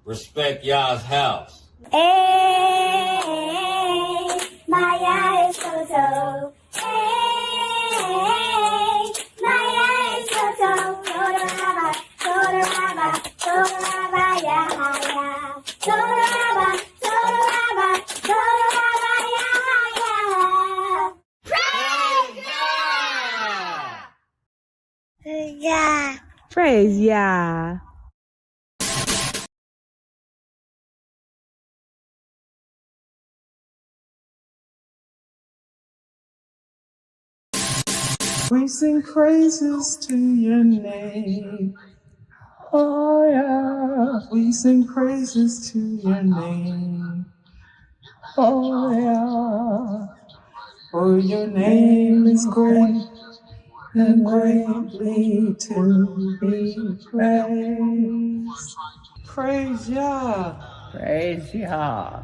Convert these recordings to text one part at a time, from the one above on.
Respect y'all's house. Hey, Maya is so. Hey, Maya is so. Toraba, toraba, toraba, ya, ya. Toraba, toraba, toraba, ya, ya. Praise God! Praise Yah. We sing praises to your name. Oh yeah. We sing praises to your name. Oh yeah. For your name is great and greatly to be praised. Praise Yah. Praise Yah.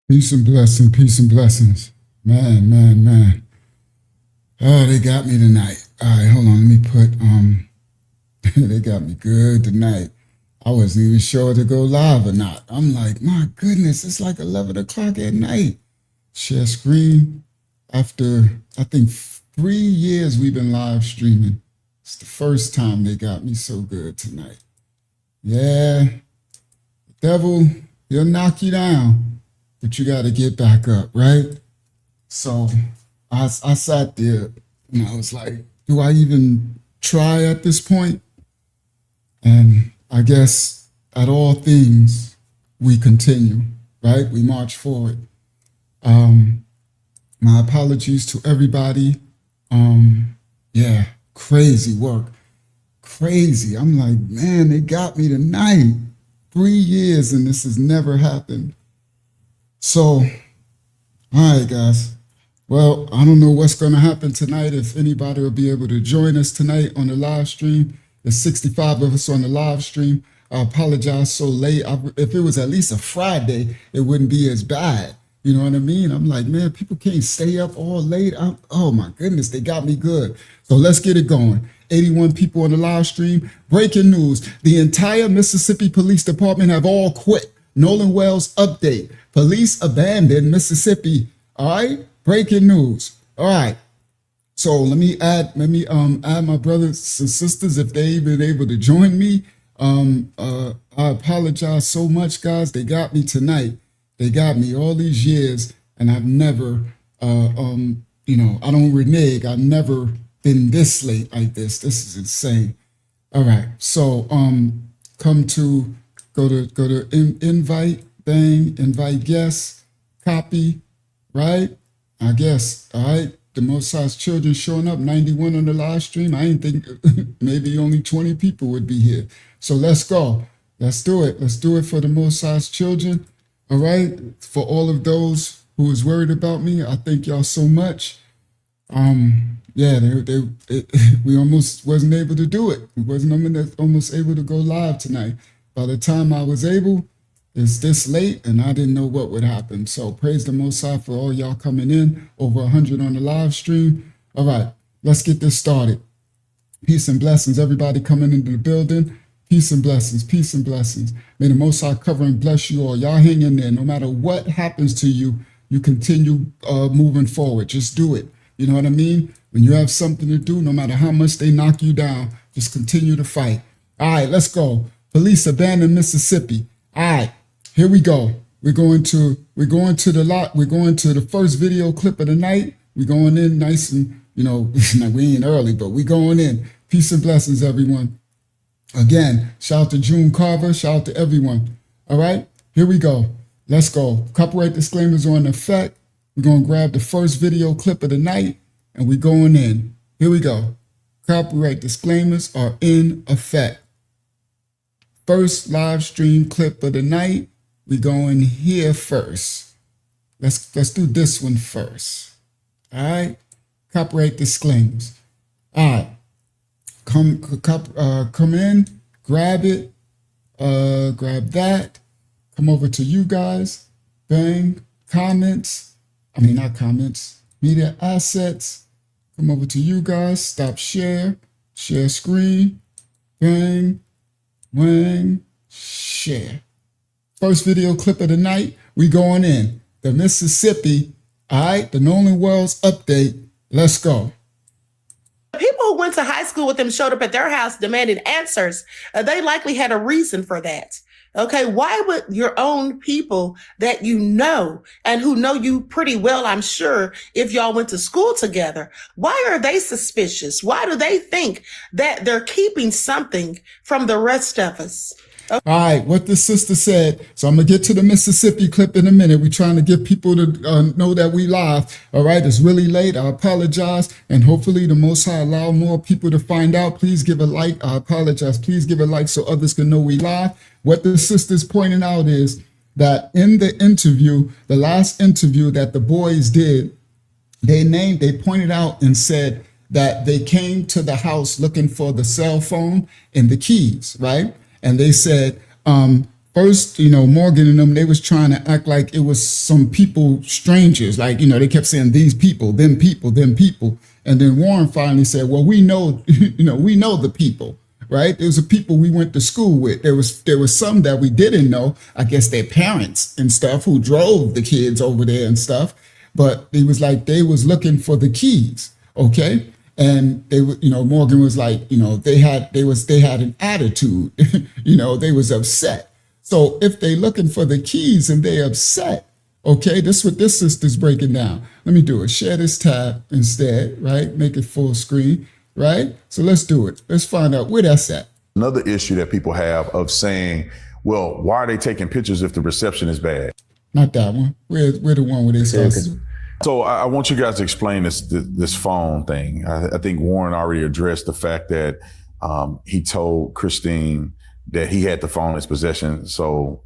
Peace and blessing, peace and blessings. Man. Oh, they got me tonight. All right, hold on. Let me put, they got me good tonight. I wasn't even sure to go live or not. I'm like, my goodness, it's like 11 o'clock at night. Share screen. After, I think, 3 years we've been live streaming. It's the first time they got me so good tonight. Yeah, the devil, he'll knock you down, but you got to get back up, right? So I sat there and I was like, do I even try at this point? And I guess at all things, we continue, right? We march forward. My apologies to everybody. Yeah, crazy work. Crazy. I'm like, man, they got me tonight. 3 years and this has never happened. So, all right, guys. Well, I don't know what's going to happen tonight, if anybody will be able to join us tonight on the live stream. There's 65 of us on the live stream. I apologize so late. If it was at least a Friday, it wouldn't be as bad. You know what I mean? I'm like, man, people can't stay up all late. Oh, my goodness, they got me good. So let's get it going. 81 people on the live stream. Breaking news. The entire Mississippi Police Department have all quit. Nolan Wells update. Police abandoned Mississippi. All right? Breaking news. All right. So let me add my brothers and sisters if they've been able to join me. I apologize so much, guys. They got me tonight. They got me all these years, and I've never, I don't renege. I've never been this late like this. This is insane. All right. So go to invite, bang, invite guests, copy, right? I guess, all right. The Most High's children showing up, 91 on the live stream. I didn't think maybe only 20 people would be here. So let's go. Let's do it. Let's do it for the Most High's children. All right. For all of those who was worried about me, I thank y'all so much. Yeah, we almost wasn't able to do it. We wasn't almost able to go live tonight. By the time I was able, it's this late and I didn't know what would happen. So praise the Most High for all y'all coming in. Over 100 on the live stream. All right, let's get this started. Peace and blessings, everybody coming into the building. Peace and blessings, peace and blessings. May the Most High cover and bless you all. Y'all hang in there. No matter what happens to you, you continue moving forward. Just do it. You know what I mean? When you have something to do, no matter how much they knock you down, just continue to fight. All right, let's go. Police abandoned Mississippi. All right, here we go. We're going to the first video clip of the night. We're going in nice and, we ain't early, but we going in. Peace and blessings, everyone. Again, shout out to June Carver. Shout out to everyone. All right, here we go. Let's go. Copyright disclaimers are in effect. We're going to grab the first video clip of the night and we're going in. Here we go. Copyright disclaimers are in effect. First live stream clip of the night. We're going here first. Let's do this one first. All right. Copyright disclaimers. All right. Come in, grab it, grab that. Come over to you guys. Bang. Not comments. Media assets. Come over to you guys. Stop share. Share screen. Bang. Bang. Share. First video clip of the night. We going in. The Mississippi. All right. The Nolan Wells update. Let's go. People who went to high school with him showed up at their house demanding answers. They likely had a reason for that. Okay, why would your own people that you know and who know you pretty well, I'm sure, if y'all went to school together, why are they suspicious? Why do they think that they're keeping something from the rest of us? All right, what the sister said. So I'm going to get to the Mississippi clip in a minute. We're trying to get people to know that we live. All right, it's really late. I apologize. And hopefully the Most High allow more people to find out. Please give a like. I apologize. Please give a like so others can know we live. What the sister's pointing out is that in the interview, the last interview that the boys did, they pointed out and said that they came to the house looking for the cell phone and the keys, right? And they said, first, Morgan and them, they was trying to act like it was some people, strangers. Like, they kept saying these people, them people, them people. And then Warren finally said, well, we know, we know the people, right? There was the people we went to school with. There was some that we didn't know, I guess their parents and stuff who drove the kids over there and stuff. But it was like they was looking for the keys, okay? And they were, Morgan was like, they had an attitude, they was upset. So if they looking for the keys and they upset, okay, this is what this sister's breaking down. Let me do it. Share this tab instead, right? Make it full screen, right? So let's do it. Let's find out where that's at. Another issue that people have of saying, well, why are they taking pictures if the reception is bad? Not that one. We're the one where they start. So I want you guys to explain this phone thing. I think Warren already addressed the fact that he told Christine that he had the phone in his possession. So,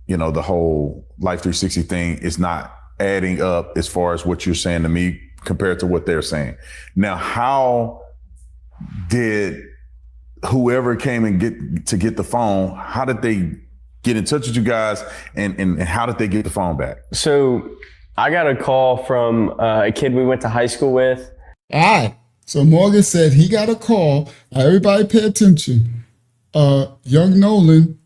the whole Life 360 thing is not adding up as far as what you're saying to me compared to what they're saying. Now, how did whoever came and get the phone, how did they get in touch with you guys and how did they get the phone back? So I got a call from a kid we went to high school with. All right. So Morgan said he got a call. Now everybody pay attention. Young Nolan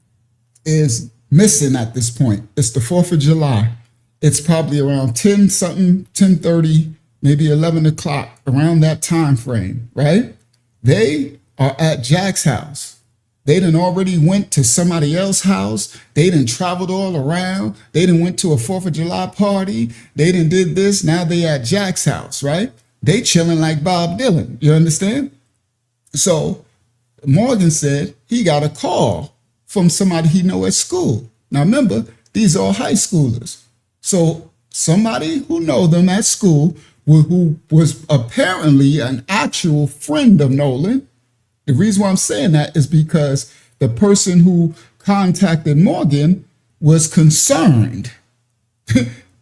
is missing at this point. It's the 4th of July. It's probably around 10 something, 10:30, maybe 11 o'clock, around that time frame, right? They are at Jack's house. They done already went to somebody else's house. They done traveled all around. They done went to a 4th of July party. They done did this. Now they at Jack's house, right? They chilling like Bob Dylan. You understand? So Morgan said he got a call from somebody he know at school. Now remember, these are high schoolers. So somebody who know them at school, who was apparently an actual friend of Nolan. The reason why I'm saying that is because the person who contacted Morgan was concerned.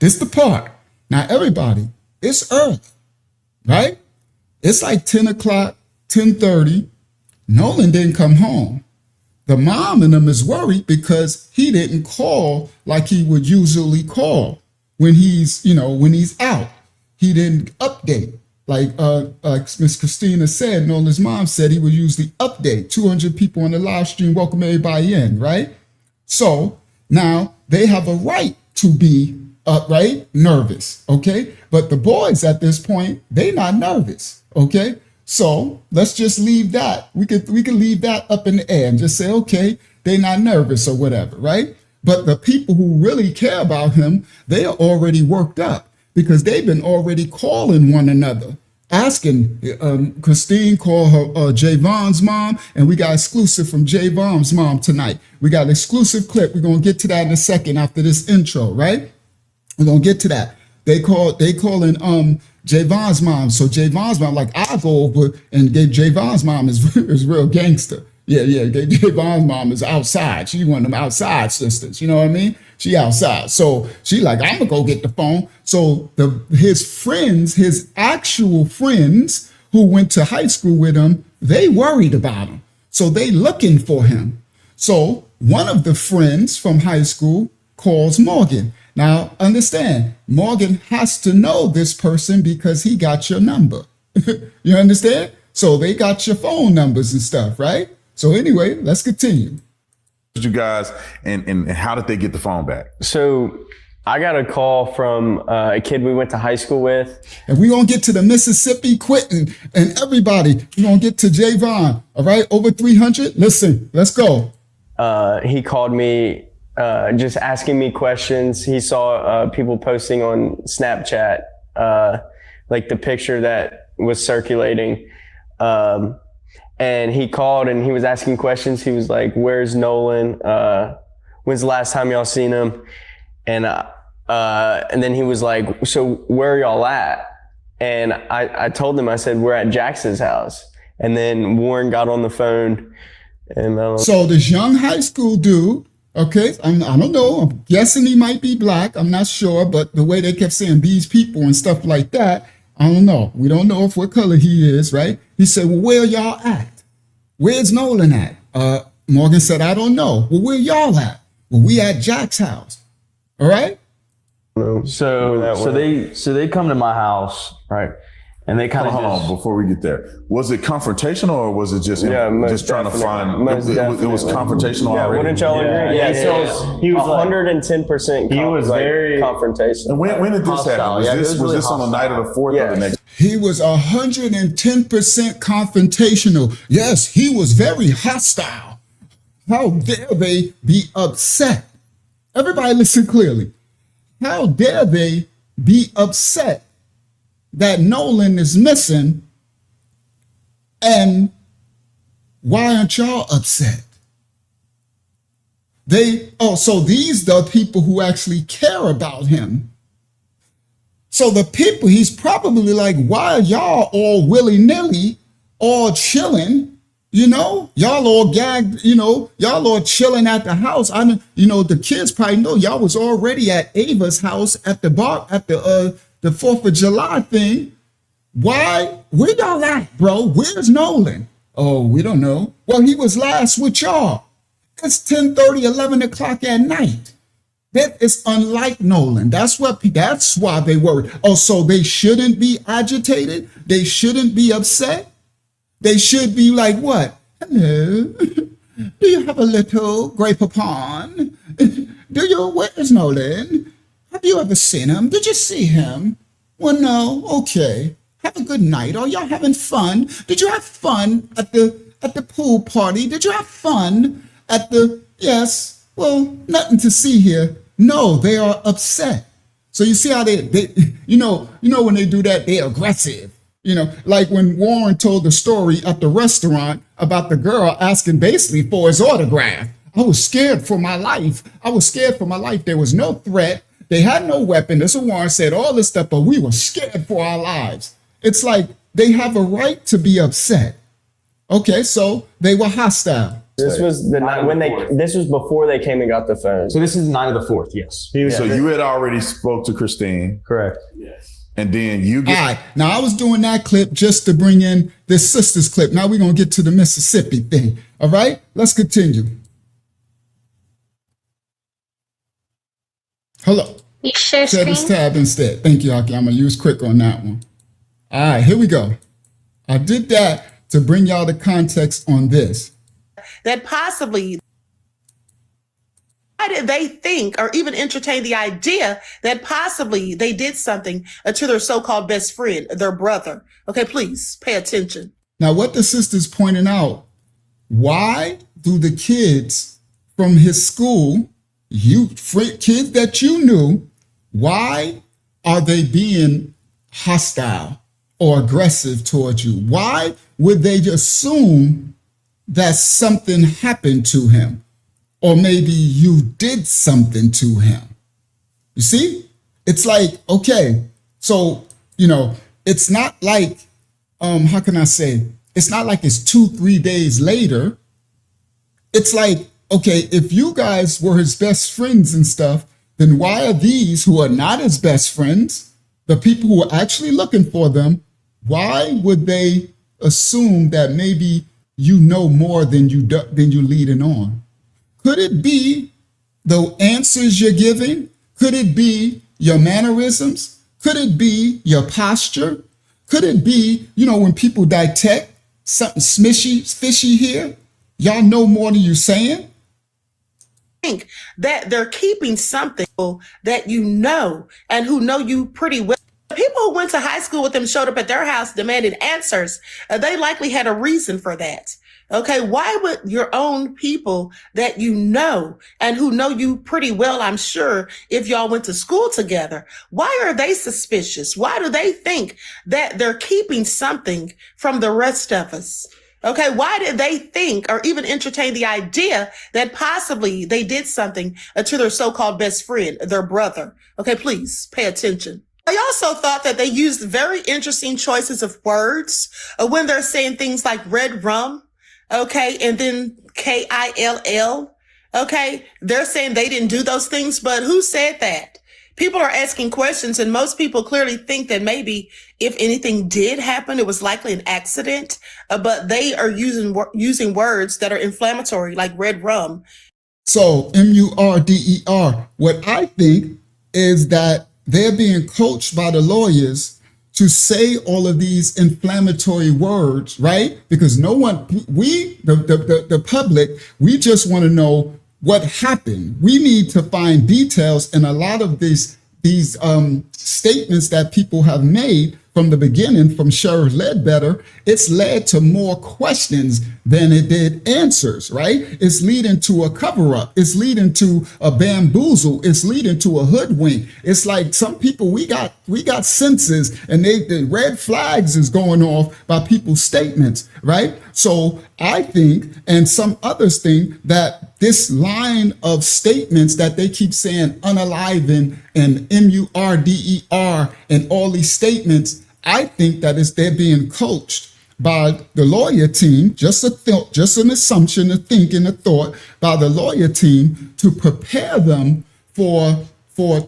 This the part. Now, everybody, it's Earth, right? It's like 10 o'clock, 10:30. Nolan didn't come home. The mom and them is worried because he didn't call like he would usually call when he's out. He didn't update. Like Miss Christina said, Nolan's mom said he would usually update 200 people on the live stream, welcome everybody in, right? So now they have a right to be nervous, okay? But the boys at this point, they not nervous, okay? So let's just leave that. We could leave that up in the air and just say, okay, they not nervous or whatever, right? But the people who really care about him, they are already worked up, because they've been already calling one another, asking. Christine called her Javon's mom, and we got exclusive from Javon's mom tonight. We got an exclusive clip. We're going to get to that in a second after this intro, right? We're going to get to that. They calling Javon's mom. So Javon's mom, like, I go over and gave Javon's mom is real gangster. Yeah. Javon's mom is outside. She's one of them outside sisters. You know what I mean? She outside. So she like, I'm gonna go get the phone. So his actual friends who went to high school with him, they worried about him. So they looking for him. So one of the friends from high school calls Morgan. Now understand, Morgan has to know this person because he got your number. You understand? So they got your phone numbers and stuff, right? So anyway, let's continue. You guys, and how did they get the phone back? So I got a call from a kid we went to high school with. And we're going to get to the Mississippi Quentin and everybody. We're going to get to Javon, all right? Over 300. Listen, let's go. He called me just asking me questions. He saw people posting on Snapchat, like the picture that was circulating. And he called and he was asking questions. He was like, "Where's Nolan? When's the last time y'all seen him?" And then he was like, "So where are y'all at?" And I told him, I said, "We're at Jax's house." And then Warren got on the phone. And so this young high school dude, okay, I don't know. I'm guessing he might be black. I'm not sure. But the way they kept saying these people and stuff like that, I don't know. We don't know what color he is, right? He said, "Well, where y'all at? Where's Nolan at?" Morgan said, "I don't know." "Well, where y'all at?" "Well, we at Jack's house." All right. So they come to my house, right? And they kind of hold on before we get there. Was it confrontational or was it just just trying to find? It was confrontational already. Wouldn't y'all agree? Yeah. He was 110%. He was very confrontational. And when did this happen? Was this on the night of the 4th or the next? He was 110% confrontational. Yes, he was very hostile. How dare they be upset? Everybody listen clearly. How dare they be upset that Nolan is missing? And why aren't y'all upset? So these are the people who actually care about him. So the people, he's probably like, why are y'all all willy-nilly, all chilling? Y'all all gagged, y'all all chilling at the house. The kids probably know y'all was already at Ava's house at the bar, at the 4th of July thing. Why? Where y'all at, bro? Where's Nolan? Oh, we don't know. Well, he was last with y'all. It's 10:30, 11 o'clock at night. That is unlike Nolan. That's why they worry. Oh, so they shouldn't be agitated? They shouldn't be upset? They should be like, what? "Hello, do you have a little grape upon? Where's Nolan? Have you ever seen him? Did you see him? Well, no, okay. Have a good night. Are y'all having fun? Did you have fun at the pool party? Did you have fun at yes, well, nothing to see here." No, they are upset. So you see how they when they do that, they're aggressive. Like when Warren told the story at the restaurant about the girl asking basically for his autograph. I was scared for my life. There was no threat. They had no weapon. This is Warren said all this stuff, but we were scared for our lives. It's like they have a right to be upset. Okay, so they were hostile. This was the night when this was before they came and got the phone. So this is the night of the 4th, yes. So you had already spoke to Christine. Correct. Yes. And then you get... All right. Now, I was doing that clip just to bring in this sister's clip. Now we're going to get to the Mississippi thing. All right? Let's continue. Hello. You share Share screen? this tab instead. Thank you, Aki. I'm going to use quick on that one. All right, here we go. I did that to bring y'all the context on this. That possibly, why did they think or even entertain the idea that possibly they did something to their so-called best friend, their brother? Okay, please pay attention. Now, what the sister's pointing out, why do the kids from his school, kids that you knew, why are they being hostile or aggressive towards you? Why would they assume that something happened to him? Or maybe you did something to him. You see? It's like, okay, so, it's not like, how can I say? It's not like it's 2-3 days later. It's like, okay, if you guys were his best friends and stuff, then why are these who are not his best friends, the people who are actually looking for them, why would they assume that maybe you know more than you leading on? Could it be the answers you're giving? Could it be your mannerisms? Could it be your posture? Could it be, when people detect something fishy here? Y'all know more than you saying? Think that they're keeping something that you know and who know you pretty well. People who went to high school with them showed up at their house demanding answers. They likely had a reason for that. Okay, why would your own people that you know and who know you pretty well, I'm sure, if y'all went to school together, why are they suspicious? Why do they think that they're keeping something from the rest of us? Okay, why did they think or even entertain the idea that possibly they did something to their so-called best friend, their brother? Okay, please pay attention. I also thought that they used very interesting choices of words when they're saying things like red rum. Okay. And then KILL. Okay. They're saying they didn't do those things, but who said that? People are asking questions, and most people clearly think that maybe if anything did happen, it was likely an accident, but they are using words that are inflammatory, like red rum. So MURDER, what I think is that they're being coached by the lawyers to say all of these inflammatory words, right? Because no one, the public, we just want to know what happened. We need to find details, and a lot of these statements that people have made from the beginning, from Sheriff Ledbetter, it's led to more questions than it did answers, right? It's leading to a cover-up. It's leading to a bamboozle. It's leading to a hoodwink. It's like some people, we got senses, and the red flags is going off by people's statements, right? So I think, and some others think, that this line of statements that they keep saying unaliving and MURDER and all these statements, I think that they're being coached by the lawyer team, just an assumption, a thinking, a thought by the lawyer team to prepare them for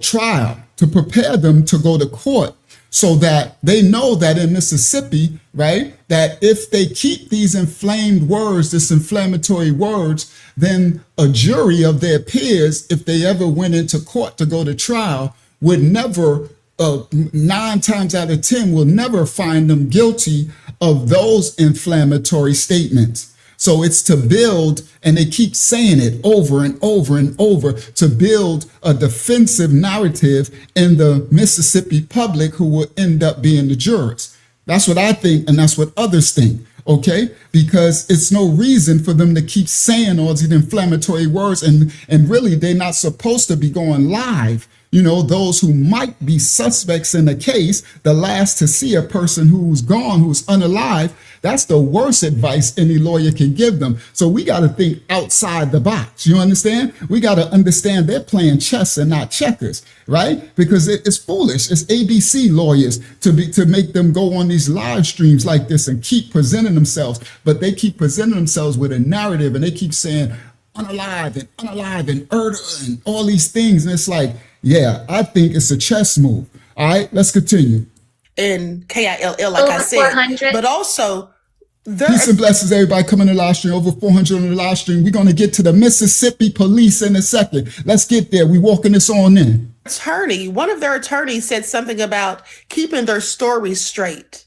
trial, to prepare them to go to court, so that they know that in Mississippi, right, that if they keep these inflamed words, this inflammatory words, then a jury of their peers, if they ever went into court to go to trial, would never, 9 times out of 10, will never find them guilty of those inflammatory statements. So it's to build, and they keep saying it over and over and over, to build a defensive narrative in the Mississippi public who will end up being the jurors. That's what I think, and that's what others think, okay? Because it's no reason for them to keep saying all these inflammatory words, and really they're not supposed to be going live. You know, those who might be suspects in the case, the last to see a person who's gone, who's unalive, that's the worst advice any lawyer can give them. So we got to think outside the box. You understand? We got to understand they're playing chess and not checkers, right? Because it's foolish. It's ABC lawyers to make them go on these live streams like this and keep presenting themselves. But they keep presenting themselves with a narrative, and they keep saying unalive and and all these things. And it's like, yeah, I think it's a chess move. All right, let's continue. And KILL, like I said, 400. but also peace and blessings, everybody coming to the live stream. Over 400 on the live stream. We're going to get to the Mississippi police in a second. Let's get there. We walking this on in. One of their attorneys said something about keeping their stories straight.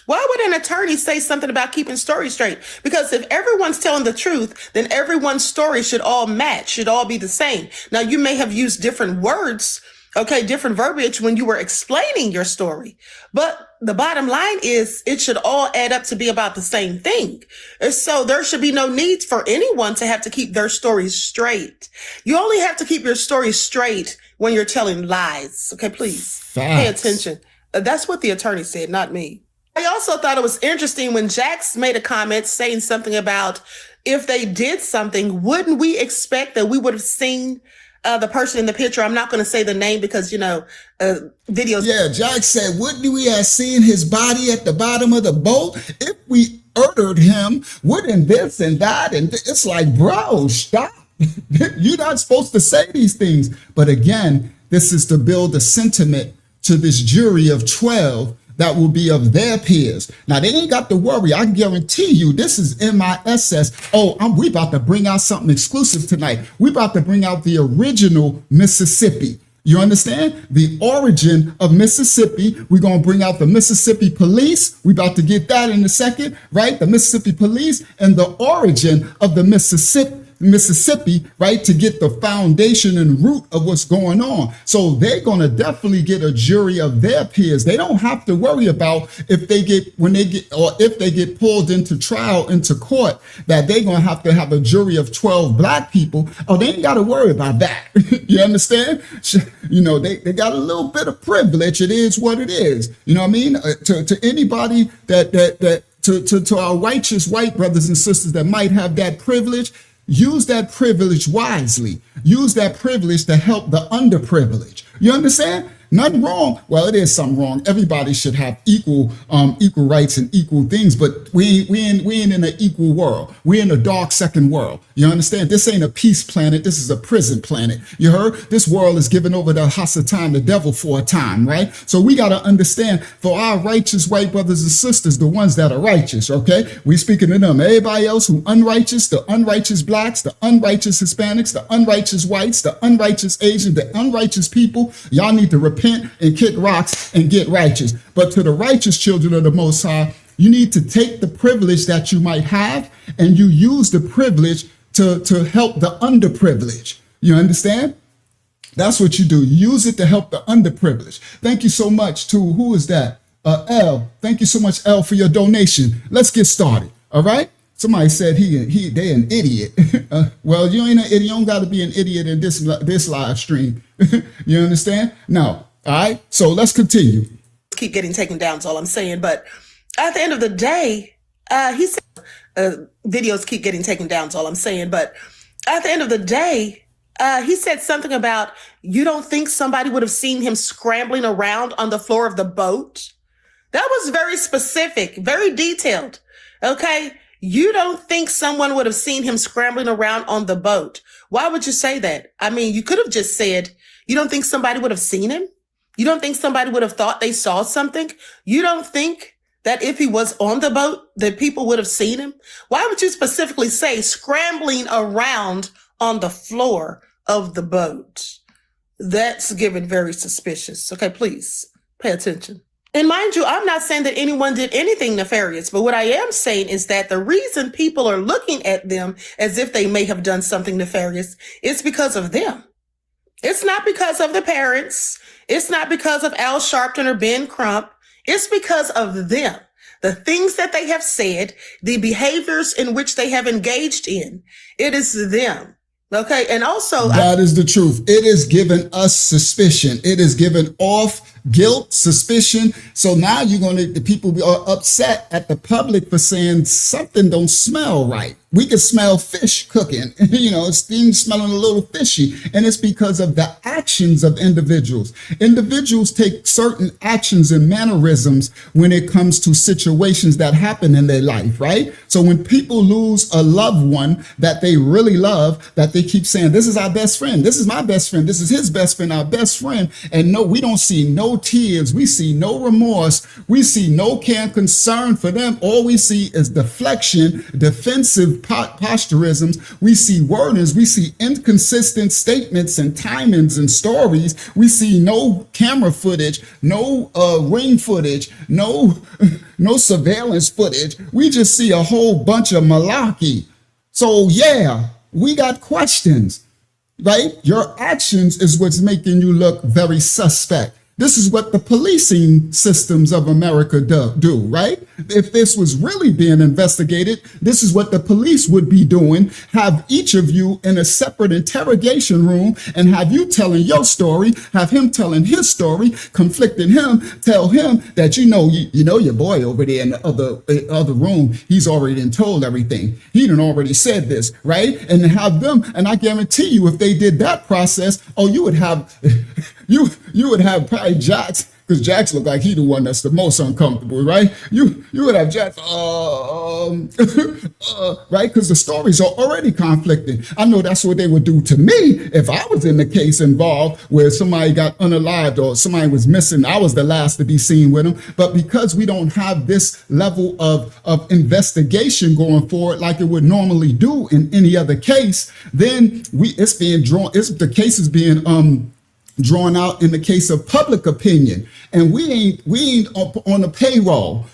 Why would an attorney say something about keeping stories straight? Because if everyone's telling the truth, then everyone's story should all match, should all be the same. Now, you may have used different words, okay, different verbiage when you were explaining your story. But the bottom line is it should all add up to be about the same thing. So there should be no need for anyone to have to keep their stories straight. You only have to keep your story straight when you're telling lies. Okay, please pay attention. That's what the attorney said, not me. I also thought it was interesting when Jax made a comment saying something about if they did something, wouldn't we expect that we would have seen the person in the picture? I'm not going to say the name because, videos. Yeah, Jax said, wouldn't we have seen his body at the bottom of the boat? If we murdered him, wouldn't this and that? And it's like, bro, stop. You're not supposed to say these things. But again, this is to build a sentiment to this jury of 12 that will be of their peers. Now, they ain't got to worry. I guarantee you, this is MISS. We about to bring out something exclusive tonight. We about to bring out the original Mississippi. You understand? The origin of Mississippi. We're going to bring out the Mississippi police. We're about to get that in a second, right? The Mississippi police and the origin of the Mississippi, right, to get the foundation and root of what's going on. So they're going to definitely get a jury of their peers. They don't have to worry about if they get pulled into trial, into court, that they're going to have a jury of 12 black people. Oh, they ain't got to worry about that. You understand? You know, they got a little bit of privilege. It is what it is. You know what I mean? To anybody to our righteous white brothers and sisters that might have that privilege, use that privilege wisely. Use that privilege to help the underprivileged. You understand? Nothing wrong. Well, it is something wrong. Everybody should have equal rights and equal things, but we ain't in an equal world. We're in a dark second world. You understand? This ain't a peace planet. This is a prison planet. You heard? This world is given over to Hasatan, the devil, for a time, right? So we got to understand, for our righteous white brothers and sisters, the ones that are righteous, okay? We speaking to them. Everybody else who unrighteous, the unrighteous blacks, the unrighteous Hispanics, the unrighteous whites, the unrighteous Asians, the unrighteous people, y'all need to repent and kick rocks and get righteous. But to the righteous children of the Most High, you need to take the privilege that you might have and you use the privilege to help the underprivileged. You understand? That's what you do. Use it to help the underprivileged. Thank you so much to, who is that? L. Thank you so much, L, for your donation. Let's get started. All right? Somebody said they an idiot. Well, you ain't an idiot. You don't got to be an idiot in this live stream. You understand? No. All right. So let's continue. Keep getting taken down is all I'm saying. But at the end of the day, he said videos keep getting taken down is all I'm saying. But at the end of the day, he said something about, you don't think somebody would have seen him scrambling around on the floor of the boat? That was very specific, very detailed. Okay. You don't think someone would have seen him scrambling around on the boat? Why would you say that? I mean, you could have just said, you don't think somebody would have seen him? You don't think somebody would have thought they saw something? You don't think that if he was on the boat, that people would have seen him? Why would you specifically say scrambling around on the floor of the boat? That's given very suspicious. Okay, please pay attention. And mind you, I'm not saying that anyone did anything nefarious, but what I am saying is that the reason people are looking at them as if they may have done something nefarious is because of them. It's not because of the parents. It's not because of Al Sharpton or Ben Crump. It's because of them. The things that they have said, the behaviors in which they have engaged in, it is them. Okay. And also, that is the truth. It is given us suspicion. It is given off guilt, suspicion. So now the people are upset at the public for saying something don't smell right. We can smell fish cooking, it's things smelling a little fishy. And it's because of the actions of individuals. Individuals take certain actions and mannerisms when it comes to situations that happen in their life, right? So when people lose a loved one that they really love, that they keep saying, this is our best friend, this is my best friend, this is his best friend, our best friend. And no, we don't see no tears. We see no remorse. We see no care and concern for them. All we see is deflection, defensive posturisms. We see wordings. We see inconsistent statements and timings and stories. We see no camera footage, no ring footage, no surveillance footage. We just see a whole bunch of malarkey. So yeah, we got questions, right? Your actions is what's making you look very suspect. This is what the policing systems of America do, right? If this was really being investigated, this is what the police would be doing. Have each of you in a separate interrogation room and have you telling your story, have him telling his story, conflicting him, tell him that you know your boy over there in the other room, he's already done told everything. He done already said this, right? And have them, and I guarantee you, if they did that process, you would have you would have probably Jax, because Jax look like he the one that's the most uncomfortable, right? You would have Jax, right? Because the stories are already conflicting. I know that's what they would do to me if I was in the case involved where somebody got unalived or somebody was missing. I was the last to be seen with them. But because we don't have this level of investigation going forward like it would normally do in any other case, then the case is being drawn out in the case of public opinion. And we ain't up on the payroll.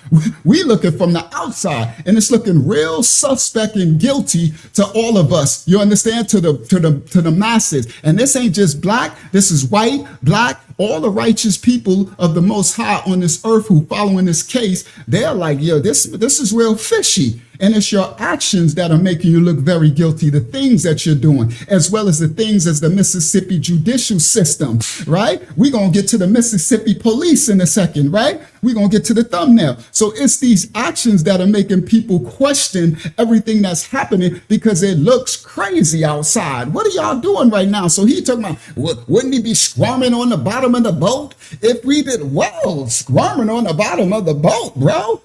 We looking from the outside, and it's looking real suspect and guilty to all of us. You understand? To the masses. And this ain't just black. This is white, black, all the righteous people of the Most High on this earth who following this case. They're like, yo, this is real fishy. And it's your actions that are making you look very guilty, the things that you're doing, as well as the things as the Mississippi judicial system, right? We're going to get to the Mississippi police in a second, right? We're going to get to the thumbnail. So it's these actions that are making people question everything that's happening because it looks crazy outside. What are y'all doing right now? So he talking about, wouldn't he be squirming on the bottom of the boat? If we did, well, squirming on the bottom of the boat, bro.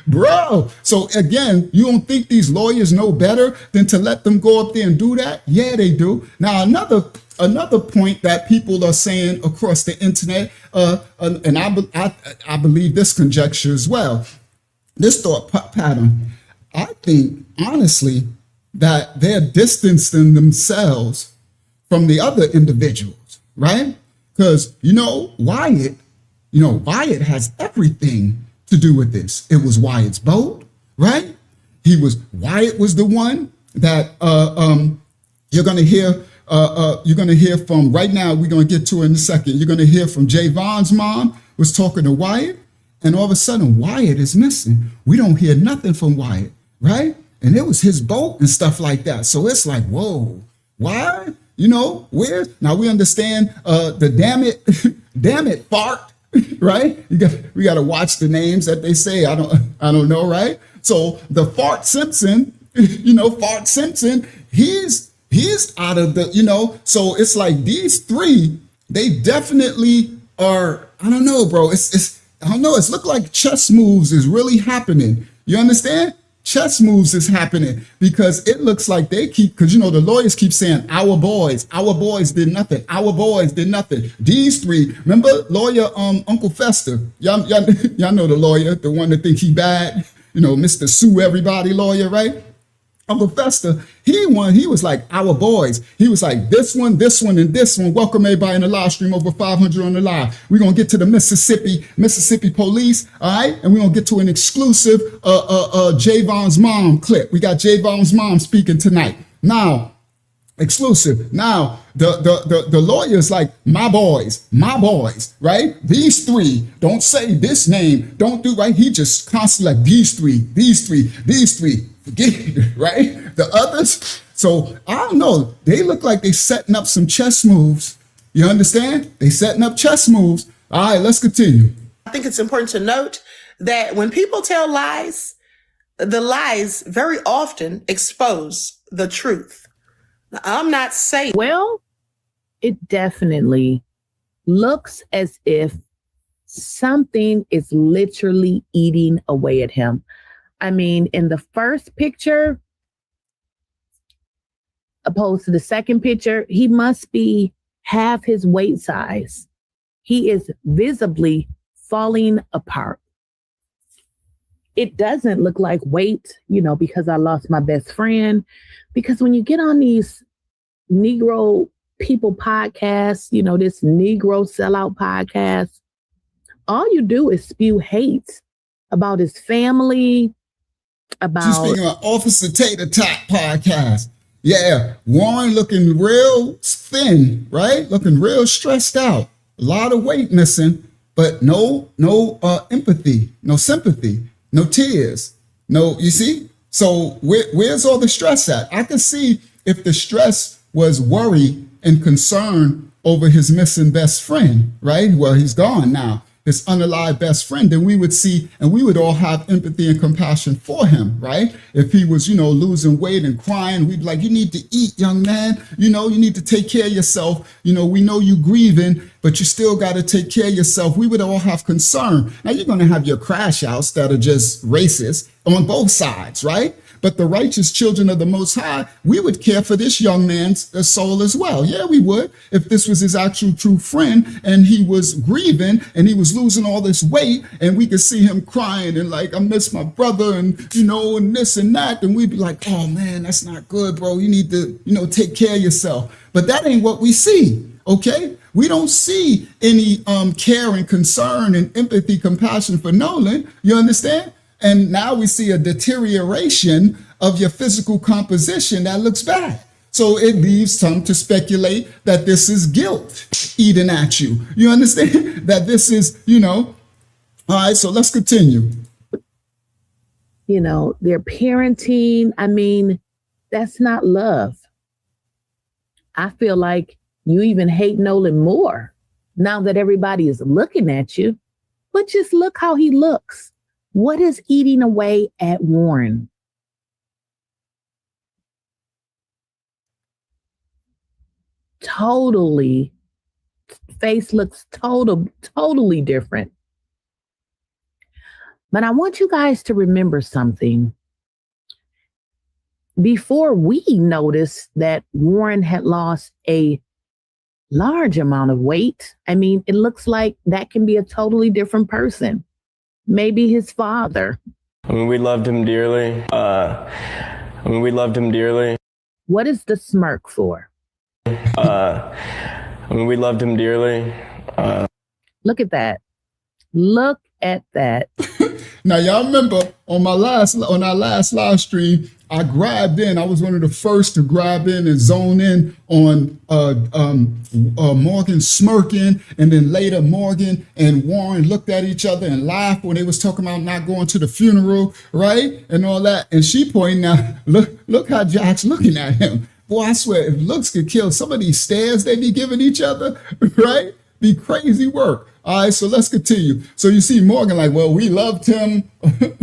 Bro. So again, you don't think these lawyers know better than to let them go up there and do that? Yeah, they do. Now, another point that people are saying across the internet, and I believe this conjecture as well, this thought pattern, I think, honestly, that they're distancing themselves from the other individuals, right? Because, Wyatt has everything to do with this. It was Wyatt's boat, right? Wyatt was the one that you're gonna hear from right now. We're gonna get to it in a second. You're gonna hear from Javon's mom was talking to Wyatt, and all of a sudden Wyatt is missing. We don't hear nothing from Wyatt, right? And it was his boat and stuff like that. So it's like, whoa, why? Where? Now we understand the damn it fart. Right? We got to watch the names that they say. I don't know, right? So the Fart Simpson, Fart Simpson, he's out of the, so it's like these three, they definitely are, I don't know, bro. I don't know. It's look like chess moves is really happening. You understand? Chess moves is happening because it looks like because the lawyers keep saying our boys did nothing, our boys did nothing. These three, remember lawyer Uncle Fester, y'all know the lawyer, the one that think he bad, Mr. Sue Everybody lawyer, right? Uncle Fester, he was like our boys. He was like this one, and this one. Welcome everybody in the live stream, over 500 on the live. We're gonna get to the Mississippi police, all right? And we're gonna get to an exclusive Javon's mom clip. We got Javon's mom speaking tonight. Now, exclusive. Now, the lawyer's like, my boys, right? These three, don't say this name, don't do, right? He just constantly like these three. Right? The others. So I don't know. They look like they setting up some chess moves. You understand? They setting up chess moves. All right, let's continue. I think it's important to note that when people tell lies, the lies very often expose the truth. Now, I'm not saying. Well, it definitely looks as if something is literally eating away at him. I mean, in the first picture, opposed to the second picture, he must be half his weight size. He is visibly falling apart. It doesn't look like weight, because I lost my best friend. Because when you get on these Negro people podcasts, this Negro sellout podcast, all you do is spew hate about his family, about. She's speaking of Officer Tater Tot podcast. Yeah, Warren looking real thin, right? Looking real stressed out. A lot of weight missing, but no empathy, no sympathy, no tears, no. You see? So where's all the stress at? I can see if the stress was worry and concern over his missing best friend, right? Well, he's gone now. His unalive best friend, then we would see, and we would all have empathy and compassion for him, right? If he was, losing weight and crying, we'd be like, you need to eat, young man. You need to take care of yourself. We know you grieving, but you still got to take care of yourself. We would all have concern. Now you're going to have your crash outs that are just racist on both sides, right? But the righteous children of the Most High, we would care for this young man's soul as well. Yeah, we would. If this was his actual true friend and he was grieving and he was losing all this weight and we could see him crying and like, I miss my brother and, and this and that. And we'd be like, oh man, that's not good, bro. You need to, take care of yourself. But that ain't what we see. Okay, we don't see any care and concern and empathy, compassion for Nolan. You understand? And now we see a deterioration of your physical composition that looks bad. So it leaves some to speculate that this is guilt eating at you. You understand? That this is, all right, so let's continue. Their parenting, I mean, that's not love. I feel like you even hate Nolan more now that everybody is looking at you. But just look how he looks. What is eating away at Warren? Totally. Face looks totally different. But I want you guys to remember something. Before we noticed that Warren had lost a large amount of weight, I mean, it looks like that can be a totally different person. Maybe his father. I mean, we loved him dearly. What is the smirk for? I mean, we loved him dearly. Look at that. Look at that. Now, y'all remember on our last live stream, I was one of the first to grab in and zone in on Morgan smirking, and then later Morgan and Warren looked at each other and laughed when they was talking about not going to the funeral, right? And all that. And she pointing out, look how Jack's looking at him. Boy, I swear, if looks could kill, some of these stares they be giving each other, right? Be crazy work. All right, so let's continue. So you see Morgan like, well, we loved him,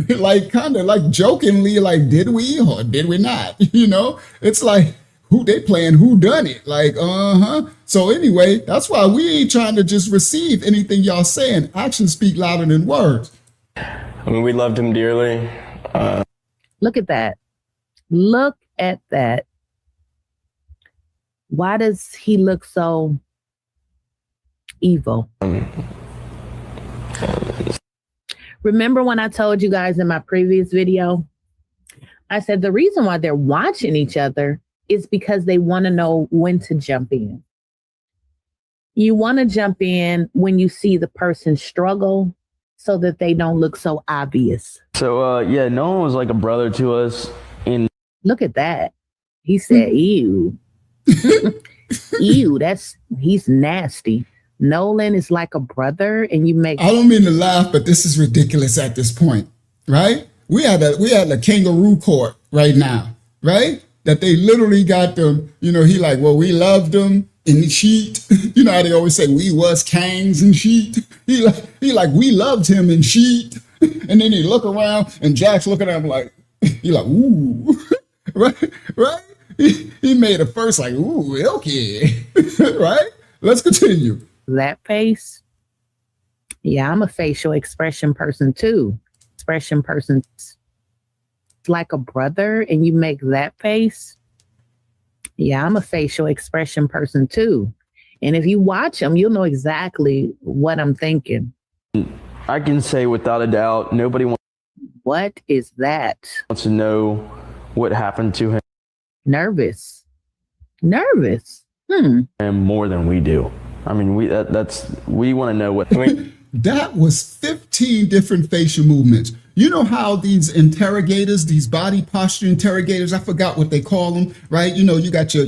like kind of like jokingly, like, did we or did we not? It's like, they playing who done it? Like, So anyway, that's why we ain't trying to just receive anything y'all saying. Actions speak louder than words. I mean, we loved him dearly. Look at that. Look at that. Why does he look so evil? Remember when I told you guys in my previous video, I said the reason why they're watching each other is because they want to know when to jump in. You want to jump in when you see the person struggle so that they don't look so obvious. So, Nolan was like a brother to us. Look at that. He said, ew. Ew, he's nasty. Nolan is like a brother, and you make. I don't mean to laugh, but this is ridiculous at this point, right? We had a kangaroo court right now, right? That they literally got them. He like, well, we loved them in the sheet. You know how they always say we was kangs and sheet. He like we loved him in sheet, and then he look around and Jack's looking at him like he like ooh, right. He made it first like, ooh, okay, right? Let's continue. That face? Yeah, I'm a facial expression person too. Expression person. Like a brother, and you make that face? Yeah, I'm a facial expression person too. And if you watch them, you'll know exactly what I'm thinking. I can say without a doubt, nobody wants. What is that? Wants to know what happened to him. Nervous. And more than we do. I mean, we want to know what. That was 15 different facial movements. You know how these interrogators, these body posture interrogators, I forgot what they call them, right? You got your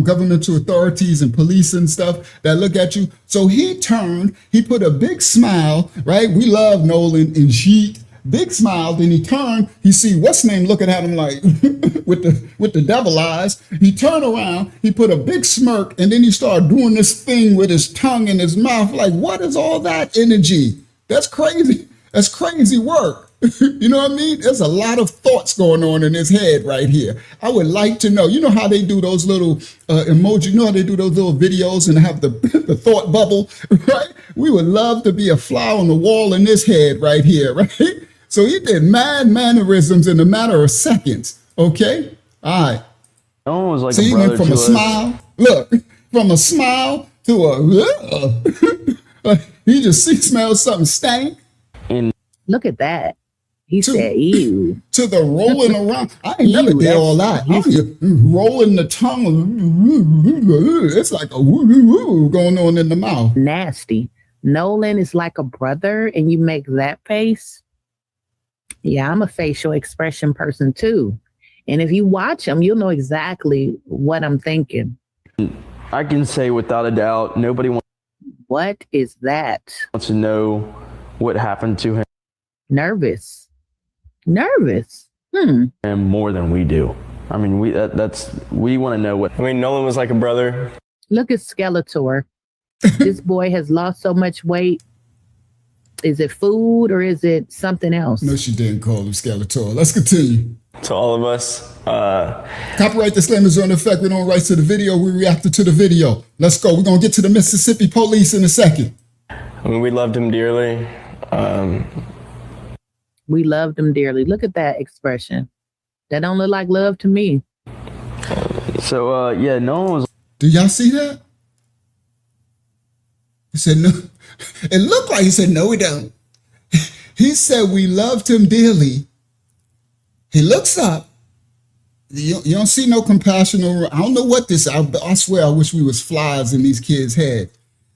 governmental authorities and police and stuff that look at you. So he turned, he put a big smile, right? We love Nolan and Sheet. Big smile. Then he turned. He see what's name looking at him like with the devil eyes. He turned around. He put a big smirk, and then he started doing this thing with his tongue in his mouth. Like, what is all that energy? That's crazy. That's crazy work. You know what I mean? There's a lot of thoughts going on in his head right here. I would like to know. You know how they do those little emoji? You know how they do those little videos and have the thought bubble, right? We would love to be a fly on the wall in this head right here, right? So he did mad mannerisms in a matter of seconds. Okay? All right. Nolan was like so a he brother went from to a us. smile. Look, from a smile to a he just smells something stank. Look at that. He said, ew. To the rolling around. I ain't never Ew, did that's- all that. Rolling the tongue. It's like a woo woo woo going on in the mouth. Nasty. Nolan is like a brother and you make that face. Yeah, I'm a facial expression person too. And if you watch him, you'll know exactly what I'm thinking. I can say without a doubt, nobody What is that? wants to know what happened to Nervous. him more than we do. I mean, we want to know what. I mean, Nolan was like a brother. Look at Skeletor. This boy has lost so much weight. Is it food or is it something else? No, she didn't call him Skeletor. Let's continue. To all of us. Copyright disclaimers are in effect. We don't rights to the video. We reacted to the video. Let's go. We're going to get to the Mississippi police in a second. I mean, we loved him dearly. We loved him dearly. Look at that expression. That don't look like love to me. So yeah, Nolan was. Do y'all see that? He said, no. It looked like he said, no, we don't. He said, we loved him dearly. He looks up. You don't see no compassion. I don't know what this, I swear, I wish we was flies in these kids' head.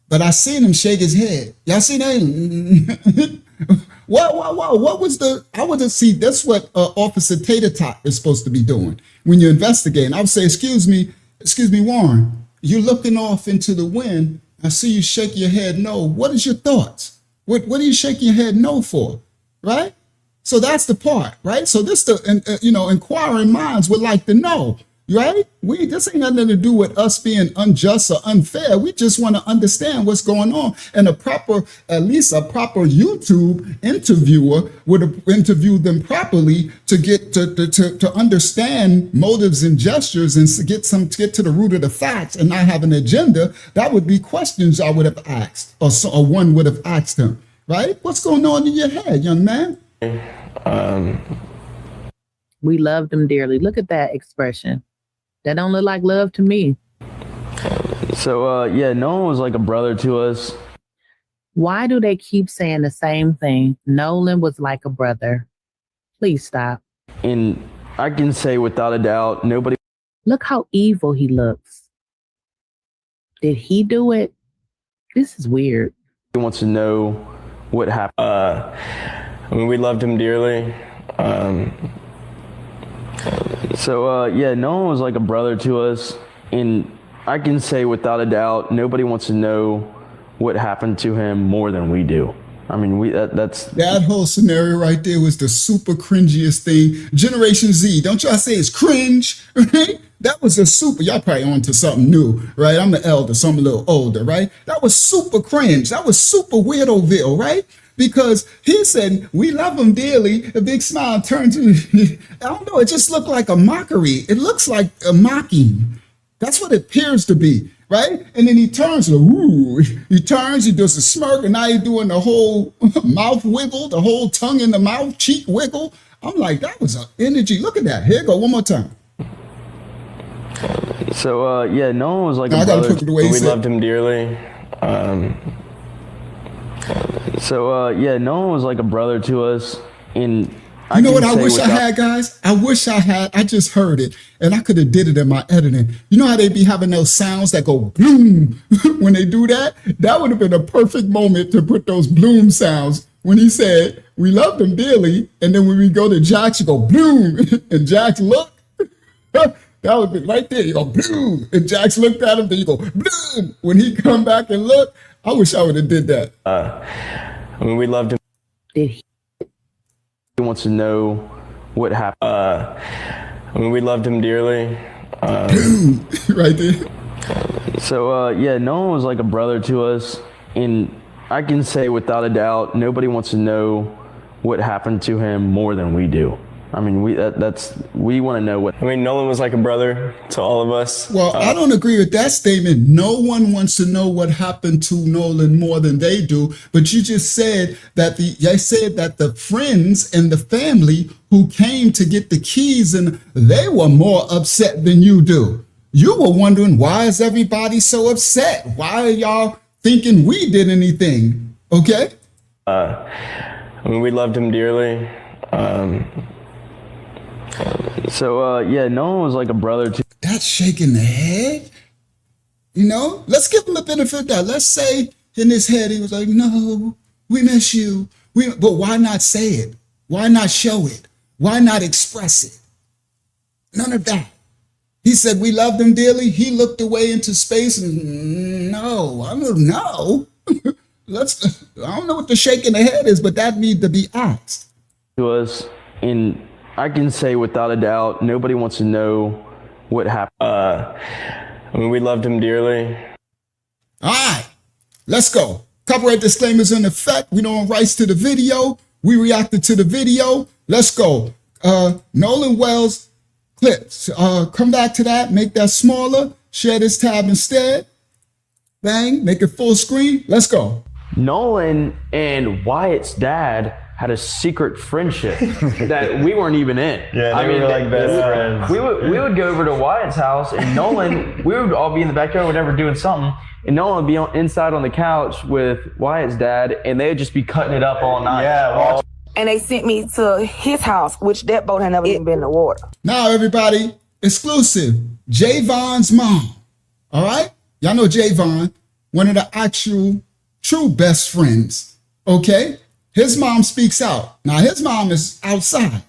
But I seen him shake his head. Y'all see that? What was the, I would have seen, that's what Officer Tater Tot is supposed to be doing when you're investigating. I would say, excuse me, Warren, you're looking off into the wind. I see you shake your head no. What is your thoughts? What are you shaking your head no for? Right? So that's the part, right? So this, inquiring minds would like to know, right? This ain't nothing to do with us being unjust or unfair. We just want to understand what's going on. And at least a proper YouTube interviewer would have interviewed them properly to get to understand motives and gestures and to get to the root of the facts and not have an agenda. That would be questions I would have asked, or one would have asked him, right? What's going on in your head, young man? We loved him dearly. Look at that expression. That don't look like love to me. So yeah, Nolan was like a brother to us. Why do they keep saying the same thing? Nolan was like a brother. Please stop. And I can say without a doubt, nobody. Look how evil he looks. Did he do it? This is weird. wants to know what happened. I mean, we loved him dearly. So yeah, Nolan was like a brother to us, and I can say without a doubt, nobody wants to know what happened to him more than we do. I mean, that whole scenario right there was the super cringiest thing. Generation Z, don't y'all say it's cringe, right? That was a super, y'all probably on to something new, right? I'm the elder, so I'm a little older, right? That was super cringe. That was super Weirdoville, right? Because he said, we love him dearly. A big smile turned to, I don't know, it just looked like a mockery. It looks like a mocking. That's what it appears to be, right? And then he turns, he turns, he does a smirk, and now he's doing the whole mouth wiggle, the whole tongue in the mouth, cheek wiggle. I'm like, that was an energy. Look at that. Here, go one more time. So yeah, Nolan was like a brother. We loved him dearly. So yeah, Nolan was like a brother to us. And you know what I wish I had, guys? I just heard it, and I could have did it in my editing. You know how they be having those sounds that go bloom when they do that? That would have been a perfect moment to put those bloom sounds when he said, we loved him dearly, and then when we go to Jax, you go bloom, and Jax look. That would be right there. You go bloom, and Jax looked at him, then you go bloom. When he come back and look, I wish I would have did that. I mean, we loved him. Did he? He wants to know what happened. I mean, we loved him dearly. Right there. So yeah, Nolan was like a brother to us, and I can say without a doubt, nobody wants to know what happened to him more than we do. I mean, we want to know what. I mean, Nolan was like a brother to all of us. Well, I don't agree with that statement. No one wants to know what happened to Nolan more than they do. But you just said that the friends and the family who came to get the keys, and they were more upset than you do. You were wondering, why is everybody so upset? Why are y'all thinking we did anything? Okay. I mean, we loved him dearly. So yeah, Nolan was like a brother to. That's shaking the head. You know, let's give him a benefit of that. Let's say in his head he was like, "No, we miss you." But why not say it? Why not show it? Why not express it? None of that. He said we loved him dearly. He looked away into space and no, I don't know. I don't know what the shaking the head is, but that needs to be asked. To us, and I can say without a doubt, nobody wants to know what happened. I mean, we loved him dearly. All right, let's go. Copyright disclaimers in effect. We don't rights to the video. We reacted to the video. Let's go. Nolan Wells clips. Come back to that. Make that smaller. Share this tab instead. Bang. Make it full screen. Let's go. Nolan and Wyatt's dad had a secret friendship that we weren't even in. Yeah, they were like best friends. We would go over to Wyatt's house, and Nolan, we would all be in the backyard, whatever, doing something, and Nolan would be inside on the couch with Wyatt's dad, and they'd just be cutting it up all night. Yeah. And they sent me to his house, which that boat had never even been in the water. Now, everybody, exclusive. Javon's mom. All right? Y'all know Javon, one of the actual true best friends. Okay? His mom speaks out. Now, his mom is outside.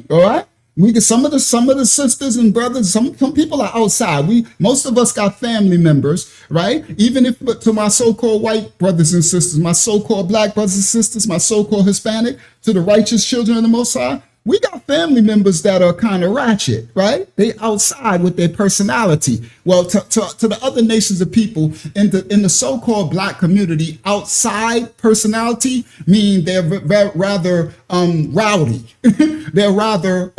All right? We get some of the sisters and brothers, some people are outside. Most of us got family members, right? Even if to my so-called white brothers and sisters, my so-called black brothers and sisters, my so-called Hispanic, to the righteous children of the Most High, we got family members that are kind of ratchet, right? They outside with their personality. Well, to the other nations of people in the so-called black community, outside personality mean they're rather rowdy. They're rather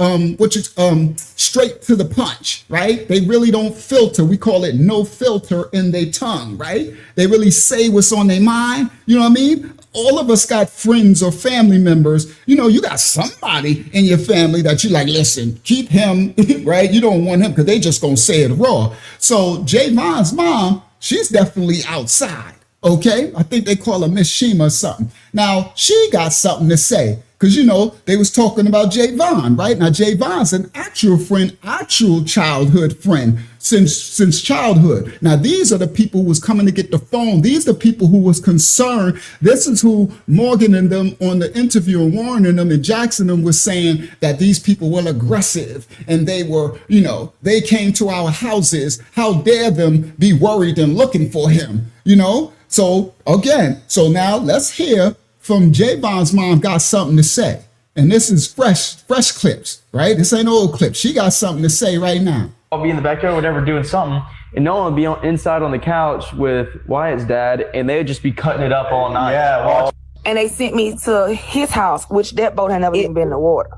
straight to the punch, right? They really don't filter. We call it no filter in their tongue, right? They really say what's on their mind. You know what I mean? All of us got friends or family members. You know, you got somebody in your family that you like, listen, keep him, right? You don't want him because they just gonna say it raw. So Javon's mom, she's definitely outside, okay? I think they call her Miss Shima or something. Now, she got something to say because, you know, they was talking about Javon, right? Now, Javon's an actual friend, actual childhood friend since childhood. Now, these are the people who was coming to get the phone. These are the people who was concerned. This is who Morgan and them on the interview and Warren and them and Jackson and them was saying that these people were aggressive and they were, you know, they came to our houses. How dare them be worried and looking for him, you know? So again, so now let's hear from Javon's mom got something to say. And this is fresh clips, right? This ain't old clips. She got something to say right now. I'll be in the backyard, whatever, doing something, and Nolan would be inside on the couch with Wyatt's dad, and they'd just be cutting it up all night. Yeah. And they sent me to his house, which that boat had never even been in the water.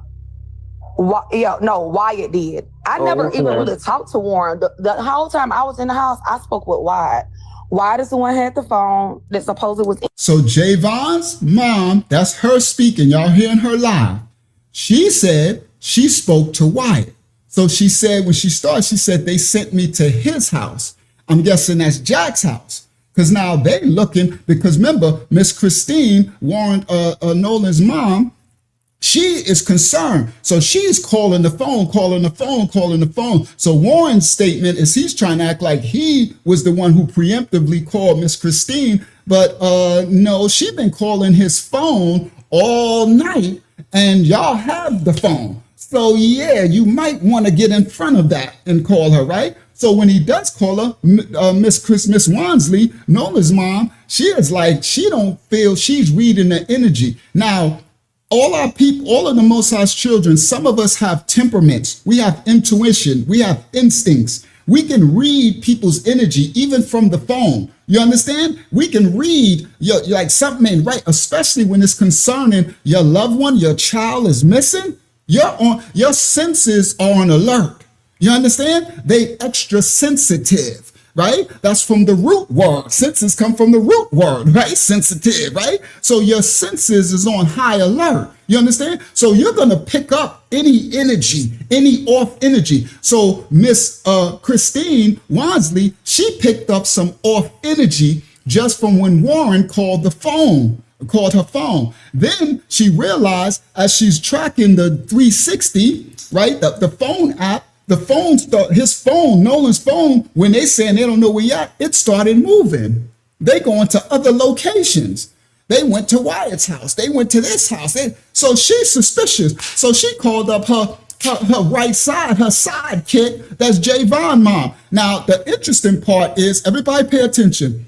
Wyatt did. I never even really talked to Warren. The whole time I was in the house, I spoke with Wyatt. Wyatt is the one who had the phone that supposedly was. So Javon's mom, that's her speaking. Y'all hearing her live. She said she spoke to Wyatt. So she said when she started, she said they sent me to his house. I'm guessing that's Jack's house. Because now they looking, because remember, Miss Christine, Warren, Nolan's mom, she is concerned. So she's calling the phone. So Warren's statement is he's trying to act like he was the one who preemptively called Miss Christine. But no, she been calling his phone all night and y'all have the phone. So yeah, you might want to get in front of that and call her, right? So when he does call her, Miss Wansley, Nola's mom, she is like, she don't feel she's reading the energy. Now, all our people, all of the Most High's children, some of us have temperaments. We have intuition. We have instincts. We can read people's energy, even from the phone. You understand? We can read like something ain't right, especially when it's concerning your loved one, your child is missing. Your senses are on alert. You understand? They extra sensitive, right? That's from the root word. Senses come from the root word, right? Sensitive, right? So your senses is on high alert. You understand? So you're going to pick up any energy, any off energy. So Miss Christine Wansley, she picked up some off energy just from when Warren called the phone. called her phone. Then she realized as she's tracking the 360, right, the phone app, his phone, Nolan's phone, when they saying they don't know where he at, it started moving. They going to other locations. They went to Wyatt's house. They went to this house. So she's suspicious. So she called up her right side, her sidekick, that's Javon's mom. Now, the interesting part is, everybody pay attention.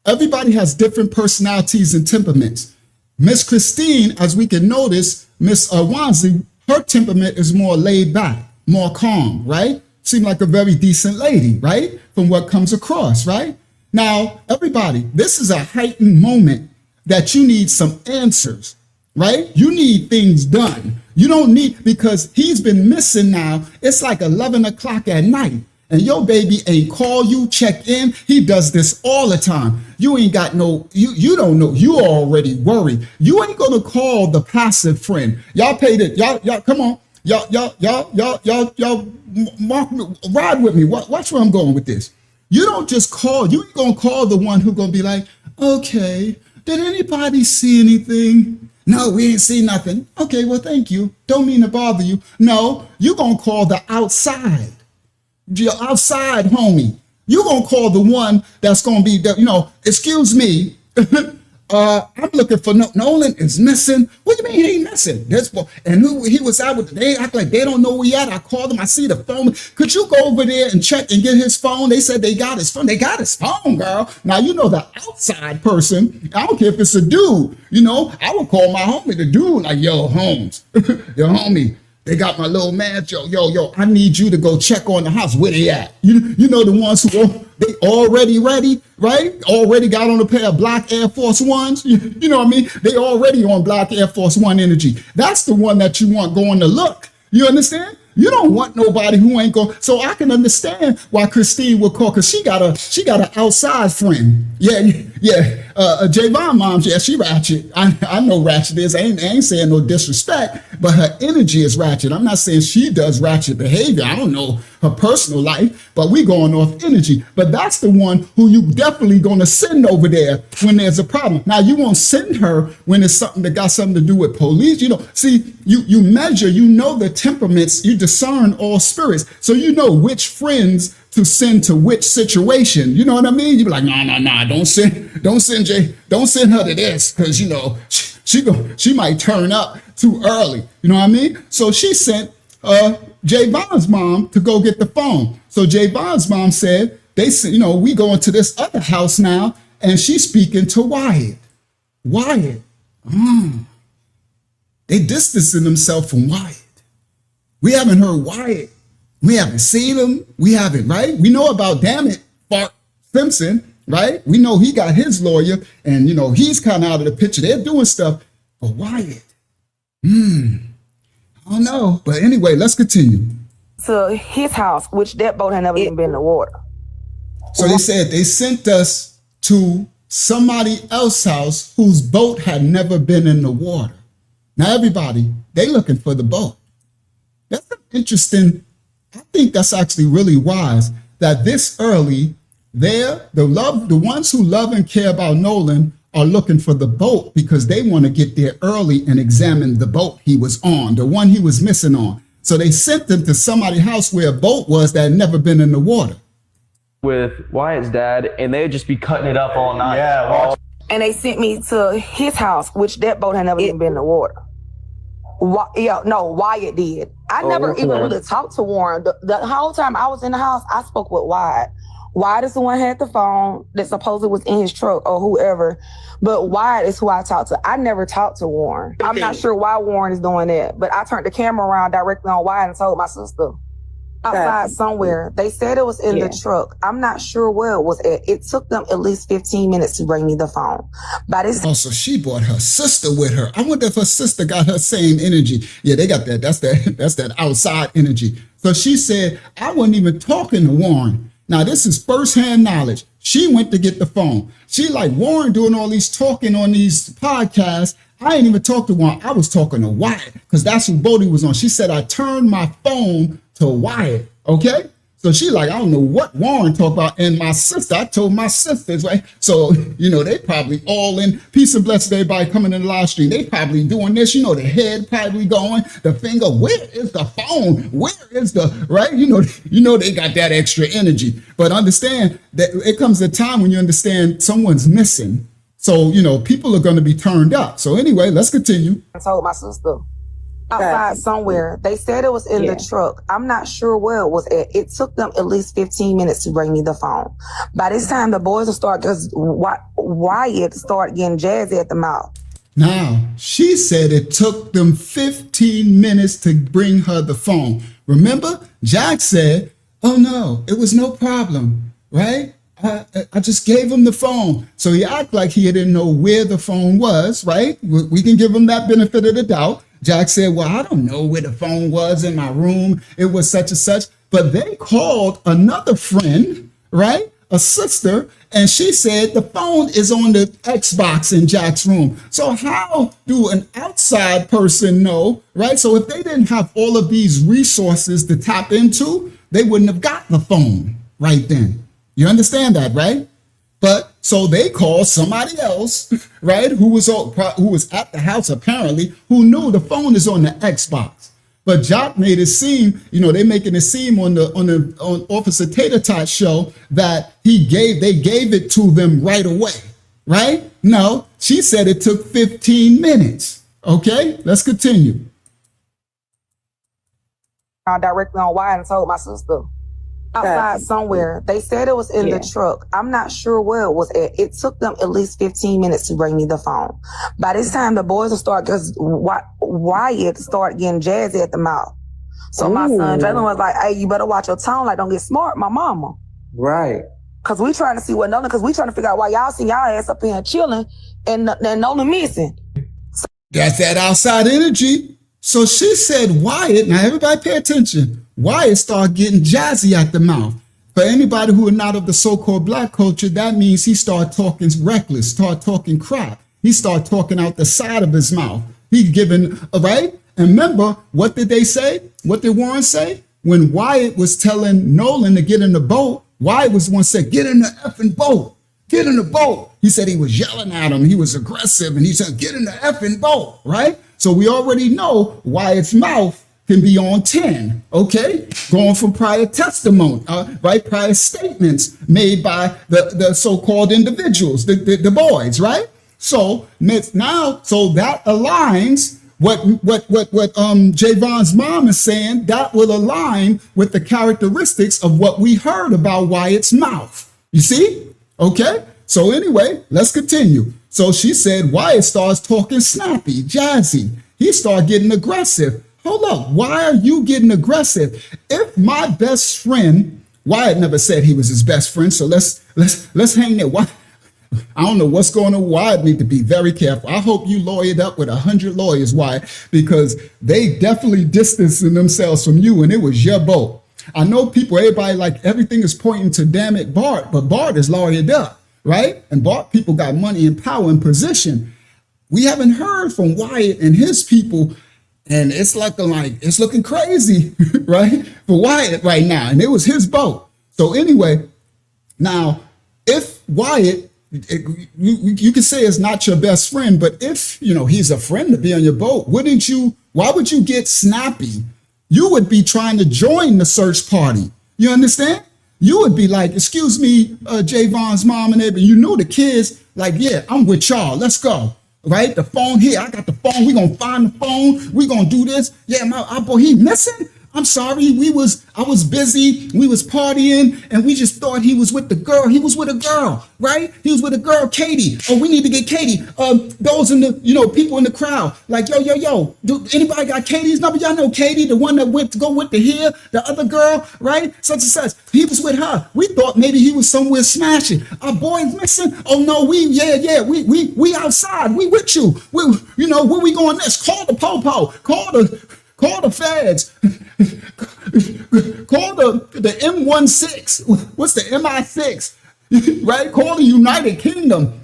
Everybody has different personalities and temperaments. Miss Christine, as we can notice, Miss Wanzi, her temperament is more laid back, more calm, right? Seemed like a very decent lady, right? From what comes across, right? Now, everybody, this is a heightened moment that you need some answers, right? You need things done. You don't need, because he's been missing now. It's like 11 o'clock at night and your baby ain't call you, check in. He does this all the time. You ain't got no, you don't know. You already worried. You ain't going to call the passive friend. Y'all paid it. Y'all, come on. Y'all, ride with me. Watch where I'm going with this. You don't just call. You ain't going to call the one who's going to be like, okay, did anybody see anything? No, we ain't see nothing. Okay, well, thank you. Don't mean to bother you. No, you're going to call the outside. Your outside homie. You're going to call the one that's going to be, excuse me. I'm looking for Nolan is missing. What do you mean he ain't missing? And he was out with, they act like they don't know where he at. I called him. I see the phone. Could you go over there and check and get his phone? They said they got his phone. They got his phone, girl. Now, the outside person, I don't care if it's a dude, I would call my homie, the dude, like, yo, Holmes, yo, homie, they got my little man, yo, I need you to go check on the house. Where they at? You know the ones who they already ready, right? Already got on a pair of black Air Force Ones. You know what I mean? They already on black Air Force One energy. That's the one that you want going to look. You understand? You don't want nobody who ain't going. So I can understand why Christine would call, because she got an outside friend. Yeah. Javon's mom, yeah, she ratchet. I know ratchet is. I ain't saying no disrespect, but her energy is ratchet. I'm not saying she does ratchet behavior. I don't know her personal life, but we going off energy. But that's the one who you definitely going to send over there when there's a problem. Now, you won't send her when it's something that got something to do with police. See, you measure, the temperaments, you discern all spirits. So you know which friends to send to which situation. You know what I mean? You be like, nah, don't send her to this, because she might turn up too early. You know what I mean? So she sent Javon's mom to go get the phone. So Javon's mom said, they said, we going to this other house now, and she's speaking to Wyatt. They distancing themselves from Wyatt. We haven't heard Wyatt. We haven't seen him. We haven't, right? We know about, damn it, Bart Simpson, right? We know he got his lawyer, and, he's kind of out of the picture. They're doing stuff. But Wyatt, I don't know. But anyway, let's continue. To his house, which that boat had never even been in the water. So they said they sent us to somebody else's house whose boat had never been in the water. Now, everybody, they looking for the boat. That's interesting. I think that's actually really wise that this early, the ones who love and care about Nolan are looking for the boat, because they want to get there early and examine the boat he was on, the one he was missing on. So they sent them to somebody's house where a boat was that had never been in the water. With Wyatt's dad, and they'd just be cutting it up all night. Yeah. And they sent me to his house, which that boat had never even been in the water. Wyatt did. I never even really talked to Warren. The whole time I was in the house, I spoke with Wyatt. Wyatt is the one who had the phone that supposedly was in his truck or whoever. But Wyatt is who I talked to. I never talked to Warren. I'm not sure why Warren is doing that, but I turned the camera around directly on Wyatt and told my sister outside somewhere. They said it was in the truck. I'm not sure where it was at. It took them at least 15 minutes to bring me the phone. So she brought her sister with her. I wonder if her sister got her same energy. Yeah, they got that. That's that outside energy. So she said, I wasn't even talking to Warren. Now, this is firsthand knowledge. She went to get the phone. She like, Warren doing all these talking on these podcasts. I ain't even talked to Warren. I was talking to Wyatt, because that's who Bodie was on. She said, I turned my phone to Wyatt. Okay. So she like, I don't know what Warren talked about. And my sister, I told my sisters, right? So, they probably all in peace and blessings, everybody coming in the live stream. They probably doing this, the head probably going, the finger, where is the phone? Where is the, right? They got that extra energy. But understand that it comes a time when you understand someone's missing. So, people are going to be turned up. So anyway, let's continue. I told my sister. Outside somewhere. They said it was in the truck. I'm not sure where it was at. It took them at least 15 minutes to bring me the phone. By this time, the boys will start, because Wyatt start getting jazzy at the mouth. Now, she said it took them 15 minutes to bring her the phone. Remember, Jack said, oh no, it was no problem, right? I just gave him the phone. So he acted like he didn't know where the phone was, right? We can give him that benefit of the doubt. Jack said, well, I don't know where the phone was in my room. It was such and such. But they called another friend, right? A sister. And she said the phone is on the Xbox in Jack's room. So how do an outside person know, right? So if they didn't have all of these resources to tap into, they wouldn't have got the phone right then. You understand that, right? But so they called somebody else, right, who was at the house apparently, who knew the phone is on the Xbox. But Jock made it seem, they making it seem on Officer Tater Tot show that they gave it to them right away, right? No, she said it took 15 minutes. Okay, let's continue. Directly on Wyatt and told my sister. Outside somewhere. They said it was in the truck. I'm not sure where it was at. It took them at least 15 minutes to bring me the phone. By this time, the boys will start, because Wyatt start getting jazzy at the mouth. So my son, Jalen, was like, hey, you better watch your tone. Like, don't get smart, my mama. Right. Because we trying to see what Nolan, because we trying to figure out why y'all see y'all ass up here chilling and Nolan missing. That's that outside energy. So she said Wyatt, now everybody pay attention. Wyatt started getting jazzy at the mouth. For anybody who are not of the so-called black culture, that means he started talking reckless, started talking crap. He started talking out the side of his mouth. He giving, right? And remember, what did they say? What did Warren say? When Wyatt was telling Nolan to get in the boat, Wyatt was the one who said, get in the effing boat. Get in the boat. He said he was yelling at him. He was aggressive. And he said, get in the effing boat, right? So we already know Wyatt's mouth can be on 10, okay? Going from prior testimony, right? Prior statements made by the so-called individuals, the boys, right? So now, so that aligns what Javon's mom is saying. That will align with the characteristics of what we heard about Wyatt's mouth. You see? Okay? So anyway, let's continue. So she said Wyatt starts talking snappy, jazzy. He started getting aggressive. Hold up, why are you getting aggressive? If my best friend, Wyatt never said he was his best friend, so let's hang there. Why? I don't know what's going on. Wyatt need to be very careful. I hope you lawyered up with 100 lawyers, Wyatt, because they definitely distancing themselves from you, and it was your boat. I know everybody like everything is pointing to damn it Bart, but Bart is lawyered up, right? And Bart people got money and power and position. We haven't heard from Wyatt and his people. And it's looking crazy, right? For Wyatt right now. And it was his boat. So anyway, now, if Wyatt, you can say it's not your best friend, but if, he's a friend to be on your boat, why would you get snappy? You would be trying to join the search party. You understand? You would be like, excuse me, Javon's mom and everybody. You know the kids, like, yeah, I'm with y'all. Let's go. Right? The phone here. I got the phone. We're going to find the phone. We're going to do this. Yeah, our boy, he missing? I'm sorry. I was busy. We was partying and we just thought he was with the girl. He was with a girl, right? He was with a girl, Katie. Oh, we need to get Katie. Those in the, people in the crowd, like, yo, do anybody got Katie's number? Y'all know Katie, the one that went to go with the other girl, right? Such and such. He was with her. We thought maybe he was somewhere smashing. Our boy's missing. Oh no, we outside. We with you. Where we going next? Call the po-po. Call the feds. Call the M16. What's the MI6? Right? Call the United Kingdom.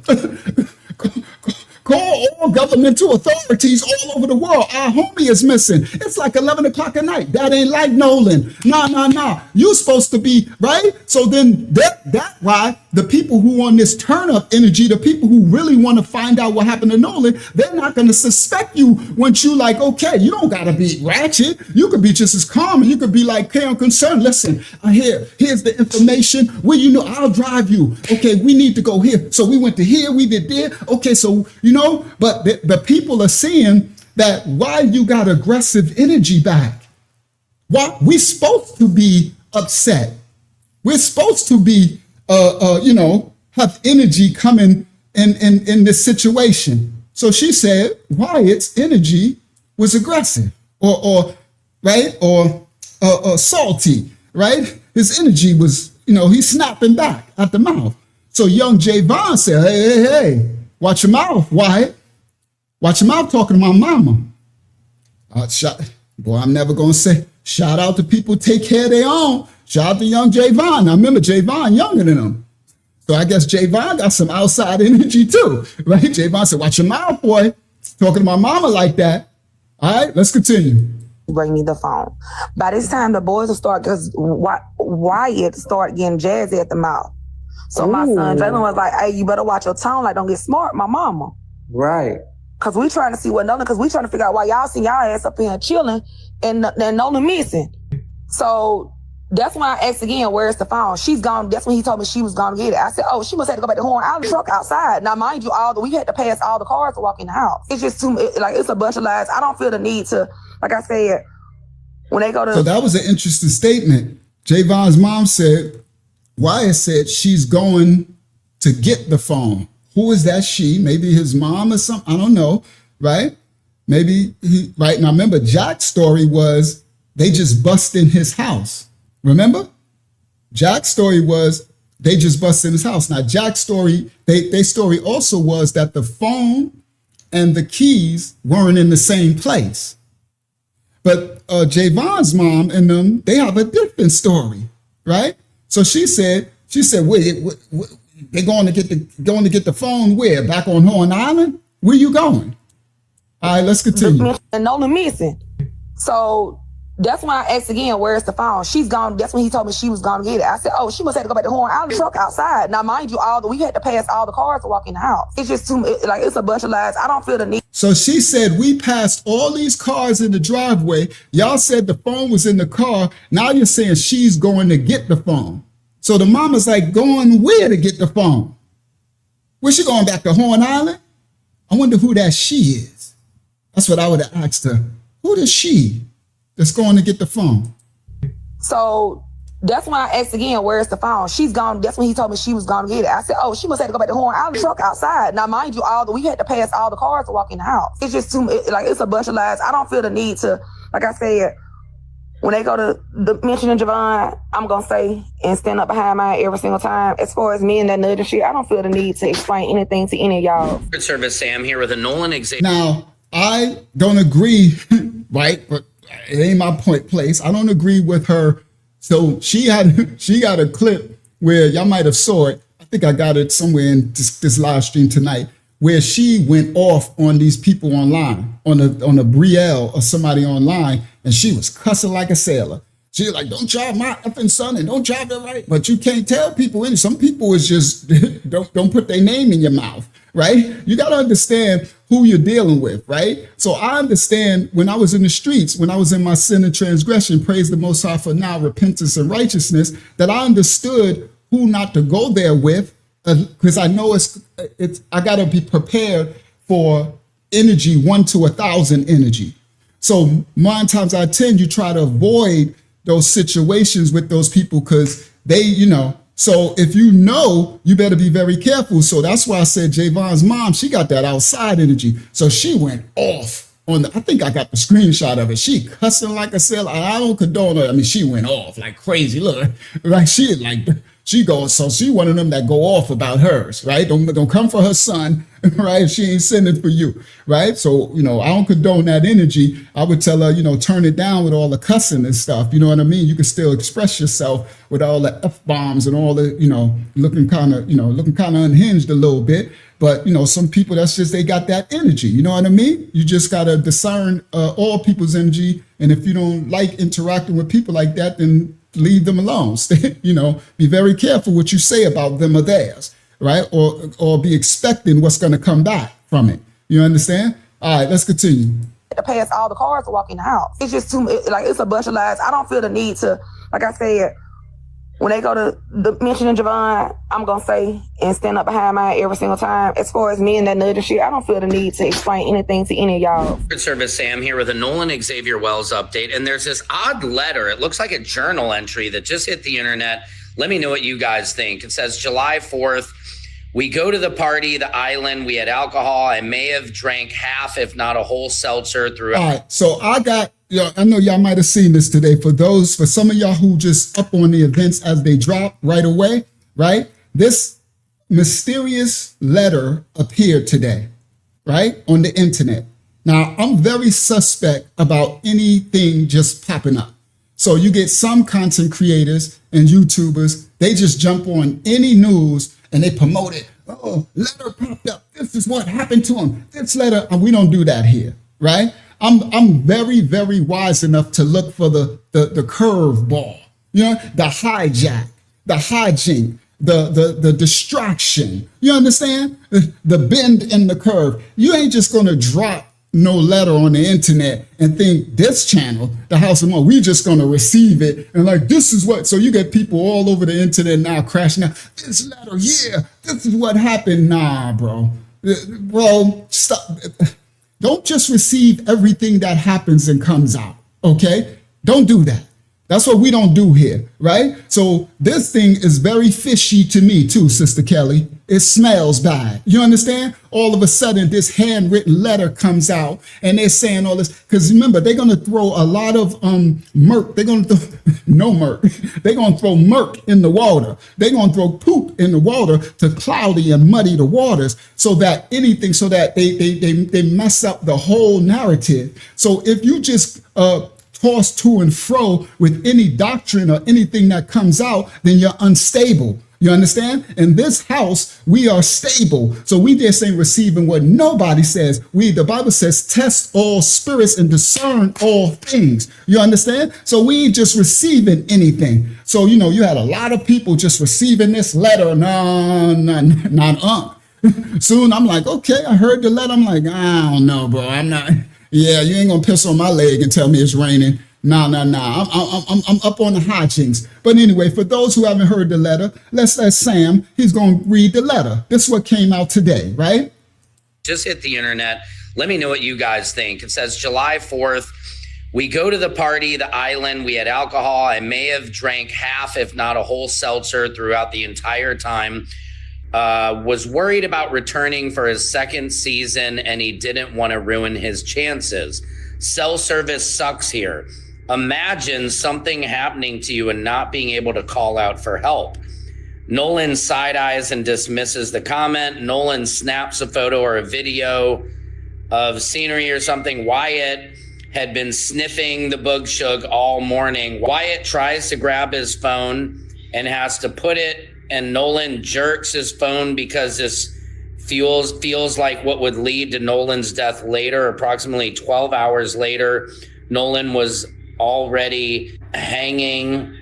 Call all governmental authorities all over the world. Our homie is missing. It's like 11 o'clock at night. That ain't like Nolan. Nah. You supposed to be, right? So then that why the people who on this turn up energy, the people who really want to find out what happened to Nolan, they're not going to suspect you once you like, okay, you don't got to be ratchet. You could be just as calm and you could be like, care and concern. Listen, here's the information. Where you know, I'll drive you. Okay, we need to go here. So we went to here, we did there. Okay, so, you know, but the people are seeing that why you got aggressive energy back. Why we supposed to be upset. We're supposed to be, you know, have energy coming in this situation. So she said Wyatt's energy was aggressive or right, or salty, right? His energy was, you know, he's snapping back at the mouth. So young Javon said, hey, watch your mouth, Wyatt. Watch your mouth talking to my mama. Boy, I'm never going to say, shout out to people take care of their own. Shout out to young Javon. Now remember, Javon younger than him. So I guess Javon got some outside energy too, right? Javon said, watch your mouth, boy. Talking to my mama like that. All right, let's continue. Bring me the phone. By this time, the boys will start, because Wyatt start getting jazzy at the mouth. So my son, Jalen, was like, hey, you better watch your tone. Like, don't get smart, my mama. Right. Because we trying to see what Nolan, because we trying to figure out why y'all see y'all ass up here chilling and Nolan missing. So that's when I asked again, where's the phone? She's gone. That's when he told me she was going to get it. I said, oh, she must have to go back to Horn Island truck outside. Now, mind you, we had to pass all the cars to walk in the house. It's just it's a bunch of lies. I don't feel the need to, like I said, when they go to. So that was an interesting statement. Javon's mom said, Wyatt said she's going to get the phone. Who is that she? Maybe his mom or something. I don't know, right? Maybe right? Now remember, Jack's story was they just bust in his house. Remember? Jack's story was they just bust in his house. Now Jack's story, their story also was that the phone and the keys weren't in the same place. But Javon's mom and them, they have a different story, right? So she said, wait, they're going to get the phone where? Back on Horn Island? Where you going? All right, let's continue. And Nolan missing. So that's when I asked again, where's the phone? She's gone. That's when he told me she was going to get it. I said, oh, she must have to go back to Horn Island truck outside. Now, mind you, we had to pass all the cars to walk in the house. It's just it's a bunch of lies. I don't feel the need. So she said, we passed all these cars in the driveway. Y'all said the phone was in the car. Now you're saying she's going to get the phone. So the mama's like, going where to get the phone? Where's she going, back to Horn Island? I wonder who that she is. That's what I would have asked her. Who is she that's going to get the phone? So that's when I asked again, where's the phone? She's gone. That's when he told me she was going to get it. I said, oh, she must have to go back to Horn Island truck outside. Now, mind you, we had to pass all the cars to walk in the house. It's just it's a bunch of lies. I don't feel the need to, like I said, when they go to mentioning Javon, I'm going to say and stand up behind mine every single time. As far as me and that nudge and shit, I don't feel the need to explain anything to any of y'all. Good service, Sam, here with a Nolan example. Now, I don't agree, right? But it ain't my place. I don't agree with her. So she got a clip where y'all might have saw it. I think I got it somewhere in this live stream tonight, where she went off on these people online, on a Brielle or somebody online, and she was cussing like a sailor. She was like, don't drive my effing son and don't drive it right. But you can't tell people, and some people is just, don't put their name in your mouth, right? You got to understand who you're dealing with, right? So I understand when I was in the streets, when I was in my sin and transgression, praise the Most High for now, repentance and righteousness, that I understood who not to go there with, because I know I got to be prepared for energy 1 to 1,000 energy. So 9 times out of 10, you try to avoid those situations with those people because they, so if you better be very careful. So that's why I said Javon's mom, she got that outside energy. So she went off I think I got the screenshot of it. She cussing like a sailor. I don't condone her. I mean, she went off like crazy. Look, like she goes, so she one of them that go off about hers, right? Don't come for her son, right? If she ain't sending for you, right? So, I don't condone that energy. I would tell her, turn it down with all the cussing and stuff. You know what I mean? You can still express yourself with all the F-bombs and all the, looking kind of unhinged a little bit. But, you know, some people, that's just, they got that energy. You know what I mean? You just got to discern all people's energy. And if you don't like interacting with people like that, then leave them alone. You know, be very careful what you say about them or theirs, right? Or be expecting what's going to come back from it. You understand? All right, let's continue. To pass all the cars to walk in the house. It's just too, like, it's a bunch of lies. I don't feel the need to, like I said, when they go to the mentioning Javon, I'm going to say and stand up behind mine every single time. As far as me and that nugget shit, I don't feel the need to explain anything to any of y'all. Secret Service Sam here with a Nolan Xavier Wells update. And there's this odd letter. It looks like a journal entry that just hit the internet. Let me know what you guys think. It says July 4th. We go to the party, the island. We had alcohol. I may have drank half, if not a whole seltzer throughout. All right. So I got, I know y'all might have seen this today. For some of y'all who just up on the events as they drop right away, right? This mysterious letter appeared today, right? On the internet. Now, I'm very suspect about anything just popping up. So you get some content creators and YouTubers, they just jump on any news and they promote it. Oh, letter popped up. This is what happened to him. This letter, and we don't do that here, right? I'm very, very wise enough to look for the curveball, you know, the hijack, the hijink, the distraction. You understand? The bend in the curve. You ain't just gonna drop no letter on the internet and think this channel, the House of Mo, we just gonna receive it and like, this is what, so you get people all over the internet now crashing out, this letter, yeah, this is what happened. Nah, bro. Bro, stop. Don't just receive everything that happens and comes out, okay? Don't do that. That's what we don't do here, right? So this thing is very fishy to me too, Sister Kelly. It smells bad. You understand? All of a sudden, this handwritten letter comes out and they're saying all this. Because remember, they're going to throw a lot of murk. They're going to throw, no murk. They're going to throw murk in the water. They're going to throw poop in the water to cloudy and muddy the waters so that they mess up the whole narrative. So if you just toss to and fro with any doctrine or anything that comes out, then you're unstable. You understand? In this house, we are stable. So we just ain't receiving what nobody says. The Bible says, test all spirits and discern all things. You understand? So we ain't just receiving anything. So, you know, you had a lot of people just receiving this letter. Soon I'm like, okay, I heard the letter. I'm like, I don't know, bro. I'm not. Yeah, you ain't gonna piss on my leg and tell me it's raining. Nah. I'm up on the hijinks. But anyway, for those who haven't heard the letter, let's let Sam, he's gonna read the letter. This is what came out today, right? Just hit the internet. Let me know what you guys think. It says July 4th. We go to the party, the island. We had alcohol. I may have drank half, if not a whole seltzer throughout the entire time. Was worried about returning for his second season and he didn't want to ruin his chances. Cell service sucks here. Imagine something happening to you and not being able to call out for help. Nolan side eyes and dismisses the comment. Nolan snaps a photo or a video of scenery or something. Wyatt had been sniffing the bug shug all morning. Wyatt tries to grab his phone and has to put it, and Nolan jerks his phone because this feels like what would lead to Nolan's death later. Approximately 12 hours later, Nolan was already hanging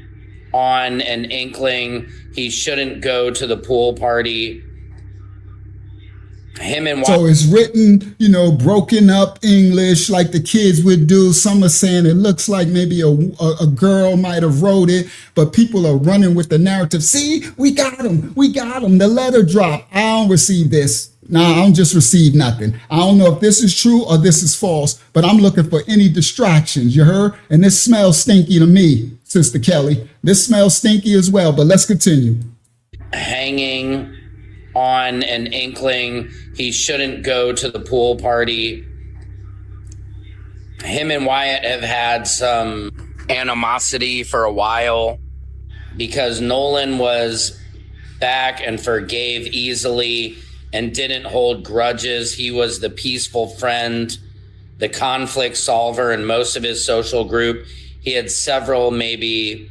on an inkling he shouldn't go to the pool party. So it's written, you know, broken up English like the kids would do. Some are saying it looks like maybe a girl might have wrote it, but people are running with the narrative. See, we got him. The letter dropped. I don't receive this. Nah, I don't just receive nothing. I don't know if this is true or this is false, but I'm looking for any distractions, you heard? And this smells stinky to me, Sister Kelly. This smells stinky as well, but let's continue. Hanging on an inkling he shouldn't go to the pool party. Him and Wyatt have had some animosity for a while because Nolan was back and forgave easily and didn't hold grudges. He was the peaceful friend, the conflict solver in most of his social group. He had several maybe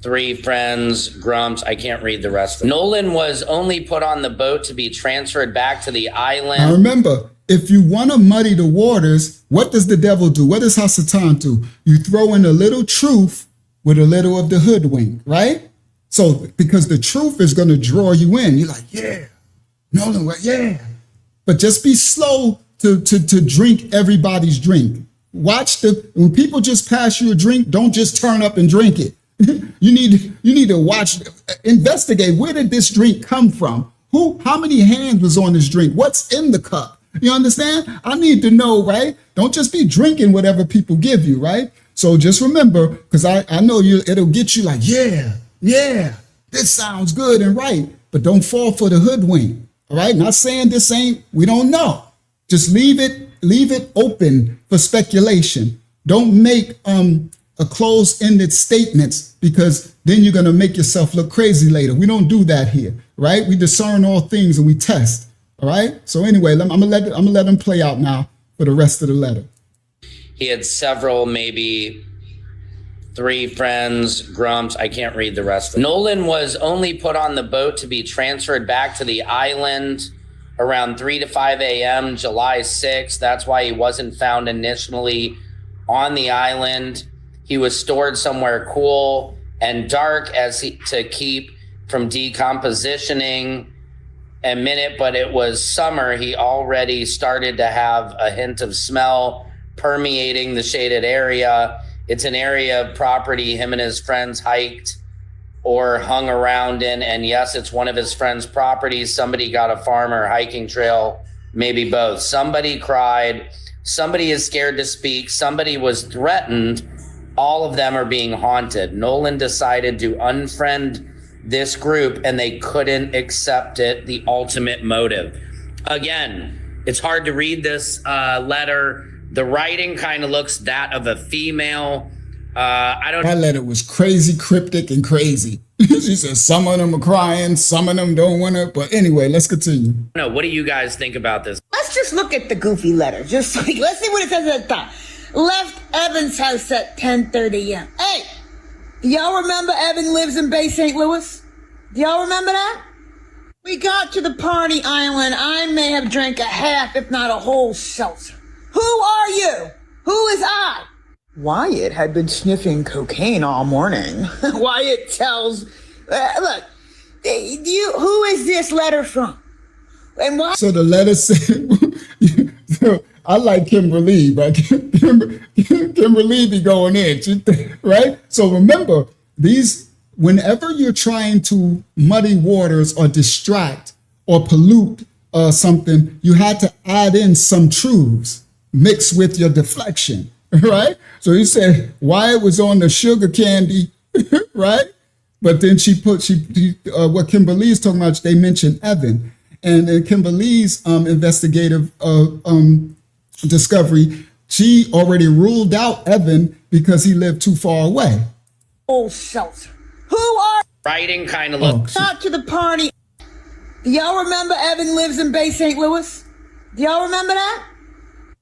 three friends, Grumps. I can't read the rest of it. Nolan was only put on the boat to be transferred back to the island. Now remember, if you want to muddy the waters, what does the devil do? What does Hasatan do? You throw in a little truth with a little of the hoodwink, right? So because the truth is going to draw you in. You're like, yeah, Nolan, yeah. But just be slow to drink everybody's drink. When people just pass you a drink, don't just turn up and drink it. You need to watch, investigate, where did this drink come from? How many hands was on this drink? What's in the cup? You understand? I need to know, right? Don't just be drinking whatever people give you, right? So just remember, because I know it'll get you like, yeah, this sounds good and right, but don't fall for the hoodwink, all right? Not saying we don't know. Just leave it open for speculation. Don't make a closed-ended statements, because then you're going to make yourself look crazy later. We don't do that here, right? We discern all things and we test, all right? So anyway, I'm gonna let them play out now for the rest of the letter. He had several, maybe three friends, Grumps. I can't read the rest of it. Nolan was only put on the boat to be transferred back to the island around 3 to 5 a.m. July 6th. That's why he wasn't found initially on the island. He was stored somewhere cool and dark to keep from decompositioning a minute, but it was summer. He already started to have a hint of smell permeating the shaded area. It's an area of property him and his friends hiked or hung around in. And yes, it's one of his friends' properties. Somebody got a farm or hiking trail, maybe both. Somebody cried. Somebody is scared to speak. Somebody was threatened. All of them are being haunted. Nolan decided to unfriend this group and they couldn't accept it. The ultimate motive. Again, it's hard to read this letter. The writing kind of looks that of a female. That letter was crazy, cryptic, and crazy. She said some of them are crying, some of them don't want to. But anyway, let's continue. No, what do you guys think about this? Let's just look at the goofy letter. Let's see what it says at the top. Left Evan's house at 10:30 a.m. Hey, do y'all remember Evan lives in Bay St. Louis? Do y'all remember that? We got to the party island. I may have drank a half, if not a whole seltzer. Who are you? Who is I? Wyatt had been sniffing cocaine all morning. Wyatt tells, look, who is this letter from? And why? So the letter said, I like Kimberly, right? Kimberly be going in, right? So remember, whenever you're trying to muddy waters or distract or pollute something, you had to add in some truths mixed with your deflection, right? So he said Wyatt was on the sugar candy, right? But then what Kimberly's talking about, they mentioned Evan. And in Kimberly's investigative discovery, she already ruled out Evan because he lived too far away. Oh, seltzer. Who are writing kind of looks not to the party? Do y'all remember Evan lives in Bay St. Louis? Do y'all remember that?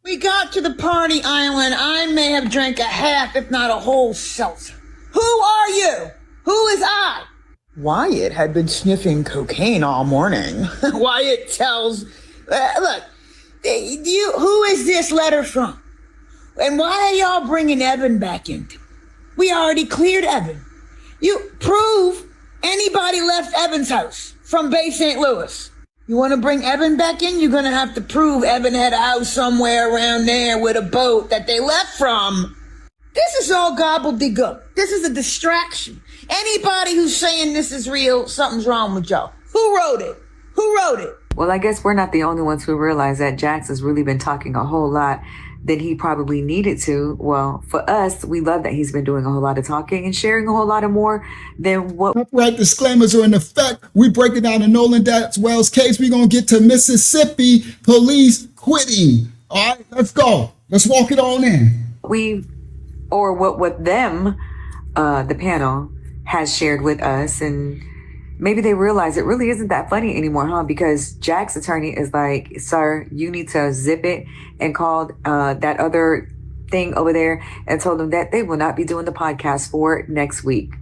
We got to the party island. I may have drank a half, if not a whole seltzer. Who are you? Who is I? Wyatt had been sniffing cocaine all morning. Wyatt tells, look, who is this letter from? And why are y'all bringing Evan back into it? We already cleared Evan. You prove anybody left Evan's house from Bay St. Louis. You want to bring Evan back in? You're going to have to prove Evan had a house somewhere around there with a boat that they left from. This is all gobbledygook. This is a distraction. Anybody who's saying this is real, something's wrong with y'all. Who wrote it? Who wrote it? Well, I guess we're not the only ones who realize that Jax has really been talking a whole lot than he probably needed to. Well, for us, we love that he's been doing a whole lot of talking and sharing a whole lot of more than what. Copyright disclaimers are in effect. We break it down in Nolan Wells case. We're going to get to Mississippi police quitting. All right, let's go. Let's walk it on in. What them, the panel, has shared with us, and maybe they realize it really isn't that funny anymore, huh? Because Jack's attorney is like, sir, you need to zip it, and called that other thing over there and told them that they will not be doing the podcast for next week.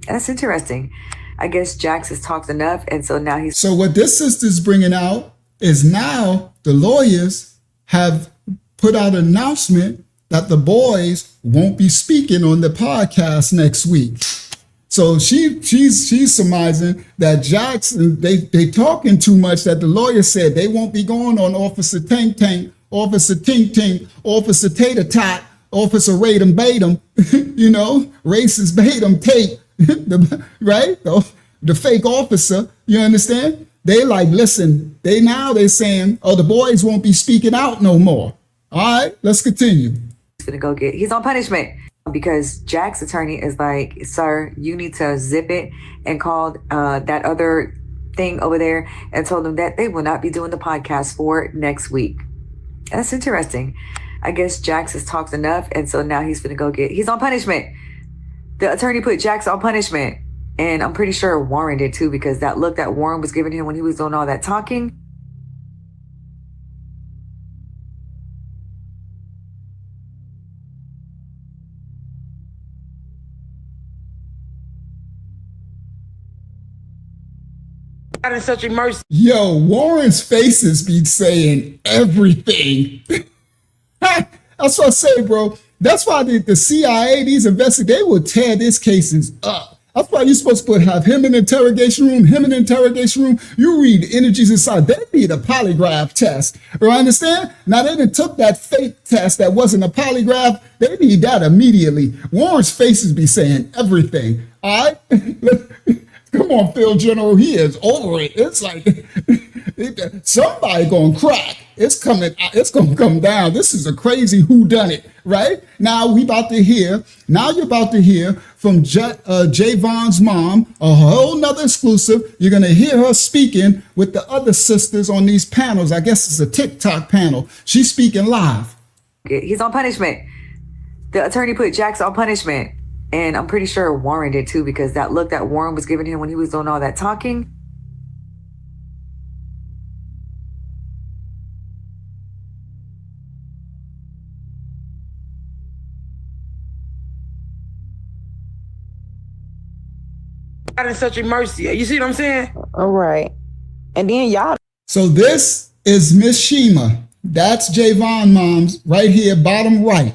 That's interesting. I guess Jax has talked enough, and so now he's... So what this sister's bringing out is now the lawyers have put out an announcement that the boys won't be speaking on the podcast next week. So she's surmising that Jackson, they talking too much, that the lawyer said they won't be going on Officer Tank Tank, Officer Tink Tink, Officer Tater Tot, Officer Rate 'em Bait 'em, you know, racist bait 'em tape, right? The fake officer, you understand? They like, listen, they saying, oh, the boys won't be speaking out no more. All right, let's continue. He's on punishment because Jack's attorney is like, sir, you need to zip it, and called that other thing over there and told them that they will not be doing the podcast for next week. That's interesting. I guess Jax has talked enough, and so now he's he's on punishment. The attorney put Jax on punishment, and I'm pretty sure Warren did too, because that look that Warren was giving him when he was doing all that talking. God in such a mercy. Yo, Warren's faces be saying everything. That's what I say, bro. That's why the CIA, these investigators, they will tear these cases up. That's why you're supposed to have him in the interrogation room, You read energies inside. They need a polygraph test. You understand? Now, they done took that fake test that wasn't a polygraph. They need that immediately. Warren's faces be saying everything. All right? Come on, Phil General, he is over it. It's like somebody gonna crack. It's gonna come down. This is a crazy whodunit, right? Now you're about to hear from Javon's mom, a whole nother exclusive. You're gonna hear her speaking with the other sisters on these panels. I guess it's a TikTok panel. She's speaking live. He's on punishment. The attorney put Jax on punishment. And I'm pretty sure Warren did too, because that look that Warren was giving him when he was doing all that talking. God in such a mercy. You see what I'm saying? All right. And then y'all. So this is Miss Shima. That's Javon mom's right here, bottom right.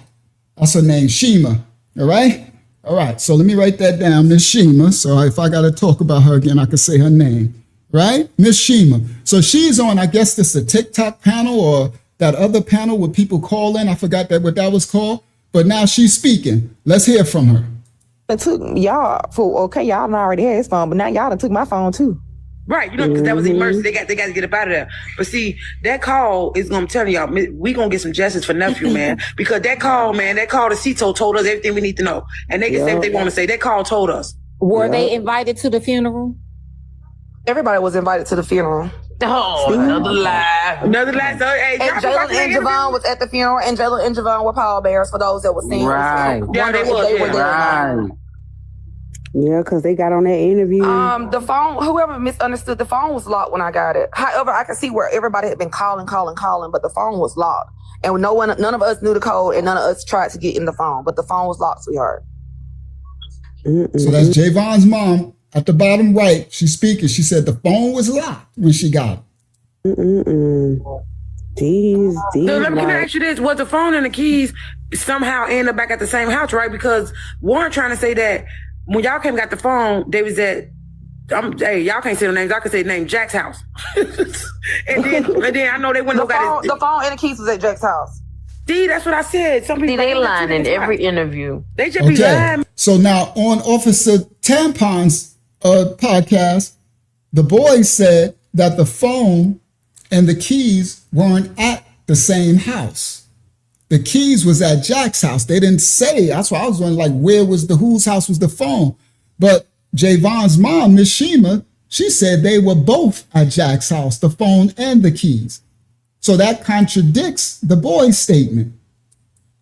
That's her name, Shima. All right? All right, so let me write that down, Miss Shima. So if I got to talk about her again, I can say her name, right? Miss Shima. So she's on, I guess this is a TikTok panel or that other panel where people call in. I forgot what that was called. But now she's speaking. Let's hear from her. It took y'all y'all done already had his phone, but now y'all done took my phone too. Right, you know, because that was emergency. They got to get up out of there. But see, that call is gonna tell y'all, we gonna get some justice for nephew, man. Because that call to Cito told us everything we need to know, and they can say what they want to say. That call told us. Were they invited to the funeral? Everybody was invited to the funeral. Oh, another lie. So, hey, and Jalen and Javon was at the funeral, and Jalen and Javon were pallbearers for those that were seen. Right. Yeah, they were there. Right. Yeah, because they got on that interview. The phone, whoever misunderstood, the phone was locked when I got it. However, I could see where everybody had been calling, but the phone was locked. And none of us knew the code, and none of us tried to get in the phone, but the phone was locked, sweetheart. So that's Javon's mom at the bottom right. She's speaking. She said the phone was locked when she got it. These so let me ask you this. Was the phone and the keys somehow end up back at the same house, right? Because Warren trying to say that when y'all came and got the phone, they was at, hey, y'all can't say the names. I can say the name Jack's house. and then I know they went and got the phone and the keys was at Jack's house. See, that's what I said. Some people they lying in every interview. They just be lying. So now on Officer Tampon's podcast, the boys said that the phone and the keys weren't at the same house. The keys was at Jack's house. They didn't say. That's why I was wondering, like, whose house was the phone? But Javon's mom, Miss Shima, she said they were both at Jack's house, the phone and the keys. So that contradicts the boy's statement.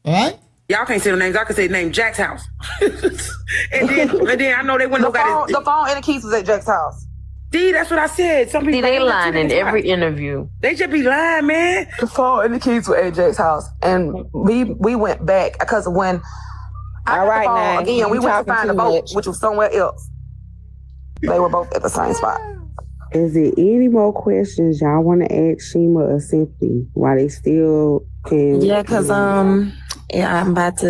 All right? Y'all can't say the names. I can say the name Jack's house. and then I know they went and got the phone and the keys was at Jack's house. See, that's what I said. Some people they lying in every interview. They just be lying, man. The phone and the keys were at Jack's house, and we went back because when I got the phone again, we went to find the boat, which was somewhere else. They were both at the same spot. Is there any more questions y'all want to ask Shima or Simply while they still can? Yeah, because yeah, I'm about to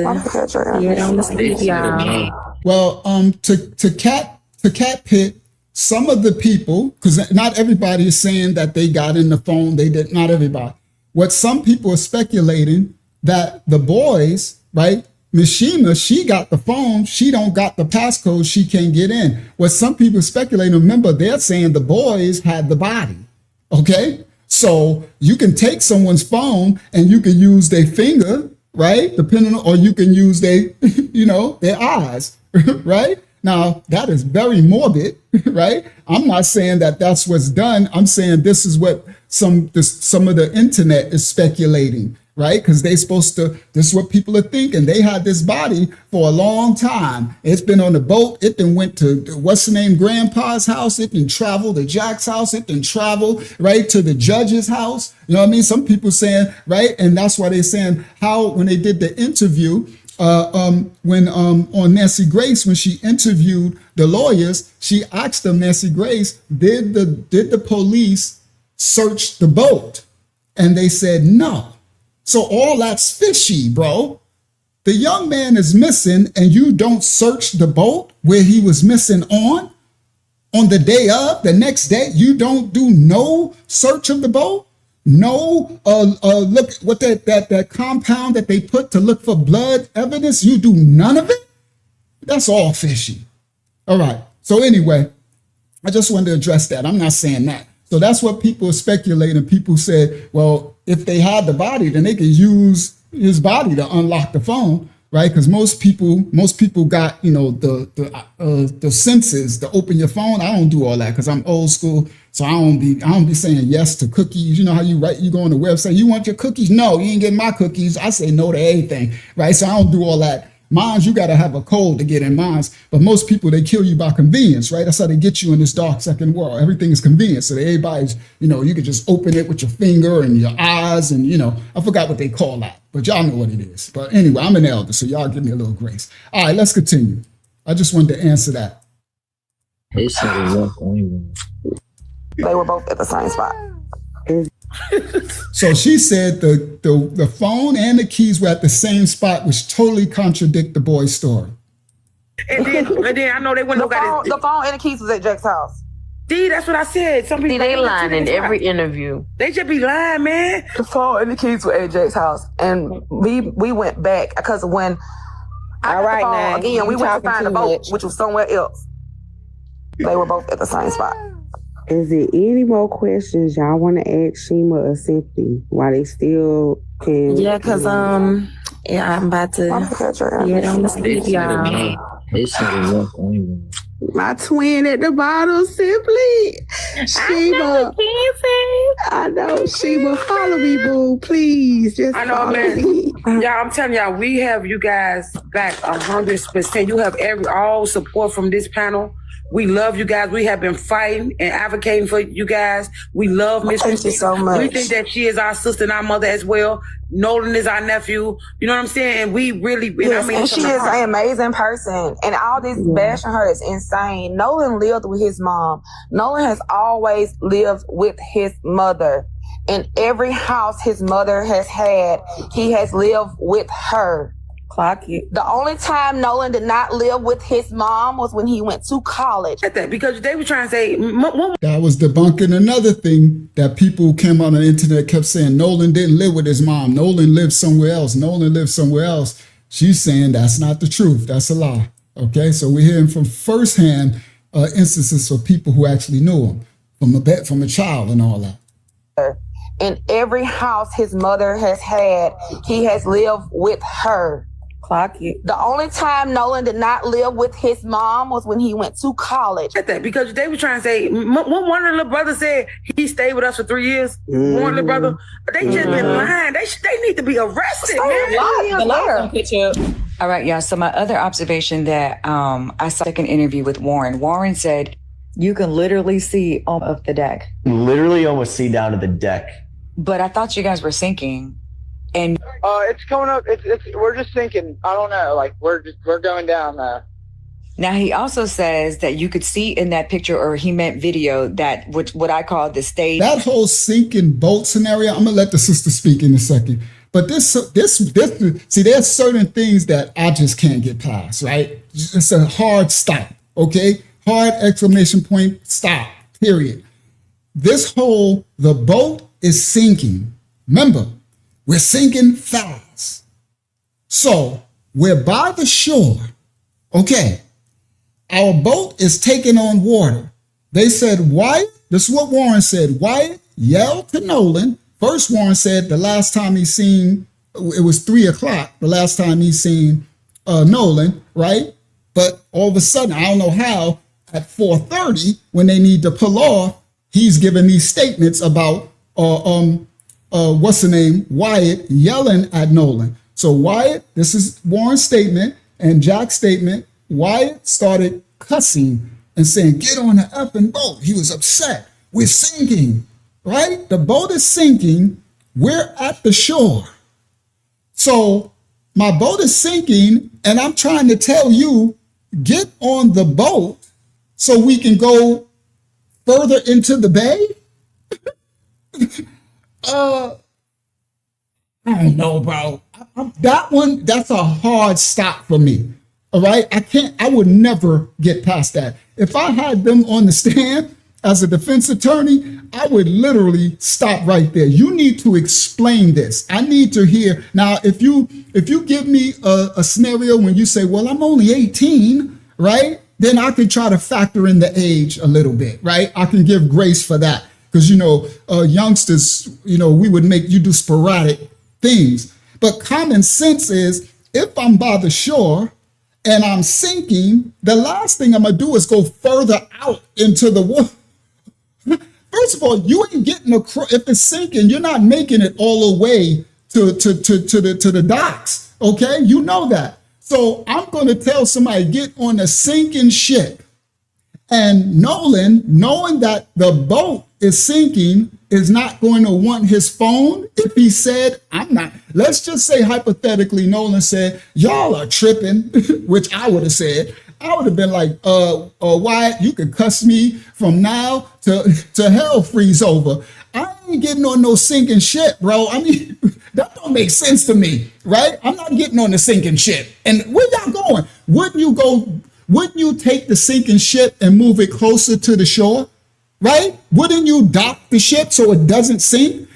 get on the speak, y'all. Well, to Cat Pit, some of the people, because not everybody is saying that they got in the phone. They did. Not everybody. What some people are speculating that the boys, right? Mishima, she got the phone. She don't got the passcode. She can't get in. What some people speculating, remember, they're saying the boys had the body. Okay, so you can take someone's phone and you can use their finger, right? Depending on, or you can use their, their eyes, right? Now that is very morbid, right? I'm not saying that that's what's done. I'm saying this is what some of the internet is speculating, right? Because they supposed to, this is what people are thinking. They had this body for a long time. It's been on the boat. It then went to, what's the name, Grandpa's house. It then traveled to Jack's house. It then traveled right to the judge's house. You know what I mean? Some people saying, right? And that's why they're saying how, when they did the interview, when on Nancy Grace, when she interviewed the lawyers, she asked them, Nancy Grace, did the police search the boat? And they said no. So all that's fishy, bro. The young man is missing and you don't search the boat where he was missing on the day of, the next day. You don't do no search of the boat. No, look what that compound that they put to look for blood evidence. You do none of it. That's all fishy. All right. So anyway, I just wanted to address that. I'm not saying that. So that's what people are speculating. People said, well, if they had the body, then they could use his body to unlock the phone, right? Because most people got, the senses to open your phone. I don't do all that because I'm old school. So I don't be saying yes to cookies. You know how you go on the website, you want your cookies? No, you ain't getting my cookies. I say no to everything, right? So I don't do all that. Mines, you got to have a code to get in mines. But most people, they kill you by convenience, right? That's how they get you in this dark second world. Everything is convenient. So everybody's, you could just open it with your finger and your eyes and, I forgot what they call that. But y'all know what it is. But anyway, I'm an elder, so y'all give me a little grace. All right, let's continue. I just wanted to answer that. They were both at the same spot. So she said the phone and the keys were at the same spot, which totally contradict the boy's story. And then I know they wouldn't know the phone and the keys was at Jack's house. D, that's what I said. Some people they lying in every interview. They just be lying, man. The phone and the keys were at Jack's house, and we went back because when I got the phone again, we went to find the boat, which was somewhere else. They were both at the same spot. Is there any more questions y'all want to ask Shima or Simply while they still can? Yeah, because yeah, I'm about to get on the speak, y'all. My twin at the bottom, Simply. Shima. I know, Shima. Follow me, boo. Please. Just I know, man. Y'all, I'm telling y'all, we have you guys back 100%. You have all support from this panel. We love you guys. We have been fighting and advocating for you guys. We love Miss. Thank you so much. We think that she is our sister and our mother as well. Nolan is our nephew. You know what I'm saying? And we really, yes, and she is an amazing person. And all this bashing her is insane. Nolan lived with his mom. Nolan has always lived with his mother. In every house his mother has had, he has lived with her. Clock it. The only time Nolan did not live with his mom was when he went to college. Because they were trying to say... That was debunking another thing that people came on the internet kept saying, Nolan didn't live with his mom. Nolan lived somewhere else. Nolan lived somewhere else. She's saying that's not the truth. That's a lie. Okay, so we're hearing from firsthand instances of people who actually knew him from a child and all that. In every house his mother has had, he has lived with her. Clock it. The only time Nolan did not live with his mom was when he went to college. Because they were trying to say, one of the little brothers said he stayed with us for 3 years. One little brother, they just been lying. They need to be arrested, man. All right, y'all. So my other observation that I saw in an interview with Warren. Warren said you can literally see all of the deck. Literally almost see down to the deck. But I thought you guys were sinking. And it's coming up. We're just sinking. I don't know. Like we're going down. Now, he also says that you could see in that picture, or he meant video, that what I call the stage. That whole sinking boat scenario, I'm gonna let the sister speak in a second. But this, see, there's certain things that I just can't get past, right? It's a hard stop, okay? Hard exclamation point, stop, period. This whole, the boat is sinking. Remember, we're sinking fast. So we're by the shore, okay? Our boat is taking on water. They said, Wyatt, this is what Warren said, Wyatt yelled to Nolan. First, Warren said the last time he seen, it was 3 o'clock, the last time he seen Nolan, right? But all of a sudden, I don't know how, at 4:30, when they need to pull off, he's giving these statements about, what's the name, Wyatt yelling at Nolan. So Wyatt, this is Warren's statement and Jack's statement. Wyatt started cussing and saying, get on the effing boat. He was upset. We're sinking, right? The boat is sinking. We're at the shore. So my boat is sinking and I'm trying to tell you, get on the boat so we can go further into the bay. I don't know, bro. That's a hard stop for me. All right. I would never get past that. If I had them on the stand as a defense attorney, I would literally stop right there. You need to explain this. I need to hear. Now, if you give me a scenario when you say, well, I'm only 18, right? Then I can try to factor in the age a little bit, right? I can give grace for that. Because, youngsters, we would make you do sporadic things. But common sense is, if I'm by the shore and I'm sinking, the last thing I'm going to do is go further out into the water. First of all, you ain't getting across. If it's sinking, you're not making it all the way to the docks. Okay? You know that. So I'm going to tell somebody, get on a sinking ship. And Nolan, knowing that the boat is sinking, is not going to want his phone. If he said, I'm not, let's just say hypothetically, Nolan said, y'all are tripping, which I would have said. I would have been like, Wyatt, you can cuss me from now to hell freeze over. I ain't getting on no sinking ship, bro. I mean, that don't make sense to me, right? I'm not getting on the sinking ship. And where y'all going? Wouldn't you take the sinking ship and move it closer to the shore, right? Wouldn't you dock the ship so it doesn't sink?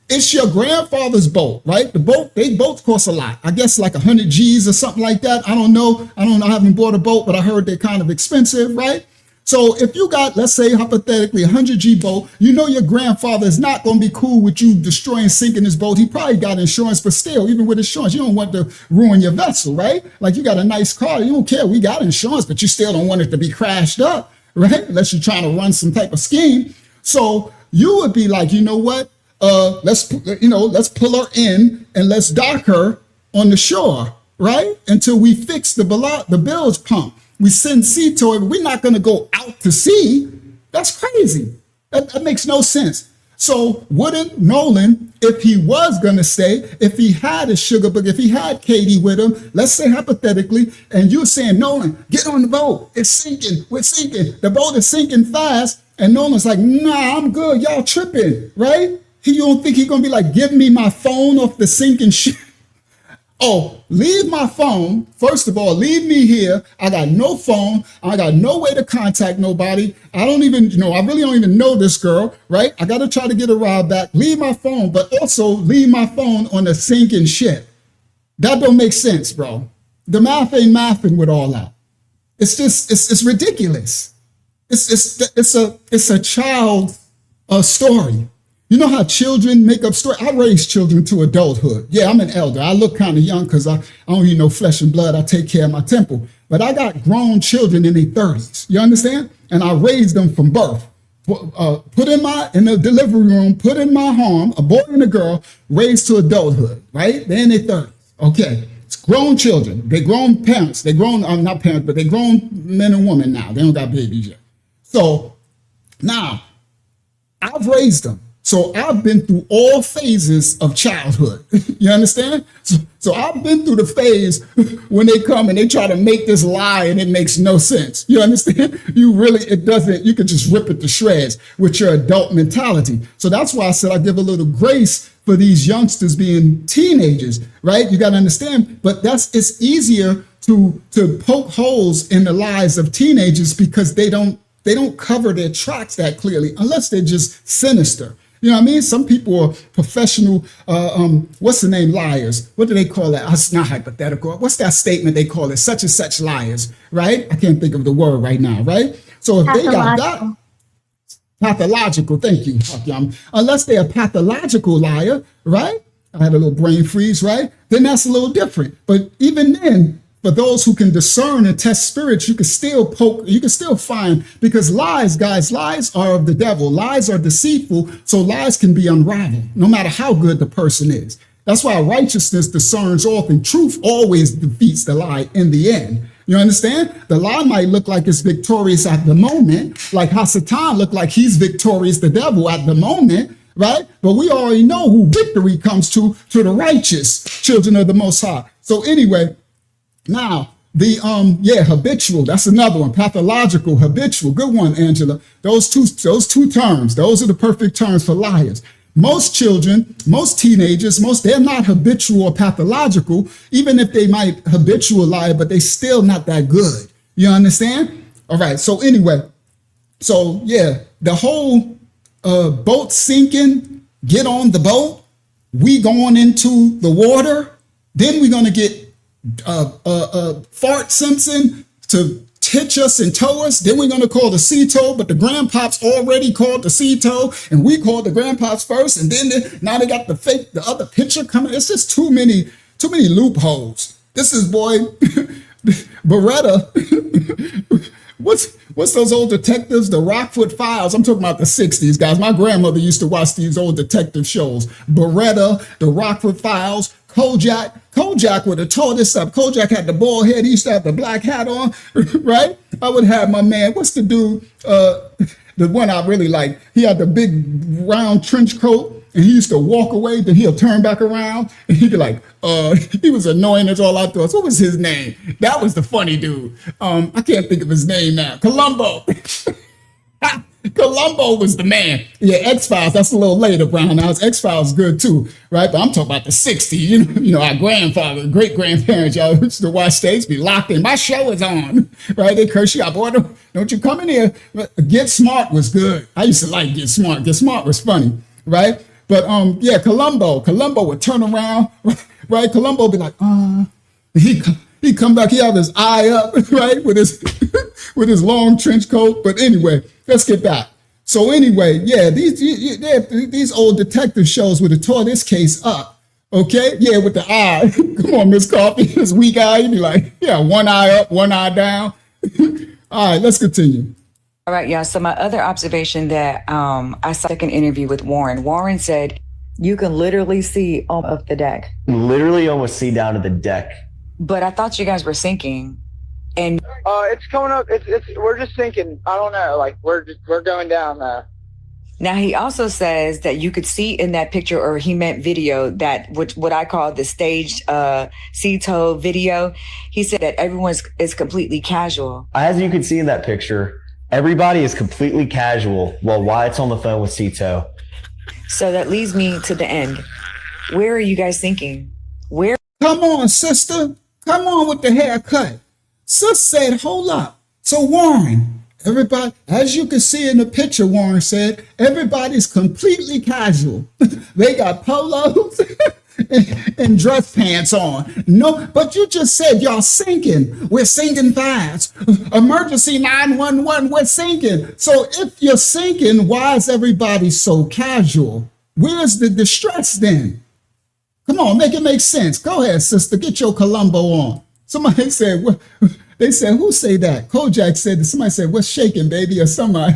It's your grandfather's boat, right? They both cost a lot. I guess like 100 G's or something like that. I don't know. I haven't bought a boat, but I heard they're kind of expensive, right? So if you got, let's say hypothetically, 100 G boat, your grandfather is not going to be cool with you destroying, sinking his boat. He probably got insurance, but still, even with insurance, you don't want to ruin your vessel, right? Like you got a nice car, you don't care. We got insurance, but you still don't want it to be crashed up, right? Unless you're trying to run some type of scheme. So you would be like, you know what? Let's pull her in and let's dock her on the shore, right? Until we fix the bilge pump. We send sea to it. We're not going to go out to sea. That's crazy. That makes no sense. So wouldn't Nolan, if he was going to stay, if he had a sugar book, if he had Katie with him, let's say hypothetically, and you're saying, Nolan, get on the boat. It's sinking. We're sinking. The boat is sinking fast. And Nolan's like, nah, I'm good. Y'all tripping, right? You don't think he's going to be like, give me my phone off the sinking ship? Oh, leave my phone. First of all, leave me here. I got no phone. I got no way to contact nobody. I really don't even know this girl, right? I got to try to get a ride back. Leave my phone, but also leave my phone on a sinking ship. That don't make sense, bro. The math ain't mathing with all that. It's just, it's ridiculous. It's a child story. You know how children make up stories? I raised children to adulthood. Yeah, I'm an elder. I look kind of young because I don't eat no flesh and blood. I take care of my temple. But I got grown children in their 30s. You understand? And I raised them from birth. Put in the delivery room, put in my home, a boy and a girl, raised to adulthood, right? They're in their 30s. Okay. It's grown children. They grown parents. They grown, not parents, but they grown men and women now. They don't got babies yet. So now I've raised them. So I've been through all phases of childhood. You understand? So I've been through the phase when they come and they try to make this lie and it makes no sense. You understand? It doesn't, you can just rip it to shreds with your adult mentality. So that's why I said I give a little grace for these youngsters being teenagers, right? You got to understand, but it's easier to poke holes in the lives of teenagers because they don't cover their tracks that clearly unless they're just sinister. You know what I mean? Some people are professional, what's the name, liars. What do they call that? It's not hypothetical. What's that statement they call it? Such and such liars, right? I can't think of the word right now, right? So if they got that, pathological, thank you. Unless they're a pathological liar, right? I had a little brain freeze, right? Then that's a little different. But even then, for those who can discern and test spirits, you can still find, because lies, guys, lies are of the devil. Lies are deceitful, so lies can be unraveled, no matter how good the person is. That's why righteousness discerns all things. Truth always defeats the lie in the end. You understand? The lie might look like it's victorious at the moment, like Hasatan looked like he's victorious, the devil, at the moment, right? But we already know who victory comes to the righteous children of the Most High. So anyway, now, the habitual, that's another one. Pathological, habitual, good one, Angela. Those two terms, those are the perfect terms for liars. Most children, most teenagers, they're not habitual or pathological, even if they might habitual lie, but they still not that good. You understand? All right, so anyway, the whole boat sinking, get on the boat, we going into the water, then we're going to get Fart Simpson to hitch us and tow us. Then we're going to call the sea tow, but the grandpops already called the sea tow, and we called the grandpops first, and then now they got the other picture coming. It's just too many loopholes. This is Beretta. What's those old detectives? The Rockford Files. I'm talking about the 60s, guys. My grandmother used to watch these old detective shows. Beretta, the Rockford Files, Kojak would have tore this up. Kojak had the bald head. He used to have the black hat on, right? I would have my man, what's the dude, the one I really like? He had the big round trench coat, and he used to walk away, then he'll turn back around, and he'd be like, he was annoying as all I thought. What was his name? That was the funny dude. I can't think of his name now. Columbo. Columbo was the man. Yeah, X-Files, that's a little later, Brown. Now, X-Files good too, right? But I'm talking about the 60s. You know, our grandfather, great-grandparents, y'all used to watch states be locked in. My show is on, right? They curse you out, boy, don't you come in here. Get Smart was good. I used to like Get Smart. Get Smart was funny, right? But Columbo would turn around, right? Columbo would be like, he'd come back, he have his eye up, right? With his long trench coat. But anyway, let's get back. So anyway, yeah, these old detective shows would have tore this case up. Okay? Yeah, with the eye. Come on, Miss Coffee, this weak eye. You'd be like, yeah, one eye up, one eye down. All right, let's continue. All right, y'all. So my other observation that I saw an interview with Warren. Warren said you can literally see off the deck. Literally almost see down to the deck. But I thought you guys were sinking. And it's coming up. We're just sinking. I don't know. Like we're going down. Now he also says that you could see in that picture, or he meant video, that what I call the staged sea tow video. He said that everyone is completely casual. As you can see in that picture, everybody is completely casual while Wyatt's on the phone with Cito. So that leads me to the end. Where are you guys thinking? Where? Come on, sister. Come on with the haircut. Sis said, hold up. So Warren, everybody, as you can see in the picture, Warren said, everybody's completely casual. They got polos and dress pants on. No, but you just said y'all sinking. We're sinking fast. Emergency 911, we're sinking. So if you're sinking, why is everybody so casual? Where's the distress then? Come on, make it make sense. Go ahead, sister, get your Columbo on. Somebody said, they said, who say that? Kojak said, somebody said, what's shaking, baby? Or somebody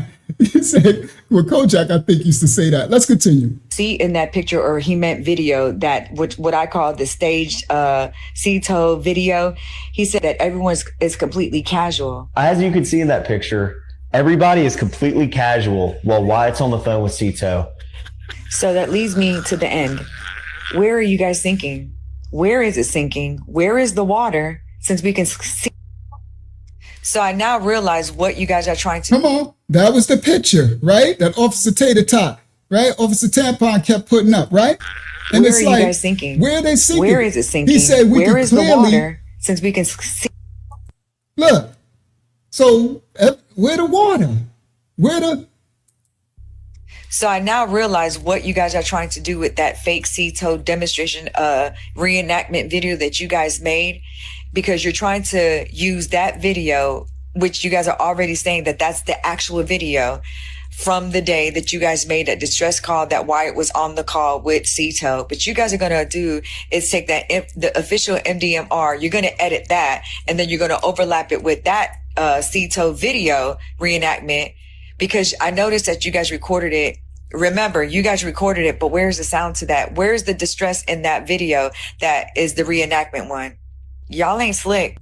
said, well, Kojak, I think, used to say that. Let's continue. See in that picture, or he meant video, that what I call the staged sea tow video. He said that everyone is completely casual. As you can see in that picture, everybody is completely casual while Wyatt's on the phone with Cito. So that leads me to the end. Where are you guys sinking? Where is it sinking? Where is the water? Since we can see. So I now realize what you guys are trying to. Come on. That was the picture, right? That Officer Tater Tot, right? Officer Tampon kept putting up, right? And Where it's are like, you guys sinking? where are they sinking? Where is it sinking? He said we Where can is clearly, the water? Since we can see. Look. So where the water? Where the... So I now realize what you guys are trying to do with that fake CETO demonstration reenactment video that you guys made, because you're trying to use that video, which you guys are already saying that that's the actual video from the day that you guys made a distress call that Wyatt was on the call with CETO. But you guys are going to do is take that, the official MDMR, you're going to edit that, and then you're going to overlap it with that CETO video reenactment, because I noticed that you guys recorded it. Remember, you guys recorded it, but where's the sound to that? Where's the distress in that video that is the reenactment one? Y'all ain't slick.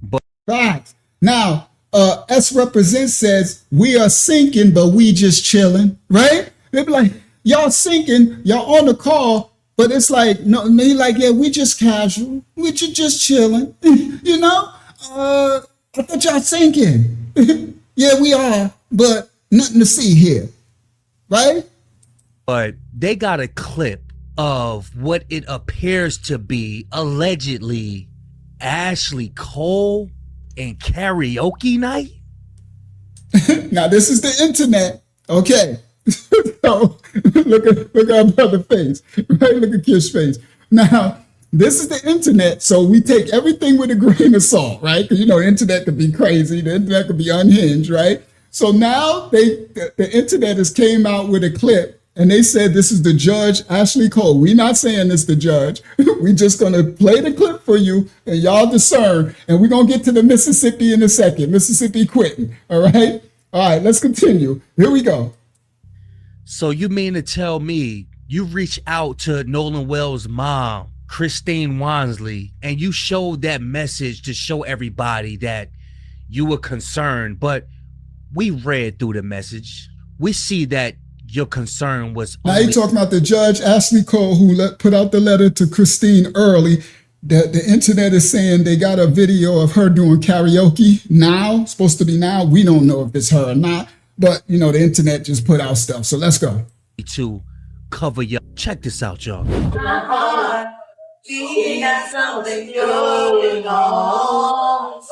Facts. Now, S Represent says, we are sinking, but we just chilling, right? They be like, y'all sinking, y'all on the call, but it's like, no, they like, yeah, we just casual. We just chilling, you know? I thought y'all sinking. Yeah, we are, but nothing to see here, right? But they got a clip of what it appears to be allegedly Ashley Cole and karaoke night. Now this is the internet, okay? So look at our brother face, right? Look at Kish's face. Now this is the internet, so we take everything with a grain of salt, right? Because you know the internet could be crazy, the internet could be unhinged, right? So now the internet has came out with a clip, and they said this is the judge, Ashley Cole. We're not saying it's the judge. We're just going to play the clip for you, and y'all discern. And we're going to get to the Mississippi in a second. Mississippi quitting, all right? All right, let's continue. Here we go. So you mean to tell me you reached out to Nolan Wells' mom, Christine Wansley, and you showed that message to show everybody that you were concerned, but we read through the message. We see that your concern was now you're talking about the judge, Ashley Cole, who put out the letter to Christine early. The internet is saying they got a video of her doing karaoke now, supposed to be now. We don't know if it's her or not, but you know, the internet just put out stuff. So let's go. To cover your, check this out, y'all. She got something going on.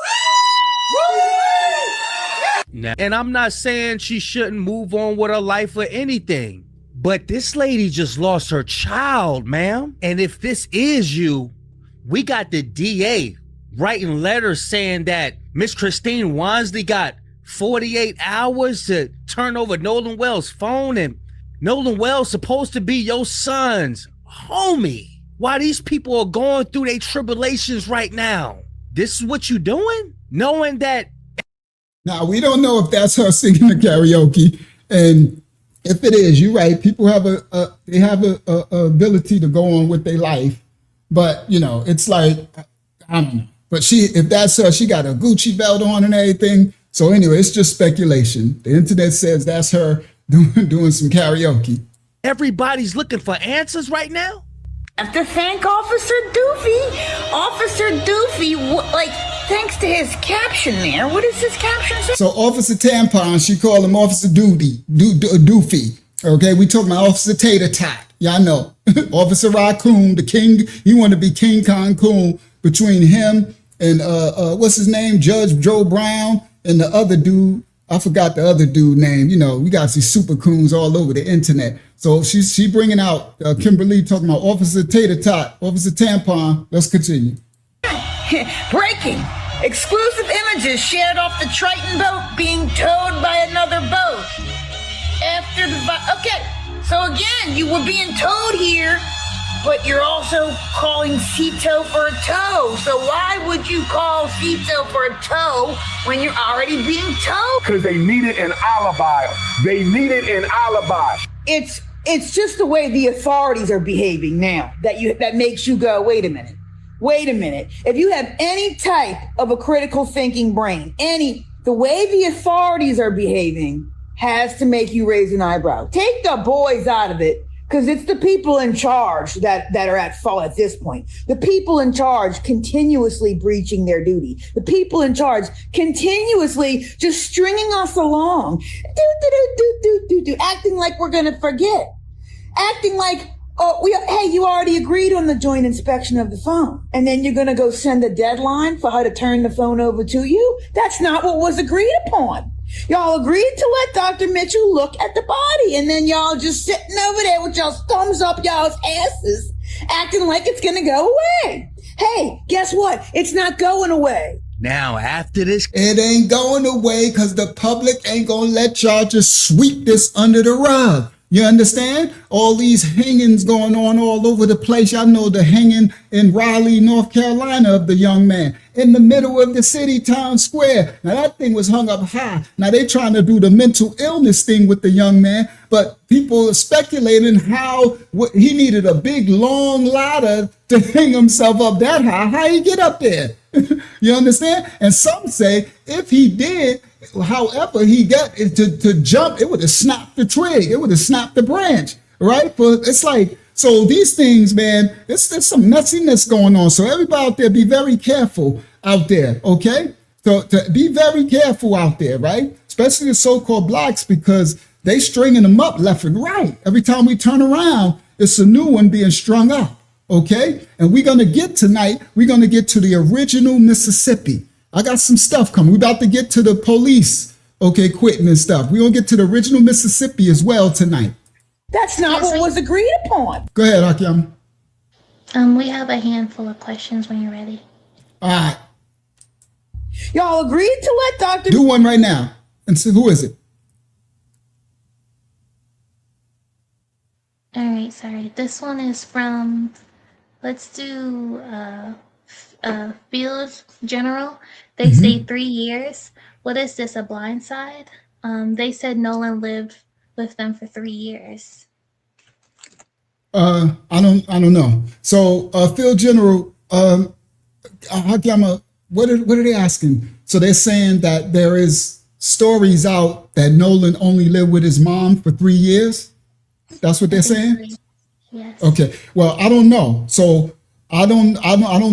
Now, and I'm not saying she shouldn't move on with her life or anything, but this lady just lost her child, ma'am. And if this is you, we got the DA writing letters saying that Miss Christine Wansley got 48 hours to turn over Nolan Wells' phone, and Nolan Wells supposed to be your son's homie. Why these people are going through their tribulations right now? This is what you doing? Knowing that. Now, we don't know if that's her singing the karaoke. And if it is, you're right. People have a ability to go on with their life. But, you know, it's like, I don't know. But if that's her, she got a Gucci belt on and everything. So anyway, it's just speculation. The internet says that's her doing some karaoke. Everybody's looking for answers right now? I have to thank Officer Doofy. Officer Doofy, thanks to his caption there. What does his caption say? So Officer Tampon, she called him Officer Doofy. Okay, we talking about Officer Tater Tot. Y'all know. Officer Raccoon, the king. He wanted to be King Kong Coon between him and what's his name? Judge Joe Brown and the other dude. I forgot the other dude name. You know, we got these super coons all over the internet. So she bringing out Kimberly talking about Officer Tater Tot, Officer Tampon. Let's continue. Breaking. Exclusive images shared off the Triton boat being towed by another boat. After the... Okay, so again, you were being towed here, but you're also calling CETO for a tow. So why would you call CETO for a tow when you're already being towed? Because they needed an alibi. They needed an alibi. It's just the way the authorities are behaving now that makes you go, wait a minute. If you have any type of a critical thinking brain, the way the authorities are behaving has to make you raise an eyebrow. Take the boys out of it. Because it's the people in charge that are at fault at this point. The people in charge continuously breaching their duty. The people in charge continuously just stringing us along. Acting like we're going to forget. Acting like, hey, you already agreed on the joint inspection of the phone. And then you're going to go send a deadline for her to turn the phone over to you? That's not what was agreed upon. Y'all agreed to let Dr. Mitchell look at the body, and then y'all just sitting over there with y'all's thumbs up y'all's asses, acting like it's gonna go away. Hey, guess what? It's not going away. Now, after this, it ain't going away because the public ain't gonna let y'all just sweep this under the rug. You understand? All these hangings going on all over the place. Y'all know the hanging in Raleigh, North Carolina of the young man in the middle of the city, town square. Now that thing was hung up high. Now they trying to do the mental illness thing with the young man, but people are speculating how he needed a big long ladder to hang himself up that high. How he get up there? You understand? And some say if he did, however he got to jump, it would have snapped the twig. It would have snapped the branch, right? But it's like, so these things, man, there's some nutsiness going on. So everybody out there, be very careful out there, okay? So to be very careful out there, right? Especially the so-called blacks, because they stringing them up left and right. Every time we turn around, it's a new one being strung up, okay? And we're going to get tonight, we're going to get to the original Mississippi. I got some stuff coming. We're about to get to the police, okay, quitting and stuff. We're going to get to the original Mississippi as well tonight. That's not what was agreed upon. Go ahead, Hakim. We have a handful of questions when you're ready. All right. Y'all agreed to let Dr. Do one right now. And see, who is it? All right, sorry. This one is from, let's do Field General. They say 3 years. What is this, a blind side? They said Nolan lived with them for 3 years. I don't know. So, Field General, Hakiyama, what are they asking? So they're saying that there is stories out that Nolan only lived with his mom for 3 years. That's what they're saying? Yes. Okay. Well, I don't know. So I don't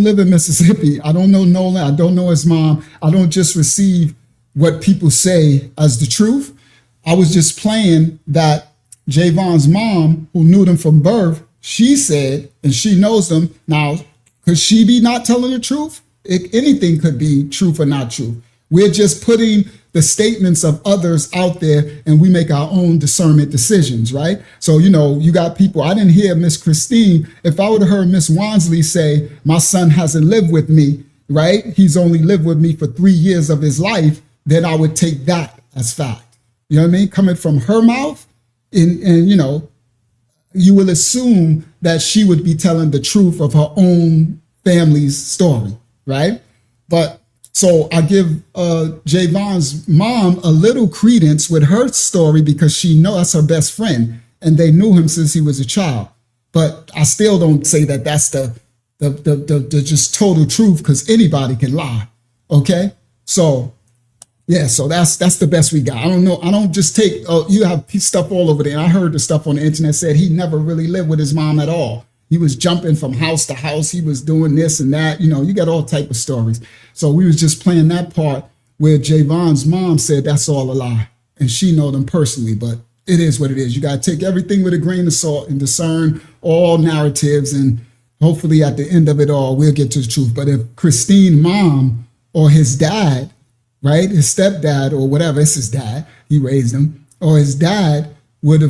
live in Mississippi. I don't know Nolan. I don't know his mom. I don't just receive what people say as the truth. I was just playing that Javon's mom, who knew them from birth, she said, and she knows them. Now, could she be not telling the truth? Anything could be truth or not true. We're just putting the statements of others out there and we make our own discernment decisions, right? So, you got people, I didn't hear Miss Christine. If I would have heard Miss Wansley say, my son hasn't lived with me, right? He's only lived with me for 3 years of his life, then I would take that as fact. You know what I mean? Coming from her mouth, and you will assume that she would be telling the truth of her own family's story, right? But so I give Javon's mom a little credence with her story because she knows that's her best friend and they knew him since he was a child. But I still don't say that that's the just total truth because anybody can lie. Okay, so. Yeah, so that's the best we got. I don't know. I don't just take, you have stuff all over there. I heard the stuff on the internet said he never really lived with his mom at all. He was jumping from house to house. He was doing this and that. You got all type of stories. So we was just playing that part where Javon's mom said that's all a lie. And she know them personally, but it is what it is. You got to take everything with a grain of salt and discern all narratives. And hopefully at the end of it all, we'll get to the truth. But if Christine's mom or his dad, right, his stepdad or whatever, it's his dad, he raised him, or his dad would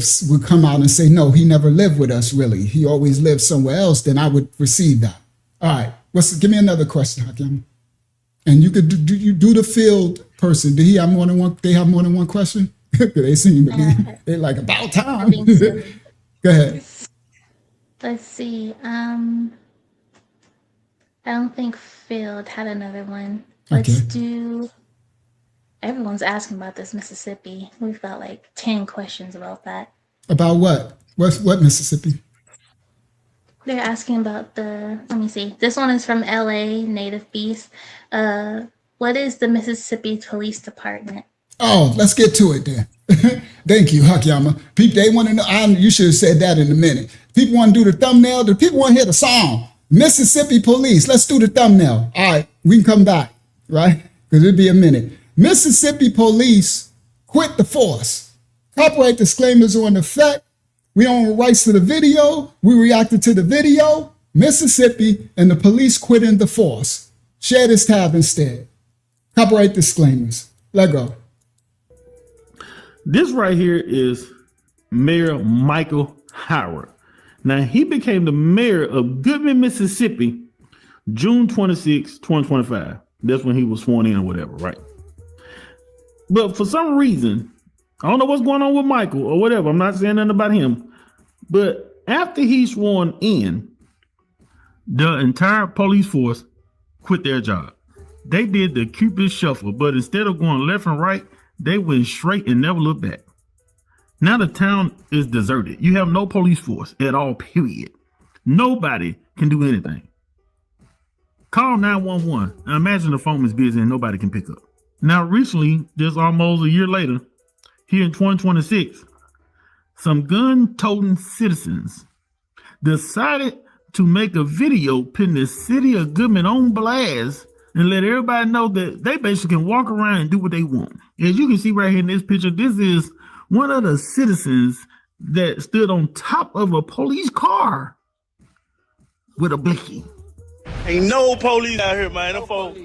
come out and say, no, he never lived with us, really. He always lived somewhere else, then I would receive that. All right, give me another question, Hakim. And you could do the field person. Did he have more than one? They have more than one question? They seem to be, they're like, about time. Go ahead. Let's see. I don't think Field had another one. Let's do... Everyone's asking about this Mississippi. We've got like 10 questions about that. About what? What Mississippi? They're asking about let me see. This one is from LA, Native Beast. What is the Mississippi Police Department? Oh, let's get to it then. Thank you, Hakyama. People, they want to know. You should have said that in a minute. People want to do the thumbnail. The people want to hear the song. Mississippi Police. Let's do the thumbnail. All right, we can come back, right? Because it'll be a minute. Mississippi Police quit the force. Copyright disclaimers are in effect. We own rights to the video. We reacted to the video. Mississippi and the police quitting the force. Share this tab instead. Copyright disclaimers. Let go. This right here is Mayor Michael Howard. Now, he became the mayor of Goodman, Mississippi, June 26, 2025. That's when he was sworn in or whatever, right? But for some reason, I don't know what's going on with Michael or whatever. I'm not saying nothing about him. But after he's sworn in, the entire police force quit their job. They did the Cupid shuffle, but instead of going left and right, they went straight and never looked back. Now the town is deserted. You have no police force at all, period. Nobody can do anything. Call 911 and imagine the phone is busy and nobody can pick up. Now recently, just almost a year later, here in 2026, some gun-toting citizens decided to make a video putting the city of Goodman on blast and let everybody know that they basically can walk around and do what they want. As you can see right here in this picture, this is one of the citizens that stood on top of a police car with a blicky. Ain't no police out here, man. Them folks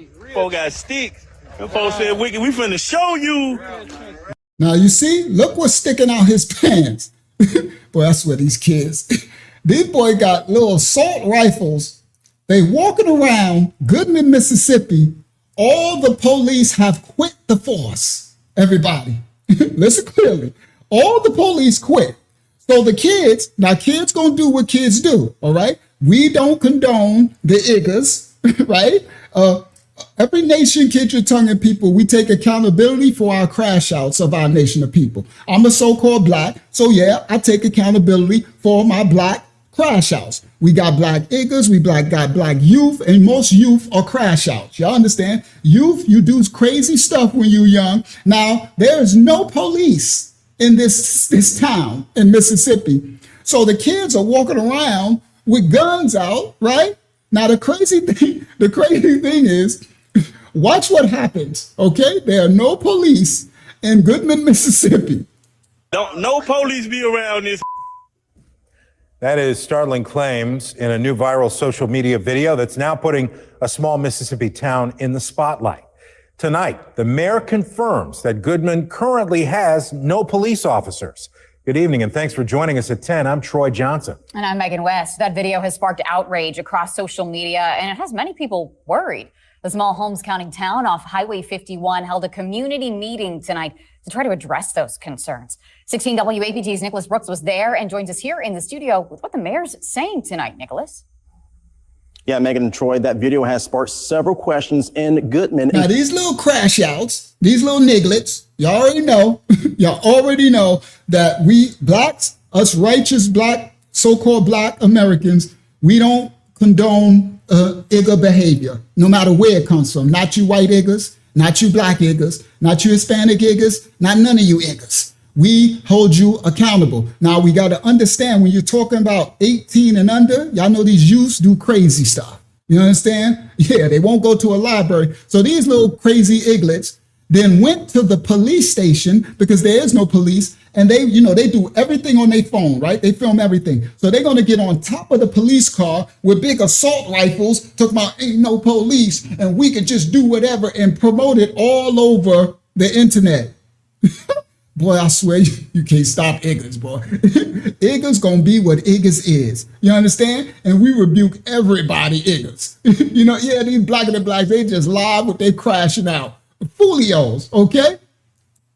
got sticks. Them folks said, "We finna show you." Now you see, look what's sticking out his pants. Boy, I swear these kids. These boys got little assault rifles. They walking around Goodman, Mississippi. All the police have quit the force. Everybody, listen clearly. All the police quit. So the kids, now kids gonna do what kids do, all right? We don't condone the iggers, right? Every nation, kid your tongue and people, we take accountability for our crash outs of our nation of people. I'm a so-called black, so yeah, I take accountability for my black crash outs. We got black iggers, we got black youth, and most youth are crash outs. Y'all understand? Youth, you do crazy stuff when you're young. Now, there is no police in this town in Mississippi. So the kids are walking around with guns out, right? Now, the crazy thing is, watch what happens, okay? There are no police in Goodman, Mississippi. No police be around this. That is startling claims in a new viral social media video that's now putting a small Mississippi town in the spotlight. Tonight, the mayor confirms that Goodman currently has no police officers. Good evening, and thanks for joining us at 10. I'm Troy Johnson. And I'm Megan West. That video has sparked outrage across social media, and it has many people worried. The small Holmes County town off Highway 51 held a community meeting tonight to try to address those concerns. 16 WAPT's Nicholas Brooks was there and joins us here in the studio with what the mayor's saying tonight. Nicholas? Yeah, Megan and Troy, that video has sparked several questions in Goodman. Now, these little crash outs, these little nigglets, y'all already know that we blacks, us righteous black, so-called black Americans, we don't condone igger behavior, no matter where it comes from. Not you white iggers, not you black iggers, not you Hispanic iggers, not none of you iggers. We hold you accountable. Now, we got to understand when you're talking about 18 and under, y'all know these youths do crazy stuff. You understand? Yeah, they won't go to a library. So these little crazy iglets then went to the police station because there is no police. And they do everything on their phone, right? They film everything. So they're going to get on top of the police car with big assault rifles, talking about ain't no police and we could just do whatever and promote it all over the internet. Boy, I swear you can't stop iggers, boy. Iggers gonna be what iggers is. You understand? And we rebuke everybody iggers. These blacker than blacks, they just live with they crashing out. Folios, okay?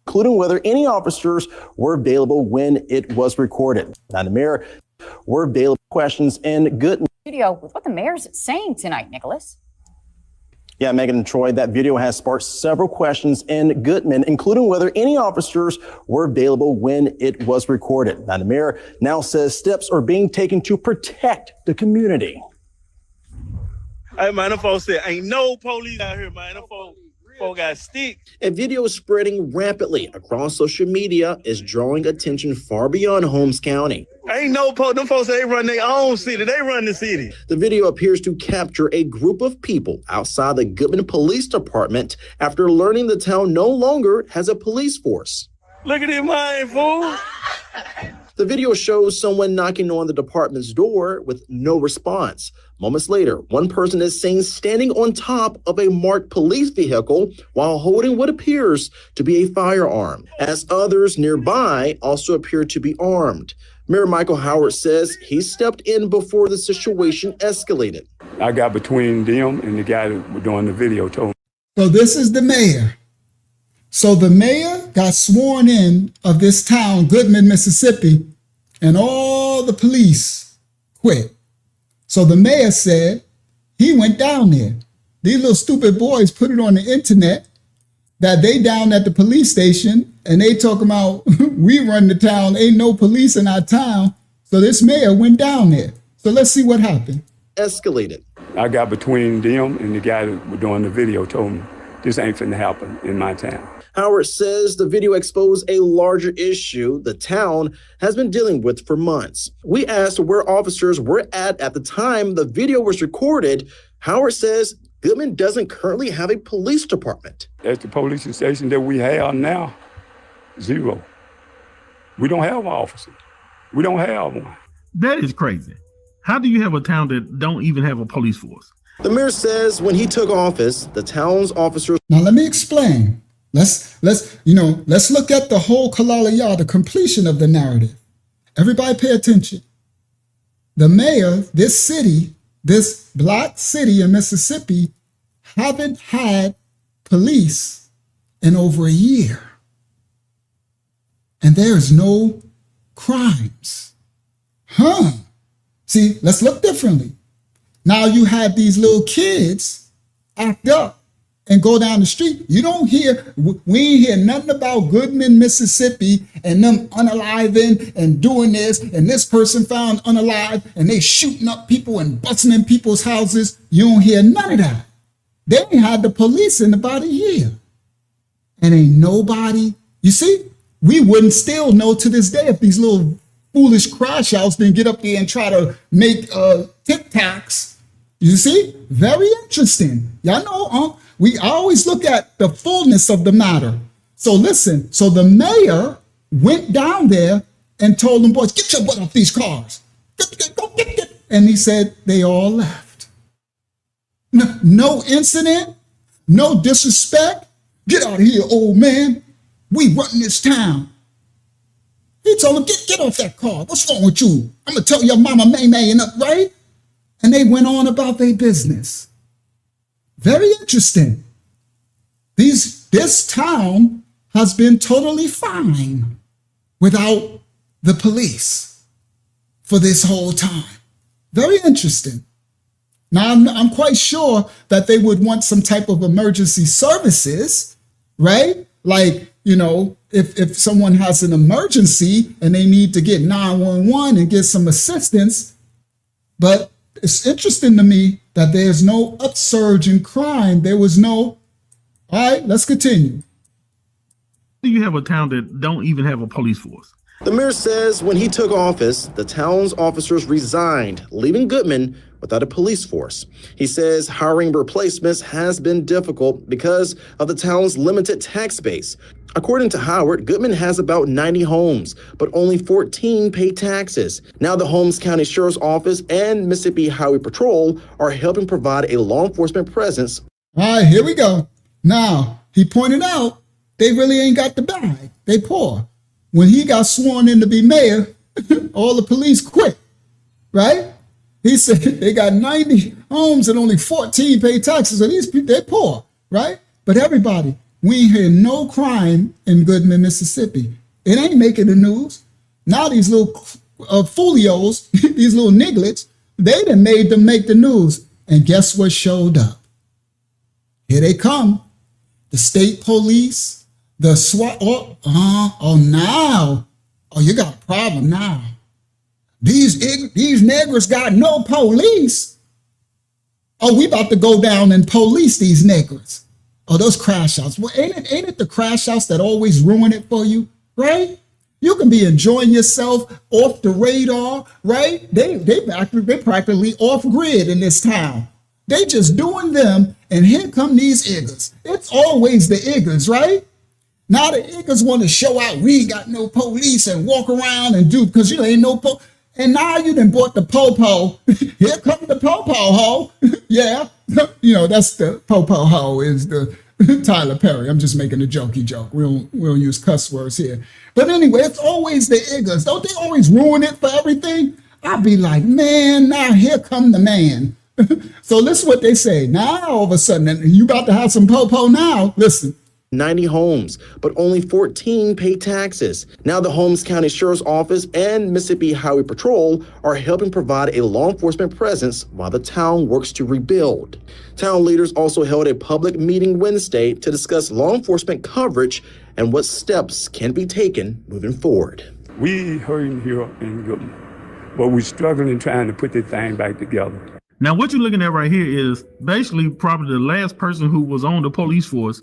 Including whether any officers were available when it was recorded. Now, the mayor were available questions in Goodman. Studio with what the mayor's saying tonight, Nicholas. Yeah, Megan and Troy, that video has sparked several questions in Goodman, including whether any officers were available when it was recorded. Now, the mayor now says steps are being taken to protect the community. Hey, man, them folks said, ain't no police out here, man. Them folks folk got stick. A video spreading rapidly across social media is drawing attention far beyond Holmes County. Ain't no them folks they run their own city. They run the city. The video appears to capture a group of people outside the Goodman Police Department after learning the town no longer has a police force. Look at him, man, fool. The video shows someone knocking on the department's door with no response. Moments later, one person is seen standing on top of a marked police vehicle while holding what appears to be a firearm, as others nearby also appear to be armed. Mayor Michael Howard says he stepped in before the situation escalated. I got between them and the guy that was doing the video told me. So this is the mayor. So the mayor got sworn in of this town, Goodman, Mississippi, and all the police quit. So the mayor said he went down there. These little stupid boys put it on the internet that they down at the police station and they talking about we run the town, ain't no police in our town. So this mayor went down there. So let's see what happened. Escalated. I got between them and the guy that was doing the video told me this ain't finna happen in my town. Howard says the video exposed a larger issue the town has been dealing with for months. We asked where officers were at the time the video was recorded. Howard says Goodman doesn't currently have a police department. At the police station that we have now, zero. We don't have an officer. We don't have one. That is crazy. How do you have a town that don't even have a police force? The mayor says when he took office, the town's officers. Now let me explain. Let's look at the whole Kalalaya, the completion of the narrative. Everybody pay attention. The mayor, this city, this black city in Mississippi, haven't had police in over a year. And there is no crimes. See, let's look differently. Now you have these little kids act up and go down the street. You don't hear, we ain't hear nothing about Goodman, Mississippi, and them unaliving and doing this, and this person found unalive, and they shooting up people and busting in people's houses. You don't hear none of that. They ain't had the police in about a year. And ain't nobody, you see, we wouldn't still know to this day if these little foolish crash outs didn't get up there and try to make TikToks. You see, very interesting. Y'all know, we always look at the fullness of the matter. So listen, so the mayor went down there and told them, boys, get your butt off these cars. Get. And he said they all left. No incident, no disrespect. Get out of here, old man. We run this town. He told them, get off that car. What's wrong with you? I'm going to tell your mama May up, right? And they went on about their business. Very interesting. This town has been totally fine without the police for this whole time. Very interesting. Now, I'm quite sure that they would want some type of emergency services, right? Like, if someone has an emergency and they need to get 911 and get some assistance. But it's interesting to me that there's no upsurge in crime. There was no. All right, let's continue. Do you have a town that don't even have a police force? The mayor says when he took office, the town's officers resigned, leaving Goodman without a police force. He says hiring replacements has been difficult because of the town's limited tax base. According to Howard, Goodman has about 90 homes, but only 14 pay taxes. Now the Holmes County Sheriff's Office and Mississippi Highway Patrol are helping provide a law enforcement presence. All right, here we go. Now, he pointed out they really ain't got the bag. They poor. When he got sworn in to be mayor, all the police quit, right? He said they got 90 homes and only 14 pay taxes. So these people, they're poor, right? But everybody, we ain't hear no crime in Goodman, Mississippi. It ain't making the news. Now these little folios, these little nigglets, they done made them make the news. And guess what showed up? Here they come. The state police, the SWAT. Now. You got a problem now. These niggers got no police. We about to go down and police these niggers. Oh, those crash outs. Well, ain't it the crash outs that always ruin it for you, right? You can be enjoying yourself off the radar, right? They practically off grid in this town. They just doing them, and here come these iggers. It's always the iggers, right? Now the iggers want to show out, we ain't got no police, and walk around and do, because you ain't no and now you done bought the po-po. Here come the po-po ho. Yeah, you know, that's the po-po ho is the Tyler Perry. I'm just making a jokey joke. We don't use cuss words here. But anyway, it's always the iggers. Don't they always ruin it for everything? I'd be like, man, now here come the man. So listen what they say. Now all of a sudden, you about to have some po-po now. Listen. 90 homes, but only 14 pay taxes. Now the Holmes County Sheriff's Office and Mississippi Highway Patrol are helping provide a law enforcement presence while the town works to rebuild. Town leaders also held a public meeting Wednesday to discuss law enforcement coverage and what steps can be taken moving forward. We hurting here in Goodman, but we're struggling trying to put this thing back together. Now, what you're looking at right here is basically probably the last person who was on the police force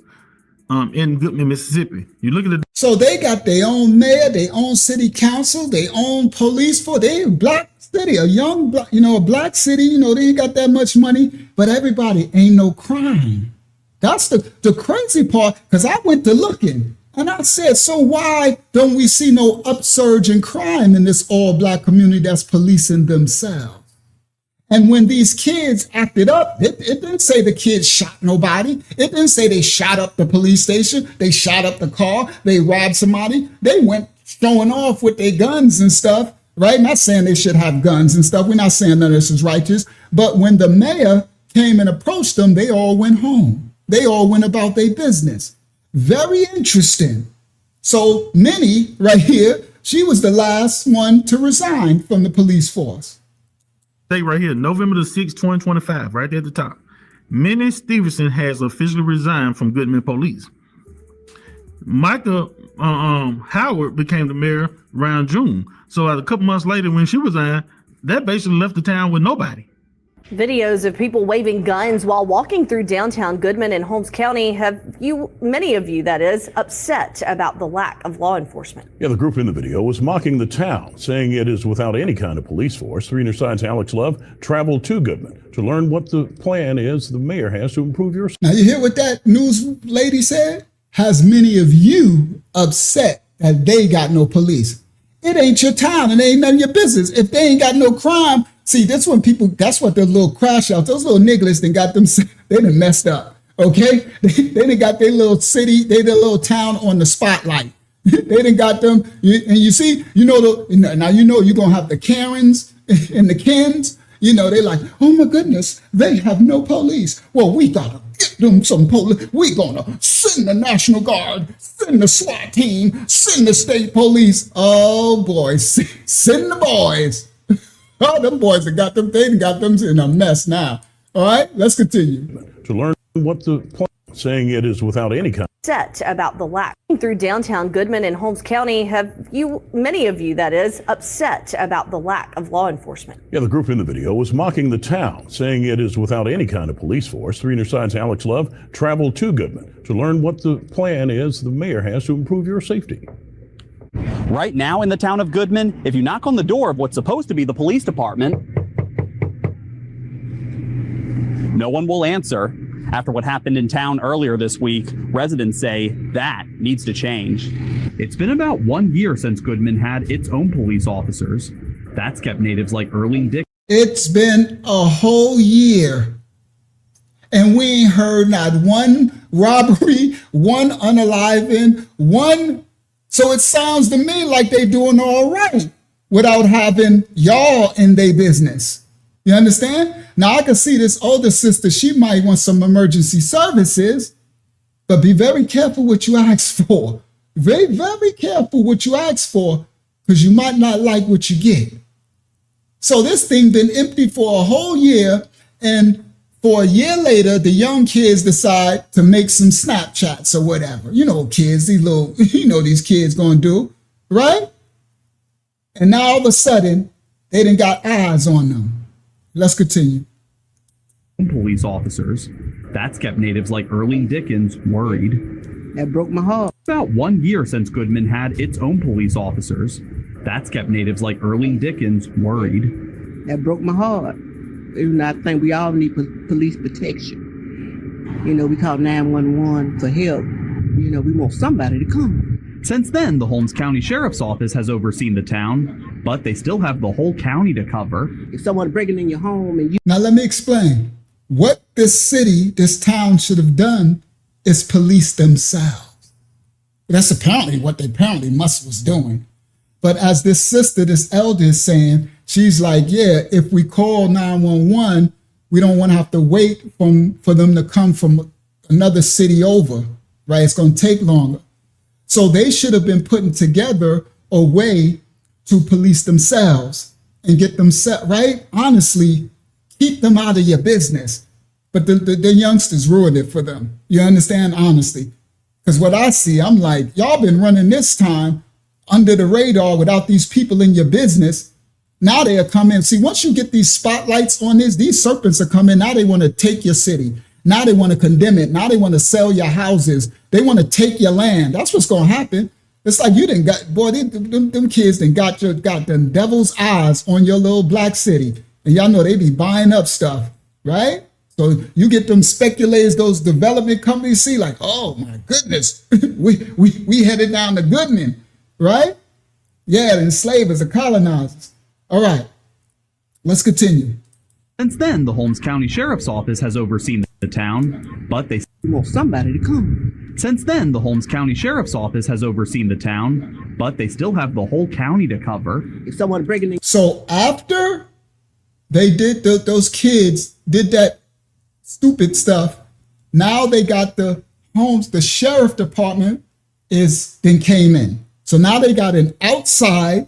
in Goodman, Mississippi. You look at the. So they got their own mayor, their own city council, their own police force. They a black city, a young black, a black city. They ain't got that much money, but everybody ain't no crime. That's the crazy part. Because I went to looking and I said, so why don't we see no upsurge in crime in this all black community that's policing themselves? And when these kids acted up, it didn't say the kids shot nobody. It didn't say they shot up the police station. They shot up the car. They robbed somebody. They went showing off with their guns and stuff, right? Not saying they should have guns and stuff. We're not saying none of this is righteous. But when the mayor came and approached them, they all went home. They all went about their business. Very interesting. So Minnie, right here, she was the last one to resign from the police force. Say right here, November the 6th, 2025, right there at the top. Minnie Stevenson has officially resigned from Goodman Police. Micah Howard became the mayor around June. So a couple months later when she resigned, that basically left the town with nobody. Videos of people waving guns while walking through downtown Goodman and Holmes County have many of you, that is, upset about the lack of law enforcement. Yeah, the group in the video was mocking the town, saying it is without any kind of police force. 3 News Side's Alex Love traveled to Goodman to learn what the plan is the mayor has to improve your. Now you hear what that news lady said? Has many of you upset that they got no police? It ain't your town. It ain't none of your business. If they ain't got no crime, see, that's when people, that's what the little crash outs, those little niggas done got them, they done messed up, okay? They done got their little city, their little town on the spotlight. They done got them, and you see, now you're going to have the Karens and the Kens, they like, oh my goodness, they have no police. Well, we got to get them some police. We going to send the National Guard, send the SWAT team, send the state police. Oh boy, send the boys. Oh, them boys that got them, they got them in a mess now. All right, let's continue. To learn what the plan, saying it is without any kind. Upset about the lack through downtown Goodman and Holmes County have many of you, that is, upset about the lack of law enforcement. Yeah, the group in the video was mocking the town, saying it is without any kind of police force. 3 News Side's Alex Love traveled to Goodman to learn what the plan is the mayor has to improve your safety. Right now in the town of Goodman, if you knock on the door of what's supposed to be the police department, no one will answer. After what happened in town earlier this week, residents say that needs to change. It's been about 1 year since Goodman had its own police officers. That's kept natives like Erling Dick. It's been a whole year, and we ain't heard not one robbery, one unaliving, one. So it sounds to me like they doing all right without having y'all in their business. You understand? Now I can see this older sister, she might want some emergency services, but be very careful what you ask for. Very, very careful what you ask for, because you might not like what you get. So this thing been empty for a whole year, and for a year later, the young kids decide to make some Snapchats or whatever. Kids, these little, these kids gonna do, right? And now all of a sudden, they done got eyes on them. Let's continue. Police officers. That's kept natives like Earlene Dickens worried. That broke my heart. About 1 year since Goodman had its own police officers. That's kept natives like Earlene Dickens worried. That broke my heart. And I think we all need police protection. You know, we call 911 for help. You know, we want somebody to come. Since then, the Holmes County Sheriff's Office has overseen the town, but they still have the whole county to cover. If someone breaking in your home and you... Now let me explain. What this city, this town should have done is police themselves. That's apparently what they was doing. But as this sister, this elder is saying, she's like, yeah, if we call 911, we don't want to have to wait for them to come from another city over, right? It's going to take longer. So they should have been putting together a way to police themselves and get them set, right? Honestly, keep them out of your business. But the youngsters ruined it for them. You understand? Honestly. Because what I see, I'm like, y'all been running this time under the radar without these people in your business. Now they'll come in. See, once you get these spotlights on this, these serpents are coming. Now they want to take your city. Now they want to condemn it. Now they want to sell your houses. They want to take your land. That's what's going to happen. It's like you didn't got, boy, them kids done got them devil's eyes on your little black city. And y'all know they be buying up stuff, right? So you get them speculators, those development companies see like, oh my goodness, we headed down to Goodman, right? Yeah, the enslavers, the colonizers. All right, let's continue. Since then, the Holmes County Sheriff's Office has overseen the town, but they want somebody to come. Since then, the Holmes County Sheriff's Office has overseen the town, but they still have the whole county to cover. If someone breaking in. So after they did those kids did that stupid stuff, now they got the sheriff department then came in. So now they got an outside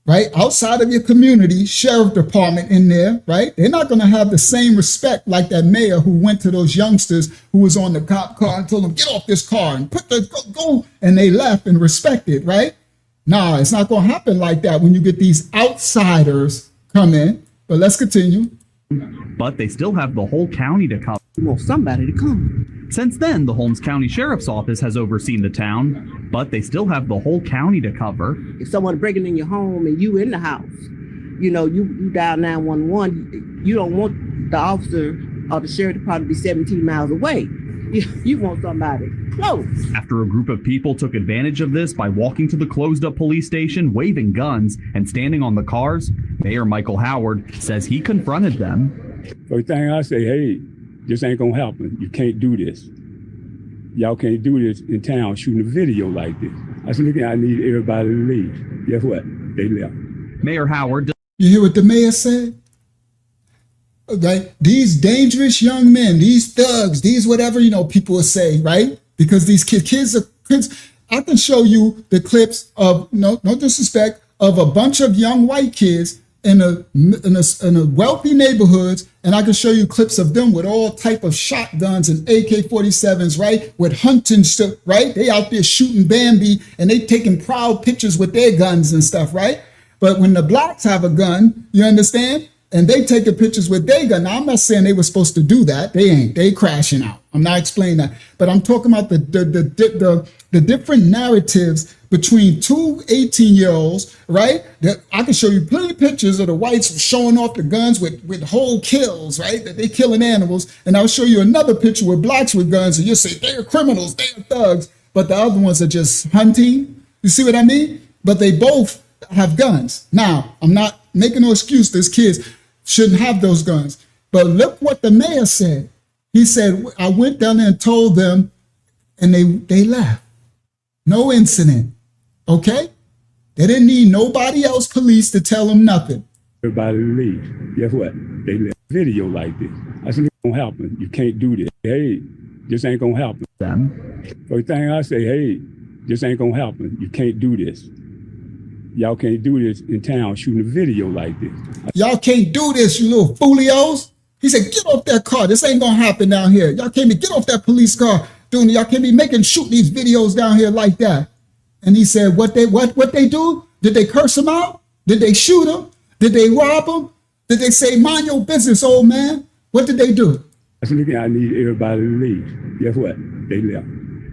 of your community sheriff department in there, right? They're not going to have the same respect like that mayor who went to those youngsters who was on the cop car and told them, get off this car and go, and they left and respected, right? Nah, it's not going to happen like that when you get these outsiders come in. But let's continue. But they still have the whole county to cover. We want somebody to come. Since then, the Holmes County Sheriff's Office has overseen the town, but they still have the whole county to cover. If someone breaking in your home and you in the house, you know, you dial 911, you don't want the officer or the sheriff to probably be 17 miles away. You want somebody close. After a group of people took advantage of this by walking to the closed-up police station, waving guns, and standing on the cars, Mayor Michael Howard says he confronted them. First thing I say, hey, this ain't gonna happen. You can't do this. Y'all can't do this in town shooting a video like this. I said, look, I need everybody to leave. Guess what? They left. Mayor Howard. You hear what the mayor said? Right? These dangerous young men, these thugs, these whatever, you know, people will say, right? Because these kids are kids. I can show you the clips of, no disrespect, of a bunch of young white kids in a wealthy neighborhoods, and I can show you clips of them with all type of shotguns and AK-47s, right? With hunting stuff, right? They out there shooting Bambi, and they taking proud pictures with their guns and stuff, right? But when the blacks have a gun, you understand? And they taking pictures with their gun. Now, I'm not saying they were supposed to do that. They ain't. They crashing out. I'm not explaining that. But I'm talking about the different narratives between two 18-year-olds, right? That I can show you plenty of pictures of the whites showing off the guns with whole kills, right? That they killing animals. And I'll show you another picture with blacks with guns, and you'll say they're criminals, they're thugs. But the other ones are just hunting. You see what I mean? But they both have guns. Now, I'm not making no excuse. These kids shouldn't have those guns. But look what the mayor said. He said, I went down there and told them, and they left. No incident. Okay? They didn't need nobody else police to tell them nothing. Everybody leave. Guess what? They left video like this. I said, it won't happen. You can't do this. Hey, this ain't gonna happen. First thing I say, hey, this ain't gonna happen. You can't do this. Y'all can't do this in town shooting a video like this. Y'all can't do this, you little foolios. He said, get off that car. This ain't gonna happen down here. Y'all can't get off that police car. Y'all can't be shooting these videos down here like that. And he said, what they do? Did they curse him out? Did they shoot him? Did they rob him? Did they say, mind your business, old man? What did they do? I said, look, I need everybody to leave. Guess what? They left.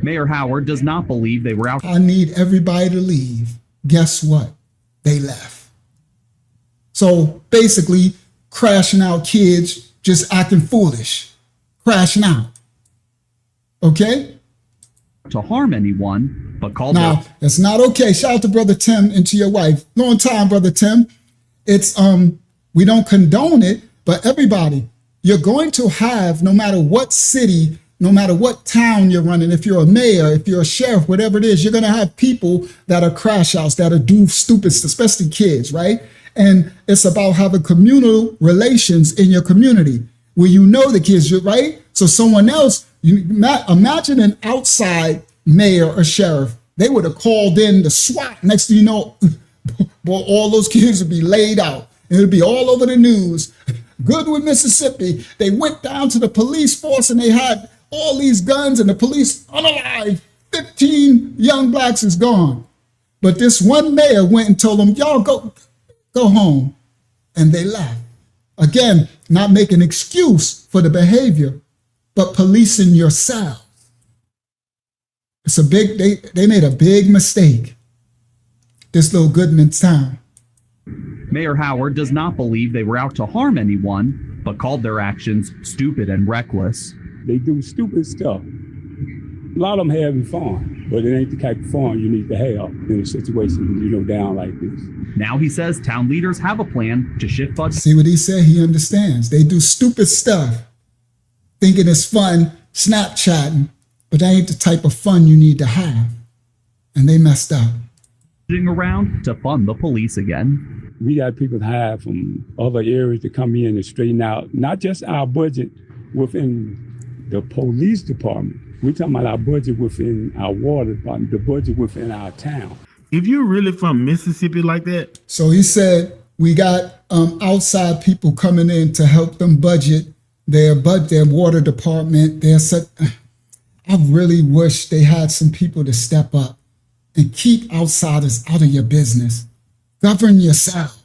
Mayor Howard does not believe they were out. I need everybody to leave. Guess what? They left. So basically, crashing out kids, just acting foolish, crashing out. Okay? To harm anyone, but called Now, it's not okay. Shout out to Brother Tim and to your wife. Long time, Brother Tim. It's, we don't condone it, but everybody, you're going to have, no matter what city, no matter what town you're running, if you're a mayor, if you're a sheriff, whatever it is, you're going to have people that are crash outs, that are do stupid, especially kids, right? And it's about having communal relations in your community where you know the kids, right? So someone else, imagine an outside mayor or sheriff. They would have called in the SWAT. Next thing you know, boy, all those kids would be laid out. It would be all over the news. Goodwood, Mississippi, they went down to the police force and they had all these guns and the police unalive. 15 young blacks is gone. But this one mayor went and told them, y'all go home. And they left. Again, not making an excuse for the behavior, but policing yourselves. It's a big, they made a big mistake. This little Goodman town. Mayor Howard does not believe they were out to harm anyone, but called their actions stupid and reckless. They do stupid stuff. A lot of them having fun, but it ain't the type of fun you need to have in a situation, down like this. Now he says town leaders have a plan to shift budget. See what he said? He understands. They do stupid stuff, thinking it's fun, Snapchatting, but that ain't the type of fun you need to have. And they messed up. Around to fund the police again. We got people hired from other areas to come in and straighten out, not just our budget within the police department. We're talking about our budget within our water department, the budget within our town. If you're really from Mississippi like that. So he said, we got outside people coming in to help them budget their water department. I really wish they had some people to step up and keep outsiders out of your business. Govern yourself.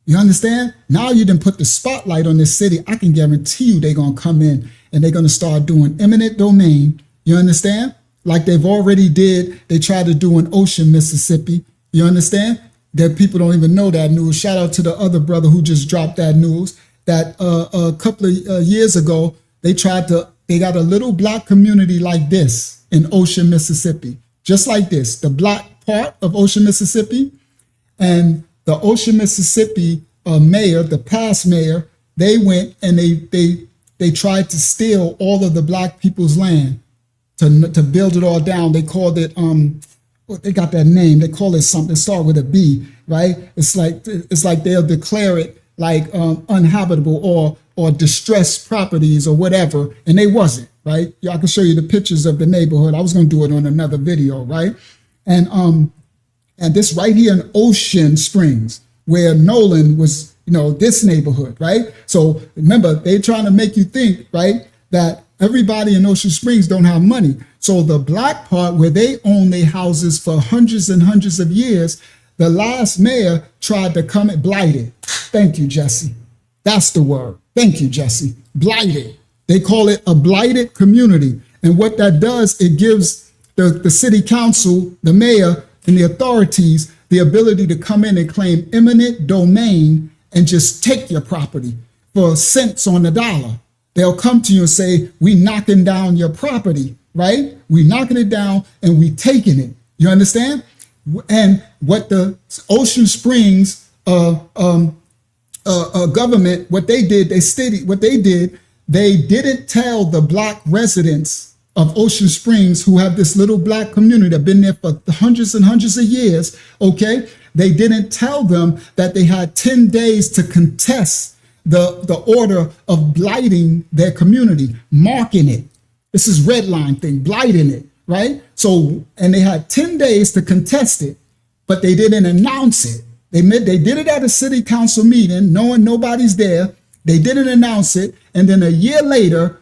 You understand? Now you done put the spotlight on this city. I can guarantee you they're going to come in and they're going to start doing eminent domain. You understand? Like they've already did. They tried to do in Ocean, Mississippi. You understand? That people don't even know that news. Shout out to the other brother who just dropped that news. That a couple of years ago, they got a little black community like this in Ocean, Mississippi. Just like this, the black part of Ocean, Mississippi, and the Ocean, Mississippi mayor, the past mayor, they went and they tried to steal all of the black people's land to build it all down. They called it they got that name. They call it something start with a B, right? It's like they'll declare it like uninhabitable or distressed properties or whatever, and they wasn't. Right? I can show you the pictures of the neighborhood. I was going to do it on another video, right? And this right here in Ocean Springs, where Nolan was, this neighborhood, right? So remember, they're trying to make you think, right, that everybody in Ocean Springs don't have money. So the black part where they own their houses for hundreds and hundreds of years, the last mayor tried to come and blighted. Thank you, Jesse. That's the word. Thank you, Jesse. Blighted. They call it a blighted community. And what that does, it gives the city council, the mayor, and the authorities the ability to come in and claim eminent domain and just take your property for cents on the dollar. They'll come to you and say, we knocking down your property, right? We knocking it down and we taking it. You understand? And what the Ocean Springs government, what they did, they didn't tell the black residents of Ocean Springs who have this little black community that have been there for hundreds and hundreds of years, okay? They didn't tell them that they had 10 days to contest the order of blighting their community, marking it. This is red line thing, blighting it, right? So, and they had 10 days to contest it, but they didn't announce it. They did it at a city council meeting, knowing nobody's there. They didn't announce it. And then a year later,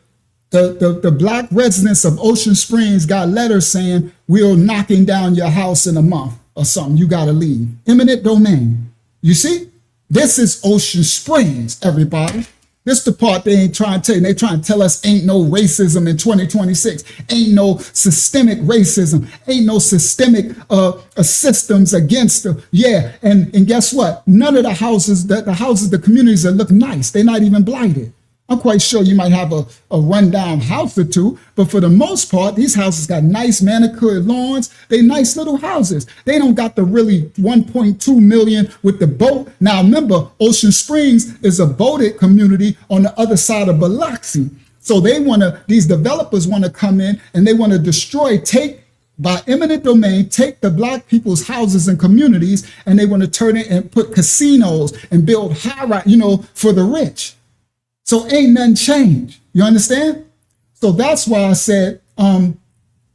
the black residents of Ocean Springs got letters saying, we're knocking down your house in a month or something. You got to leave. Eminent domain. You see, this is Ocean Springs, everybody. This the part they ain't trying to tell you. They trying to tell us ain't no racism in 2026. Ain't no systemic racism. Ain't no systemic systems against the, yeah. And guess what? None of the houses, the communities that look nice, they're not even blighted. I'm quite sure you might have a rundown house or two, but for the most part, these houses got nice manicured lawns. They nice little houses. They don't got the really 1.2 million with the boat. Now remember, Ocean Springs is a boated community on the other side of Biloxi. So these developers want to come in and they want to destroy, take by eminent domain, take the black people's houses and communities, and they want to turn it and put casinos and build high-rise, for the rich. So ain't nothing changed. You understand? So that's why I said, he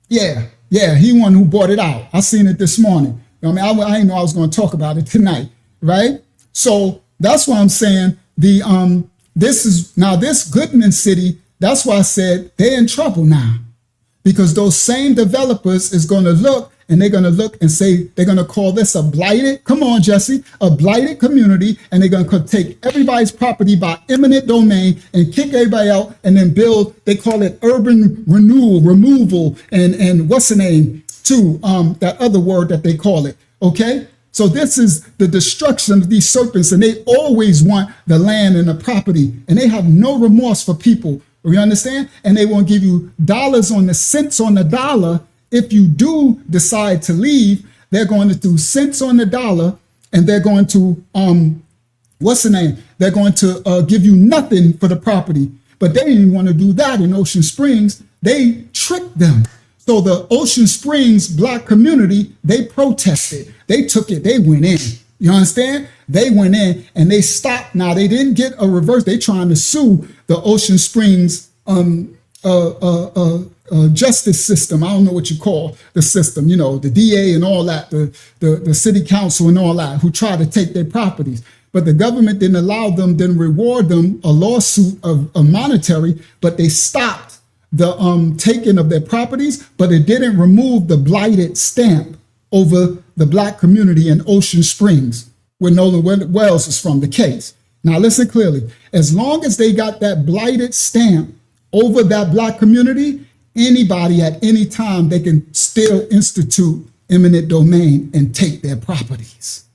one who bought it out. I seen it this morning. I didn't know I was going to talk about it tonight, right? So that's why I'm saying this Goodman City, that's why I said they're in trouble now. Because those same developers is going to look and they're going to look and say, they're going to call this a blighted, come on, Jesse, a blighted community. And they're going to take everybody's property by eminent domain and kick everybody out and then build, they call it urban removal, and what's the name too, that other word that they call it, okay? So this is the destruction of these serpents, and they always want the land and the property, and they have no remorse for people, you understand? And they won't give you dollars on the cents on the dollar. If you do decide to leave, they're going to do cents on the dollar, and they're going to, They're going to give you nothing for the property. But they didn't want to do that in Ocean Springs. They tricked them. So the Ocean Springs black community, they protested. They took it. They went in. You understand? They went in and they stopped. Now, they didn't get a reverse. They trying to sue the Ocean Springs justice system. I don't know what you call the system, the DA and all that, the city council and all that, who try to take their properties. But the government didn't allow them, didn't reward them a lawsuit of monetary, but they stopped the taking of their properties, but it didn't remove the blighted stamp over the black community in Ocean Springs, where Nolan Wells is from, the case. Now listen clearly, as long as they got that blighted stamp over that black community, anybody at any time, they can still institute eminent domain and take their properties.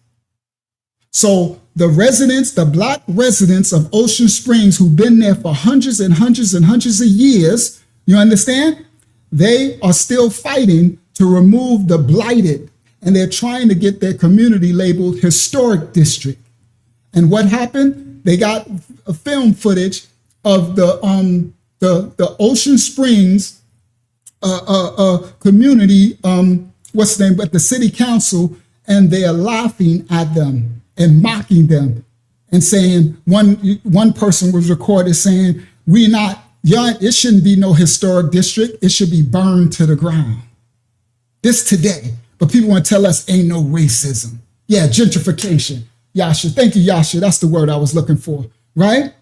So the residents, the black residents of Ocean Springs who've been there for hundreds and hundreds and hundreds of years, you understand? They are still fighting to remove the blighted, and they're trying to get their community labeled historic district. And what happened? They got a film footage of the Ocean Springs community, but the city council, and they are laughing at them and mocking them and saying, one person was recorded saying, it shouldn't be no historic district. It should be burned to the ground. This today, but people want to tell us ain't no racism. Yeah, gentrification. Yasha, thank you, Yasha. That's the word I was looking for, right?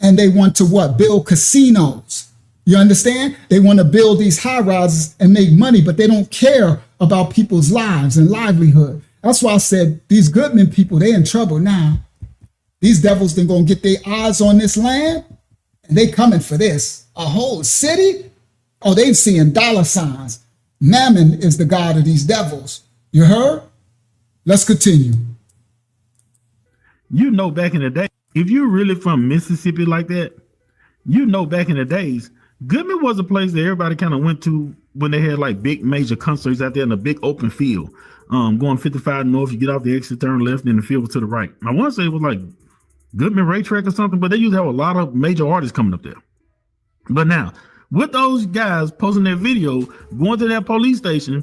And they want to what? Build casinos. You understand? They want to build these high rises and make money, but they don't care about people's lives and livelihood. That's why I said these Goodman people, they're in trouble now. These devils then gonna get their eyes on this land, and they coming for this. A whole city? Oh, they seeing dollar signs. Mammon is the god of these devils. You heard? Let's continue. Back in the day, if you're really from Mississippi like that, back in the days, Goodman was a place that everybody kind of went to when they had like big major concerts out there in a big open field. Going 55 north, you get off the exit, turn left, and the field was to the right. I want to say it was like Goodman Racetrack or something, but they used to have a lot of major artists coming up there. But now, with those guys posting their video, going to that police station,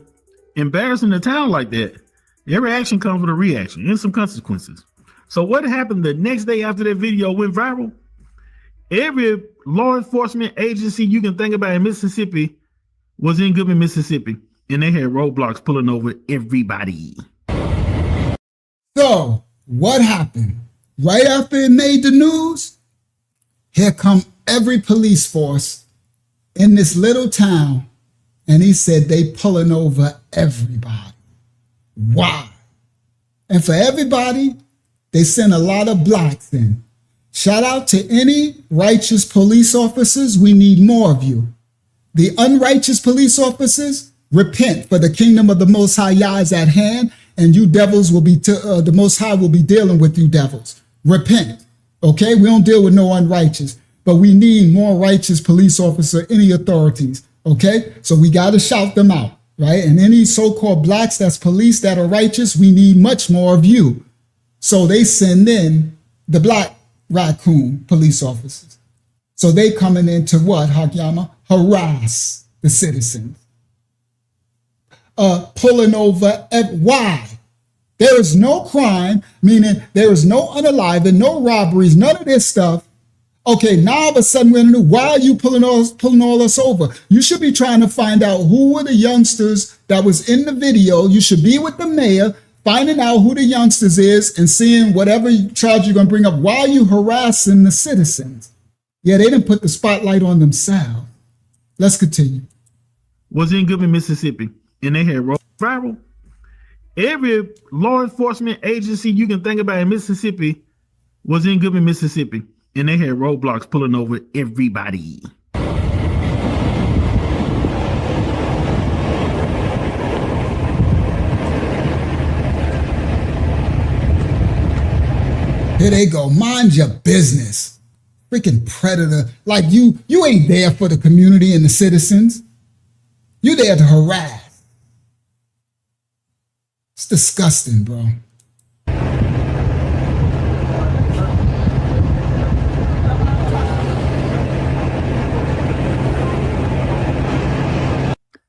embarrassing the town like that, every action comes with a reaction and some consequences. So what happened the next day after that video went viral? Every law enforcement agency you can think about in Mississippi was in Goodman, Mississippi, and they had roadblocks pulling over everybody. So what happened? Right after it made the news, here come every police force in this little town, and he said they pulling over everybody. Why? And for everybody, they sent a lot of blacks in. Shout out to any righteous police officers. We need more of you. The unrighteous police officers, repent, for the kingdom of the Most High Yah is at hand, and you devils will be, the Most High will be dealing with you devils. Repent, okay? We don't deal with no unrighteous, but we need more righteous police officer, any authorities, okay? So we got to shout them out, right? And any so-called blacks that's police that are righteous, we need much more of you. So they send in the black raccoon police officers. So they coming in to what, Hakyama? Harass the citizens. Pulling over, why? There is no crime, meaning there is no unaliving, no robberies, none of this stuff. Okay, now all of a sudden we're gonna do, why are you pulling all us over? You should be trying to find out who were the youngsters that was in the video. You should be with the mayor, finding out who the youngsters is and seeing whatever charge you're gonna bring up. Why are you harassing the citizens? Yeah, they didn't put the spotlight on themselves. Let's continue. Was in Goodman, Mississippi, and they had road viral. Every law enforcement agency you can think about in Mississippi was in Goodman, Mississippi, and they had roadblocks pulling over everybody. Here they go. Mind your business. Freaking predator. Like you ain't there for the community and the citizens. You there to harass. It's disgusting, bro.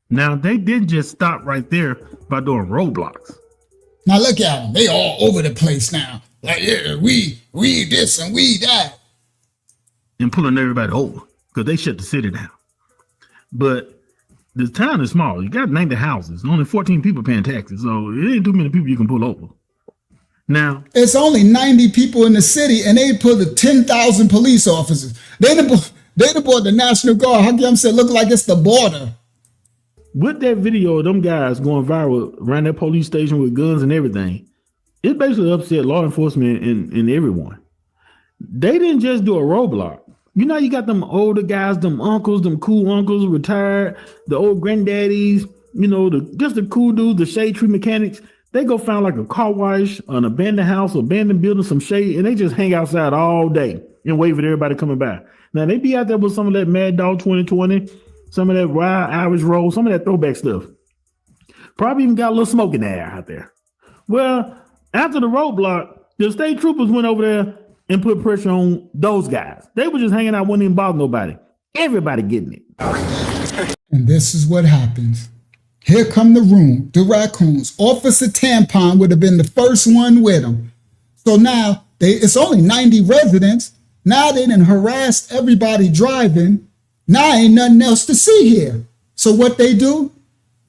Now, they didn't just stop right there by doing roadblocks. Now look at them. They all over the place now. Like, yeah, we this and we that. And pulling everybody over because they shut the city down. But the town is small. You got 90 houses. Only 14 people paying taxes. So it ain't too many people you can pull over. Now, it's only 90 people in the city and they put the 10,000 police officers. They done bought the National Guard. How come said look like it's the border? With that video of them guys going viral around that police station with guns and everything, it basically upset law enforcement and everyone. They didn't just do a roadblock. You know, you got them older guys, them uncles, them cool uncles, retired, the old granddaddies, you know, just the cool dudes, the shade tree mechanics. They go find like a car wash, an abandoned house, abandoned building, some shade, and they just hang outside all day and wait for everybody coming by. Now, they be out there with some of that Mad Dog 2020, some of that Wild Irish Roll, some of that throwback stuff. Probably even got a little smoke in the air out there. Well, after the roadblock, the state troopers went over there and put pressure on those guys. They were just hanging out, wouldn't even bother nobody. Everybody getting it. And this is what happens. Here come the raccoons. Officer Tampon would have been the first one with them. So now, it's only 90 residents. Now they done harassed everybody driving. Now ain't nothing else to see here. So what they do?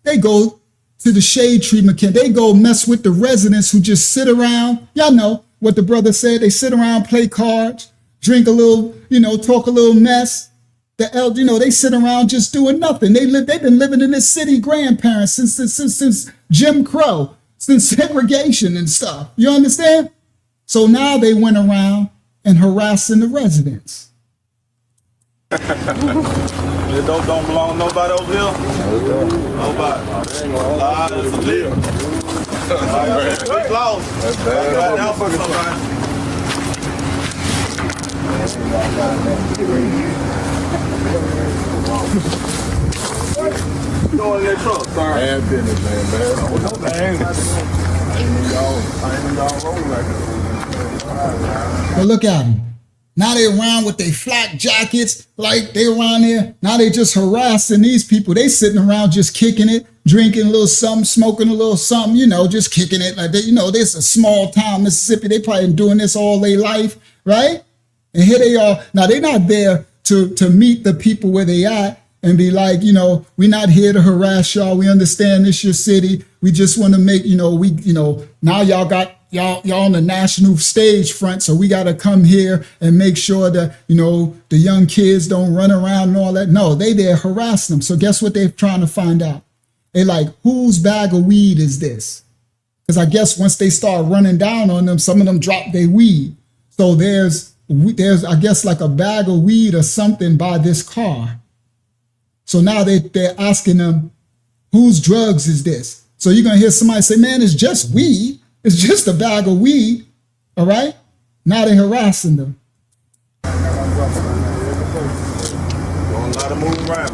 They go to the shade tree mechanic. They go mess with the residents who just sit around. Y'all know what the brother said. They sit around, play cards, drink a little, talk a little mess. The elder, they sit around just doing nothing. They've been living in this city, grandparents, since Jim Crow, since segregation and stuff. You understand? So now they went around and harassing the residents. It don't belong to nobody over here. Nobody. It's a deal. It's lost. That's bad. Right now for somebody. Go in that truck, sorry. Bad business, man. I ain't y'all rolling like that. But look at them. Now they around with their flak jackets, like they around here. Now they just harassing these people. They sitting around just kicking it, drinking a little something, smoking a little something, just kicking it. Like this is a small town, Mississippi. They probably been doing this all their life, right? And here they are. Now they're not there to meet the people where they at and be like, we're not here to harass y'all. We understand this your city. We just want to make, now y'all got y'all on the national stage front, so we got to come here and make sure that the young kids don't run around and all that. No, they there harassing them. So guess what they're trying to find out? They like, whose bag of weed is this? Because I guess once they start running down on them, some of them drop their weed. So there's there's, I guess, like a bag of weed or something by this car. So now they're asking them, whose drugs is this? So you're going to hear somebody say, man, it's just weed. It's just a bag of weed. All right? Now they're harassing them. Doing a lot of moving around.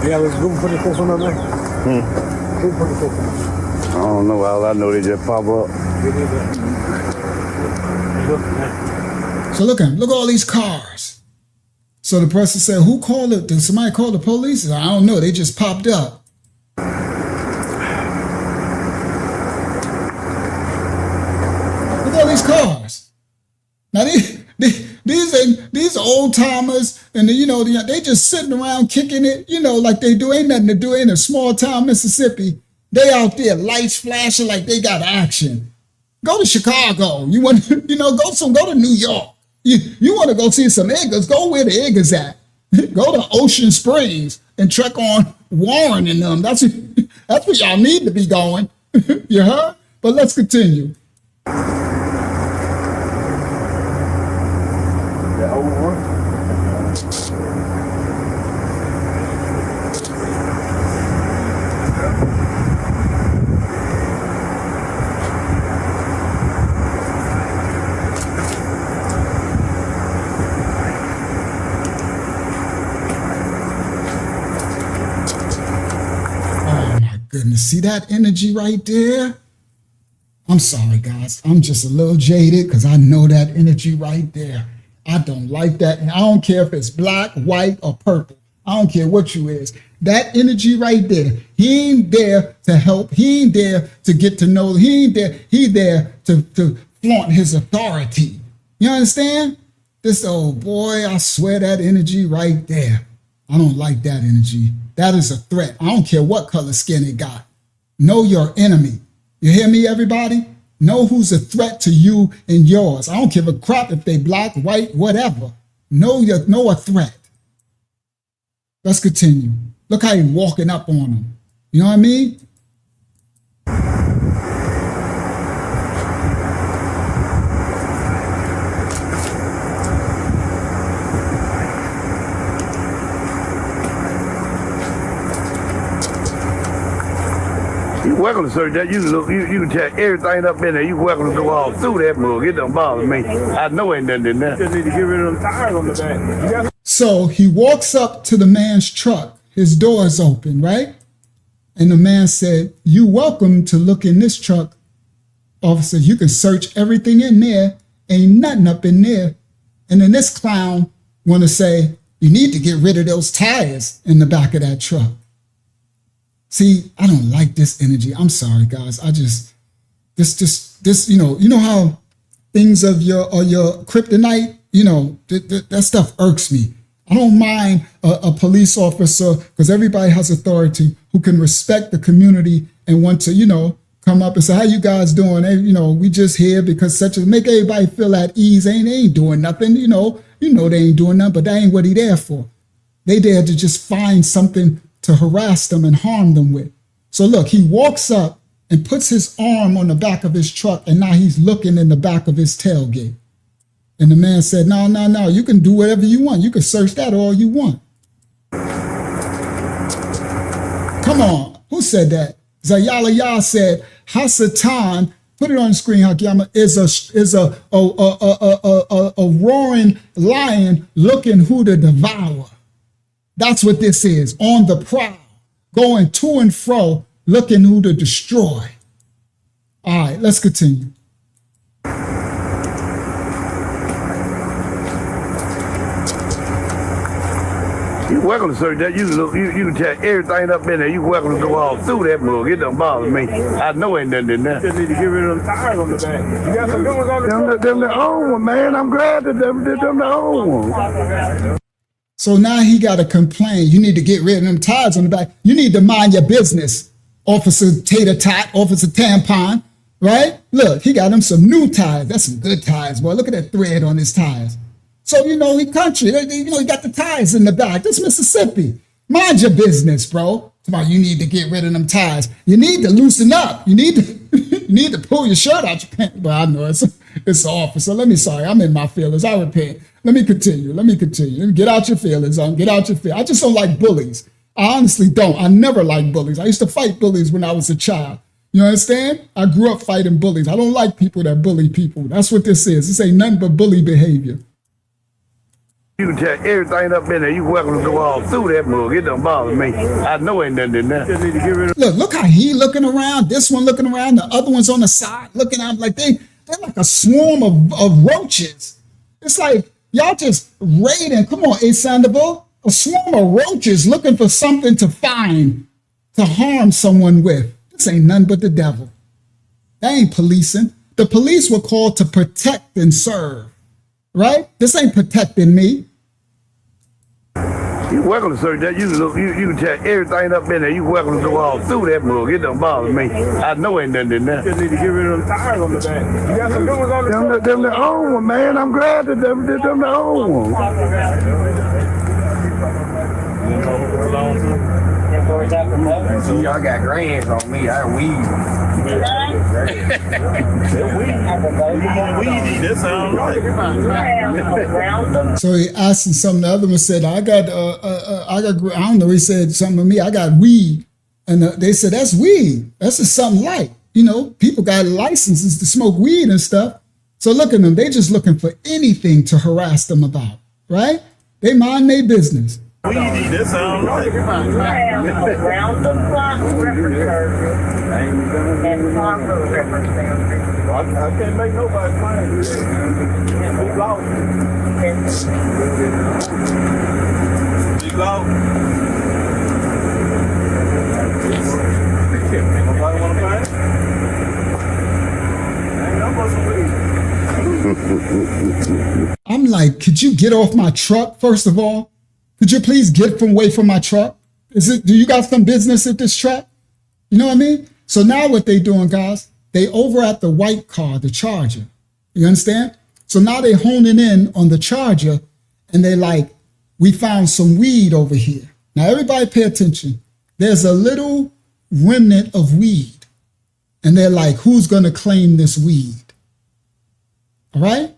Yeah, let's go put the fish on there. Who put the fish on? I don't know. All I know, they just pop up. So look at all these cars. So the person said, who called it? Did somebody call the police? I don't know. They just popped up. Look at all these cars. Now these are old timers, and they just sitting around kicking it, like they do. Ain't nothing to do in a small town, Mississippi. They out there, lights flashing like they got action. Go to Chicago. You want to, go to New York. You want to go see some Eggers, go where the Eggers at. Go to Ocean Springs and check on Warren and them. That's where y'all need to be going. You heard? But let's continue. Goodness, see that energy right there? I'm sorry, guys. I'm just a little jaded because I know that energy right there. I don't like that. And I don't care if it's black, white, or purple. I don't care what you is. That energy right there, he ain't there to help. He ain't there to get to know. He ain't there. He there to flaunt his authority. You understand? This old boy, I swear that energy right there. I don't like that energy. That is a threat. I don't care what color skin it got. Know your enemy. You hear me, everybody? Know who's a threat to you and yours. I don't give a crap if they black, white, whatever. Know a threat. Let's continue. Look how he's walking up on them. You know what I mean? You welcome to search that. You can check everything up in there. You welcome to go all through that mug. It don't bother me. I know ain't nothing in there. Just need to get rid of them tires on the back. So he walks up to the man's truck. His door is open, right? And the man said, "You welcome to look in this truck, officer. You can search everything in there. Ain't nothing up in there." And then this clown want to say, "You need to get rid of those tires in the back of that truck." See, I don't like this energy. I'm sorry, guys. I just, this, you know how things of your kryptonite, that stuff irks me. I don't mind a police officer, because everybody has authority, who can respect the community and want to, come up and say, "How you guys doing? Hey, we just here because make everybody feel at ease." They ain't doing nothing, they ain't doing nothing, but that ain't what he there for. They there to just find something to harass them and harm them with. So look, he walks up and puts his arm on the back of his truck, and now he's looking in the back of his tailgate. And the man said, no, you can do whatever you want. You can search that all you want. Come on, who said that? Zayala Yah said, Hasatan, put it on the screen, Hakiyama, is a roaring lion looking who to devour. That's what this is, on the prowl, going to and fro, looking who to destroy. All right, let's continue. You welcome to search that. You can check everything up in there. You welcome to go all through that mug. It don't bother me. I know ain't nothing in there. Just need to get rid of them tires on the back. You got some good ones on the truck? Them the old one, man. I'm glad that them the old one. So now he got to complain. You need to get rid of them tires on the back. You need to mind your business, Officer Tater Tot, Officer Tampon, right? Look, he got him some new tires. That's some good tires, boy. Look at that thread on his tires. So, you know, he country, you know, he got the tires in the back. This Mississippi. Mind your business, bro. It's about you need to get rid of them tires. You need to loosen up. You need to you need to pull your shirt out your pants. But I know it's awful. So sorry, I'm in my feelings. I repent. Let me continue. Get out your feelings. Get out your feelings. I just don't like bullies. I honestly don't. I never liked bullies. I used to fight bullies when I was a child. You understand? I grew up fighting bullies. I don't like people that bully people. That's what this is. This ain't nothing but bully behavior. You can tell everything up in there. You welcome to go all through that mug. It don't bother me. I know ain't nothing in there. Just need to get rid of. Look how he looking around. This one looking around. The other one's on the side looking out like they're like a swarm of roaches. It's like y'all just raiding. Come on, A. Sandoval. A swarm of roaches looking for something to find to harm someone with. This ain't nothing but the devil. That ain't policing. The police were called to protect and serve, right? This ain't protecting me. You welcome to search that. You can tell everything up in there. You welcome to go all through that mug. It don't bother me. I know ain't nothing in there. Just need to get rid of them tires on the back. You got some new ones on the front. Them the old one, man. I'm glad that them the old one. See, y'all got grands on me. I weed. So he asked him something. The other one said, I got, I don't know. He said something to me. I got weed. And they said, that's weed. That's just something light. You know, people got licenses to smoke weed and stuff. So look at them. They just looking for anything to harass them about, right? They mind their business. We need this sound right. Around the clock representative and Congo representative. I can't make nobody claim this. Big law. Big law. Nobody want to find it? Ain't no more. I'm like, could you get off my truck, first of all? Could you please get away from my truck? Do you got some business at this truck? You know what I mean? So now what they doing, guys, they over at the white car, the Charger. You understand? So now they honing in on the Charger and they like, we found some weed over here. Now everybody pay attention. There's a little remnant of weed. And they're like, who's going to claim this weed? All right?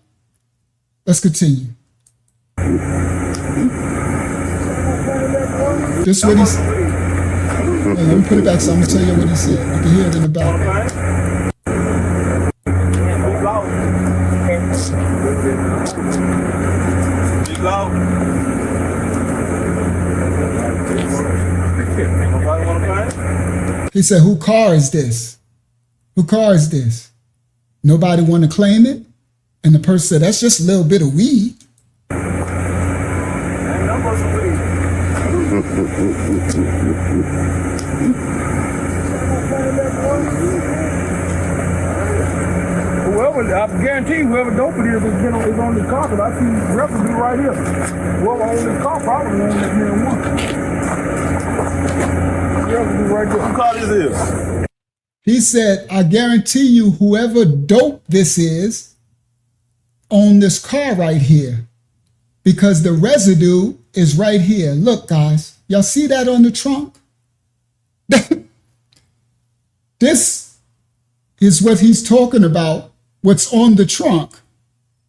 Let's continue. This is what he said. Let me put it back so I'm going to tell you what he said. You can hear it in the background. He said, whose car is this? Whose car is this? Nobody want to claim it? And the person said, that's just a little bit of weed. Whoever, I guarantee you, whoever dope it is on this car, because I see residue right here. Whoever owns this car probably owns that marijuana. Residue right there. Who car this is? He said, I guarantee you, whoever dope this is on this car right here, because the residue is right here. Look, guys, y'all see that on the trunk? This is what he's talking about, what's on the trunk.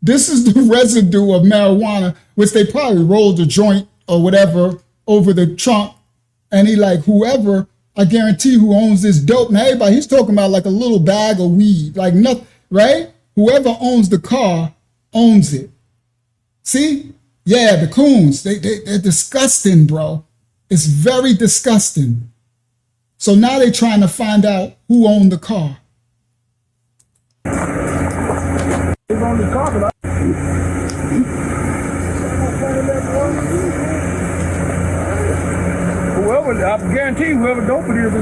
This is the residue of marijuana, which they probably rolled a joint or whatever over the trunk. And he like, whoever, I guarantee who owns this dope. Now everybody, he's talking about like a little bag of weed, like nothing, right? Whoever owns the car owns it. See? Yeah, the coons, they're disgusting, bro. It's very disgusting. So now they're trying to find out who owned the car. It's on the car, but whoever, I guarantee you, whoever dope it is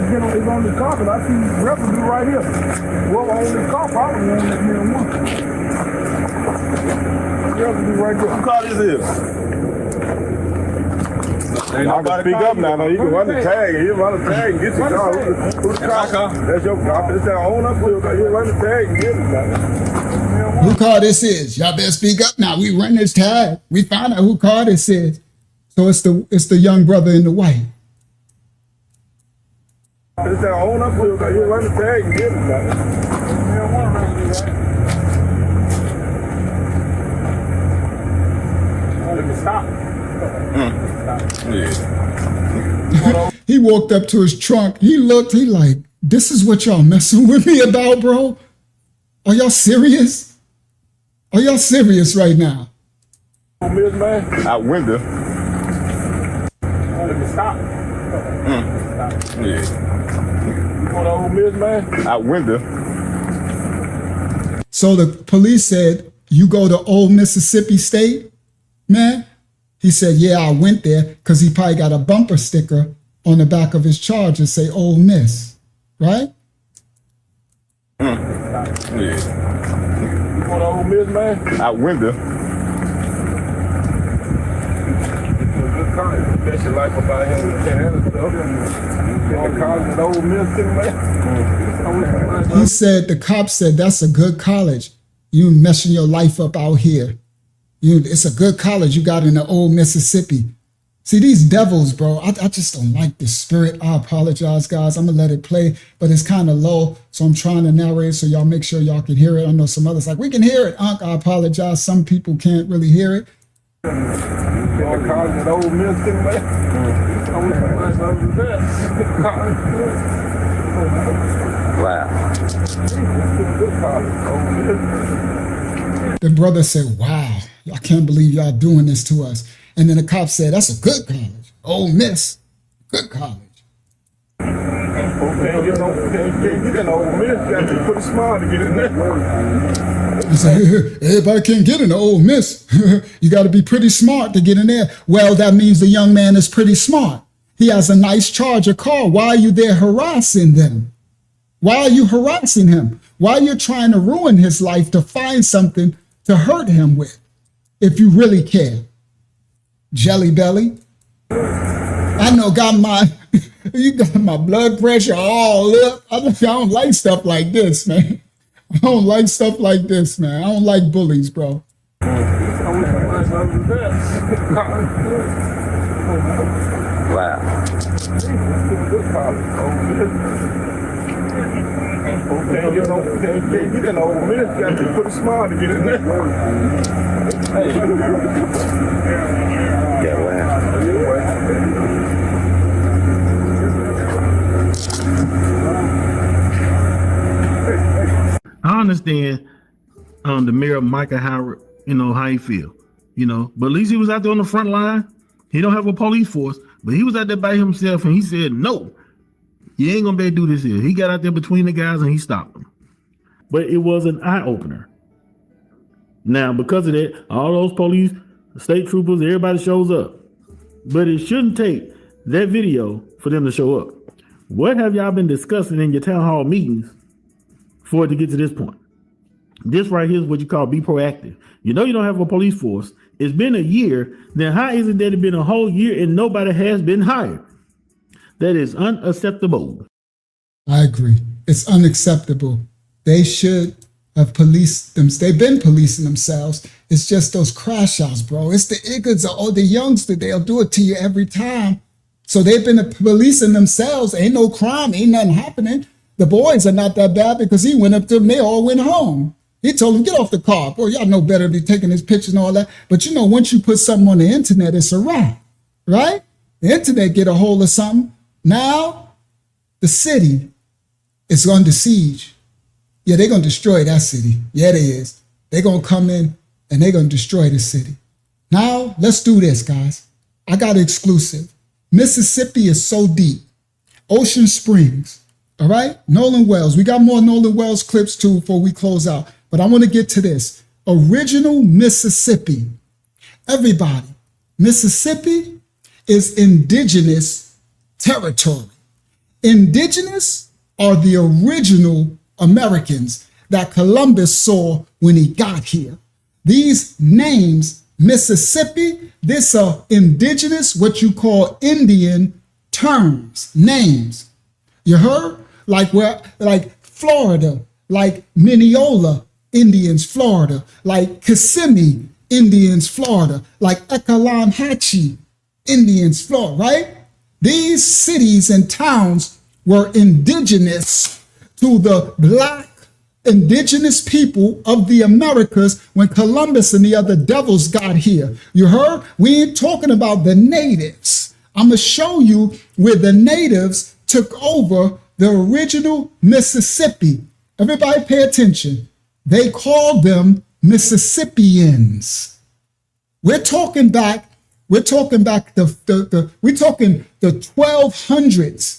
on the car, because I see residue right here. Whoever owns this car probably owns that marijuana. Residue right there. Who car this is? Ain't nobody speak up now. You can run the tag. You run the tag and get your car. Who's the car? That's your car. It's our own upfield. You run the tag and get it. Who car this is? Y'all better speak up now. We run this tag. We find out who car this is. So it's the young brother in the white. It's our own upfield. You run the tag and get it. Stop. He walked up to his trunk. He looked. He like, this is what y'all messing with me about, bro? Are y'all serious? Are y'all serious right now? Miss man, out window. Stop. Miss man, out window. So the police said, you go to Old Mississippi State, man? He said, yeah, I went there because he probably got a bumper sticker on the back of his Charger say Ole Miss, right? You go to Ole Miss, man? Out window. Good college. That's your life about him with college at Ole Miss, man. He said, the cop said, that's a good college. You messing your life up out here. It's a good college you got in the Old Mississippi. See, these devils, bro, I just don't like this spirit. I apologize, guys. I'm going to let it play, but it's kind of low, so I'm trying to narrate so y'all make sure y'all can hear it. I know some others like, we can hear it, Unc. I apologize. Some people can't really hear it. Wow. The brother said, wow, I can't believe y'all doing this to us. And then the cop said, that's a good college. Ole Miss, good college. He said, everybody can't get into Ole Miss. You got to be pretty smart to get in there. Well, that means the young man is pretty smart. He has a nice Charger car. Why are you there harassing them? Why are you harassing him? Why are you trying to ruin his life to find something to hurt him with? If you really care. Jelly belly. I know you got my blood pressure all up. I don't like stuff like this, man. I don't like stuff like this, man. I don't like bullies, bro. Wow. Pretty smart to get in there. Yeah, I understand the mayor, Michael Howard, how he feel, but at least he was out there on the front line. He don't have a police force, but he was out there by himself and he said, no, you ain't gonna be able to do this here. He got out there between the guys and he stopped them. But it was an eye opener. Now, because of that, all those police, state troopers, everybody shows up. But it shouldn't take that video for them to show up. What have y'all been discussing in your town hall meetings for it to get to this point? This right here is what you call be proactive. You don't have a police force. It's been a year. Then how is it that it's been a whole year and nobody has been hired? That is unacceptable. I agree. It's unacceptable. They should have policed them. They've been policing themselves. It's just those crash outs, bro. It's the ignorance or the youngster. They'll do it to you every time. So they've been policing themselves. Ain't no crime. Ain't nothing happening. The boys are not that bad because he went up to them. They all went home. He told them, get off the car. Boy, y'all know better to be taking his pictures and all that. But once you put something on the internet, it's a wrap, right? The internet get a hold of something. Now, the city is under siege. Yeah, they're going to destroy that city. Yeah, they is. They're going to come in and they're going to destroy the city. Now, let's do this, guys. I got an exclusive. Mississippi is so deep. Ocean Springs, all right? Nolan Wells. We got more Nolan Wells clips, too, before we close out. But I want to get to this. Original Mississippi. Everybody, Mississippi is indigenous territory. Indigenous are the original Americans that Columbus saw when he got here. These names Mississippi, this are indigenous, what you call Indian terms, names. You heard? Like Florida, like Mineola Indians, Florida, like Kissimmee Indians, Florida, like Ekalanhatchee Indians, Florida, right? These cities and towns were indigenous to the Black indigenous people of the Americas when Columbus and the other devils got here. You heard? We ain't talking about the natives. I'm going to show you where the natives took over the original Mississippi. Everybody pay attention. They called them Mississippians. We're talking the 1200s.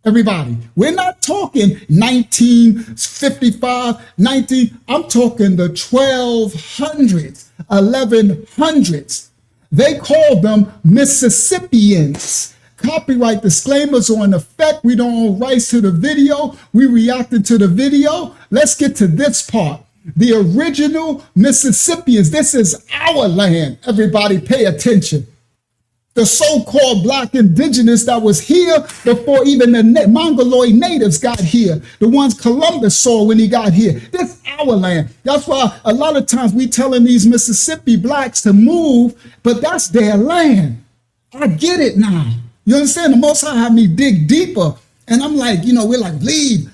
Everybody, we're not talking 1955, I'm talking the 1200s, 1100s. They called them Mississippians. Copyright disclaimers are in effect. We don't own rights to the video. We reacted to the video. Let's get to this part. The original Mississippians. This is our land. Everybody pay attention. The so-called Black indigenous that was here before even the Mongoloid natives got here. The ones Columbus saw when he got here. This is our land. That's why a lot of times we telling these Mississippi Blacks to move, but that's their land. I get it now. You understand? The Most High had me dig deeper. And I'm like, we're like, leave.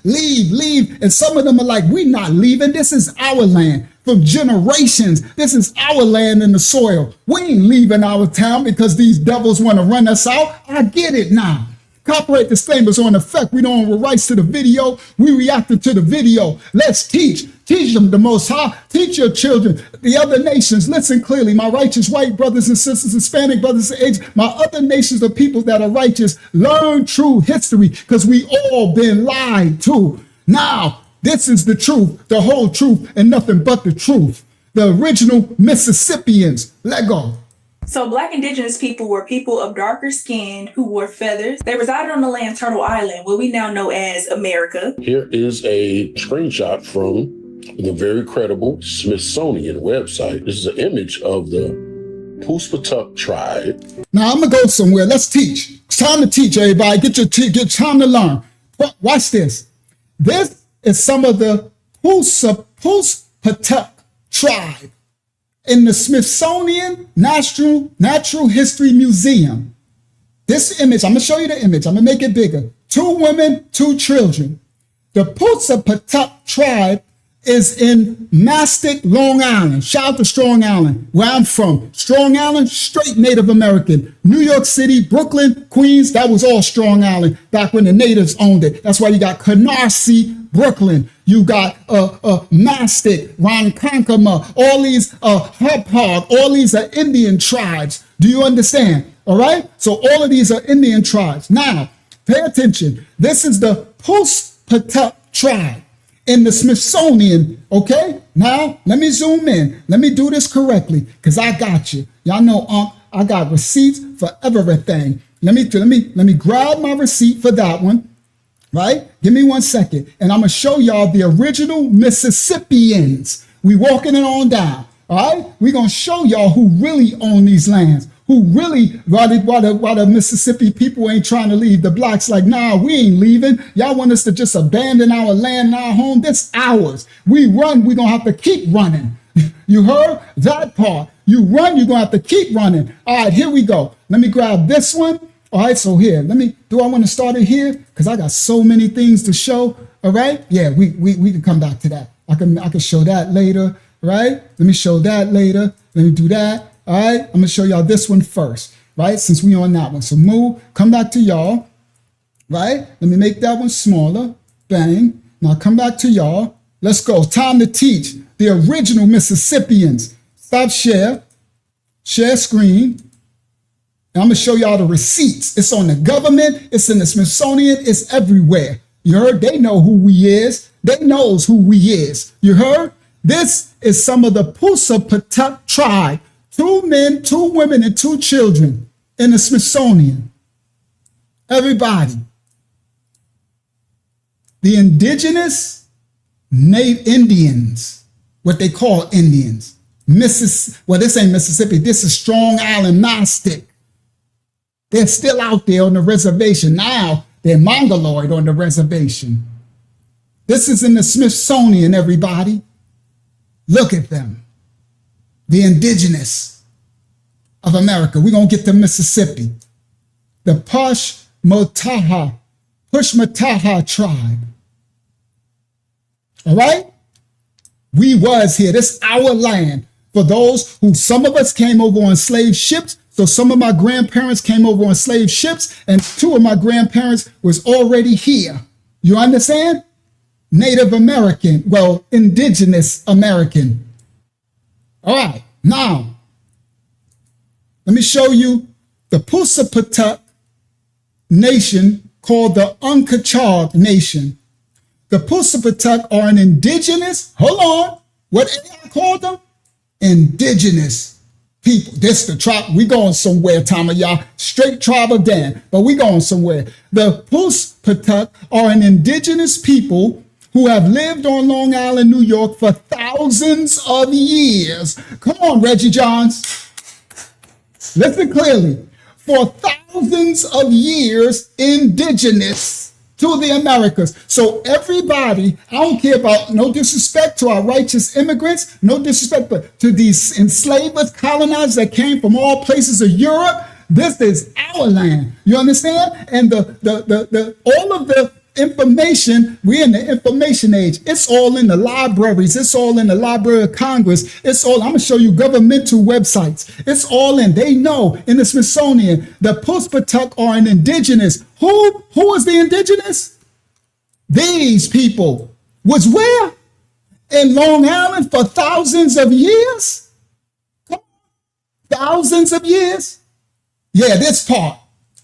And some of them are like, we're not leaving. This is our land. From generations, this is our land in the soil. We ain't leaving our town because these devils want to run us out. I get it now. Copyright disclaimers are in effect. We don't own rights to the video. We reacted to the video. Let's teach. Teach them the Most High. Teach your children. The other nations, listen clearly. My righteous white brothers and sisters, Hispanic brothers and Asian, my other nations of people that are righteous, learn true history because we all been lied to. Now, this is the truth, the whole truth, and nothing but the truth. The original Mississippians. Let go. So Black indigenous people were people of darker skin who wore feathers. They resided on the land Turtle Island, what we now know as America. Here is a screenshot from the very credible Smithsonian website. This is an image of the Puspatuck tribe. Now I'm gonna go somewhere. Let's teach. It's time to teach, everybody. Get time to learn. Watch this. This is some of the Puspatuck tribe in the Smithsonian Natural History Museum. This image, I'm gonna show you the image. I'm gonna make it bigger. 2 women, 2 children. The Puspatuck tribe is in Mastic, Long Island. Shout out to Strong Island, where I'm from. Strong Island, straight Native American. New York City, Brooklyn, Queens, that was all Strong Island back when the natives owned it. That's why you got Canarsie, Brooklyn. You got Mastic, Ronkonkoma, all these Hopog, all these are Indian tribes. Do you understand? All right? So all of these are Indian tribes. Now, pay attention. This is the Puspatuck tribe in the Smithsonian, okay? Now, let me zoom in. Let me do this correctly, because I got you. Y'all know I got receipts for everything. Let me grab my receipt for that one, right? Give me 1 second, and I'm going to show y'all the original Mississippians. We walking it on down, all right? We're going to show y'all who really own these lands. Who really, why the Mississippi people ain't trying to leave. The Blacks like, nah, we ain't leaving. Y'all want us to just abandon our land and our home? That's ours. We run, we're going to have to keep running. You heard that part? You run, you're going to have to keep running. All right, here we go. Let me grab this one. All right, so here, do I want to start it here? Because I got so many things to show. All right, yeah, we can come back to that. I can show that later, right? Let me show that later. Let me do that. All right, I'm gonna show y'all this one first, right? Since we on that one. So move, come back to y'all, right? Let me make that one smaller, bang. Now come back to y'all. Let's go, time to teach the original Mississippians. Stop share screen. And I'm gonna show y'all the receipts. It's on the government, it's in the Smithsonian, it's everywhere. You heard? They know who we is. They knows who we is. You heard? This is some of the Puspatuck tribe. 2 men, 2 women, and 2 children in the Smithsonian. Everybody. The indigenous Native Indians, what they call Indians. Well, this ain't Mississippi. This is Strong Island Mastic. They're still out there on the reservation. Now they're mongoloid on the reservation. This is in the Smithsonian, everybody. Look at them. The indigenous of America. We're going to get to Mississippi. The Pushmataha tribe. All right? We was here. This is our land. For those who, some of us came over on slave ships. So some of my grandparents came over on slave ships, and 2 of my grandparents was already here. You understand? Native American, well, indigenous American. All right, now, let me show you the Pusapatuk nation called the Unkachag nation. The Pusapatuk are an indigenous, hold on, what AI called them? Indigenous people. This the tribe, we going somewhere, Tom of y'all. Straight tribe of Dan, but we going somewhere. The Pusapatuk are an indigenous people who have lived on Long Island, New York for thousands of years. Come on, Reggie Johns. Listen clearly. For thousands of years, indigenous to the Americas. So everybody, I don't care about, no disrespect to our righteous immigrants, no disrespect, but to these enslavers, colonizers that came from all places of Europe, this is our land. You understand? And all of the information, we're in the information age. It's all in the libraries. It's all in the Library of Congress. It's all, I'm going to show you governmental websites. It's all in, they know, in the Smithsonian. The Pusapatuk are an indigenous. Who is the indigenous? These people was where? In Long Island for thousands of years? Thousands of years? Yeah, this part.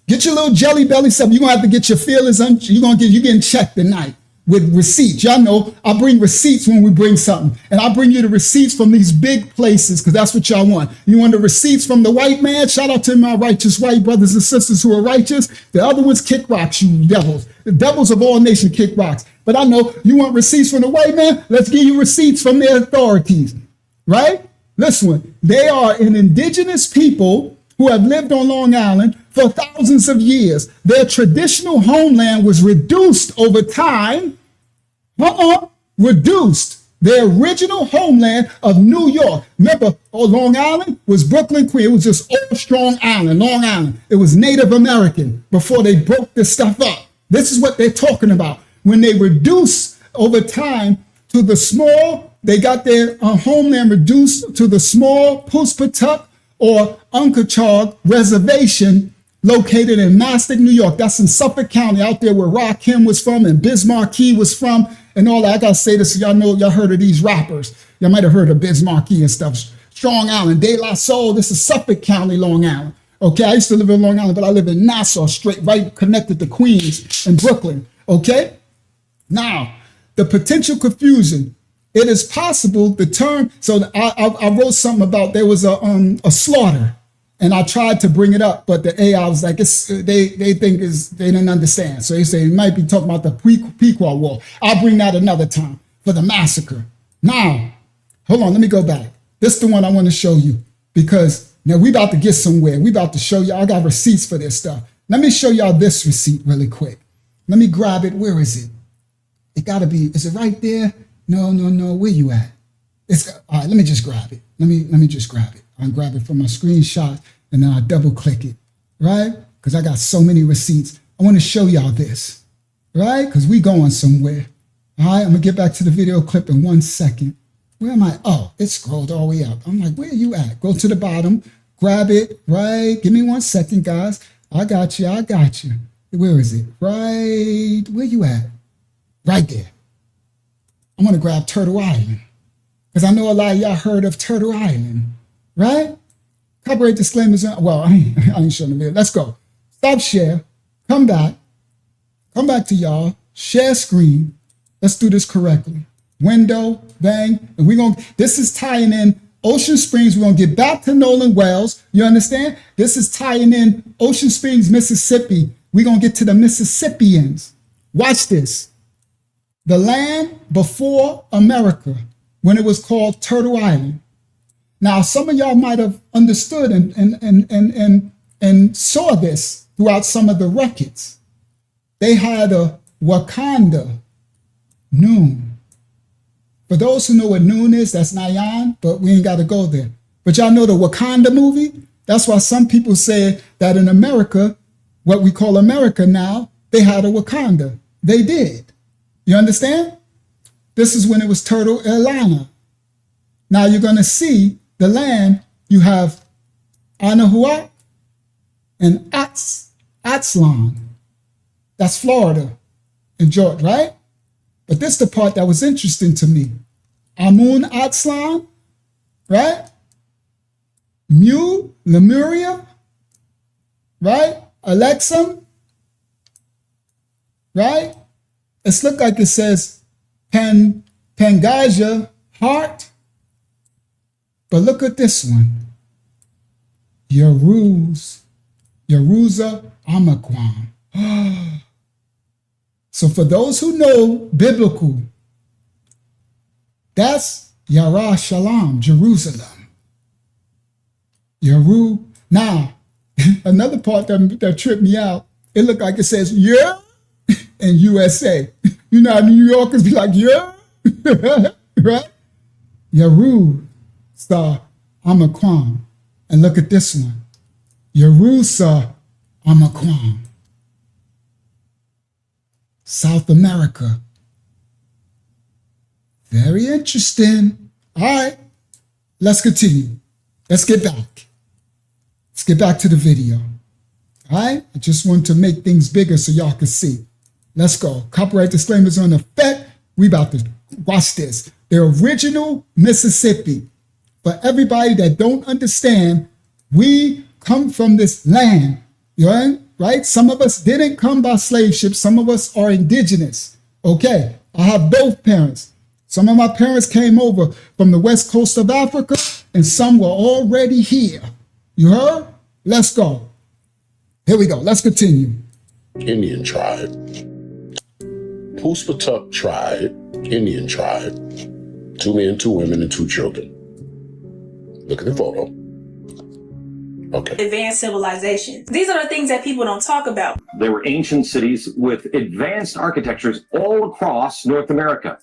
Get your little jelly belly something. You're going to have to get your feelings on. You're getting checked tonight with receipts. Y'all know I bring receipts when we bring something. And I bring you the receipts from these big places because that's what y'all want. You want the receipts from the white man? Shout out to my righteous white brothers and sisters who are righteous. The other ones kick rocks, you devils. The devils of all nations kick rocks. But I know you want receipts from the white man? Let's give you receipts from their authorities. Right? Listen, they are an indigenous people who have lived on Long Island for thousands of years. Their traditional homeland was reduced over time. Reduced. Their original homeland of New York. Remember, Long Island was Brooklyn, Queens. It was just old Strong Island, Long Island. It was Native American before they broke this stuff up. This is what they're talking about. When they reduce over time to the small, they got their homeland reduced to the small Pusapatuk or Unkachag reservation located in Mastic, New York. That's in Suffolk County, out there where Rakim was from and Bismarcky was from and all that. I gotta say this so y'all know, y'all heard of these rappers. Y'all might have heard of Bismarcky and stuff. Strong Island, De La Soul, this is Suffolk County, Long Island. Okay, I used to live in Long Island, but I live in Nassau, straight right connected to Queens and Brooklyn. Okay? Now, the potential confusion. It is possible the term, so I wrote something about there was a slaughter, and I tried to bring it up, but the AI was like, they think they didn't understand. So they say it might be talking about the Pequot War. I'll bring that another time for the massacre. Now, hold on, let me go back. This is the one I want to show you because now we about to get somewhere. We about to show y'all. I got receipts for this stuff. Let me show y'all this receipt really quick. Let me grab it. Where is it? It gotta be, is it right there? No. Where you at? All right, let me just grab it. Let me just grab it. I'll grab it from my screenshot and then I double click it, right? Because I got so many receipts. I want to show y'all this, right? Because we going somewhere. All right, I'm gonna get back to the video clip in 1 second. Where am I? Oh, it scrolled all the way up. I'm like, where are you at? Go to the bottom, grab it, right? Give me 1 second, guys. I got you. Where is it? Right, where you at? Right there. I'm gonna grab Turtle Island because I know a lot of y'all heard of Turtle Island, right? Copyright disclaimers. Well, I ain't showing the video. Let's go. Stop share. Come back to y'all. Share screen. Let's do this correctly. Window, bang, and this is tying in Ocean Springs. We're gonna get back to Nolan Wells. You understand? This is tying in Ocean Springs, Mississippi. We're gonna get to the Mississippians. Watch this. The land before America, when it was called Turtle Island. Now, some of y'all might have understood and saw this throughout some of the records. They had a Wakanda noon. For those who know what noon is, that's Nayan, but we ain't got to go there. But y'all know the Wakanda movie? That's why some people say that in America, what we call America now, they had a Wakanda. They did. You understand? This is when it was Turtle Atlanta. Now you're going to see the land. You have Anahuac and Aztlan. That's Florida and Georgia, right? But this is the part that was interesting to me. Amun Aztlan, right? Mu, Lemuria, right? Alexam, right? It's look like it says Pangaja, heart. But look at this one. Yeruza Amaquam. So for those who know biblical, that's Yara Shalom, Jerusalem. Yeru. Now, another part that tripped me out, it looked like it says, yeah, and USA. You know how New Yorkers be like, yeah, right? Yeru, Sa, Amaquam. And look at this one. Yerusa, Amaquam. South America. Very interesting. All right, let's continue. Let's get back. Let's get back to the video. All right, I just want to make things bigger so y'all can see. Let's go. Copyright disclaimers on effect. We about to watch this. The original Mississippi. For everybody that don't understand, we come from this land. You know, right? Some of us didn't come by slave ships. Some of us are indigenous. Okay, I have both parents. Some of my parents came over from the west coast of Africa, and some were already here. You heard? Let's go. Here we go. Let's continue. Indian tribe. Puspatuck tribe, Indian tribe. 2 men, 2 women, and 2 children. Look at the photo. Okay. Advanced civilizations. These are the things that people don't talk about. There were ancient cities with advanced architectures all across North America.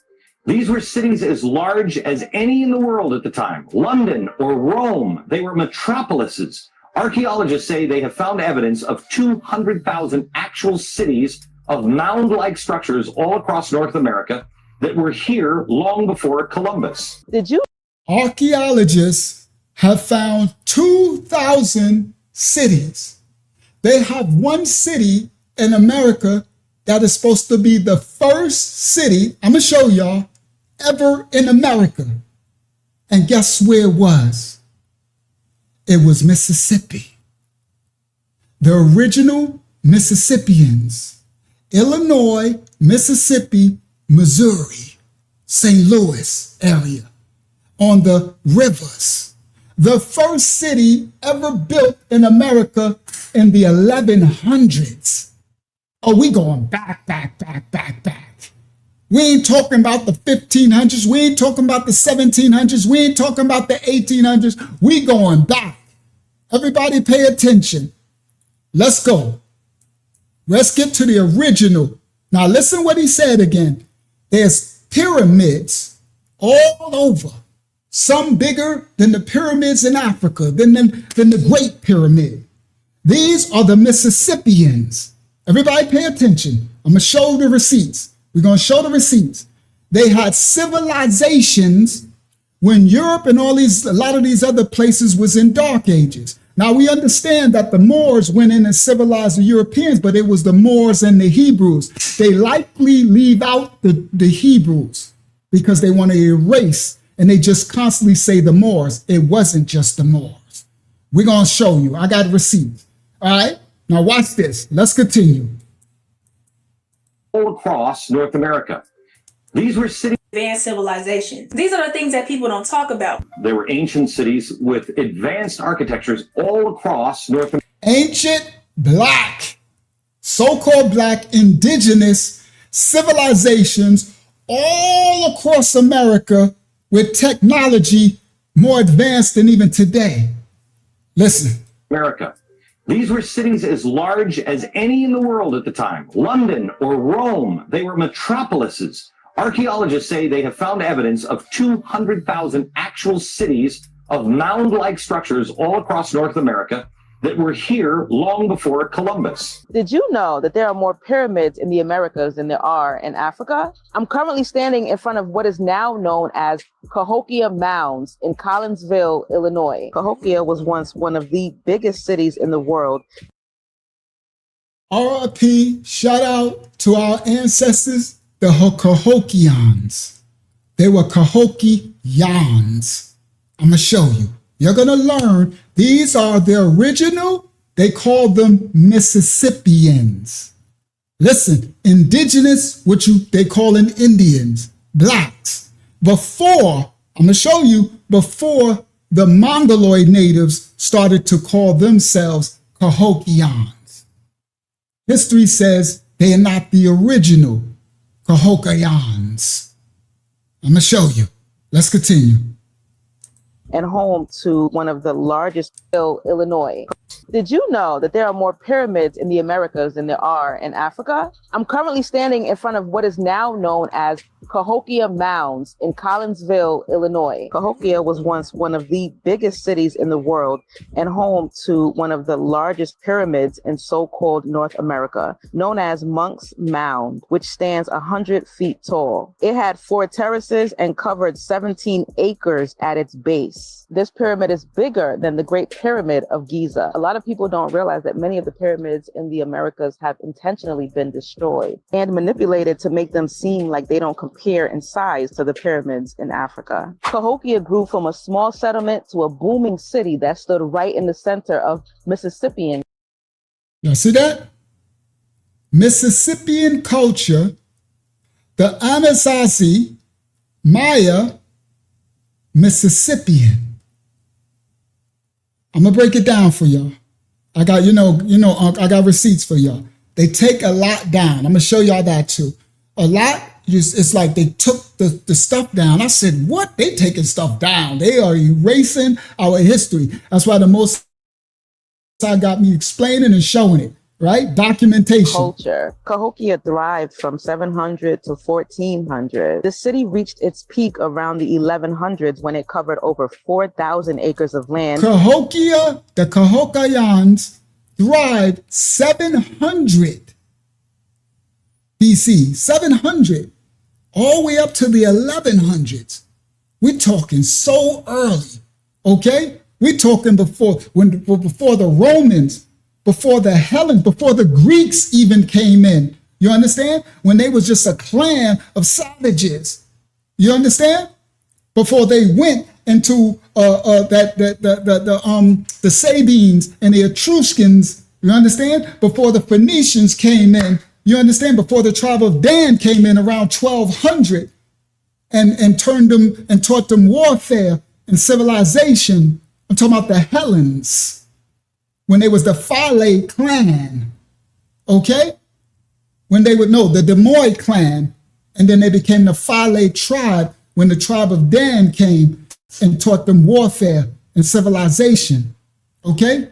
These were cities as large as any in the world at the time. London or Rome, they were metropolises. Archaeologists say they have found evidence of 200,000 actual cities of mound-like structures all across North America that were here long before Columbus. Did you? Archaeologists have found 2,000 cities. They have one city in America that is supposed to be the first city, I'm going to show y'all, ever in America. And guess where it was? It was Mississippi. The original Mississippians, Illinois, Mississippi, Missouri, St. Louis area, on the rivers. The first city ever built in America in the 1100s. Oh, we going back. We ain't talking about the 1500s. We ain't talking about the 1700s. We ain't talking about the 1800s. We going back. Everybody pay attention. Let's go. Let's get to the original. Now listen what he said again. There's pyramids all over. Some bigger than the pyramids in Africa, than the Great Pyramid. These are the Mississippians. Everybody pay attention. I'm going to show the receipts. We're going to show the receipts. They had civilizations when Europe and a lot of these other places was in dark ages. Now we understand that the Moors went in and civilized the Europeans, but it was the Moors and the Hebrews. They likely leave out the Hebrews because they want to erase, and they just constantly say the Moors. It wasn't just the Moors. We're going to show you. I got receipts. All right. Now watch this. Let's continue. All across North America. These were cities. Advanced civilizations. These are the things that people don't talk about. There were ancient cities with advanced architectures all across North America. Ancient black, so-called black indigenous civilizations all across America with technology more advanced than even today. Listen. America. These were cities as large as any in the world at the time. London or Rome, they were metropolises. Archaeologists say they have found evidence of 200,000 actual cities of mound-like structures all across North America that were here long before Columbus. Did you know that there are more pyramids in the Americas than there are in Africa? I'm currently standing in front of what is now known as Cahokia Mounds in Collinsville, Illinois. Cahokia was once one of the biggest cities in the world. RIP, shout out to our ancestors, the Cahokians. They were Cahokians. I'm going to show you. You're going to learn these are the original. They call them Mississippians. Listen, indigenous, they call them Indians, blacks. Before, I'm going to show you, before the Mongoloid natives started to call themselves Cahokians. History says they are not the original Cahokians. I'm going to show you. Let's continue. And home to one of the largest in Illinois. Did you know that there are more pyramids in the Americas than there are in Africa? I'm currently standing in front of what is now known as Cahokia Mounds in Collinsville, Illinois. Cahokia was once one of the biggest cities in the world and home to one of the largest pyramids in so-called North America, known as Monk's Mound, which stands 100 feet tall. It had 4 terraces and covered 17 acres at its base. This pyramid is bigger than the Great Pyramid of Giza. A lot of people don't realize that many of the pyramids in the Americas have intentionally been destroyed and manipulated to make them seem like they don't compare in size to the pyramids in Africa. Cahokia grew from a small settlement to a booming city that stood right in the center of Mississippian. Y'all see that? Mississippian culture, the Anasazi, Maya, Mississippian. I'm gonna break it down for y'all. I got, I got receipts for y'all. They take a lot down. I'm gonna show y'all that too. A lot, it's like they took the stuff down. I said, what? They taking stuff down. They are erasing our history. That's why the Most High got me explaining and showing it, right? Documentation. Culture. Cahokia thrived from 700 to 1400. The city reached its peak around the 1100s when it covered over 4,000 acres of land. Cahokia, the Cahokians thrived 700 BC, 700, all the way up to the 1100s. We're talking so early, okay? We're talking before the Romans, before the Hellens, before the Greeks even came in. You understand? When they was just a clan of savages. You understand? Before they went into the Sabines and the Etruscans. You understand? Before the Phoenicians came in. You understand? Before the tribe of Dan came in around 1200 and turned them and taught them warfare and civilization. I'm talking about the Hellens. When they was the Phale clan, okay? When they would know the Demoy clan, and then they became the Phale tribe when the tribe of Dan came and taught them warfare and civilization, okay?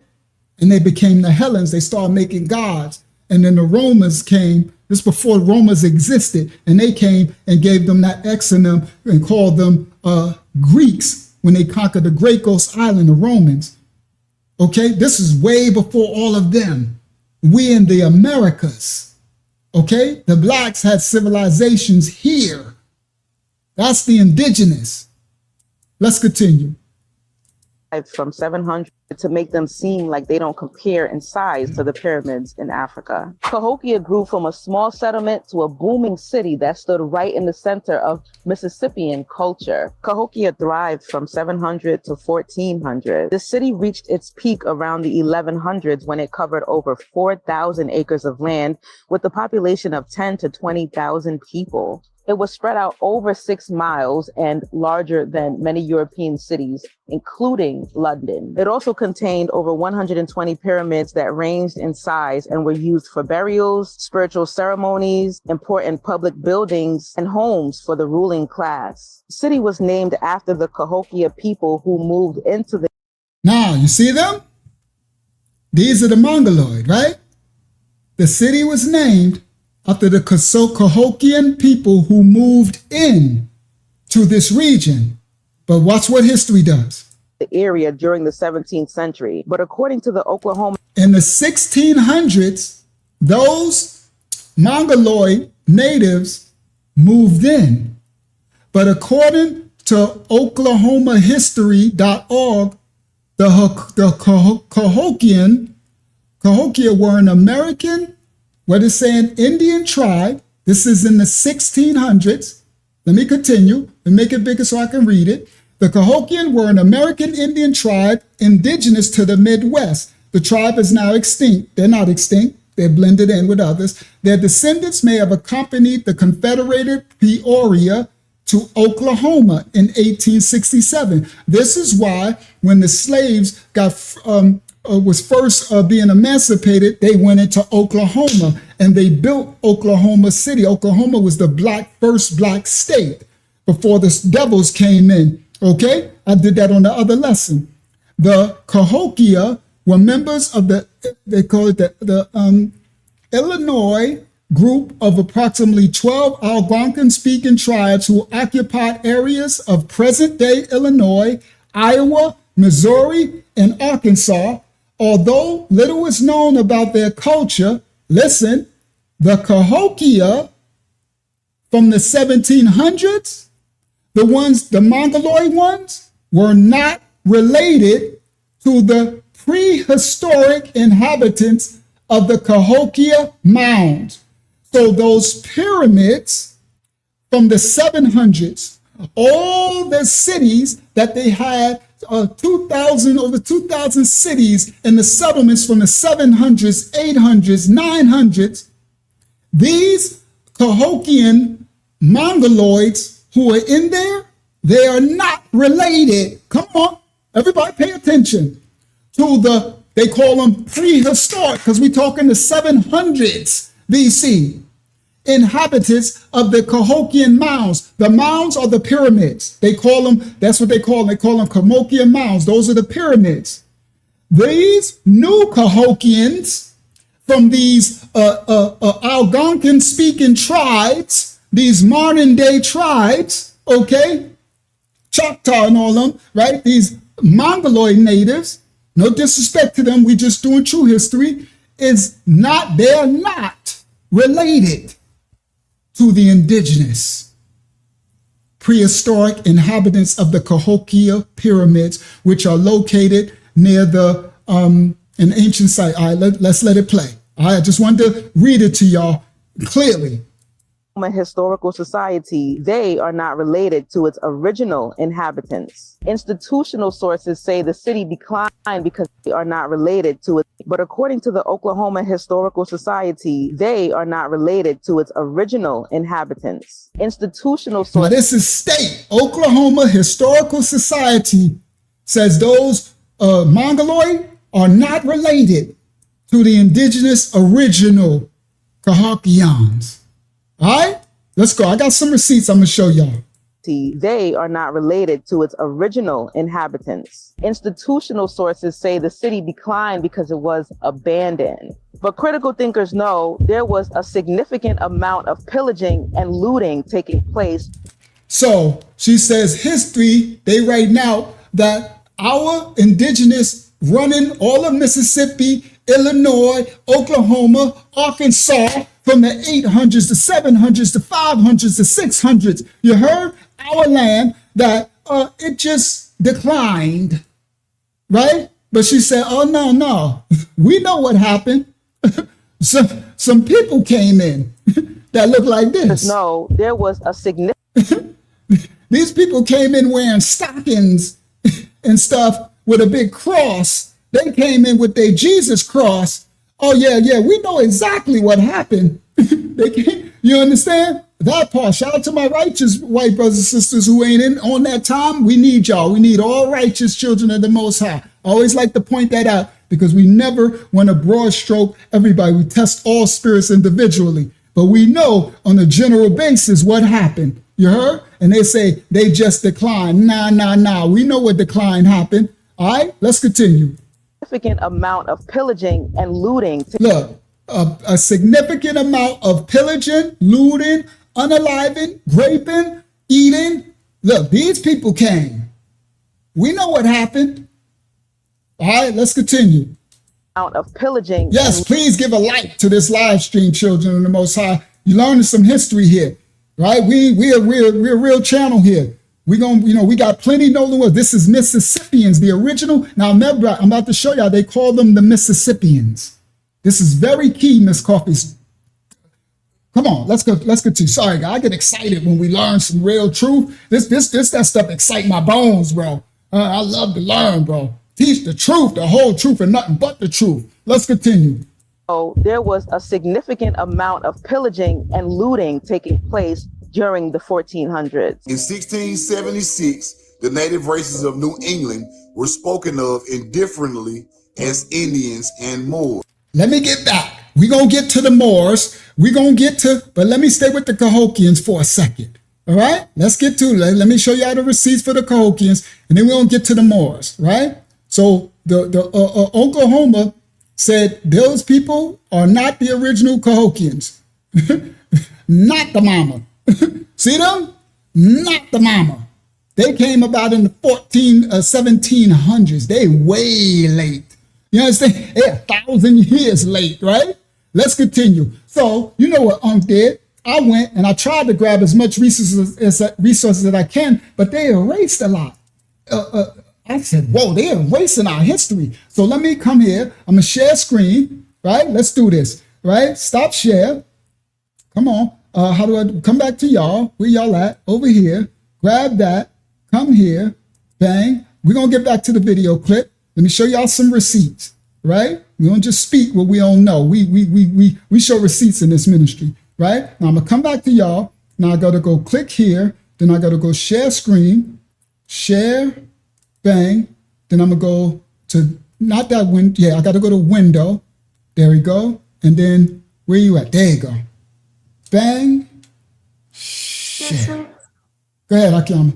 And they became the Hellens. They started making gods. And then the Romans came, this before Romans existed, and they came and gave them that exonym and called them Greeks when they conquered the Great Ghost Island, the Romans. Okay, this is way before all of them. We in the Americas, okay? The blacks had civilizations here. That's the indigenous. Let's continue. From 700 to make them seem like they don't compare in size to the pyramids in Africa. Cahokia grew from a small settlement to a booming city that stood right in the center of Mississippian culture. Cahokia thrived from 700 to 1400. The city reached its peak around the 1100s when it covered over 4,000 acres of land with a population of 10 to 20,000 people. It was spread out over 6 miles and larger than many European cities, including London. It also contained over 120 pyramids that ranged in size and were used for burials, spiritual ceremonies, important public buildings, and homes for the ruling class. The city was named after the Cahokia people who moved into the... Now, you see them? These are the Mongoloid, right? The city was named after the Cahokian people who moved in to this region. But watch what history does. The area during the 17th century. But according to the Oklahoma... In the 1600s, those Mongoloid natives moved in. But according to OklahomaHistory.org, the Cahokia were an American, what is saying, Indian tribe. This is in the 1600s. Let me continue and make it bigger so I can read it. The Cahokian were an American Indian tribe indigenous to the Midwest. The tribe is now extinct. They're not extinct. They're blended in with others. Their descendants may have accompanied the Confederated Peoria to Oklahoma in 1867. This is why when the slaves was first being emancipated, they went into Oklahoma and they built Oklahoma City. Oklahoma was the first black state before the devils came in. Okay, I did that on the other lesson. The Cahokia were members of they call it the Illinois group of approximately 12 Algonquin-speaking tribes who occupied areas of present-day Illinois, Iowa, Missouri, and Arkansas. Although little is known about their culture, listen, the Cahokia from the 1700s, the Mongoloid ones, were not related to the prehistoric inhabitants of the Cahokia Mound. So those pyramids from the 700s, all the cities that they had, over 2,000 cities in the settlements from the 700s, 800s, 900s, these Cahokian Mongoloids who are in there, they are not related. Come on, everybody pay attention to they call them prehistoric because we're talking the 700s BC. Inhabitants of the Cahokian mounds. The mounds are the pyramids. They call them, that's what they call them. They call them Cahokian mounds. Those are the pyramids. These new Cahokians from these Algonquin-speaking tribes, these modern-day tribes, okay, Choctaw and all them, right? These Mongoloid natives, no disrespect to them, we just doing true history, they are not related to the indigenous prehistoric inhabitants of the Cahokia pyramids, which are located near an ancient site. All right, let's let it play. All right, I just wanted to read it to y'all clearly. Historical Society, they are not related to its original inhabitants. Institutional sources say the city declined because they are not related to it. But according to the Oklahoma Historical Society, they are not related to its original inhabitants. Institutional sources. Now this is state. Oklahoma Historical Society says those Mongoloid are not related to the indigenous original Cahokians. All right, let's go. I got some receipts I'm going to show y'all. They are not related to its original inhabitants. Institutional sources say the city declined because it was abandoned. But critical thinkers know there was a significant amount of pillaging and looting taking place. So she says history, they write now that our indigenous running all of Mississippi, Illinois, Oklahoma, Arkansas, from the 800s, the 700s, the 500s, the 600s. You heard our land that it just declined, right? But she said, oh, no, we know what happened. Some people came in that looked like this. No, there was a significant... These people came in wearing stockings and stuff with a big cross. They came in with their Jesus cross. Oh, yeah, we know exactly what happened. They came, You understand? That part. Shout out to my righteous white brothers and sisters who ain't in on that time. We need y'all. We need all righteous children of the Most High. I always like to point that out because we never want to broad stroke everybody. We test all spirits individually. But we know on a general basis what happened. You heard? And they say they just declined. Nah. We know what decline happened. All right, let's continue. Significant amount of pillaging and looting. Look, a significant amount of pillaging, looting, unaliving, raping, eating. Look, these people came. We know what happened. All right, let's continue. Amount of pillaging. Yes, please give a like to this live stream, children of the Most High. You're learning some history here, right? We're a real channel here. We got plenty Nolan Wells. This is Mississippians, the original. Now remember, I'm about to show y'all, they call them the Mississippians. This is very key, Miss Coffee's. Come on, let's go. Sorry, guys, I get excited when we learn some real truth. That stuff excite my bones, bro. I love to learn, bro. Teach the truth, the whole truth, and nothing but the truth. Let's continue. So there was a significant amount of pillaging and looting taking place during the 1400s. In 1676, the native races of New England were spoken of indifferently as Indians and Moors. Let me get back. We're going to get to the Moors. But let me stay with the Cahokians for a second. All right? Let's get to it. Let me show you all the receipts for the Cahokians, and then we're going to get to the Moors, right? So the Oklahoma said those people are not the original Cahokians. Not the mama. See them? Not the mama. They came about in the 1700s. They way late. You understand? They're 1,000 years late, right? Let's continue. So you know what Unc did? I went and I tried to grab as much resources as I can, but they erased a lot. I said, whoa, they're erasing our history. So let me come here. I'm going to share screen, right? Let's do this, right? Stop share. Come on. How do I come back to y'all? Where y'all at? Over here. Grab that. Come here. Bang. We're going to get back to the video clip. Let me show y'all some receipts, right? We don't just speak what we don't know. We show receipts in this ministry, right? Now I'm going to come back to y'all. Now I got to go click here. Then I got to go share screen. Share. Bang. Then I'm going to go to, not that window. Yeah, I got to go to window. There we go. And then where you at? There you go. Bang. Share. Go ahead, Akiyama.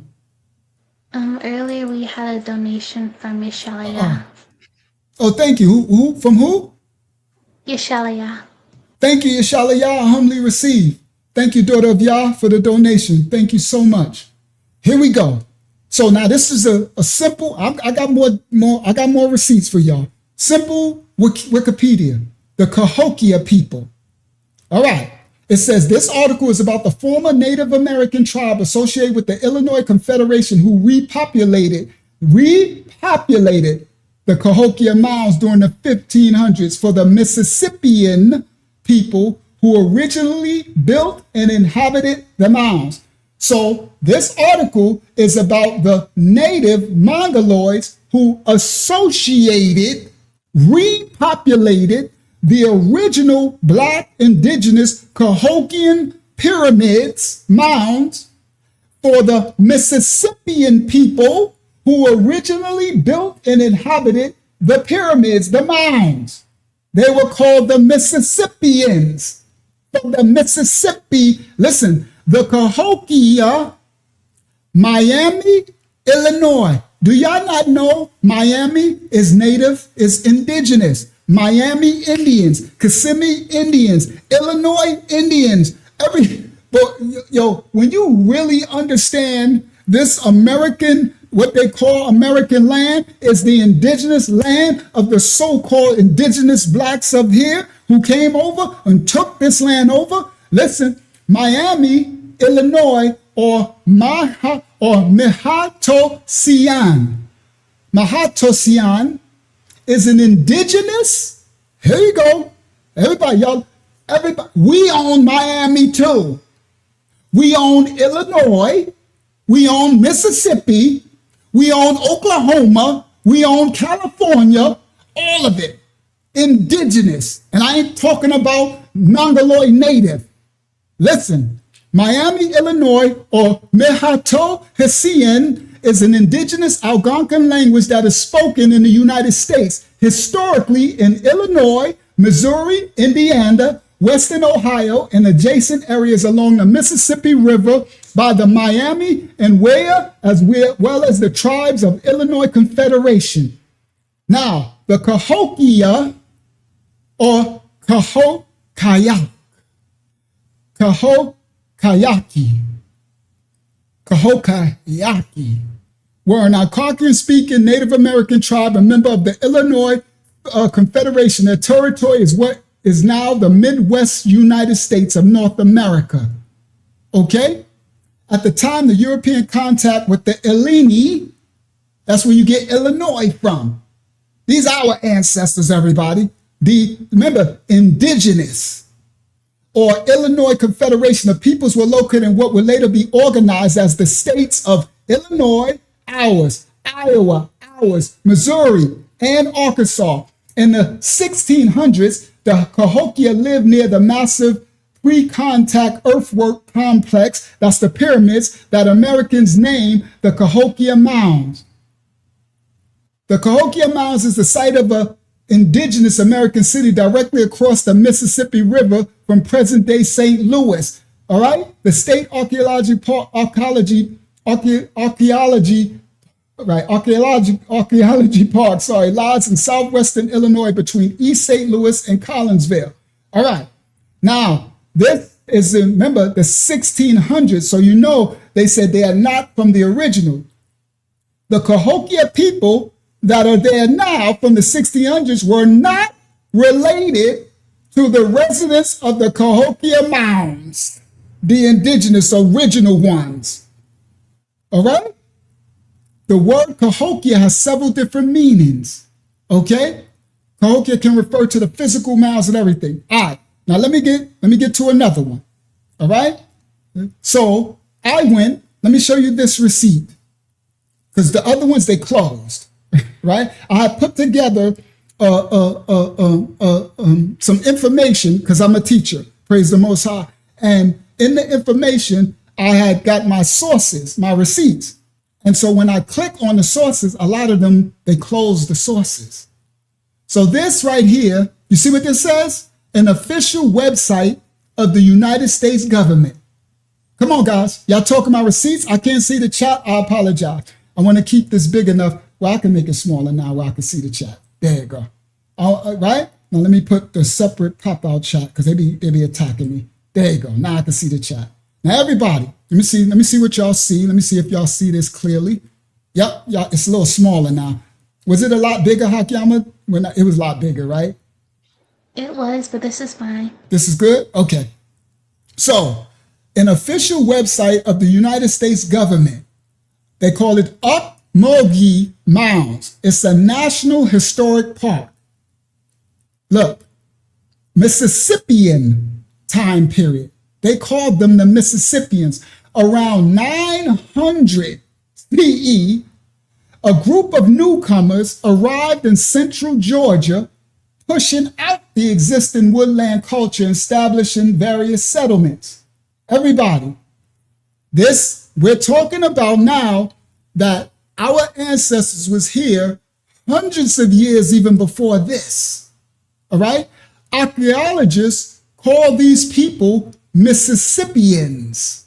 Earlier we had a donation from Yeshalaya. Oh, thank you. Who? From who? Yeshalaya. Thank you, Yeshalaya. I humbly receive. Thank you, daughter of Yah, for the donation. Thank you so much. Here we go. So now this is a simple. I got more receipts for y'all. Simple Wikipedia. The Cahokia people. All right. It says this article is about the former Native American tribe associated with the Illinois Confederation who repopulated the Cahokia mounds during the 1500s for the Mississippian people who originally built and inhabited the mounds. So this article is about the native Mongoloids who repopulated the original Black indigenous Cahokian pyramids, mounds, for the Mississippian people who originally built and inhabited the pyramids, the mounds. They were called the Mississippians. From the Mississippi, listen, the Cahokia, Miami, Illinois. Do y'all not know Miami is native, is indigenous? Miami Indians, Kissimmee Indians, Illinois Indians, when you really understand this American, what they call American land is the indigenous land of the so-called indigenous blacks of here who came over and took this land over. Listen, Miami, Illinois, or Mahatosian is an indigenous. Here you go. Everybody, we own Miami too. We own Illinois. We own Mississippi. We own Oklahoma. We own California. All of it. Indigenous. And I ain't talking about Mongoloid native. Listen, Miami, Illinois, or Mehato Hessian is an indigenous Algonquin language that is spoken in the United States, historically in Illinois, Missouri, Indiana, Western Ohio, and adjacent areas along the Mississippi River by the Miami and Wea, as well as the tribes of Illinois Confederation. Now, the Cahokia or Cahokayak, Cahokiaki were an Algonquin-speaking Native American tribe, a member of the Illinois Confederation. Their territory is what is now the Midwest United States of North America. Okay? At the time, the European contact with the Illini, that's where you get Illinois from. These are our ancestors, everybody. Remember, indigenous or Illinois Confederation of peoples were located in what would later be organized as the states of Illinois, ours, Iowa, ours, Missouri, and Arkansas. In the 1600s, the Cahokia lived near the massive pre-contact earthwork complex, that's the pyramids, that Americans named the Cahokia Mounds. The Cahokia Mounds is the site of an indigenous American city directly across the Mississippi River from present-day St. Louis. All right? The state archaeology park, lies in southwestern Illinois between East St. Louis and Collinsville. All right. Now, this is, remember, the 1600s, so you know they said they are not from the original. The Cahokia people that are there now from the 1600s were not related to the residents of the Cahokia Mounds, the indigenous original ones. All right? The word Cahokia has several different meanings. Okay? Cahokia can refer to the physical mounds and everything. All right. Now let me get to another one. All right? So I went, let me show you this receipt. Because the other ones, they closed. Right? I had put together some information because I'm a teacher, praise the Most High. And in the information, I had got my sources, my receipts. And so when I click on the sources, a lot of them, they close the sources. So this right here, you see what this says? An official website of the United States government. Come on, guys. Y'all talking about receipts? I can't see the chat. I apologize. I want to keep this big enough. Well, I can make it smaller now where I can see the chat. There you go. All right? Now let me put the separate pop-out chat because they be attacking me. There you go. Now I can see the chat. Now everybody, let me see what y'all see. Let me see if y'all see this clearly. Yep, it's a little smaller now. Was it a lot bigger, Hakiyama? It was a lot bigger, right? It was, but this is fine. This is good? Okay. So, an official website of the United States government, they call it Ocmulgee Mounds. It's a national historic park. Look, Mississippian time period. They called them the Mississippians. Around 900 CE, a group of newcomers arrived in central Georgia, pushing out the existing woodland culture and establishing various settlements. Everybody, we're talking about now that our ancestors was here hundreds of years even before this. All right? Archaeologists call these people Mississippians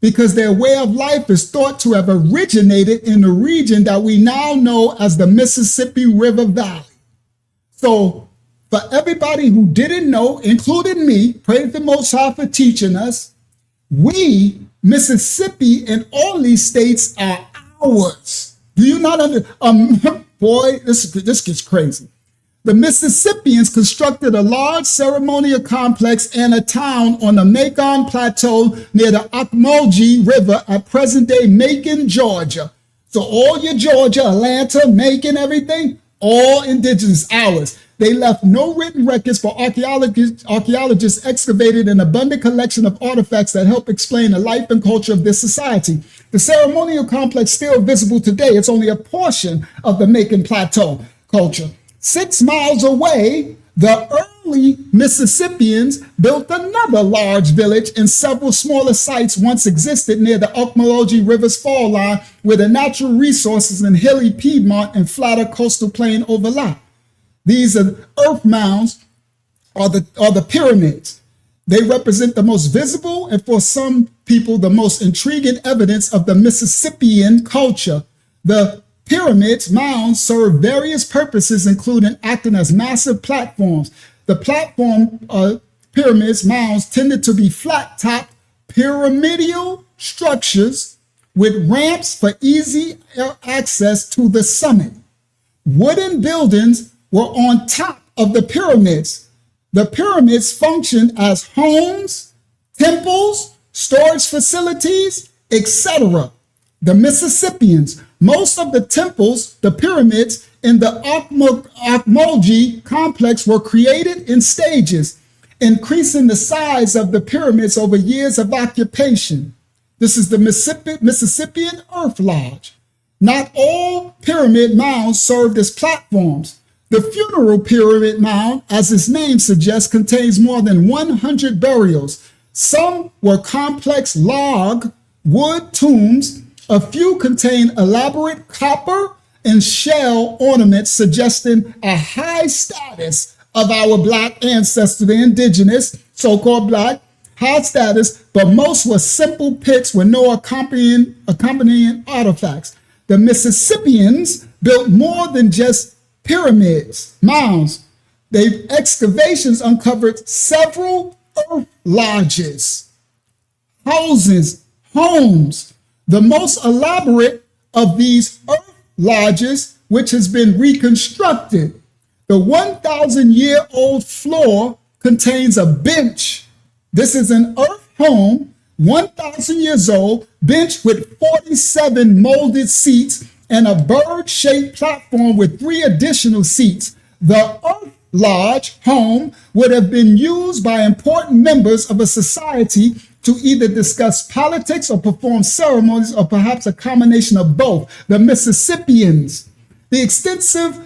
because their way of life is thought to have originated in the region that we now know as the Mississippi River Valley. So for everybody who didn't know, including me, praise the Most High for teaching us, we, Mississippi and all these states are ours. Do you not understand? Boy, this gets crazy. The Mississippians constructed a large ceremonial complex and a town on the Macon Plateau near the Ocmulgee River at present-day Macon, Georgia. So all your Georgia, Atlanta, Macon, everything, all indigenous, ours. They left no written records, but archaeologists excavated an abundant collection of artifacts that help explain the life and culture of this society. The ceremonial complex still visible today. It's only a portion of the Macon Plateau culture. 6 miles away, the early Mississippians built another large village, and several smaller sites once existed near the Ocmulgee River's fall line, where the natural resources in hilly Piedmont and flatter coastal plain overlap. These are earth mounds, are the pyramids. They represent the most visible and, for some people, the most intriguing evidence of the Mississippian culture. The pyramids, mounds, serve various purposes, including acting as massive platforms. The platform pyramids, mounds, tended to be flat-topped pyramidal structures with ramps for easy access to the summit. Wooden buildings were on top of the pyramids. The pyramids functioned as homes, temples, storage facilities, etc. The Mississippians, most of the temples, the pyramids in the Ocmulgee complex were created in stages, increasing the size of the pyramids over years of occupation. This is the Mississippian Earth Lodge. Not all pyramid mounds served as platforms. The funeral pyramid mound, as its name suggests, contains more than 100 burials. Some were complex log, wood tombs. A few contain elaborate copper and shell ornaments suggesting a high status of our Black ancestors, the indigenous, so-called Black, high status, but most were simple pits with no accompanying artifacts. The Mississippians built more than just pyramids, mounds. Excavations uncovered several earth lodges, houses, homes. The most elaborate of these earth lodges, which has been reconstructed. The 1,000-year-old floor contains a bench. This is an earth home, 1,000 years old, bench with 47 molded seats and a bird-shaped platform with 3 additional seats. The Earth Lodge home would have been used by important members of a society to either discuss politics or perform ceremonies, or perhaps a combination of both. The Mississippians. The extensive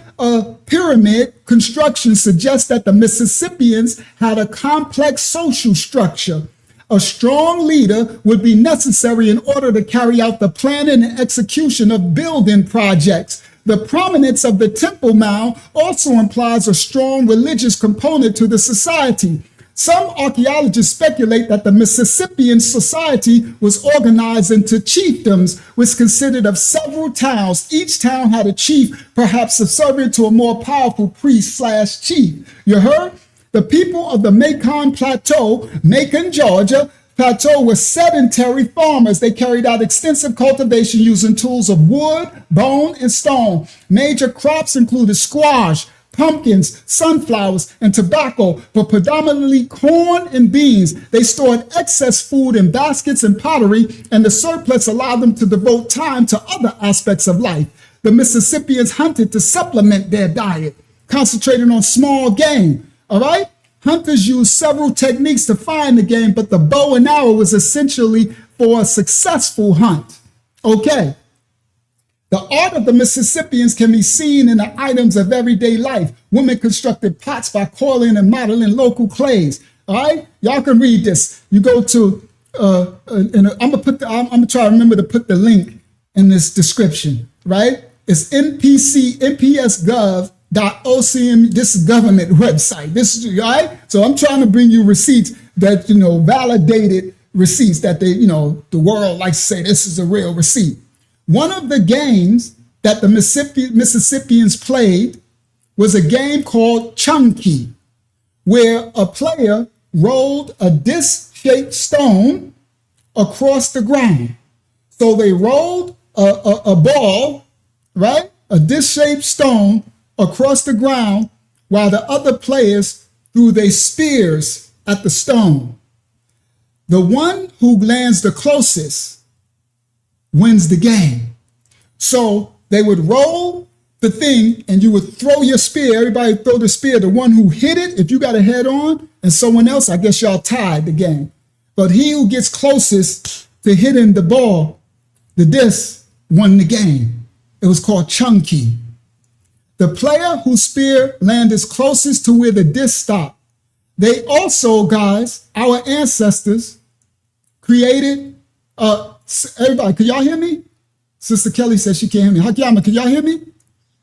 pyramid construction suggests that the Mississippians had a complex social structure. A strong leader would be necessary in order to carry out the planning and execution of building projects. The prominence of the Temple Mound also implies a strong religious component to the society. Some archaeologists speculate that the Mississippian society was organized into chiefdoms, which consisted of several towns. Each town had a chief, perhaps subservient to a more powerful priest/chief. You heard? The people of the Macon Plateau, Macon, Georgia, Plateau were sedentary farmers. They carried out extensive cultivation using tools of wood, bone, and stone. Major crops included squash, pumpkins, sunflowers, and tobacco, but predominantly corn and beans. They stored excess food in baskets and pottery, and the surplus allowed them to devote time to other aspects of life. The Mississippians hunted to supplement their diet, concentrating on small game. All right? Hunters used several techniques to find the game, but the bow and arrow was essentially for a successful hunt. Okay. The art of the Mississippians can be seen in the items of everyday life. Women constructed pots by coiling and modeling local clays. All right? Y'all can read this. You go to, I'm gonna try to remember to put the link in this description, right? It's NPS.gov.ocm. This is government website. This is right. So I'm trying to bring you receipts that, validated receipts that they, the world likes to say this is a real receipt. One of the games that the Mississippians played was a game called Chunky, where a player rolled a disc-shaped stone across the ground. So they rolled a ball, right? A disc-shaped stone across the ground while the other players threw their spears at the stone. The one who lands the closest wins the game. So they would roll the thing and you would throw your spear. Everybody throw the spear. The one who hit it, if you got a head on, and someone else, I guess y'all tied the game. But he who gets closest to hitting the ball, the disc, won the game. It was called Chunky. The player whose spear landed closest to where the disc stopped They also, guys, our ancestors created, everybody, can y'all hear me? Sister Kelly says she can't hear me. Hakiyama, can y'all hear me?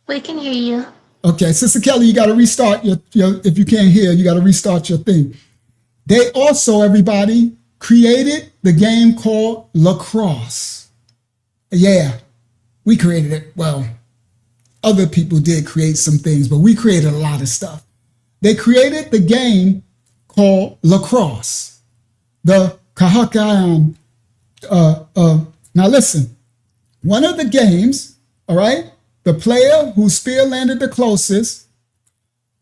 We can hear you. Okay, Sister Kelly, you got to restart your, if you can't hear, you got to restart your thing. They also, everybody, created the game called lacrosse. Yeah, we created it. Well, other people did create some things, but we created a lot of stuff. They created the game called lacrosse. The Kahakayan. Now listen, one of the games, all right, the player whose spear landed the closest,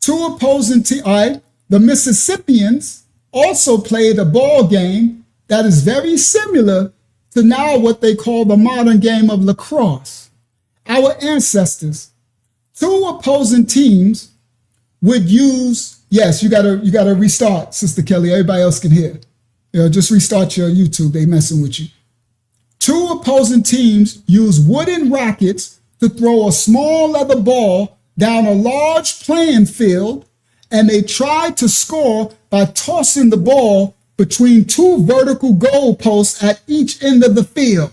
two opposing teams, all right, the Mississippians also played a ball game that is very similar to now what they call the modern game of lacrosse. Our ancestors, two opposing teams would use, yes, you gotta restart, Sister Kelly. Everybody else can hear. Just restart your YouTube. They messing with you. Two opposing teams use wooden rackets to throw a small leather ball down a large playing field, and they try to score by tossing the ball between two vertical goal posts at each end of the field.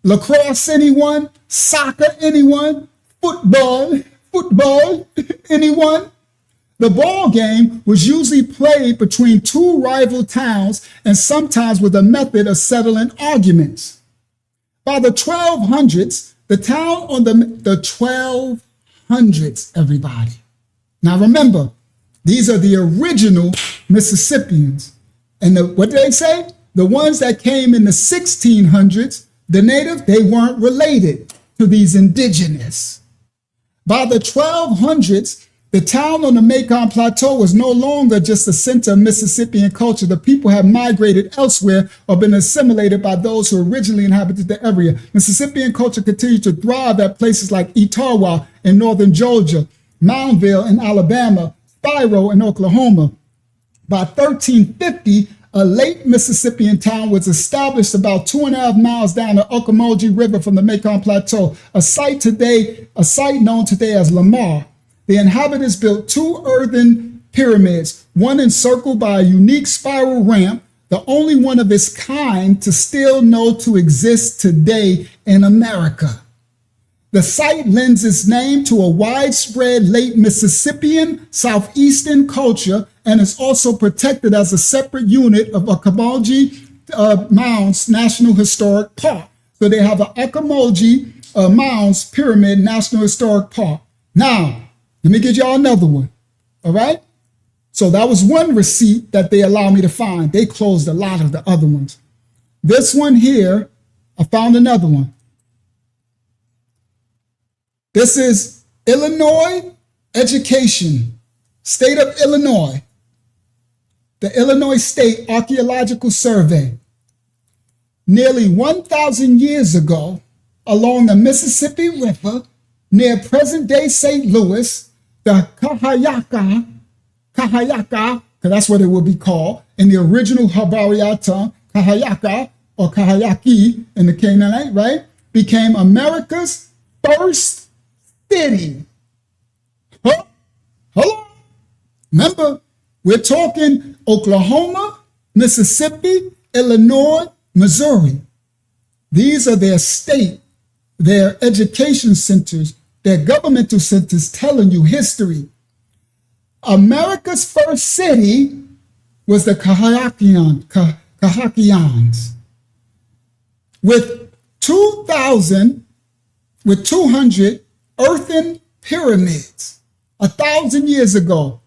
Lacrosse, anyone? Soccer, anyone? Football, anyone? The ball game was usually played between two rival towns and sometimes with a method of settling arguments. By the 1200s, the town on the 1200s, everybody. Now remember, these are the original Mississippians. And what did they say? The ones that came in the 1600s, the native, they weren't related to these indigenous. By the 1200s, the town on the Mekong Plateau was no longer just a center of Mississippian culture. The people had migrated elsewhere or been assimilated by those who originally inhabited the area. Mississippian culture continued to thrive at places like Etowah in northern Georgia, Moundville in Alabama, Spiro in Oklahoma. By 1350, a late Mississippian town was established about 2.5 miles down the Ocmulgee River from the Mekong Plateau, a site known today as Lamar. The inhabitants built two earthen pyramids, one encircled by a unique spiral ramp, the only one of its kind to still know to exist today in America. The site lends its name to a widespread late Mississippian southeastern culture and is also protected as a separate unit of Ocmulgee Mounds National Historic Park. So they have an Ocmulgee Mounds Pyramid National Historic Park. Now, let me give y'all another one, all right? So that was one receipt that they allowed me to find. They closed a lot of the other ones. This one here, I found another one. This is Illinois Education, State of Illinois, the Illinois State Archaeological Survey. Nearly 1,000 years ago, along the Mississippi River, near present-day St. Louis, the Kahayaka, because that's what it would be called in the original Habariya tongue, Kahayaka or Kahayaki in the Canaanite, right, became America's first city. Hello? Remember, we're talking Oklahoma, Mississippi, Illinois, Missouri. These are their state, their education centers, their governmental centers telling you history. America's first city was the Kahakians. With 200 earthen pyramids 1,000 years ago,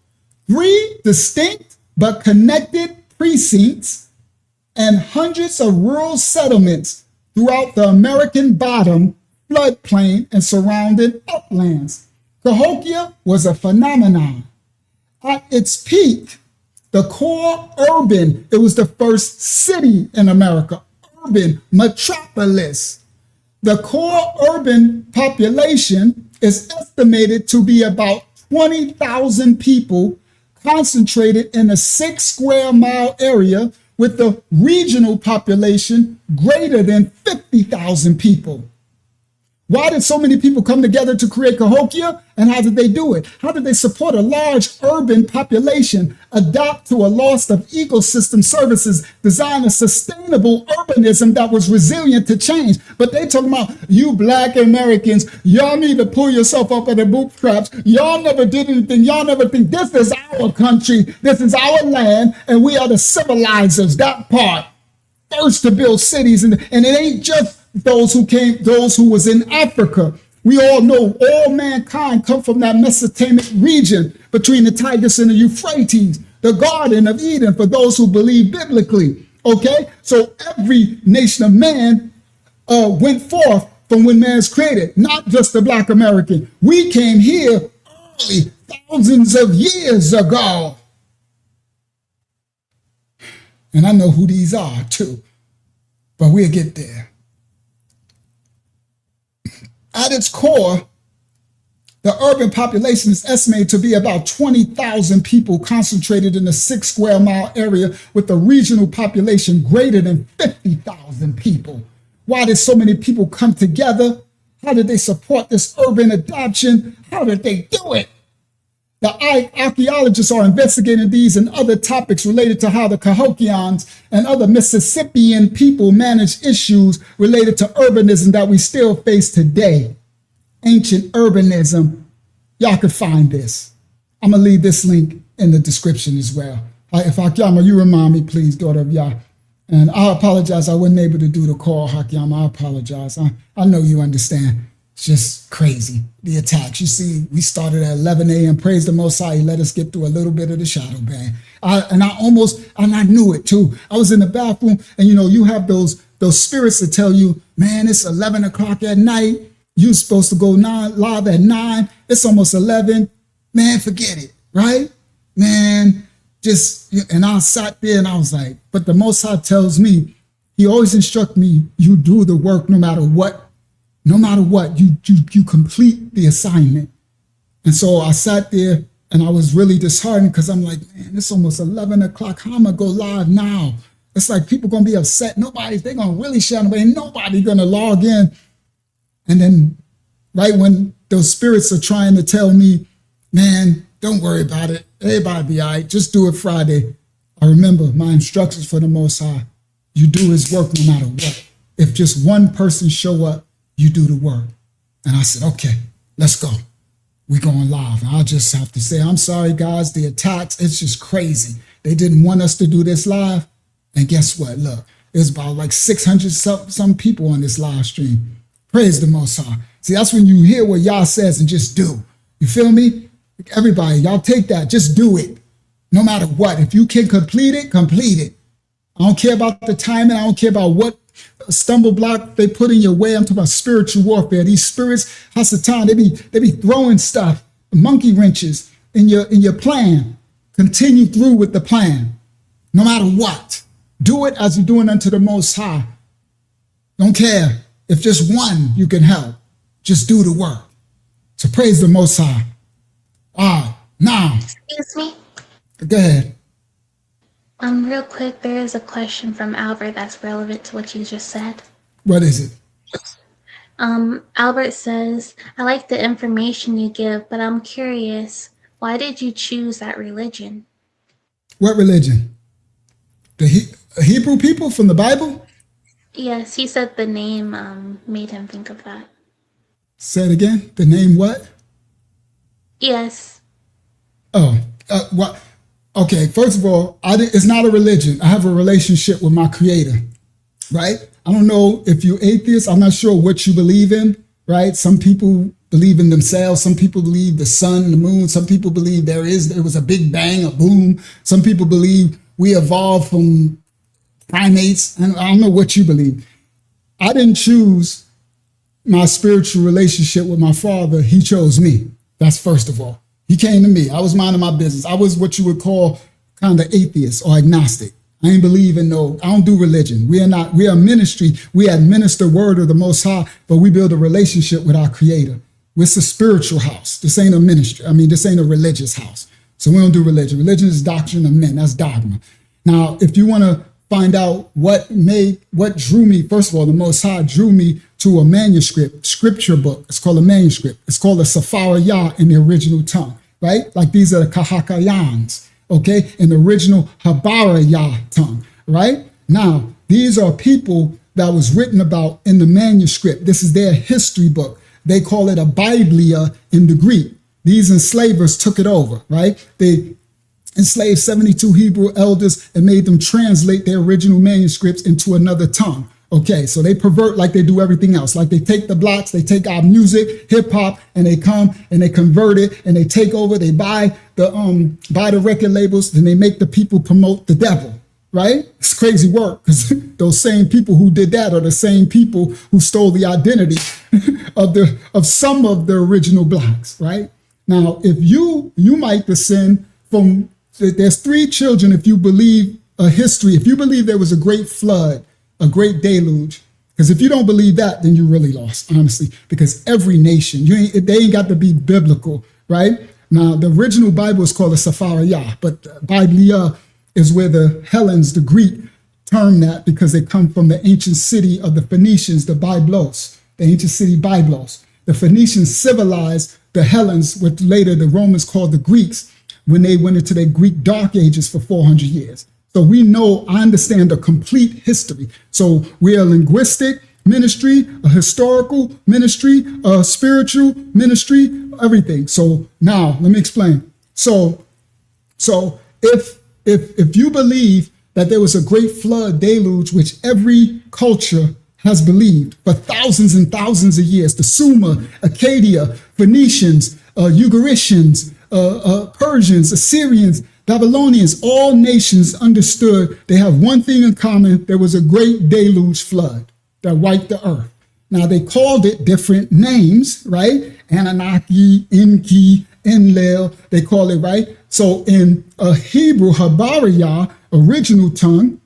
3 distinct but connected precincts, and hundreds of rural settlements throughout the American bottom, floodplain, and surrounding uplands. Cahokia was a phenomenon. At its peak, the core urban, it was the first city in America, urban metropolis. The core urban population is estimated to be about 20,000 people concentrated in a 6 square mile area, with the regional population greater than 50,000 people. Why did so many people come together to create Cahokia? And how did they do it? How did they support a large urban population, adapt to a loss of ecosystem services, design a sustainable urbanism that was resilient to change? But they talking about, you Black Americans, y'all need to pull yourself up by the bootstraps. Y'all never did anything. Y'all never think this is our country. This is our land. And we are the civilizers, that part. First to build cities. And it ain't just those who was in Africa. We all know all mankind come from that Mesopotamic region between the Tigris and the Euphrates, the Garden of Eden for those who believe biblically. Okay, so every nation of man went forth from when man's created, not just the Black American. We came here early, thousands of years ago. And I know who these are too, but we'll get there. At its core, the urban population is estimated to be about 20,000 people concentrated in a 6 square mile area with a regional population greater than 50,000 people. Why did so many people come together? How did they support this urban adoption? How did they do it? The archaeologists are investigating these and other topics related to how the Cahokians and other Mississippian people manage issues related to urbanism that we still face today. Ancient urbanism. Y'all can find this. I'm going to leave this link in the description as well. If Hakyama, you remind me, please, daughter of Yah. And I apologize. I wasn't able to do the call, Hakyama. I apologize. I know you understand. It's just crazy, the attacks. You see, we started at 11 a.m. Praise the Most High. He let us get through a little bit of the shadow ban. I knew it too. I was in the bathroom, and you have those spirits that tell you, man, it's 11 o'clock at night. You're supposed to go live at 9. It's almost 11. Man, forget it, right? Man, and I sat there and I was like, but the Most High tells me, he always instructs me, you do the work no matter what. No matter what, you complete the assignment. And so I sat there and I was really disheartened because I'm like, man, it's almost 11 o'clock. How am I going to go live now? It's like people going to be upset. They're going to really shout away. Nobody going to log in. And then right when those spirits are trying to tell me, man, don't worry about it. Everybody be all right. Just do it Friday. I remember my instructions for the Most High. You do his work no matter what. If just one person show up, you do the work. And I said, okay, let's go. We're going live. And I just have to say, I'm sorry, guys, the attacks, it's just crazy. They didn't want us to do this live. And guess what? Look, there's about like 600 some people on this live stream. Praise the Most High. See, that's when you hear what Yah says and just do. You feel me? Everybody, y'all take that. Just do it. No matter what. If you can complete it, complete it. I don't care about the timing. I don't care about what stumble block they put in your way. I'm talking about spiritual warfare. These spirits, Hasatan, they be throwing stuff, monkey wrenches in your plan. Continue through with the plan, no matter what. Do it as you're doing unto the Most High. Don't care if just one you can help. Just do the work. So praise the Most High. All right, now. Excuse me. Go ahead. Real quick, there is a question from Albert that's relevant to what you just said. What is it? Albert says, I like the information you give, but I'm curious, why did you choose that religion? What religion? The Hebrew people from the Bible? Yes, he said the name made him think of that. Say it again. The name what? Yes. Oh, what? Okay, first of all, it's not a religion. I have a relationship with my creator, right? I don't know if you're atheist. I'm not sure what you believe in, right? Some people believe in themselves. Some people believe the sun, the moon. Some people believe there was a big bang, a boom. Some people believe we evolved from primates. And I don't know what you believe. I didn't choose my spiritual relationship with my father. He chose me. That's first of all. He came to me. I was minding my business. I was what you would call kind of atheist or agnostic. I ain't believe in I don't do religion. We are a ministry. We administer word of the Most High, but we build a relationship with our creator. It's a spiritual house. This ain't a ministry. This ain't a religious house. So we don't do religion. Religion is doctrine of men. That's dogma. Now, if you want to find out what drew me, first of all, the Most High drew me to a manuscript, scripture book. It's called a manuscript. It's called a Safariyah in the original tongue, right? Like these are the Kahakayans, okay, in the original Habarayah tongue, right? Now, these are people that was written about in the manuscript. This is their history book. They call it a Biblia in the Greek. These enslavers took it over, right? They enslaved 72 Hebrew elders and made them translate their original manuscripts into another tongue. Okay, so they pervert like they do everything else. Like they take the blacks, they take our music, hip hop, and they come and they convert it and they take over. They buy the record labels, then they make the people promote the devil. Right? It's crazy work because those same people who did that are the same people who stole the identity of some of the original blacks. Right? Now, if you might descend from, there's three children if you believe a history, if you believe there was a great flood, a great deluge, because if you don't believe that, then you're really lost, honestly, because every nation, they ain't got to be biblical, right? Now, the original Bible is called a Safariyah, but Biblia is where the Hellenes, the Greek, term that because they come from the ancient city of the Phoenicians, the Byblos, the ancient city Byblos. The Phoenicians civilized the Hellenes, what later the Romans called the Greeks, when they went into their Greek dark ages for 400 years. So I understand a complete history. So we're a linguistic ministry, a historical ministry, a spiritual ministry, everything. So now let me explain. So if you believe that there was a great flood deluge, which every culture has believed for thousands and thousands of years, the Sumer, Accadia, Phoenicians, Ugaritians, Persians, Assyrians, Babylonians, all nations understood they have one thing in common. There was a great deluge flood that wiped the earth. Now they called it different names, right? Anunnaki, Enki, Enlil, they call it, right? So in a Hebrew, Habariyah, original tongue,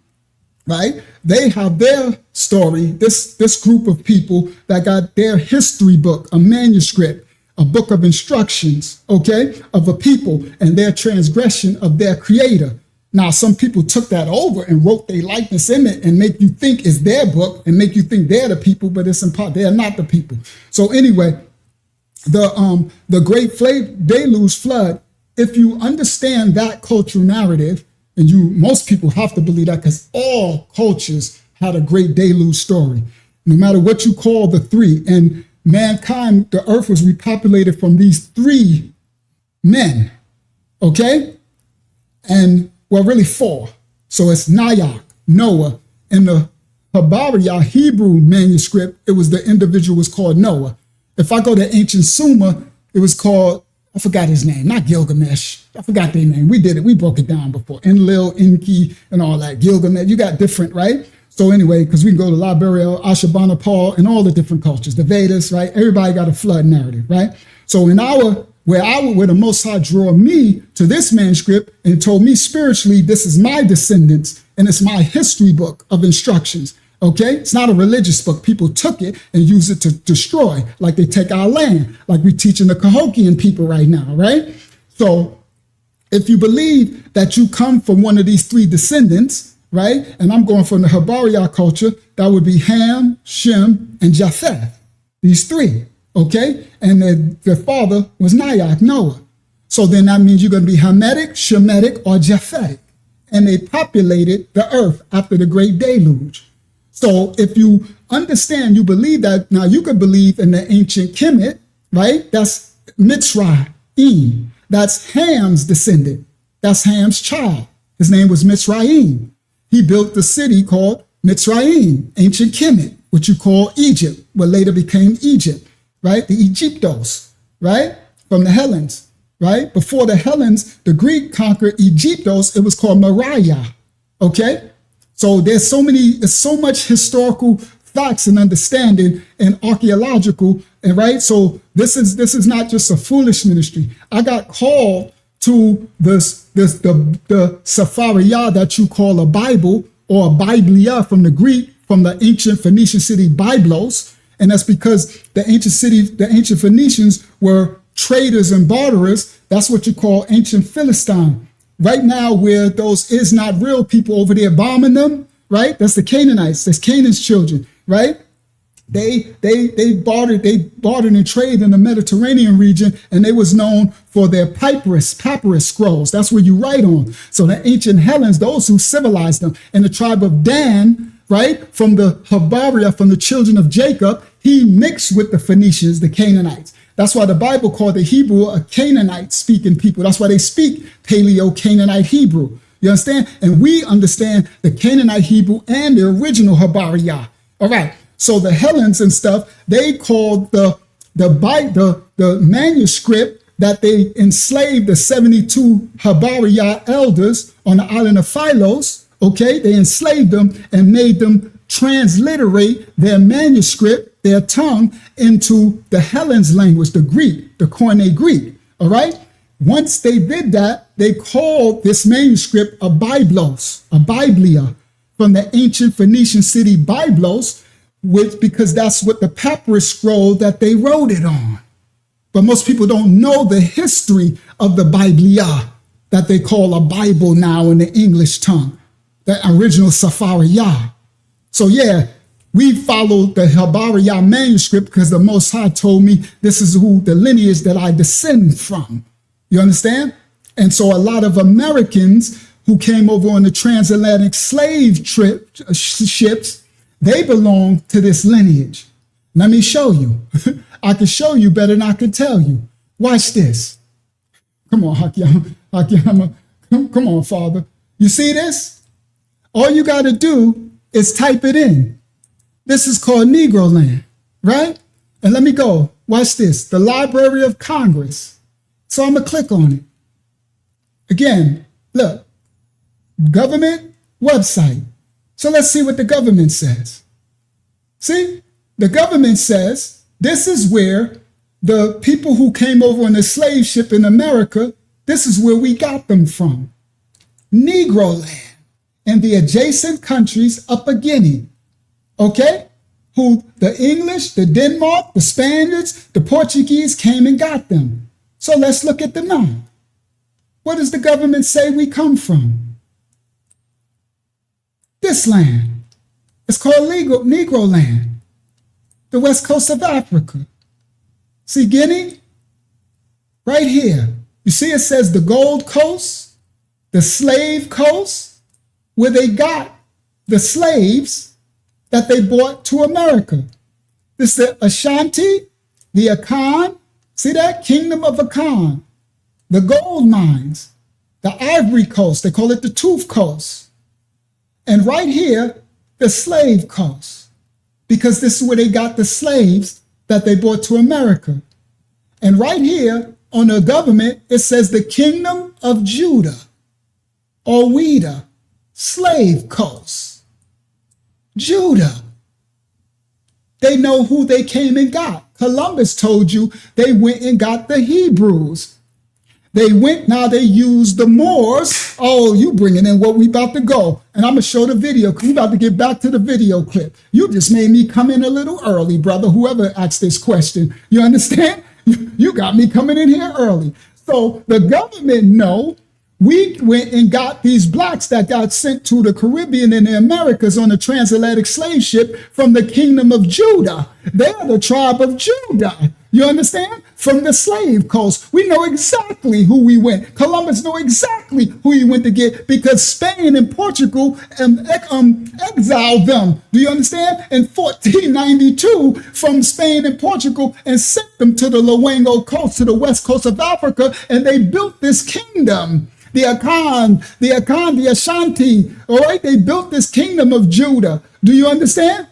right? They have their story, this group of people that got their history book, a manuscript, a book of instructions, okay, of a people and their transgression of their creator. Now, some people took that over and wrote their likeness in it and make you think it's their book and make you think they're the people, but it's impossible. They're not the people. So anyway, the great deluge flood, if you understand that cultural narrative, and most people have to believe that because all cultures had a great deluge story, no matter what you call the three. And mankind, the earth was repopulated from these three men, okay? And well, really four. So it's Noach, Noah. In the Habariyah Hebrew manuscript, it was the individual was called Noah. If I go to ancient Sumer, it was called, I forgot his name, not Gilgamesh. I forgot their name. We did it. We broke it down before. Enlil, Enki, and all that. Gilgamesh. You got different, right? So anyway, because we can go to Liberia, Ashurbanipal, and all the different cultures, the Vedas, right? Everybody got a flood narrative, right? So where the Most High drew me to this manuscript and told me spiritually, this is my descendants and it's my history book of instructions. Okay, it's not a religious book. People took it and used it to destroy, like they take our land, like we're teaching the Cahokian people right now, right? So if you believe that you come from one of these three descendants, right? And I'm going from the Habariyah culture, that would be Ham, Shem, and Japheth. These three, okay? And their father was Noach, Noah. So then that means you're going to be Hamitic, Shemitic, or Japhetic. And they populated the earth after the great deluge. So if you understand, you believe that, now you could believe in the ancient Kemet, right? That's Mitzrayim. That's Ham's descendant. That's Ham's child. His name was Mitzrayim. He built the city called Mitzrayim, ancient Kemet, which you call Egypt, what later became Egypt, right? The Egyptos, right? From the Hellenes, right? Before the Hellenes, the Greek conquered Egyptos, it was called Mariah, okay? So there's so much historical facts and understanding and archaeological, and right? So this is not just a foolish ministry. I got called to the Safariyah that you call a Bible, or a Biblia from the Greek, from the ancient Phoenician city Byblos. And that's because the ancient Phoenicians were traders and barterers. That's what you call ancient Philistine. Right now, where those is not real people over there bombing them, right? That's the Canaanites, that's Canaan's children, right? They bartered and trade in the Mediterranean region, and they was known for their papyrus scrolls. That's where you write on. So the ancient Hellenes, those who civilized them, and the tribe of Dan, right, from the Habaria, from the children of Jacob, he mixed with the Phoenicians, the Canaanites. That's why the Bible called the Hebrew a Canaanite-speaking people. That's why they speak Paleo-Canaanite Hebrew. You understand? And we understand the Canaanite Hebrew and the original Habaria. All right. So the Hellenes and stuff, they called the manuscript that they enslaved the 72 Habaria elders on the island of Philos. Okay, they enslaved them and made them transliterate their manuscript, their tongue, into the Hellenes language, the Greek, the Koine Greek. All right. Once they did that, they called this manuscript a Biblos, a Biblia, from the ancient Phoenician city Byblos, because that's what the papyrus scroll that they wrote it on. But most people don't know the history of the Biblia that they call a Bible now in the English tongue, the original Safaria. So yeah, we followed the Habaria manuscript because the Most High told me this is who the lineage that I descend from. You understand? And so a lot of Americans who came over on the transatlantic slave ships, they belong to this lineage. Let me show you. I can show you better than I can tell you. Watch this. Come on, Hakiyama. Come on, Father. You see this? All you got to do is type it in. This is called Negro land, right? And let me go. Watch this. The Library of Congress. So I'm going to click on it. Again, look. Government website. So let's see what the government says. See, the government says this is where the people who came over on the slave ship in America, this is where we got them from. Negro land and the adjacent countries Upper Guinea, okay? Who the English, the Denmark, the Spaniards, the Portuguese came and got them. So let's look at them now. Where does the government say we come from? This land. It's called Negro land, the west coast of Africa. See Guinea? Right here. You see it says the Gold Coast, the Slave Coast, where they got the slaves that they brought to America. This is the Ashanti, the Akan, see that? Kingdom of Akan, the gold mines, the Ivory Coast, they call it the Tooth Coast. And right here, the Slave Coast, because this is where they got the slaves that they brought to America. And right here on the government, it says the Kingdom of Judah, or Ouida, Slave Coast. Judah. They know who they came and got. Columbus told you they went and got the Hebrews. They went, now they used the Moors. Oh, you bringing in what we about to go. And I'm going to show the video because we about to get back to the video clip. You just made me come in a little early, brother, whoever asked this question. You understand? You got me coming in here early. So the government know we went and got these blacks that got sent to the Caribbean and the Americas on the transatlantic slave ship from the Kingdom of Judah. They're the tribe of Judah. You understand? From the slave coast. We know exactly who we went. Columbus knew exactly who he went to get because Spain and Portugal exiled them. Do you understand? In 1492 from Spain and Portugal and sent them to the Luango coast, to the west coast of Africa, and they built this kingdom. The Akan, the Ashanti, all right? They built this kingdom of Judah. Do you understand?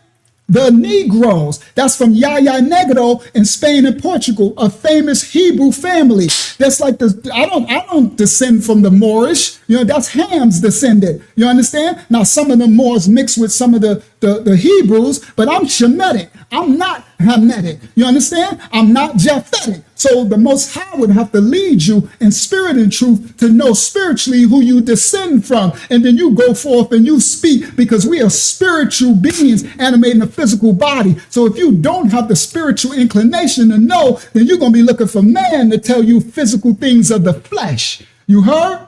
The Negroes, that's from Yaya Negro in Spain and Portugal, a famous Hebrew family. That's like I don't descend from the Moorish. You know, that's Ham's descendant. You understand? Now, some of the Moors mixed with some of the Hebrews, but I'm Shemitic. I'm not Hamitic. You understand? I'm not Japhetic. So the Most High would have to lead you in spirit and truth to know spiritually who you descend from. And then you go forth and you speak because we are spiritual beings animating a physical body. So if you don't have the spiritual inclination to know, then you're going to be looking for man to tell you physical things of the flesh. You heard?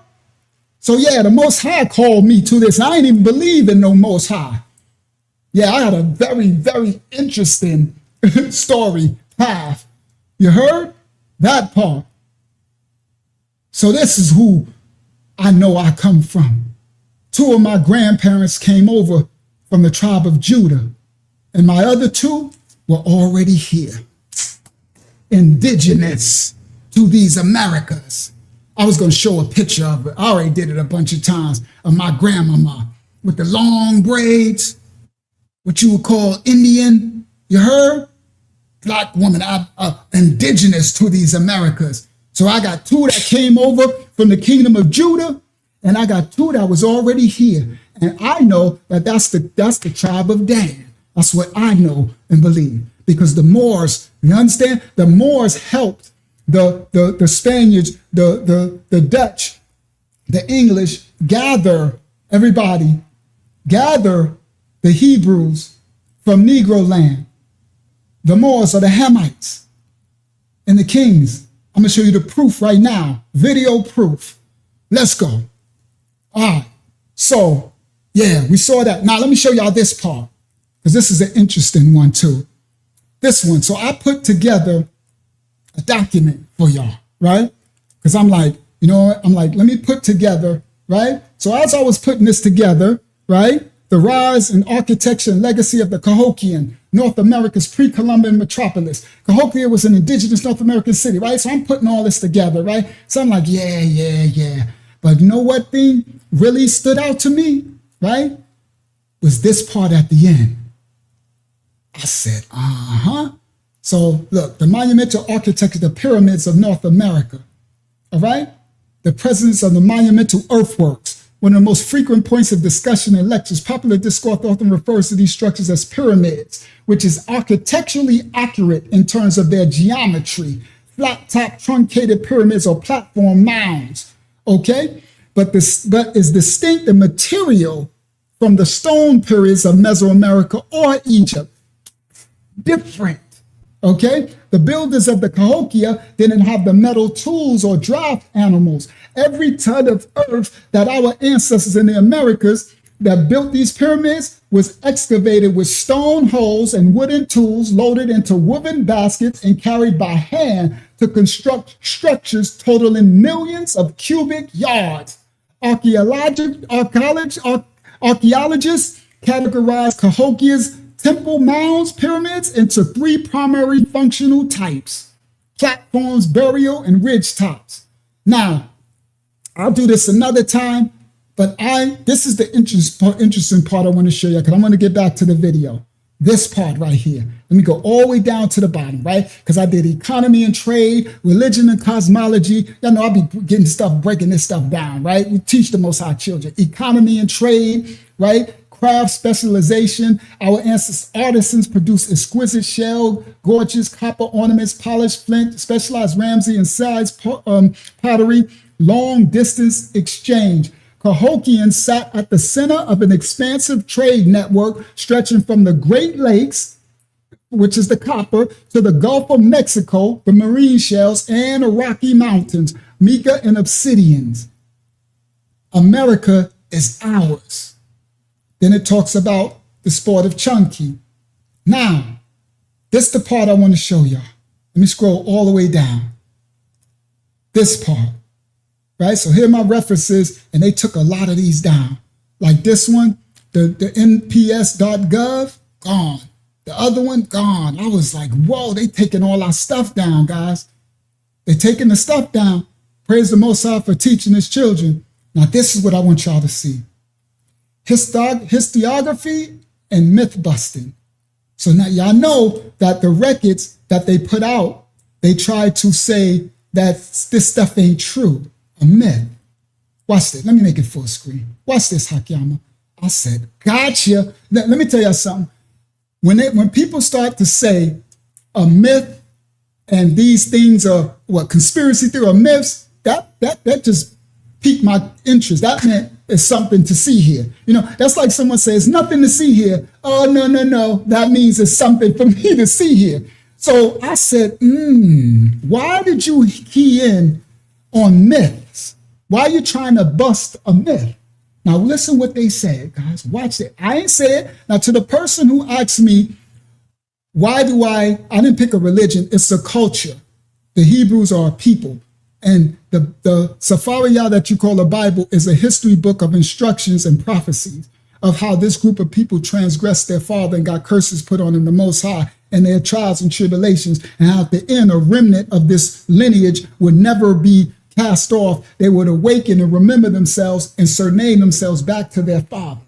So yeah, the Most High called me to this. I ain't even believe in no Most High. Yeah, I had a very, very interesting story path. You heard that part? So this is who I know I come from. 2 of my grandparents came over from the tribe of Judah, and my other 2 were already here, indigenous to these Americas. I was going to show a picture of it. I already did it a bunch of times, of my grandmama with the long braids, what you would call Indian, you heard? Black woman, indigenous to these Americas. So I got 2 that came over from the kingdom of Judah, and I got 2 that was already here. And I know that that's the tribe of Dan. That's what I know and believe. Because the Moors, you understand? The Moors helped the Spaniards, the Dutch, the English gather the Hebrews from Negro land. The Moors are the Hamites and the kings. I'm going to show you the proof right now. Video proof. Let's go. All right. So, yeah, we saw that. Now, let me show y'all this part, because this is an interesting one, too. This one. So I put together a document for y'all, right? Because I'm like, you know what? I'm like, let me put together, right? So as I was putting this together, right? The rise and architecture and legacy of the Cahokian, North America's pre-Columbian metropolis. Cahokia was an indigenous North American city, right? So I'm putting all this together, right? So I'm like, yeah. But you know what thing really stood out to me, right? Was this part at the end. I said, So look, the monumental architecture, the pyramids of North America, all right? The presence of the monumental earthworks, one of the most frequent points of discussion in lectures. Popular discourse often refers to these structures as pyramids, which is architecturally accurate in terms of their geometry. Flat-top truncated pyramids or platform mounds, okay? But is distinct in material from the stone periods of Mesoamerica or Egypt. Different, okay? The builders of the Cahokia didn't have the metal tools or draft animals. Every ton of earth that our ancestors in the Americas that built these pyramids was excavated with stone holes and wooden tools loaded into woven baskets and carried by hand to construct structures totaling millions of cubic yards. Archaeologists categorize Cahokia's temple mounds, pyramids into 3 primary functional types: platforms, burial, and ridge tops. Now, I'll do this another time, but this is the interesting part I want to show you, because I want to get back to the video. This part right here. Let me go all the way down to the bottom, right? Because I did economy and trade, religion and cosmology. Y'all know I'll be breaking this stuff down, right? We teach the Most High children. Economy and trade, right? Craft specialization. Our ancestors, artisans, produce exquisite shell, gorgeous copper ornaments, polished flint, specialized Ramsey and size pottery, long distance exchange. Cahokians sat at the center of an expansive trade network stretching from the Great Lakes, which is the copper, to the Gulf of Mexico, the marine shells, and the Rocky Mountains, mica and obsidians. America is ours. Then it talks about the sport of chunky. Now, this is the part I want to show y'all. Let me scroll all the way down. This part. Right, so here are my references, and they took a lot of these down. Like this one, the nps.gov, gone. The other one, gone. I was like, whoa, they taking all our stuff down, guys. They're taking the stuff down. Praise the Most High for teaching his children. Now, this is what I want y'all to see. Historiography and myth busting. So now y'all know that the records that they put out, they try to say that this stuff ain't true. A myth. Watch this. Let me make it full screen. Watch this, Hakyama. I said, gotcha. Let me tell you something. When people start to say a myth and these things are conspiracy theory or myths, that just piqued my interest. That meant it's something to see here. You know, that's like someone says, nothing to see here. Oh, no. That means it's something for me to see here. So I said, why did you key in on myths? Why are you trying to bust a myth? Now listen what they said, guys. Watch it. I ain't said. Now to the person who asked me, why do I didn't pick a religion, it's a culture. The Hebrews are a people. And the Sephariah that you call the Bible is a history book of instructions and prophecies of how this group of people transgressed their father and got curses put on them the Most High and their trials and tribulations, and how at the end a remnant of this lineage would never be cast off. They would awaken and remember themselves and surname themselves back to their father.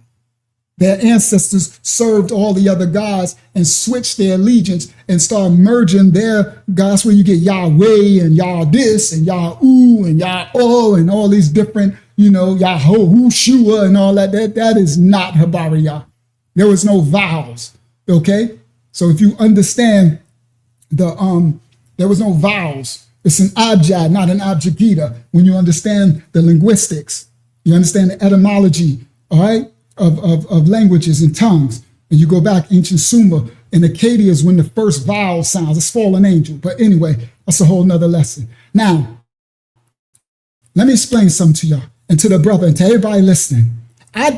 Their ancestors served all the other gods and switched their allegiance and started merging their gods, where you get Yahweh and Yah this and Yah and Yah and all these different, Yahushua and all that. That is not Habariah. There was no vowels. Okay? So if you understand there was no vowels. It's an abjad, not an abjagita. When you understand the linguistics, you understand the etymology, all right, of languages and tongues. And you go back, ancient Sumer, and Akkadian is when the first vowel sounds. It's fallen angel. But anyway, that's a whole nother lesson. Now, let me explain something to y'all and to the brother and to everybody listening. I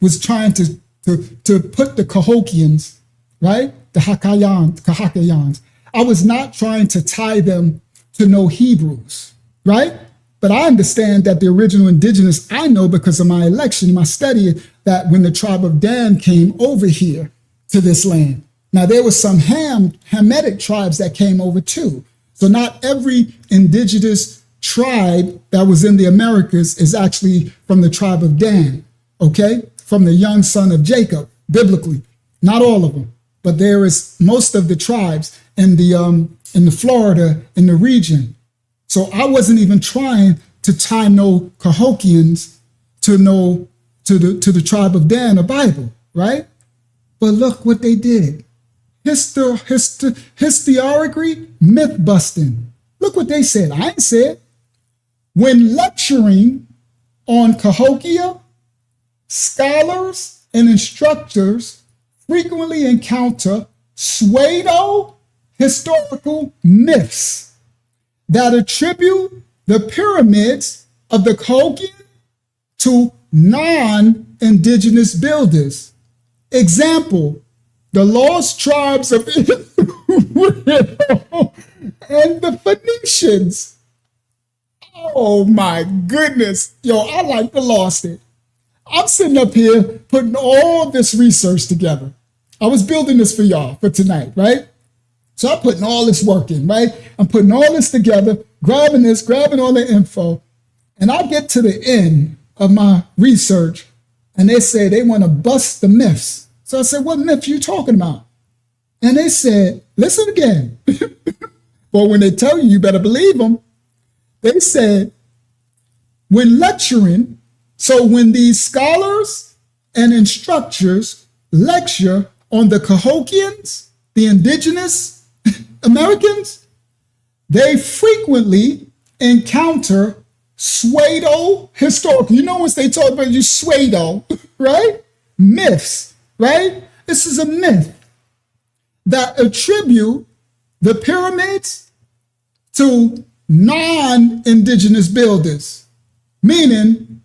was trying to put the Cahokians, right? The Kahakayans. I was not trying to tie them to know Hebrews, right? But I understand that the original indigenous, I know because of my election, my study, that when the tribe of Dan came over here to this land. Now, there were some Hamitic tribes that came over too. So not every indigenous tribe that was in the Americas is actually from the tribe of Dan, okay? From the young son of Jacob, biblically. Not all of them, but there is most of the tribes in the Florida, in the region. So I wasn't even trying to tie no Cahokians to the tribe of Dan, the Bible, right? But look what they did. Historiography, myth busting. Look what they said. I ain't said. When lecturing on Cahokia, scholars and instructors frequently encounter pseudo-historical myths that attribute the pyramids of the Cahokia to non-indigenous builders. Example, the lost tribes of Israel and the Phoenicians. Oh my goodness. Yo, I like the lost it. I'm sitting up here putting all this research together. I was building this for y'all for tonight, right? So I'm putting all this work in, right? I'm putting all this together, grabbing all the info. And I get to the end of my research and they say they want to bust the myths. So I said, what myth are you talking about? And they said, listen again. But when they tell you, you better believe them. They said, when lecturing, so when these scholars and instructors lecture on the Cahokians, the indigenous Americans, they frequently encounter pseudo-historical. You know, once they talk about you pseudo, right? Myths, right? This is a myth that attribute the pyramids to non-indigenous builders. Meaning,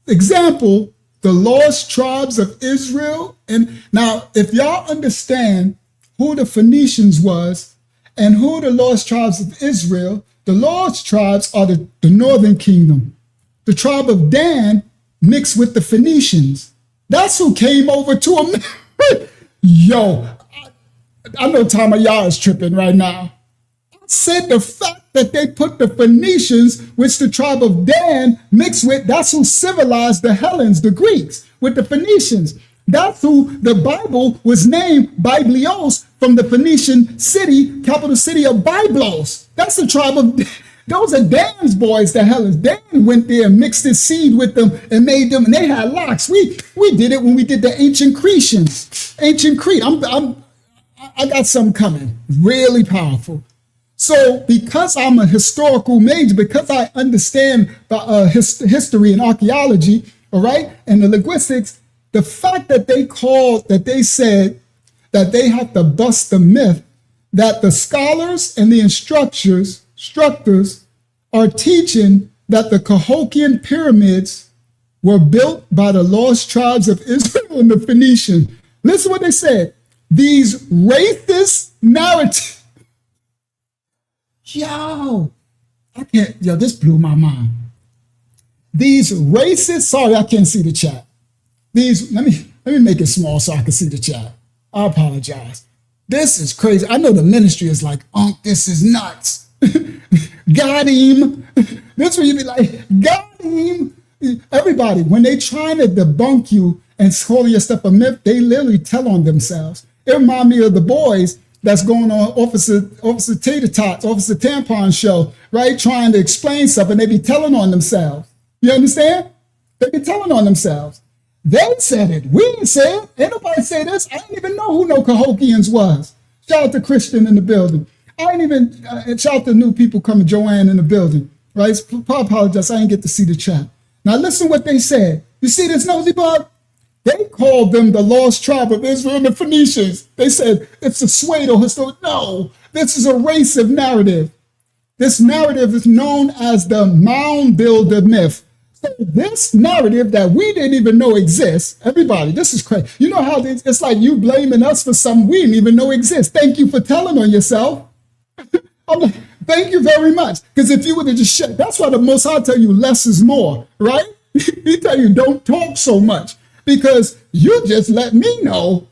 example, the lost tribes of Israel. And now, if y'all understand who the Phoenicians was and who the lost tribes of Israel, the lost tribes are the northern kingdom. The tribe of Dan mixed with the Phoenicians. That's who came over to them. Yo, I know Tom y'all is tripping right now. I said the fact that they put the Phoenicians, which the tribe of Dan mixed with, that's who civilized the Hellenes, the Greeks, with the Phoenicians. That's who the Bible was named Biblios, from the Phoenician city, capital city of Byblos. That's the tribe of, those are Dan's boys, the Hellenes. Dan went there and mixed his seed with them and made them, and they had locks. We did it when we did the ancient Cretians. Ancient Crete. I got something coming, really powerful. So because I'm a historical major, because I understand history and archaeology, all right, and the linguistics, the fact that they said that they have to bust the myth that the scholars and the instructors are teaching that the Cahokian pyramids were built by the lost tribes of Israel and the Phoenicians. Listen what they said. These racist narratives. This blew my mind. These racist, sorry, I can't see the chat. Let me make it small so I can see the chat. I apologize. This is crazy. I know the ministry is like, this is nuts. Got him. This where you be like, got him. Everybody, when they trying to debunk you and call your stuff a myth, they literally tell on themselves. It reminds me of the boys that's going on Officer Tater Tots, Officer Tampon show, right? Trying to explain something. They be telling on themselves. You understand? They be telling on themselves. They said it. We didn't say it. Ain't nobody say this. I didn't even know who no Cahokians was. Shout out to Christian in the building. I didn't even, shout out to new people coming, Joanne in the building, right? I apologize. I didn't get to see the chat. Now listen what they said. You see this, nosy bug? They called them the lost tribe of Israel and the Phoenicians. They said it's a pseudo historic. No, this is a racist narrative. This narrative is known as the mound builder myth. So this narrative that we didn't even know exists, everybody, this is crazy. You know how it's like you blaming us for something we didn't even know exists. Thank you for telling on yourself. I'm like, thank you very much. Because if you would have just shut, that's why the Most High tell you less is more, right? He tell you don't talk so much because you just let me know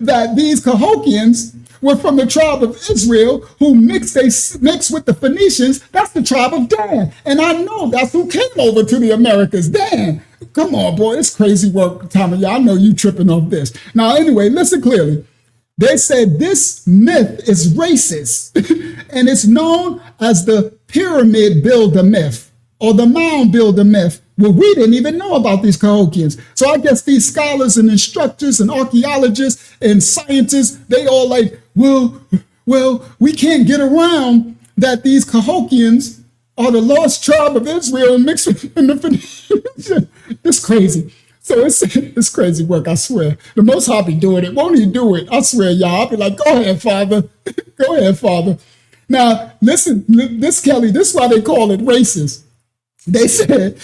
that these Cahokians were from the tribe of Israel who mixed with the Phoenicians. That's the tribe of Dan. And I know that's who came over to the Americas. Dan, come on, boy, it's crazy work, Tommy. Yeah, I know you tripping off this. Now, anyway, listen clearly. They said this myth is racist and it's known as the pyramid builder myth or the mound builder myth. Well, we didn't even know about these Cahokians. So I guess these scholars and instructors and archaeologists and scientists, they all like, well, we can't get around that these Cahokians are the lost tribe of Israel and mixed with the Phoenicians. It's crazy. So it's crazy work, I swear. The Most High be doing it. Won't he do it? I swear, y'all. I'll be like, go ahead, Father. Go ahead, Father. Now, listen, this Kelly, this is why they call it racist. They said,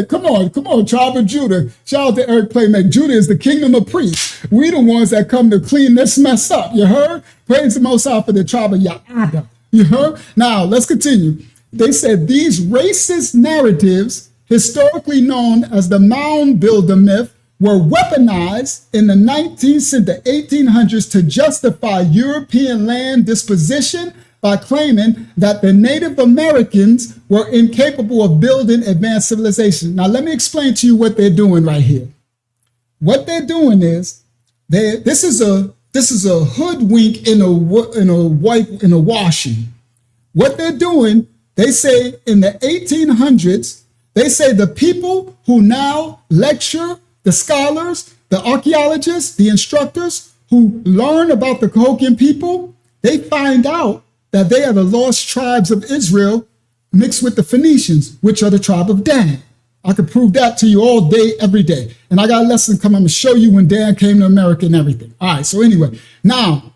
come on, tribe of Judah. Shout out to Eric Playmaker. Judah is the kingdom of priests. We the ones that come to clean this mess up. You heard? Praise the Most High for the tribe of Yaada. You heard? Now, let's continue. They said these racist narratives, historically known as the mound builder myth, were weaponized in the 19th and the 1800s to justify European land disposition by claiming that the Native Americans were incapable of building advanced civilization. Now, let me explain to you what they're doing right here. What they're doing is this is a hoodwink in a washing. What they're doing, they say in the 1800s, they say the people who now lecture, the scholars, the archaeologists, the instructors who learn about the Cahokian people, they find out that they are the lost tribes of Israel mixed with the Phoenicians, which are the tribe of Dan. I could prove that to you all day, every day. And I got a lesson coming. I'm going to show you when Dan came to America and everything. All right, so anyway, now,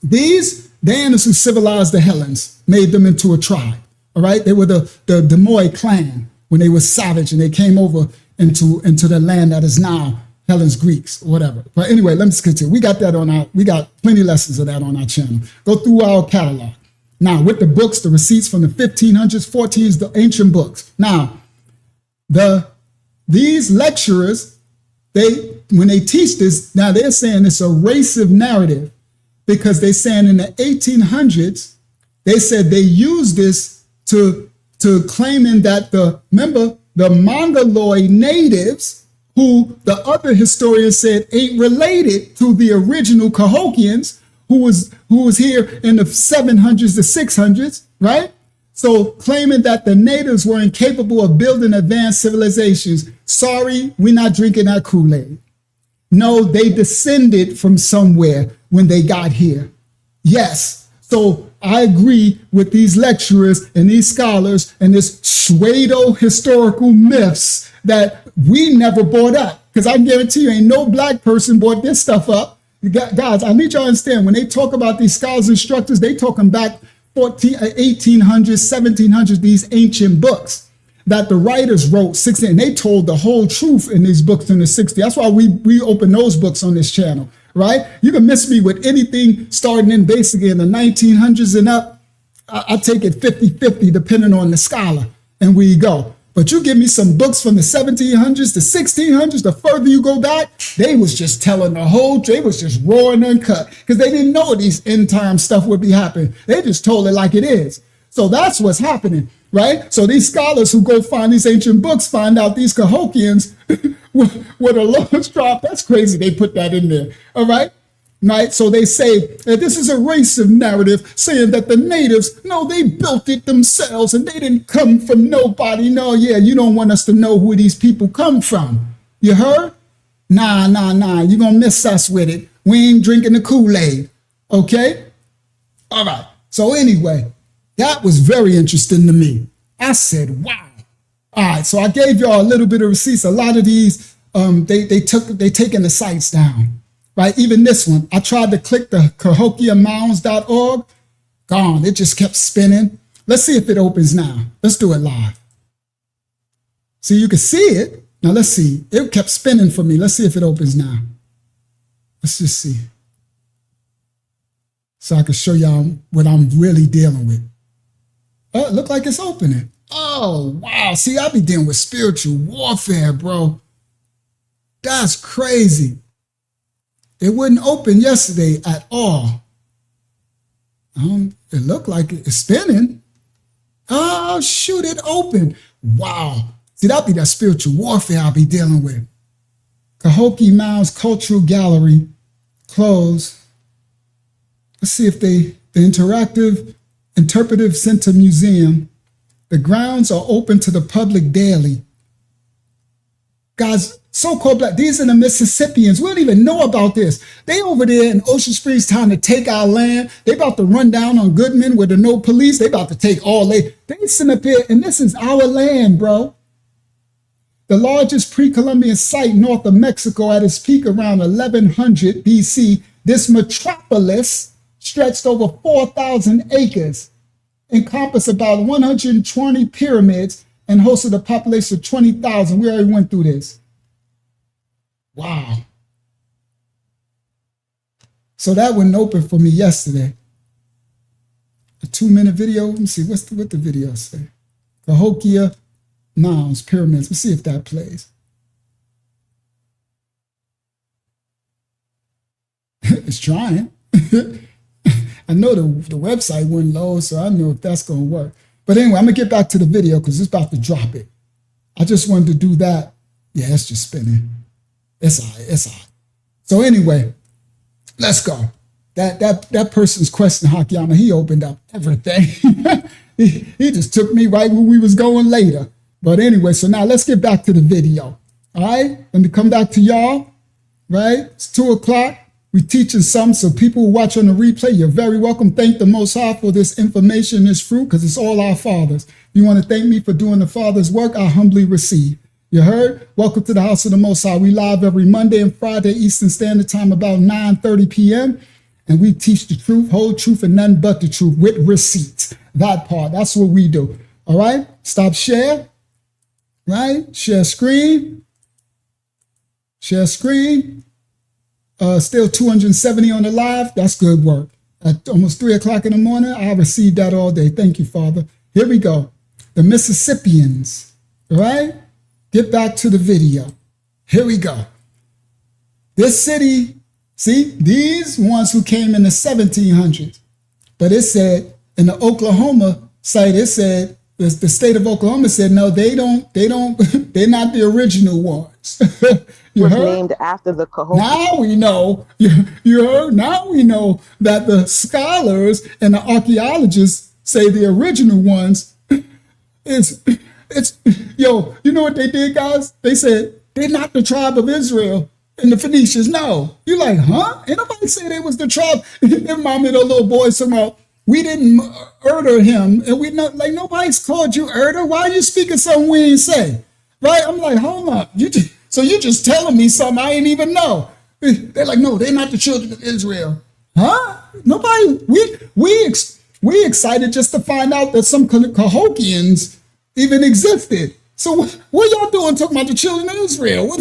these Danis who civilized the Hellenes made them into a tribe, all right? They were the Demoy clan when they were savage and they came over into the land that is now Hellen's Greeks, or whatever. But anyway, let me continue. We got plenty of lessons of that on our channel. Go through our catalog. Now, with the books, the receipts from the 1500s, 1400s, the ancient books. Now, these lecturers, when they teach this, now they're saying it's a racist narrative because they're saying in the 1800s, they said they used this to claiming that remember, the Mongoloid natives, who the other historians said ain't related to the original Cahokians, who was here in the 700s to 600s, right? So claiming that the natives were incapable of building advanced civilizations. Sorry, we're not drinking that Kool-Aid. No, they descended from somewhere when they got here. Yes. So I agree with these lecturers and these scholars and this pseudo-historical myths that we never brought up. Because I guarantee you ain't no black person brought this stuff up. Guys, I need y'all to understand, when they talk about these scholars and instructors, they talking back 1800s, 1700s, these ancient books. that the writers wrote 60, and they told the whole truth in these books in the 60s. That's why we open those books on this channel, right? You can miss me with anything starting in basically in the 1900s and up. I take it 50-50 depending on the scholar, and we go. But you give me some books from the 1700s, the 1600s, the further you go back, they was just telling the whole, they was just raw and uncut because they didn't know these end time stuff would be happening. They just told it like it is. So that's what's happening, right? So these scholars who go find these ancient books find out these Cahokians with a large drop. That's crazy. They put that in there, all right? Right? So they say that this is a racist narrative saying that the natives, no, they built it themselves and they didn't come from nobody. No, yeah, you don't want us to know who these people come from. You heard? Nah. You're going to miss us with it. We ain't drinking the Kool-Aid. Okay? All right. So anyway, that was very interesting to me. I said, wow. All right. So I gave y'all a little bit of receipts. A lot of these, they taking the sites down. Right, even this one, I tried to click the cahokiamounds.org. Gone, it just kept spinning. Let's see if it opens now. Let's do it live. See, you can see it. Now let's see, it kept spinning for me. Let's see if it opens now. Let's just see. So I can show y'all what I'm really dealing with. Oh, it looked like it's opening. Oh, wow, see, I be dealing with spiritual warfare, bro. That's crazy. It wouldn't open yesterday at all. It looked like it's spinning. Oh, shoot, it opened. Wow. See, that'd be that spiritual warfare I'll be dealing with. Cahokia Mounds Cultural Gallery, closed. Let's see if the Interactive Interpretive Center Museum, the grounds are open to the public daily. Guys, so-called black, these are the Mississippians. We don't even know about this. They over there in Ocean Springs trying to take our land. They about to run down on Goodman with the no police. They about to take all they sitting up here, and this is our land, bro. The largest pre-Columbian site north of Mexico at its peak around 1100 BC, this metropolis stretched over 4,000 acres, encompassed about 120 pyramids, and hosted a population of 20,000. We already went through this. Wow. So that wouldn't open for me yesterday. A 2-minute video. Let me see, what the video say? Cahokia Mounds, pyramids. Let's see if that plays. It's trying. I know the website wouldn't load, so I know if that's going to work. But anyway, I'm going to get back to the video because it's about to drop it. I just wanted to do that. Yeah, it's just spinning. It's all right. So anyway, let's go. That person's question, Hakiyama, he opened up everything. he just took me right where we was going later. But anyway, so now let's get back to the video. All right, let me come back to y'all. Right, it's 2 o'clock. We're teaching some, so people who watch on the replay, you're very welcome. Thank the Most High for this information, this fruit, because it's all our fathers. If you want to thank me for doing the Father's work, I humbly receive. You heard? Welcome to the House of the Most High. We live every Monday and Friday Eastern Standard Time about 9:30 p.m. And we teach the truth, whole truth, and none but the truth with receipts. That part, that's what we do. All right? Stop share. Right? Share screen. Share screen. Still 270 on the live. That's good work. At almost 3 o'clock in the morning, I received that all day. Thank you, Father. Here we go. The Mississippians. All right? Get back to the video. Here we go. This city, see, these ones who came in the 1700s, but it said in the Oklahoma site, it said, the state of Oklahoma said, no, they're not the original ones. You was heard? named after the Cahokia. Now we know, you heard? Now we know that the scholars and the archaeologists say the original ones yo, you know what they did, guys? They said, they're not the tribe of Israel and the Phoenicians. No. You're like, huh? Ain't nobody say they was the tribe. Their mom and the little boy somehow, we didn't murder him. And we not like, nobody's called you murder. Why are you speaking something we ain't say? Right? I'm like, hold up. So you're just telling me something I ain't even know. They're like, no, they're not the children of Israel. Huh? Nobody, we excited just to find out that some Cahokians even existed. So what y'all doing talking about the children of Israel?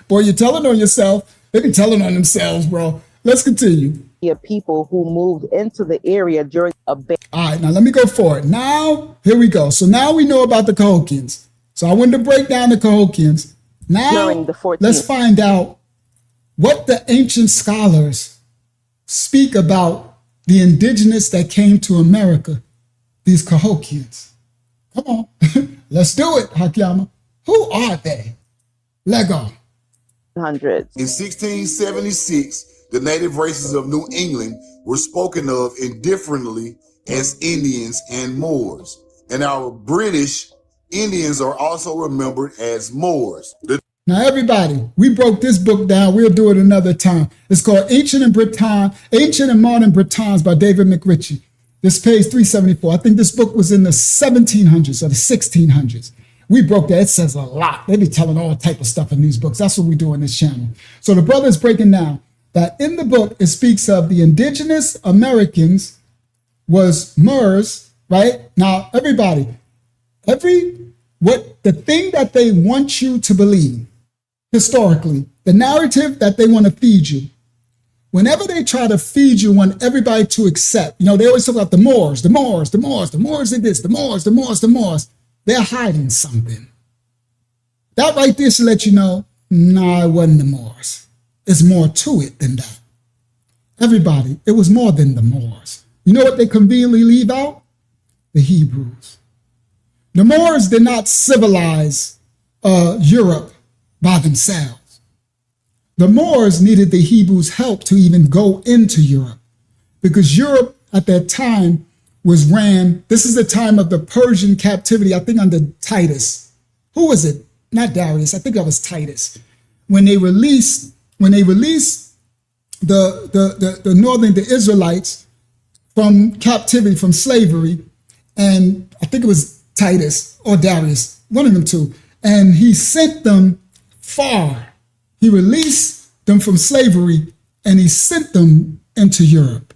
Boy, you're telling on yourself. They be telling on themselves, bro. Let's continue. People who moved into the area during a All right, now let me go forward. Now, here we go. So now we know about the Cahokians. So I wanted to break down the Cahokians. Now, during the 14th. Let's find out what the ancient scholars speak about the indigenous that came to America, these Cahokians. Come on, let's do it, Hakyama. Who are they? Lego. Hundreds. In 1676, the native races of New England were spoken of indifferently as Indians and Moors. And our British Indians are also remembered as Moors. Now, everybody, we broke this book down. We'll do it another time. It's called Ancient and Modern Britons by David McRitchie. This page 374. I think this book was in the 1700s or the 1600s. We broke that. It says a lot. They be telling all type of stuff in these books. That's what we do on this channel. So the brother's breaking down that in the book, it speaks of the indigenous Americans was Moors, right? Now, everybody, the thing that they want you to believe, historically, the narrative that they want to feed you, whenever they try to feed you, want everybody to accept, they always talk about the Moors, the Moors did this, the Moors. They're hiding something. That right there should let you know, no, it wasn't the Moors. There's more to it than that. Everybody, it was more than the Moors. You know what they conveniently leave out? The Hebrews. The Moors did not civilize Europe by themselves. The Moors needed the Hebrews' help to even go into Europe, because Europe at that time was ran. This is the time of the Persian captivity, I think under Titus. Who was it? Not Darius. I think that was Titus. When they released the Israelites from captivity, from slavery, and I think it was Titus or Darius, one of them two, and he sent them far. He released them from slavery and he sent them into Europe.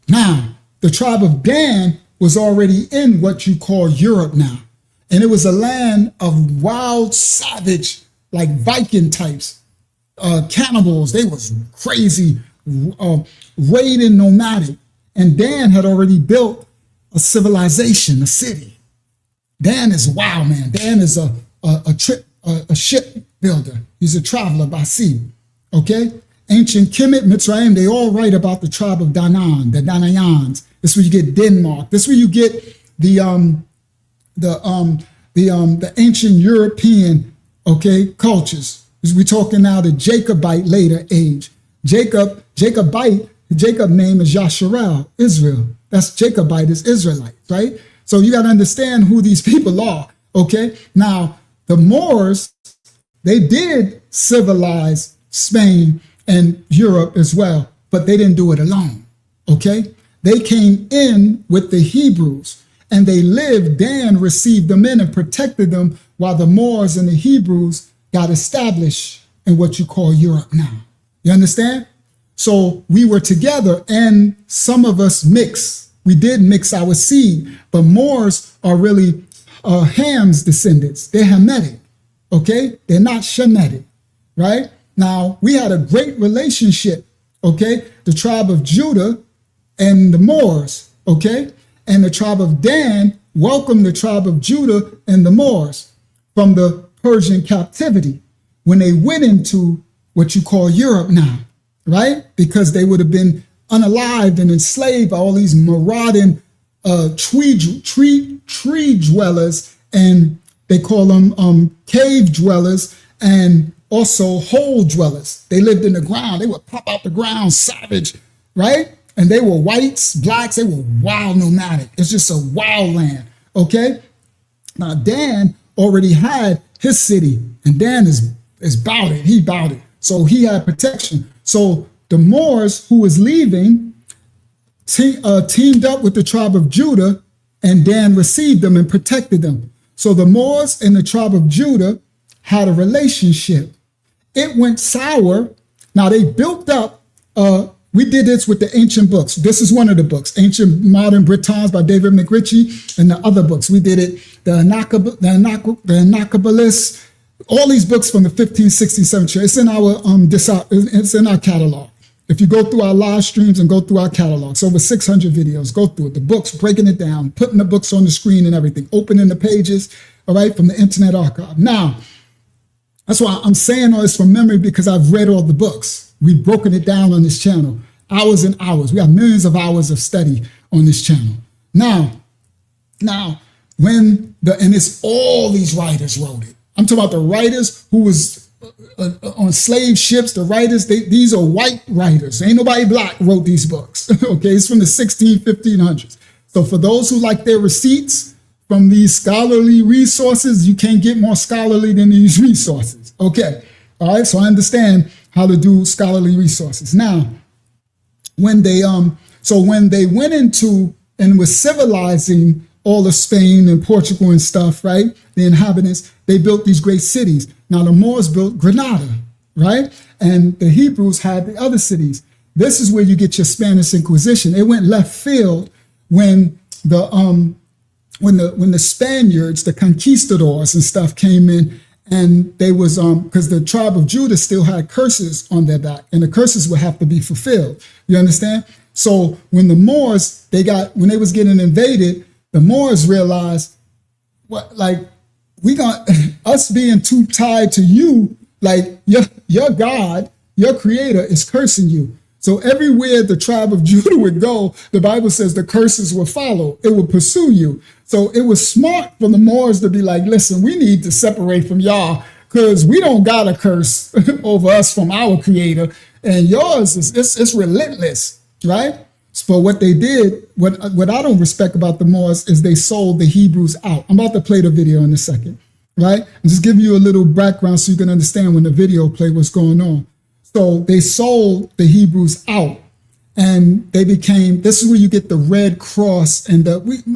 Now, the tribe of Dan was already in what you call Europe now. And it was a land of wild, savage, like Viking types, cannibals. They was crazy, raiding, nomadic. And Dan had already built a civilization, a city. Dan is wild, man. Dan is a ship builder. He's a traveler by sea. Okay? Ancient Kemet, Mitzrayim, they all write about the tribe of Danaan, the Danayans. This is where you get Denmark. This is where you get the ancient European, cultures. We're talking now the Jacobite later age. Jacob name is Yasharel, Israel. That's Jacobite is Israelite, right? So you got to understand who these people are, okay? Now, the Moors, they did civilize Spain and Europe as well, but they didn't do it alone, okay? They came in with the Hebrews and they lived. Dan received them in and protected them while the Moors and the Hebrews got established in what you call Europe now. You understand? So we were together and some of us mix. We did mix our seed, but Moors are really Ham's descendants. They're Hamitic, okay? They're not Shemitic, right? Now, we had a great relationship, okay? The tribe of Judah and the Moors, okay? And the tribe of Dan welcomed the tribe of Judah and the Moors from the Persian captivity when they went into what you call Europe now, right? Because they would have been unalived and enslaved by all these marauding tree dwellers, and they call them cave dwellers and also hole dwellers. They lived in the ground. They would pop out the ground, savage, right? And they were whites, blacks. They were wild, nomadic. It's just a wild land, okay? Now, Dan already had his city, and Dan is bout it. He bout it. So he had protection. So the Moors who was leaving teamed up with the tribe of Judah, and Dan received them and protected them. So the Moors and the tribe of Judah had a relationship. It went sour. Now they built up what we did this with the ancient books. This is one of the books, Ancient Modern Britons by David McRitchie, and the other books. We did it, the Anacabalists, all these books from the 15th, 16th century. It's in our it's in our catalog. If you go through our live streams and go through our catalogs, over 600 videos, go through it. The books, breaking it down, putting the books on the screen and everything, opening the pages, all right, from the Internet Archive. Now, that's why I'm saying all this from memory, because I've read all the books. We've broken it down on this channel, hours and hours. We have millions of hours of study on this channel. Now, and it's all these writers wrote it. I'm talking about the writers who was on slave ships, the writers, these are white writers. Ain't nobody black wrote these books. Okay, it's from the 1500s. So for those who like their receipts from these scholarly resources, you can't get more scholarly than these resources. Okay, all right, so I understand how to do scholarly resources. Now, when they went into and was civilizing all of Spain and Portugal and stuff, right? The inhabitants, they built these great cities. Now the Moors built Granada, right? And the Hebrews had the other cities. This is where you get your Spanish Inquisition. It went left field when the Spaniards, the conquistadors and stuff came in, and they was because the tribe of Judah still had curses on their back, and the curses would have to be fulfilled. You understand? So when the Moors, when they was getting invaded, the Moors realized, us being too tied to you, like your God, your creator is cursing you. So everywhere the tribe of Judah would go, the Bible says the curses will follow. It will pursue you. So it was smart for the Moors to be like, listen, we need to separate from y'all because we don't got a curse over us from our creator. And yours it's relentless, right? So what they did, what I don't respect about the Moors is they sold the Hebrews out. I'm about to play the video in a second, right? I'm just giving you a little background so you can understand when the video play what's going on. So they sold the Hebrews out, and they became, this is where you get the Red Cross, and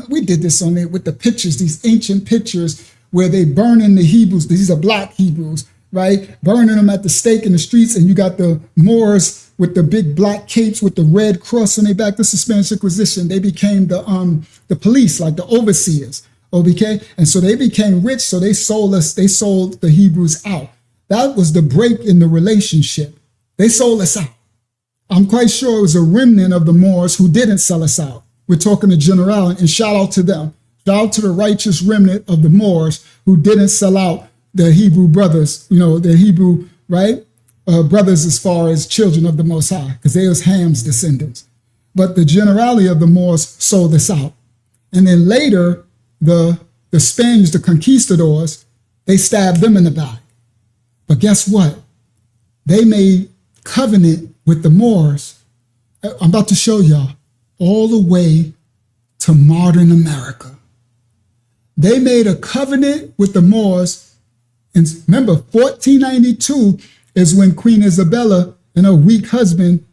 we did this on there with the pictures, these ancient pictures where they burning the Hebrews. These are black Hebrews, right? Burning them at the stake in the streets, and you got the Moors with the big black capes with the Red Cross on their back. This is Spanish Inquisition. They became the police, like the overseers, okay? And so they became rich, so they sold the Hebrews out. That was the break in the relationship. They sold us out. I'm quite sure it was a remnant of the Moors who didn't sell us out. We're talking to general, and shout out to them. Shout out to the righteous remnant of the Moors who didn't sell out the Hebrew brothers, the Hebrew, right? Brothers as far as children of the Most High, because they was Ham's descendants. But the generality of the Moors sold us out. And then later, the Spaniards, the conquistadors, they stabbed them in the back. But guess what? They made covenant with the Moors. I'm about to show y'all all the way to modern America. They made a covenant with the Moors. And remember, 1492 is when Queen Isabella and her weak husband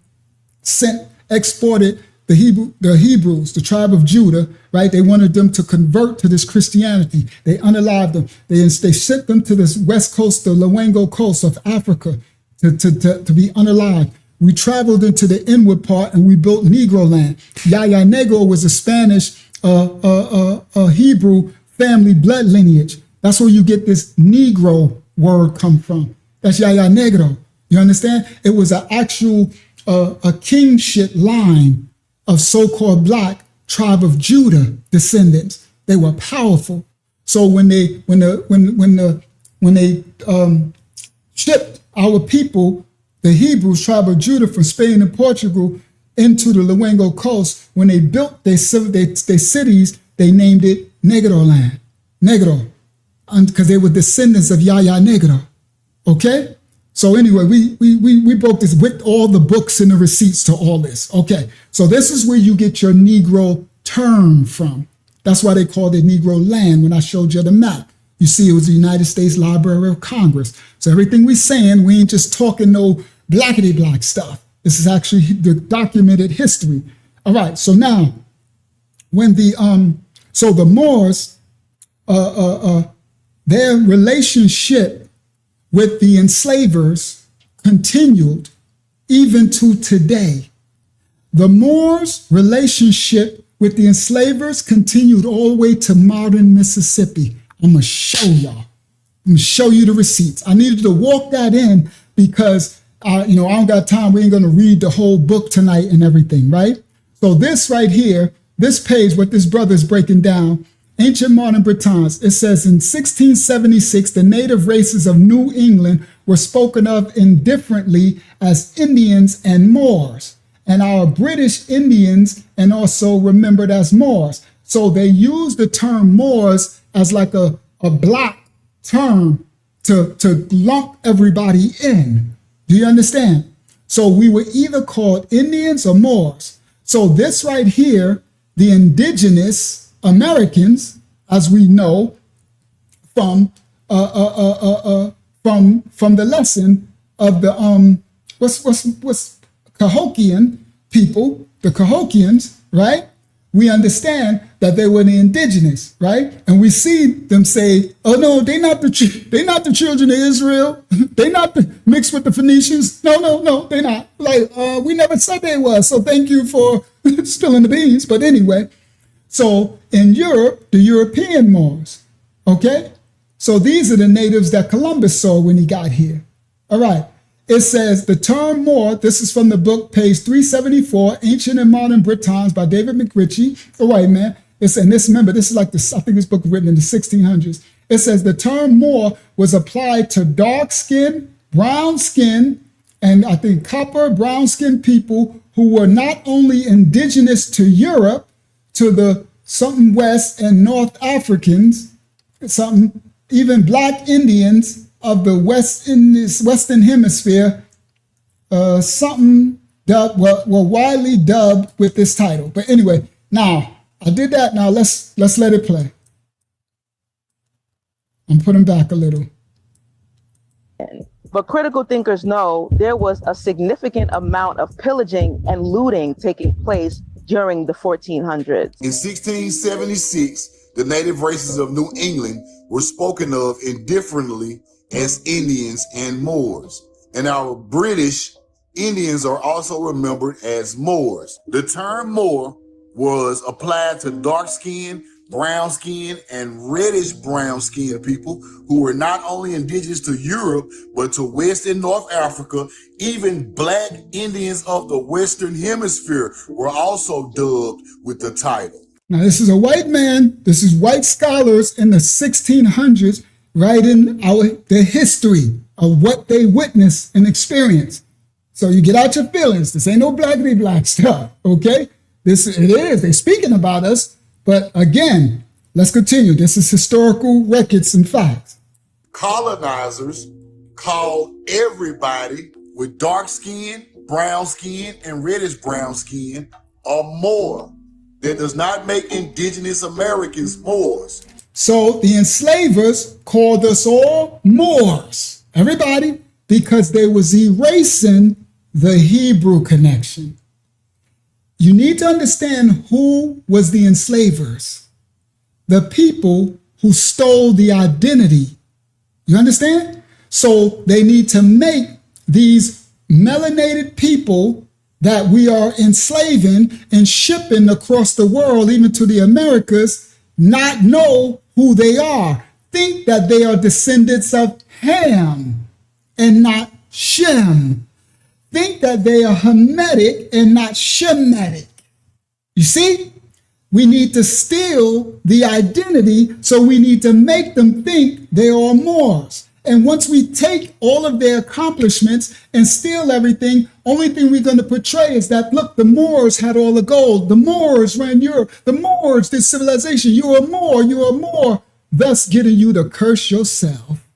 exported the Hebrews, the tribe of Judah, right? They wanted them to convert to this Christianity. They unalived them. They sent them to this west coast, the Luengo coast of Africa, to be unalived. We traveled into the inward part and we built Negro land. Yaya Negro was a Spanish Hebrew family blood lineage. That's where you get this Negro word come from. That's Yaya Negro. You understand? It was an actual a kingship line of so-called black tribe of Judah descendants. They were powerful. So when they shipped our people, the Hebrews, tribe of Judah, from Spain and Portugal into the Luengo coast, when they built their cities, they named it Negro land, Negro, because they were descendants of Yaya Negro. Okay? So anyway, we broke this with all the books and the receipts to all this. Okay, so this is where you get your Negro term from. That's why they called it Negro land when I showed you the map. You see, it was the United States Library of Congress. So everything we're saying, we ain't just talking no blackety black stuff. This is actually the documented history. All right, so now, when the Moors, their relationship with the enslavers continued even to today. The Moors' relationship with the enslavers continued all the way to modern Mississippi. I'm going to show y'all. I'm going to show you the receipts. I needed to walk that in because, I don't got time. We ain't going to read the whole book tonight and everything, right? So this right here, this page, what this brother is breaking down, Ancient Modern Britons, it says in 1676, the native races of New England were spoken of indifferently as Indians and Moors, and our British Indians and also remembered as Moors. So they used the term Moors as like a black term to lump everybody in. Do you understand? So we were either called Indians or Moors. So this right here, the indigenous Americans, as we know from the lesson of the what's Cahokian people, the Cahokians, right? We understand that they were the indigenous, right? And we see them say, "Oh no, they're not the children of Israel. They not mixed with the Phoenicians. No, they're not. Like we never said they were. So thank you for spilling the beans." But anyway. So in Europe, the European Moors, okay? So these are the natives that Columbus saw when he got here. All right. It says the term Moor, this is from the book, page 374, Ancient and Modern Britons by David McRitchie, a white man. And remember, this is like I think this book was written in the 1600s. It says the term Moor was applied to dark skin, brown skin, and I think copper, brown skin people who were not only indigenous to Europe, to the something West and North Africans, something even Black Indians of the Western Hemisphere, something that were widely dubbed with this title. But anyway, now I did that. Now let's let it play. I'm putting back a little. But critical thinkers know there was a significant amount of pillaging and looting taking place during the 1400s. In 1676, the native races of New England were spoken of indifferently as Indians and Moors, and our British Indians are also remembered as Moors. The term Moor was applied to dark-skinned, brown-skinned, and reddish-brown-skinned people who were not only indigenous to Europe, but to West and North Africa. Even Black Indians of the Western Hemisphere were also dubbed with the title. Now, this is a white man. This is white scholars in the 1600s writing the history of what they witnessed and experienced. So you get out your feelings. This ain't no blackity black stuff, okay? It is. They're speaking about us. But again, let's continue. This is historical records and facts. Colonizers called everybody with dark skin, brown skin, and reddish brown skin a Moor. That does not make indigenous Americans Moors. So the enslavers called us all Moors, everybody, because they was erasing the Hebrew connection. You need to understand who was the enslavers. The people who stole the identity. You understand? So they need to make these melanated people that we are enslaving and shipping across the world, even to the Americas, not know who they are. Think that they are descendants of Ham and not Shem. Think that they are Hamitic and not Shemitic. You see? We need to steal the identity, so we need to make them think they are Moors. And once we take all of their accomplishments and steal everything, only thing we're going to portray is that, look, the Moors had all the gold. The Moors ran Europe. The Moors did civilization. You're a Moor. You're a Moor. Thus getting you to curse yourself.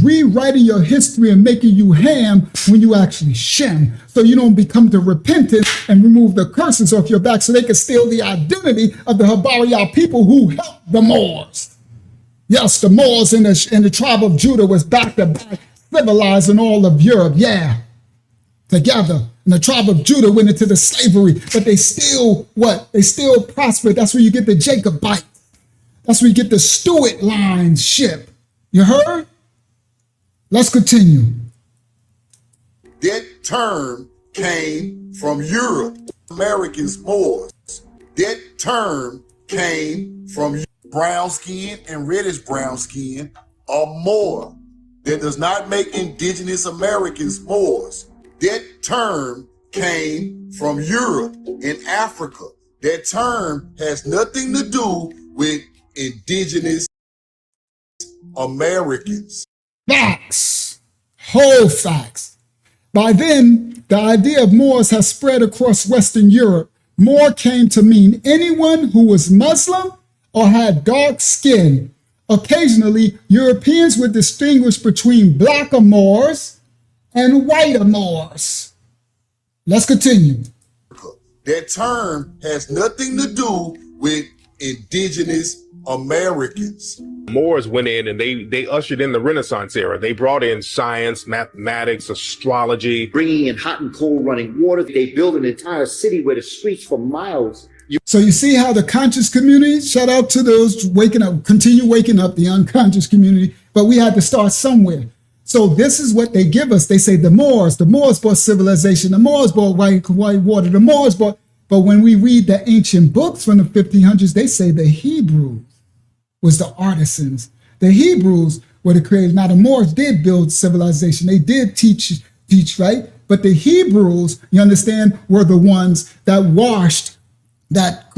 Rewriting your history and making you Ham when you actually Shem, so you don't become to repentance and remove the curses off your back so they can steal the identity of the Habariya people who helped the Moors. Yes, the Moors in the tribe of Judah was back to back civilizing all of Europe, yeah, together. And the tribe of Judah went into the slavery, but they still, what? They still prospered. That's where you get the Jacobite. That's where you get the Stuart line ship. You heard? Let's continue. That term came from Europe, Americans Moors. That term came from brown skin and reddish brown skin or Moor. That does not make indigenous Americans Moors. That term came from Europe and Africa. That term has nothing to do with indigenous Americans. Facts. Whole facts. By then, the idea of Moors has spread across Western Europe. Moor came to mean anyone who was Muslim or had dark skin. Occasionally, Europeans would distinguish between blacker Moors and whiter Moors. Let's continue. That term has nothing to do with indigenous Americans. Moors went in and they ushered in the Renaissance era. They brought in science, mathematics, astrology. Bringing in hot and cold running water. They built an entire city where the streets for miles. So you see how the conscious community, shout out to those waking up, continue waking up, the unconscious community, but we had to start somewhere. So this is what they give us. They say the Moors brought civilization, the Moors brought white water, the Moors brought, but when we read the ancient books from the 1500s, they say the Hebrews was the artisans. The Hebrews were the creators. Now the Moors did build civilization. They did teach, right? But the Hebrews, you understand, were the ones that washed, that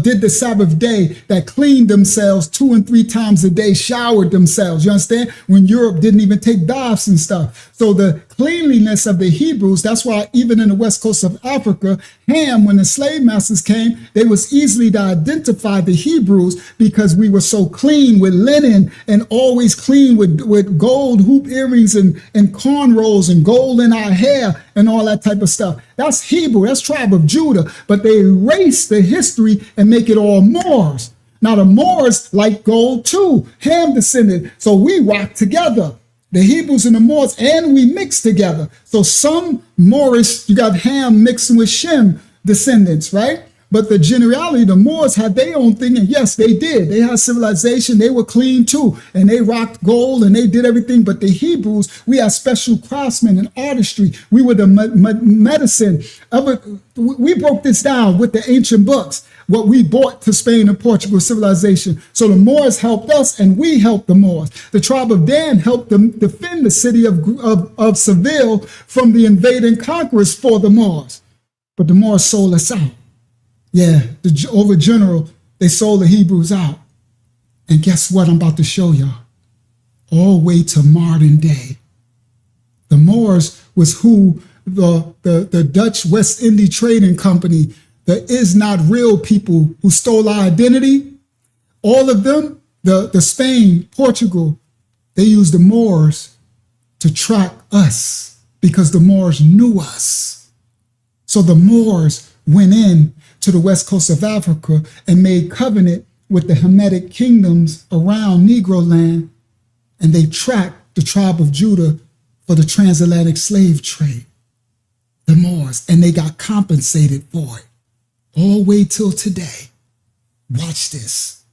did the Sabbath day, that cleaned themselves 2 and 3 times a day, showered themselves. You understand? When Europe didn't even take baths and stuff. So the cleanliness of the Hebrews, that's why even in the west coast of Africa, Ham, when the slave masters came, they was easily to identify the Hebrews because we were so clean with linen and always clean with gold hoop earrings and cornrows and gold in our hair and all that type of stuff. That's Hebrew, that's tribe of Judah, but they erase the history and make it all Moors. Now the Moors like gold too, Ham descended, so we rock together. The Hebrews and the Moors, and we mix together. So some Moorish, you got Ham mixing with Shem descendants, right? But the generality, the Moors had their own thing, and yes, they did. They had civilization, they were clean too, and they rocked gold, and they did everything. But the Hebrews, we had special craftsmen and artistry. We were the medicine. We broke this down with the ancient books, what we brought to Spain and Portugal civilization. So the Moors helped us, and we helped the Moors. The tribe of Dan helped them defend the city of Seville from the invading conquerors for the Moors. But the Moors sold us out. Yeah, the overgeneral, they sold the Hebrews out. And guess what I'm about to show y'all? All the way to modern day. The Moors was who the Dutch West India Trading Company, the is not real people who stole our identity, all of them, the Spain, Portugal, they used the Moors to track us because the Moors knew us. So the Moors went in to the west coast of Africa and made covenant with the Hamitic kingdoms around Negro land, and they tracked the tribe of Judah for the transatlantic slave trade, the Moors, and they got compensated for it all the way till today. Watch this.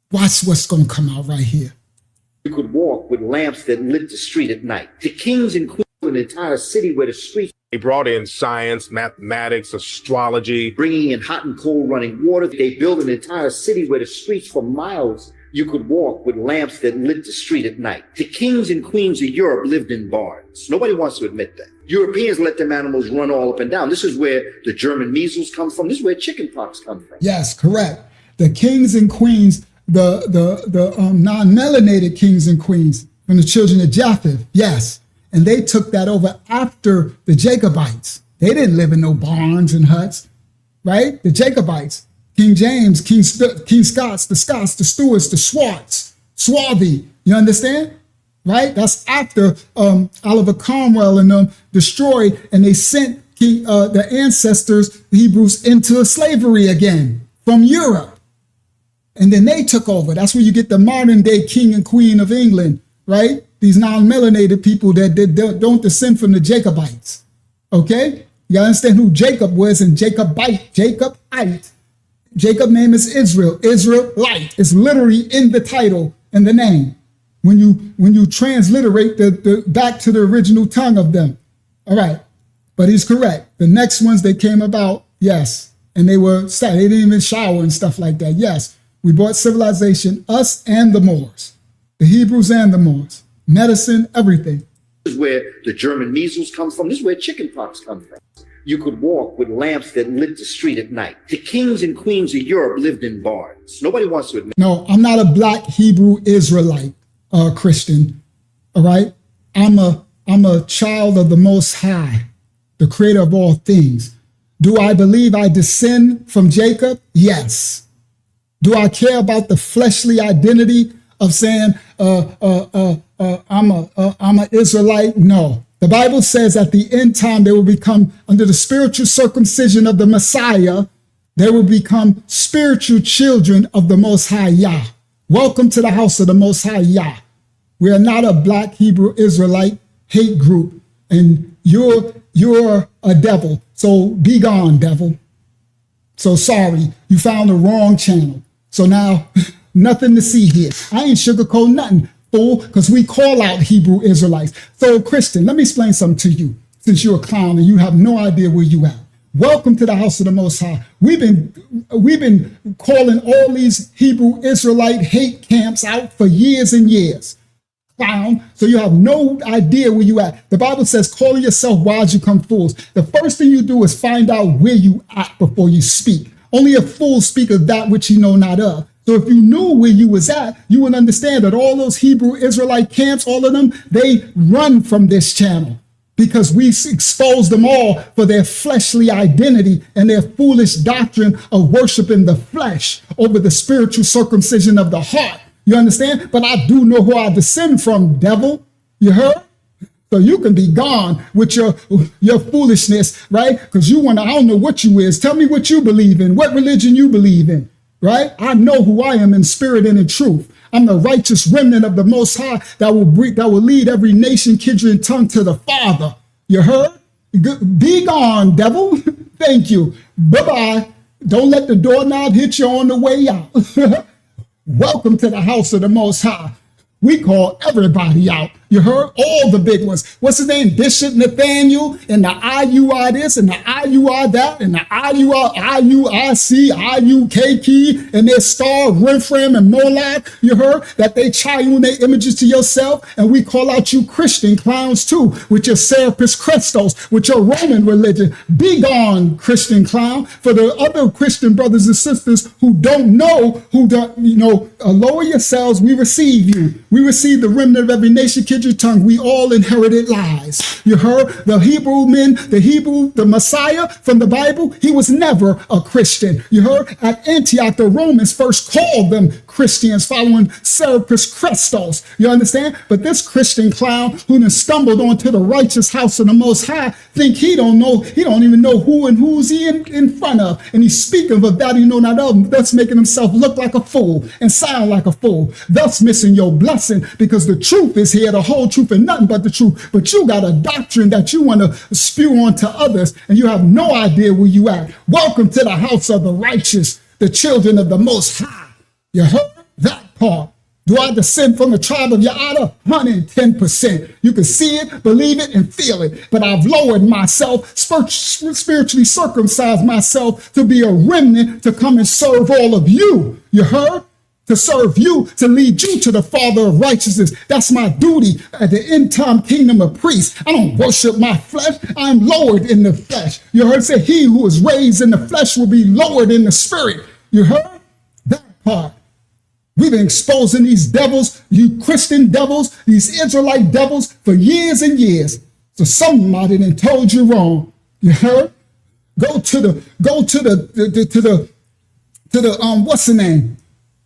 Watch what's going to come out right here. You could walk with lamps that lit the street at night. The kings and queens of an entire city where the streets. They brought in science, mathematics, astrology. Bringing in hot and cold running water. They built an entire city where the streets for miles you could walk with lamps that lit the street at night. The kings and queens of Europe lived in barns. Nobody wants to admit that. Europeans let them animals run all up and down. This is where the German measles come from. This is where chickenpox come from. Yes, correct. The kings and queens, the non-melanated kings and queens from the children of Japheth, yes. And they took that over after the Jacobites. They didn't live in no barns and huts, right? The Jacobites, King James, King Scots, the Stuarts, the Swarthy, you understand? Right? That's after Oliver Cromwell and them destroyed, and they sent the ancestors, the Hebrews, into slavery again from Europe. And then they took over. That's where you get the modern day king and queen of England, right? These non-melanated people that don't descend from the Jacobites. Okay? You understand who Jacob was and Jacobite. Jacob's name is Israel. Israelite is literally in the title and the name. When you transliterate the back to the original tongue of them. All right. But he's correct. The next ones that came about, yes. And they didn't even shower and stuff like that. Yes, we brought civilization, us and the Moors, the Hebrews and the Moors, medicine, everything. This is where the German measles come from. This is where chickenpox comes from. You could walk with lamps that lit the street at night. The kings and queens of Europe lived in barns. Nobody wants to admit. No, I'm not a black Hebrew Israelite Christian. All right. I'm a child of the Most High, the creator of all things. Do I believe I descend from Jacob? Yes. Do I care about the fleshly identity of saying I'm an Israelite? No. The Bible says at the end time they will become, under the spiritual circumcision of the Messiah, they will become spiritual children of the Most High Yah. Welcome to the house of the Most High Yah. We are not a black Hebrew Israelite hate group, and you're a devil. So be gone, devil. So sorry, you found the wrong channel. So now nothing to see here. I ain't sugarcoat nothing, fool, because we call out Hebrew Israelites. So Christian, let me explain something to you, since you're a clown and you have no idea where you at. Welcome to the house of the Most High. We've been calling all these Hebrew Israelite hate camps out for years and years. Clown, so you have no idea where you at. The Bible says, call yourself wise, you come fools. The first thing you do is find out where you at before you speak. Only a fool speaketh that which he know not of. So if you knew where you was at, you would understand that all those Hebrew Israelite camps, all of them, they run from this channel because we expose them all for their fleshly identity and their foolish doctrine of worshiping the flesh over the spiritual circumcision of the heart. You understand? But I do know who I descend from, devil. You heard? So you can be gone with your foolishness, right? Because I don't know what you is. Tell me what you believe in, what religion you believe in, right? I know who I am in spirit and in truth. I'm the righteous remnant of the Most High that will lead every nation, kindred, and tongue to the Father. You heard? Be gone, devil. Thank you. Bye-bye. Don't let the doorknob hit you on the way out. Welcome to the house of the Most High. We call everybody out. You heard? All the big ones. What's his name? Bishop Nathaniel, and the IUI this, and the IUI that, and the IUIC, IUKK, and their star, Renfram and Moloch. You heard? That they triune their images to yourself, and we call out you Christian clowns too, with your Serapis Christos, with your Roman religion. Be gone, Christian clown. For the other Christian brothers and sisters who don't know, lower yourselves, we receive you. We receive the remnant of every nation, kindred, tongue. We all inherited lies. You heard? The Hebrew men, the Messiah from the Bible, he was never a Christian. You heard? At Antioch, the Romans first called them Christians following Serapis Christos. You understand? But this Christian clown who then stumbled onto the righteous house of the Most High think he don't even know who and who's he in front of. And he's speaking of that he know not of, thus making himself look like a fool and sound like a fool, thus missing your blessing, because the truth is here, the whole truth and nothing but the truth. But you got a doctrine that you want to spew on to others, and you have no idea where you at. Welcome to the house of the righteous, the children of the Most High. You heard that part? Do I descend from the tribe of Yaada? 110%. You can see it, believe it, and feel it. But I've lowered myself, spiritually circumcised myself to be a remnant to come and serve all of you. You heard? To serve you, to lead you to the Father of righteousness. That's my duty at the end time kingdom of priests. I don't worship my flesh. I'm lowered in the flesh. You heard? Say, he who is raised in the flesh will be lowered in the spirit. You heard? That part. We've been exposing these devils, you Christian devils, these Israelite devils for years and years. So somebody done told you wrong. You heard? Go to the what's the name?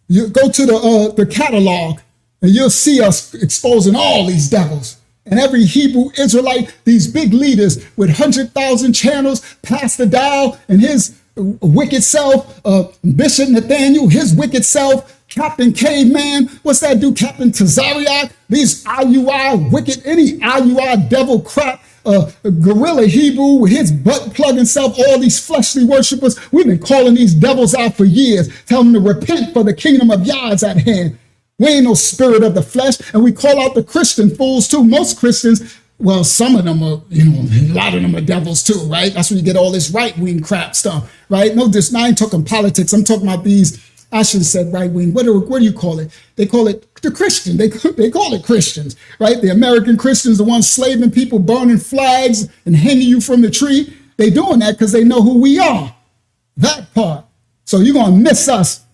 You go to the catalog and you'll see us exposing all these devils. And every Hebrew Israelite, these big leaders with 100,000 channels, Pastor Dow and his wicked self, Bishop Nathaniel, his wicked self, Captain Caveman, what's that dude, Captain Tazariak, these IUI wicked, any IUI devil crap, Gorilla Hebrew with his butt plugging self, all these fleshly worshipers. We've been calling these devils out for years, telling them to repent for the kingdom of Yah is at hand. We ain't no spirit of the flesh, and we call out the Christian fools too. Most Christians well, some of them are, a lot of them are devils too, right? That's when you get all this right-wing crap stuff, right? No, I ain't talking politics. I'm talking about these, I should have said right-wing. What do you call it? They call it the Christian. They call it Christians, right? The American Christians, the ones slaving people, burning flags and hanging you from the tree. They doing that because they know who we are. That part. So you're going to miss us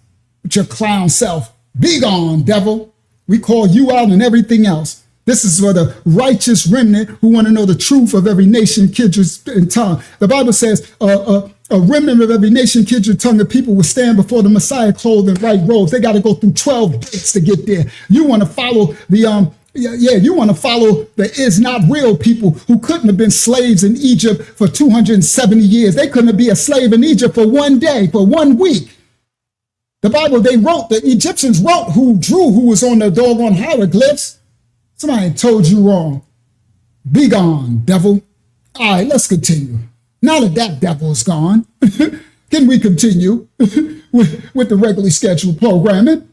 with your clown self. Be gone, devil. We call you out and everything else. This is for the righteous remnant who want to know the truth of every nation, kindred, and tongue. The Bible says a remnant of every nation, kindred, tongue of people will stand before the Messiah clothed in white robes. They got to go through 12 gates to get there. You want to follow the you want to follow the is not real people who couldn't have been slaves in Egypt for 270 years. They couldn't be a slave in Egypt for one day, for 1 week. The Bible, the Egyptians wrote who was on the doggone hieroglyphs. Somebody told you wrong. Be gone, devil. All right, let's continue. Now that devil is gone, can we continue with the regularly scheduled programming?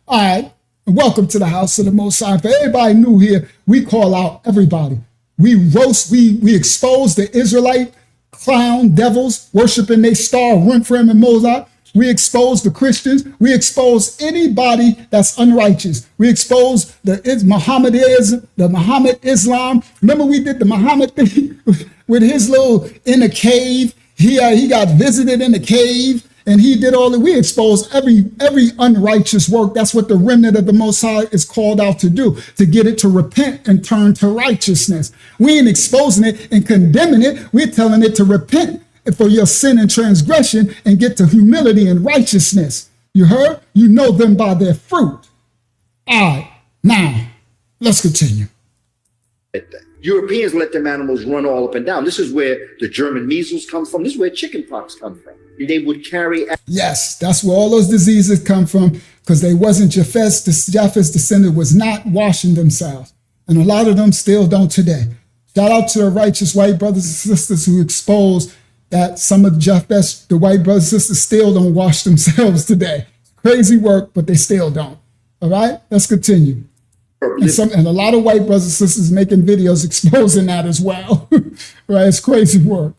All right, welcome to the house of the Most High. For everybody new here, we call out everybody. We roast, we expose the Israelite clown devils worshiping their star, Renfrem and Mozart. We expose the Christians. We expose anybody that's unrighteous. We expose the Mohammedanism, the Muhammad Islam. Remember we did the Muhammad thing with his little in a cave. He got visited in a cave and he did all that. We expose every unrighteous work. That's what the remnant of the Most High is called out to do, to get it to repent and turn to righteousness. We ain't exposing it and condemning it. We're telling it to repent for your sin and transgression and get to humility and righteousness. You heard? You know them by their fruit. All right, now let's continue. Europeans let them animals run all up and down. This is where the German measles come from. This is where chickenpox come from. They would carry. Yes, that's where all those diseases come from, because they wasn't Japheth's descendant was not washing themselves. And a lot of them still don't today. Shout out to the righteous white brothers and sisters who exposed that some of the white brothers and sisters still don't wash themselves today. Crazy work, but they still don't. All right, let's continue. And a lot of white brothers and sisters making videos exposing that as well. Right, it's crazy work.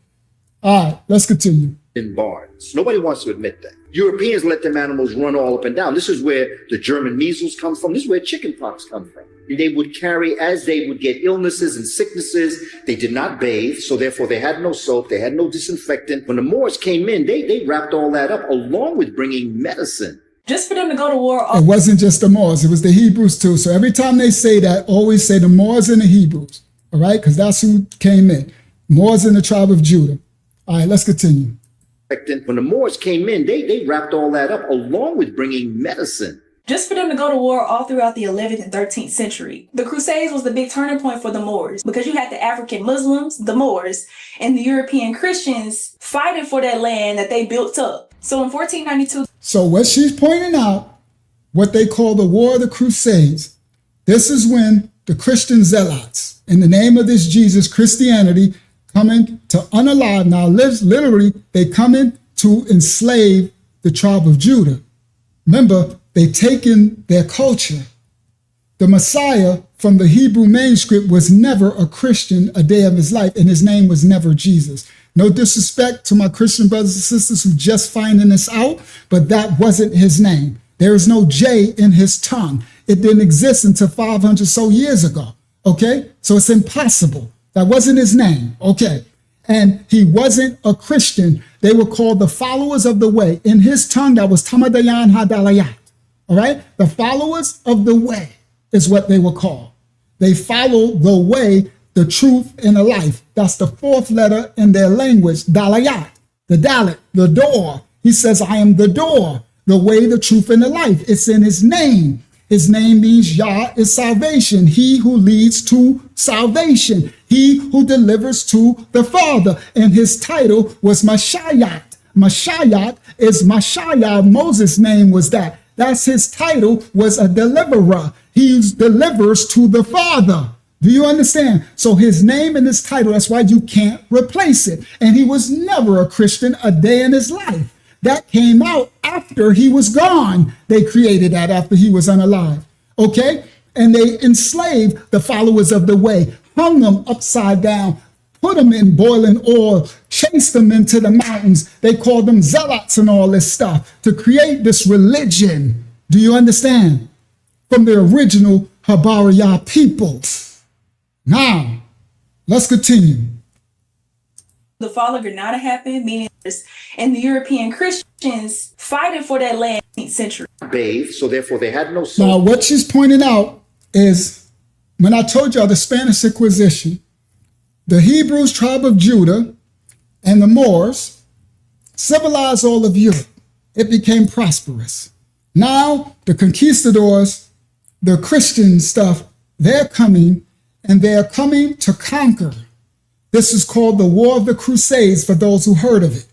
All right, let's continue. In barns. Nobody wants to admit that. Europeans let them animals run all up and down. This is where the German measles come from. This is where chickenpox come from. They would carry, as they would get illnesses and sicknesses, they did not bathe, so therefore they had no soap, they had no disinfectant. When the Moors came in, they wrapped all that up, along with bringing medicine. Just for them to go to war. It wasn't just the Moors, it was the Hebrews too. So every time they say that, always say the Moors and the Hebrews, all right? Because that's who came in. Moors in the tribe of Judah. All right, let's continue. When the Moors came in, they wrapped all that up, along with bringing medicine. Just for them to go to war all throughout the 11th and 13th century. The Crusades was the big turning point for the Moors, because you had the African Muslims, the Moors, and the European Christians fighting for that land that they built up. So in 1492. So what she's pointing out, what they call the War of the Crusades, this is when the Christian zealots, in the name of this Jesus, Christianity, coming to unalive. Now, literally, they come in to enslave the tribe of Judah. Remember, they taken their culture. The Messiah from the Hebrew manuscript was never a Christian a day of his life, and his name was never Jesus. No disrespect to my Christian brothers and sisters who just finding this out, but that wasn't his name. There is no J in his tongue. It didn't exist until 500 so years ago. Okay, so it's impossible. That wasn't his name. Okay, and he wasn't a Christian. They were called the followers of the way. In his tongue, that was Tamadayan Hadalayat. All right, the followers of the way is what they were called. They follow the way, the truth, and the life. That's the fourth letter in their language, Dalayat, the Dalit, the door. He says, I am the door, the way, the truth, and the life. It's in his name. His name means Yah is salvation. He who leads to salvation. He who delivers to the Father. And his title was Mashayat. Mashayat is Mashayah. Moses' name was that. That's his title, was a deliverer. He delivers to the Father. Do you understand? So his name and his title, that's why you can't replace it. And he was never a Christian a day in his life. That came out after he was gone. They created that after he was unalive. Okay? And they enslaved the followers of the way. hung them upside down, put them in boiling oil, chased them into the mountains. They called them zealots and all this stuff to create this religion. Do you understand? From the original Habariya people. Now, let's continue. The fall of Granada happened, meaning and the European Christians fighting for that land in the 18th century. Bathed, so therefore they had no Now, soap. what she's pointing out is when I told y'all the Spanish Inquisition, the Hebrews, tribe of Judah, and the Moors civilized all of Europe. It became prosperous. Now, the conquistadors, the Christian stuff, they're coming, and they're coming to conquer. This is called the War of the Crusades for those who heard of it.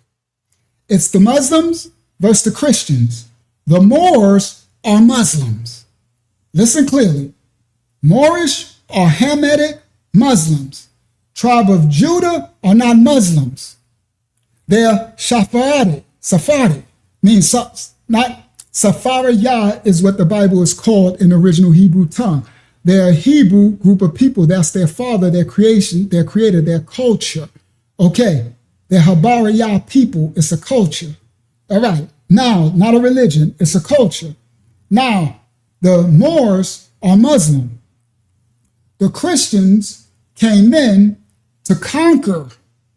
It's the Muslims versus the Christians. The Moors are Muslims. Listen clearly. Moorish are Hamitic Muslims. Tribe of Judah are not Muslims. They're Sephardic. Means not Safariyah is what the Bible is called in the original Hebrew tongue. They're a Hebrew group of people. That's their father, their creation, their creator, their culture. Okay, they're Habariya people. It's a culture. All right, now, not a religion. It's a culture. Now, the Moors are Muslim. The Christians came in to conquer.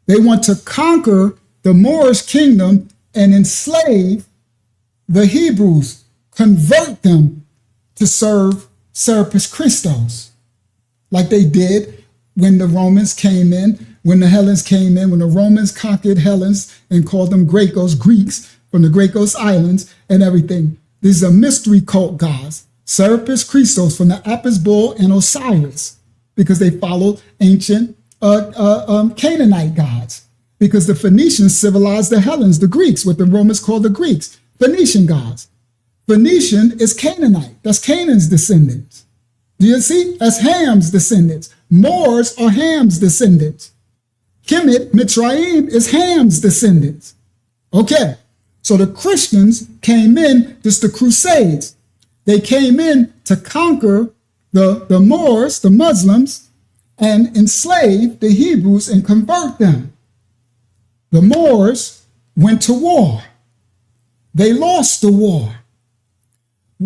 They want to conquer the Moorish kingdom and enslave the Hebrews, convert them to serve Serapis Christos, like they did when the Romans came in, when the Hellenes came in, when the Romans conquered Hellenes and called them Greeks from the Greekos Islands and everything. These are mystery cult gods, Serapis Christos from the Apis bull and Osiris, because they followed ancient Canaanite gods, because the Phoenicians civilized the Hellenes, the Greeks, what the Romans called the Greeks, Phoenician gods. Phoenician is Canaanite. That's Canaan's descendants. Do you see? That's Ham's descendants. Moors are Ham's descendants. Kemet, Mitzrayim is Ham's descendants. Okay, so the Christians came in, just the Crusades. They came in to conquer the Moors, the Muslims, and enslave the Hebrews and convert them. The Moors went to war. They lost the war.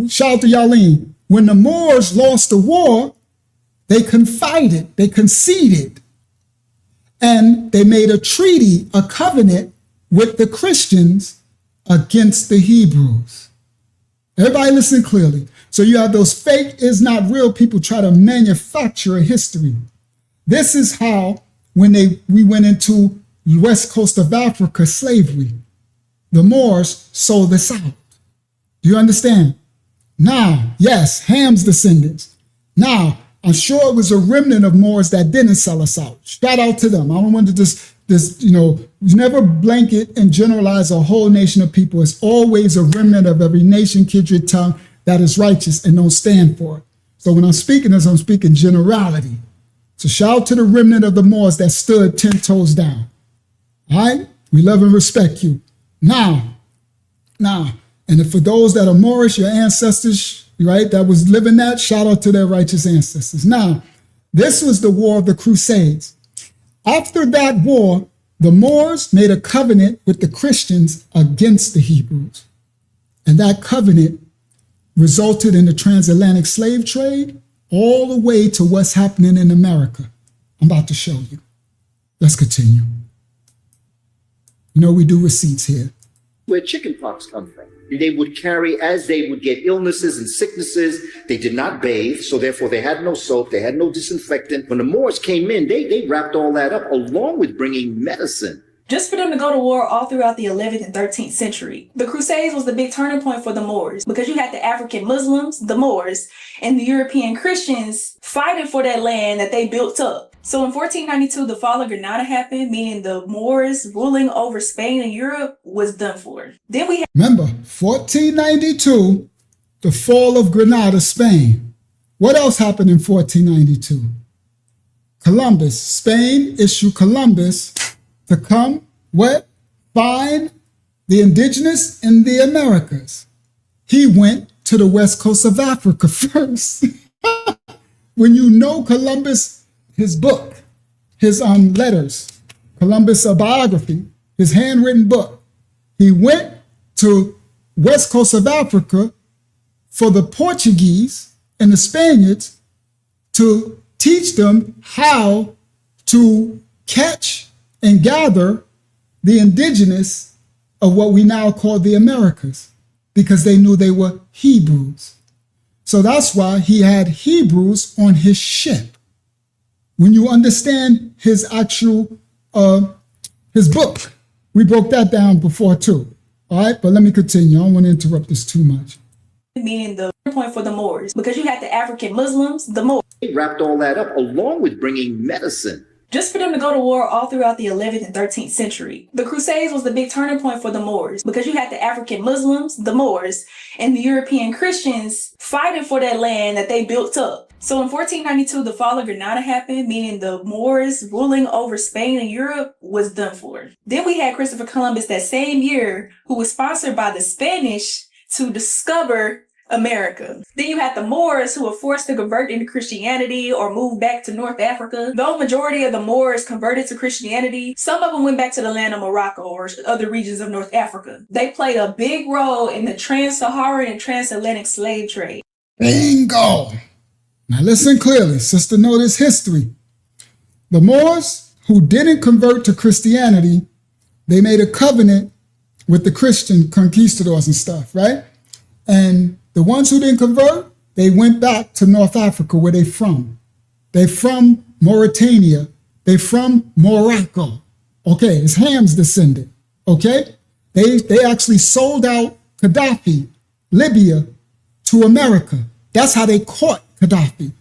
Shout out to Yaleen. When the Moors lost the war, they confided, they conceded, and they made a treaty, a covenant with the Christians against the Hebrews. Everybody listen clearly. So you have those fake is not real people try to manufacture a history. This is how, when we went into the west coast of Africa, slavery, the Moors sold this out. Do you understand? Now, yes, Ham's descendants. Now, I'm sure it was a remnant of Moors that didn't sell us out. Shout out to them. I don't want to just you never blanket and generalize a whole nation of people. It's always a remnant of every nation, kindred, tongue that is righteous and don't stand for it. So when I'm speaking this, I'm speaking generality. So shout out to the remnant of the Moors that stood 10 toes down. All right? We love and respect you. Now, and for those that are Moorish, your ancestors, right, that was living that, shout out to their righteous ancestors. Now, this was the War of the Crusades. After that war, the Moors made a covenant with the Christians against the Hebrews. And that covenant resulted in the transatlantic slave trade all the way to what's happening in America. I'm about to show you. Let's continue. You know, we do receipts here. Where chickenpox come from. They would carry, as they would get illnesses and sicknesses, they did not bathe, so therefore they had no soap, they had no disinfectant. When the Moors came in, they wrapped all that up, along with bringing medicine. Just for them to go to war all throughout the 11th and 13th century. The Crusades was the big turning point for the Moors, because you had the African Muslims, the Moors, and the European Christians fighting for that land that they built up. So in 1492, the fall of Granada happened, meaning the Moors ruling over Spain and Europe was done for. Then we remember, 1492, the fall of Granada, Spain. What else happened in 1492? Columbus, Spain issued Columbus to come, what? Find the indigenous in the Americas. He went to the west coast of Africa first. When you know Columbus his book, his letters, Columbus' biography, his handwritten book. He went to west coast of Africa for the Portuguese and the Spaniards to teach them how to catch and gather the indigenous of what we now call the Americas, because they knew they were Hebrews. So that's why he had Hebrews on his ship. When you understand his actual, his book, we broke that down before too. All right, but let me continue. I don't want to interrupt this too much. Meaning the point for the Moors, because you had the African Muslims, the Moors. They wrapped all that up along with bringing medicine. Just for them to go to war all throughout the 11th and 13th century. The Crusades was the big turning point for the Moors, because you had the African Muslims, the Moors, and the European Christians fighting for that land that they built up. So in 1492, the fall of Granada happened, meaning the Moors ruling over Spain and Europe was done for. Then we had Christopher Columbus that same year, who was sponsored by the Spanish to discover America. Then you had the Moors, who were forced to convert into Christianity or move back to North Africa. Though majority of the Moors converted to Christianity, some of them went back to the land of Morocco or other regions of North Africa. They played a big role in the trans-Saharan and transatlantic slave trade. Bingo! Now listen clearly, sister, know this history. The Moors who didn't convert to Christianity, they made a covenant with the Christian conquistadors and stuff, right? And the ones who didn't convert, they went back to North Africa, where they from. They from Mauritania. They from Morocco. Okay, it's Ham's descendant. Okay? They actually sold out Gaddafi, Libya, to America. That's how they caught Gaddafi.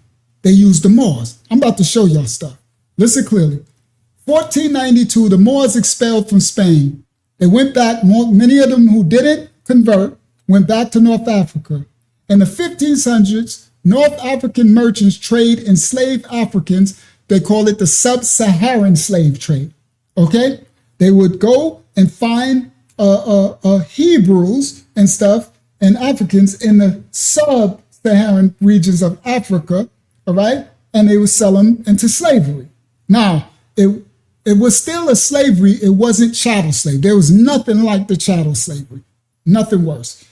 They used the Moors. I'm about to show y'all stuff. Listen clearly. 1492, the Moors expelled from Spain. They went back, many of them who didn't convert, went back to North Africa. In the 1500s, North African merchants trade enslaved Africans. They call it the sub-Saharan slave trade. Okay? They would go and find Hebrews and stuff and Africans in the sub-Saharan regions of Africa, all right? And they would sell them into slavery. Now, it was still a slavery. It wasn't chattel slave. There was nothing like the chattel slavery. Nothing worse.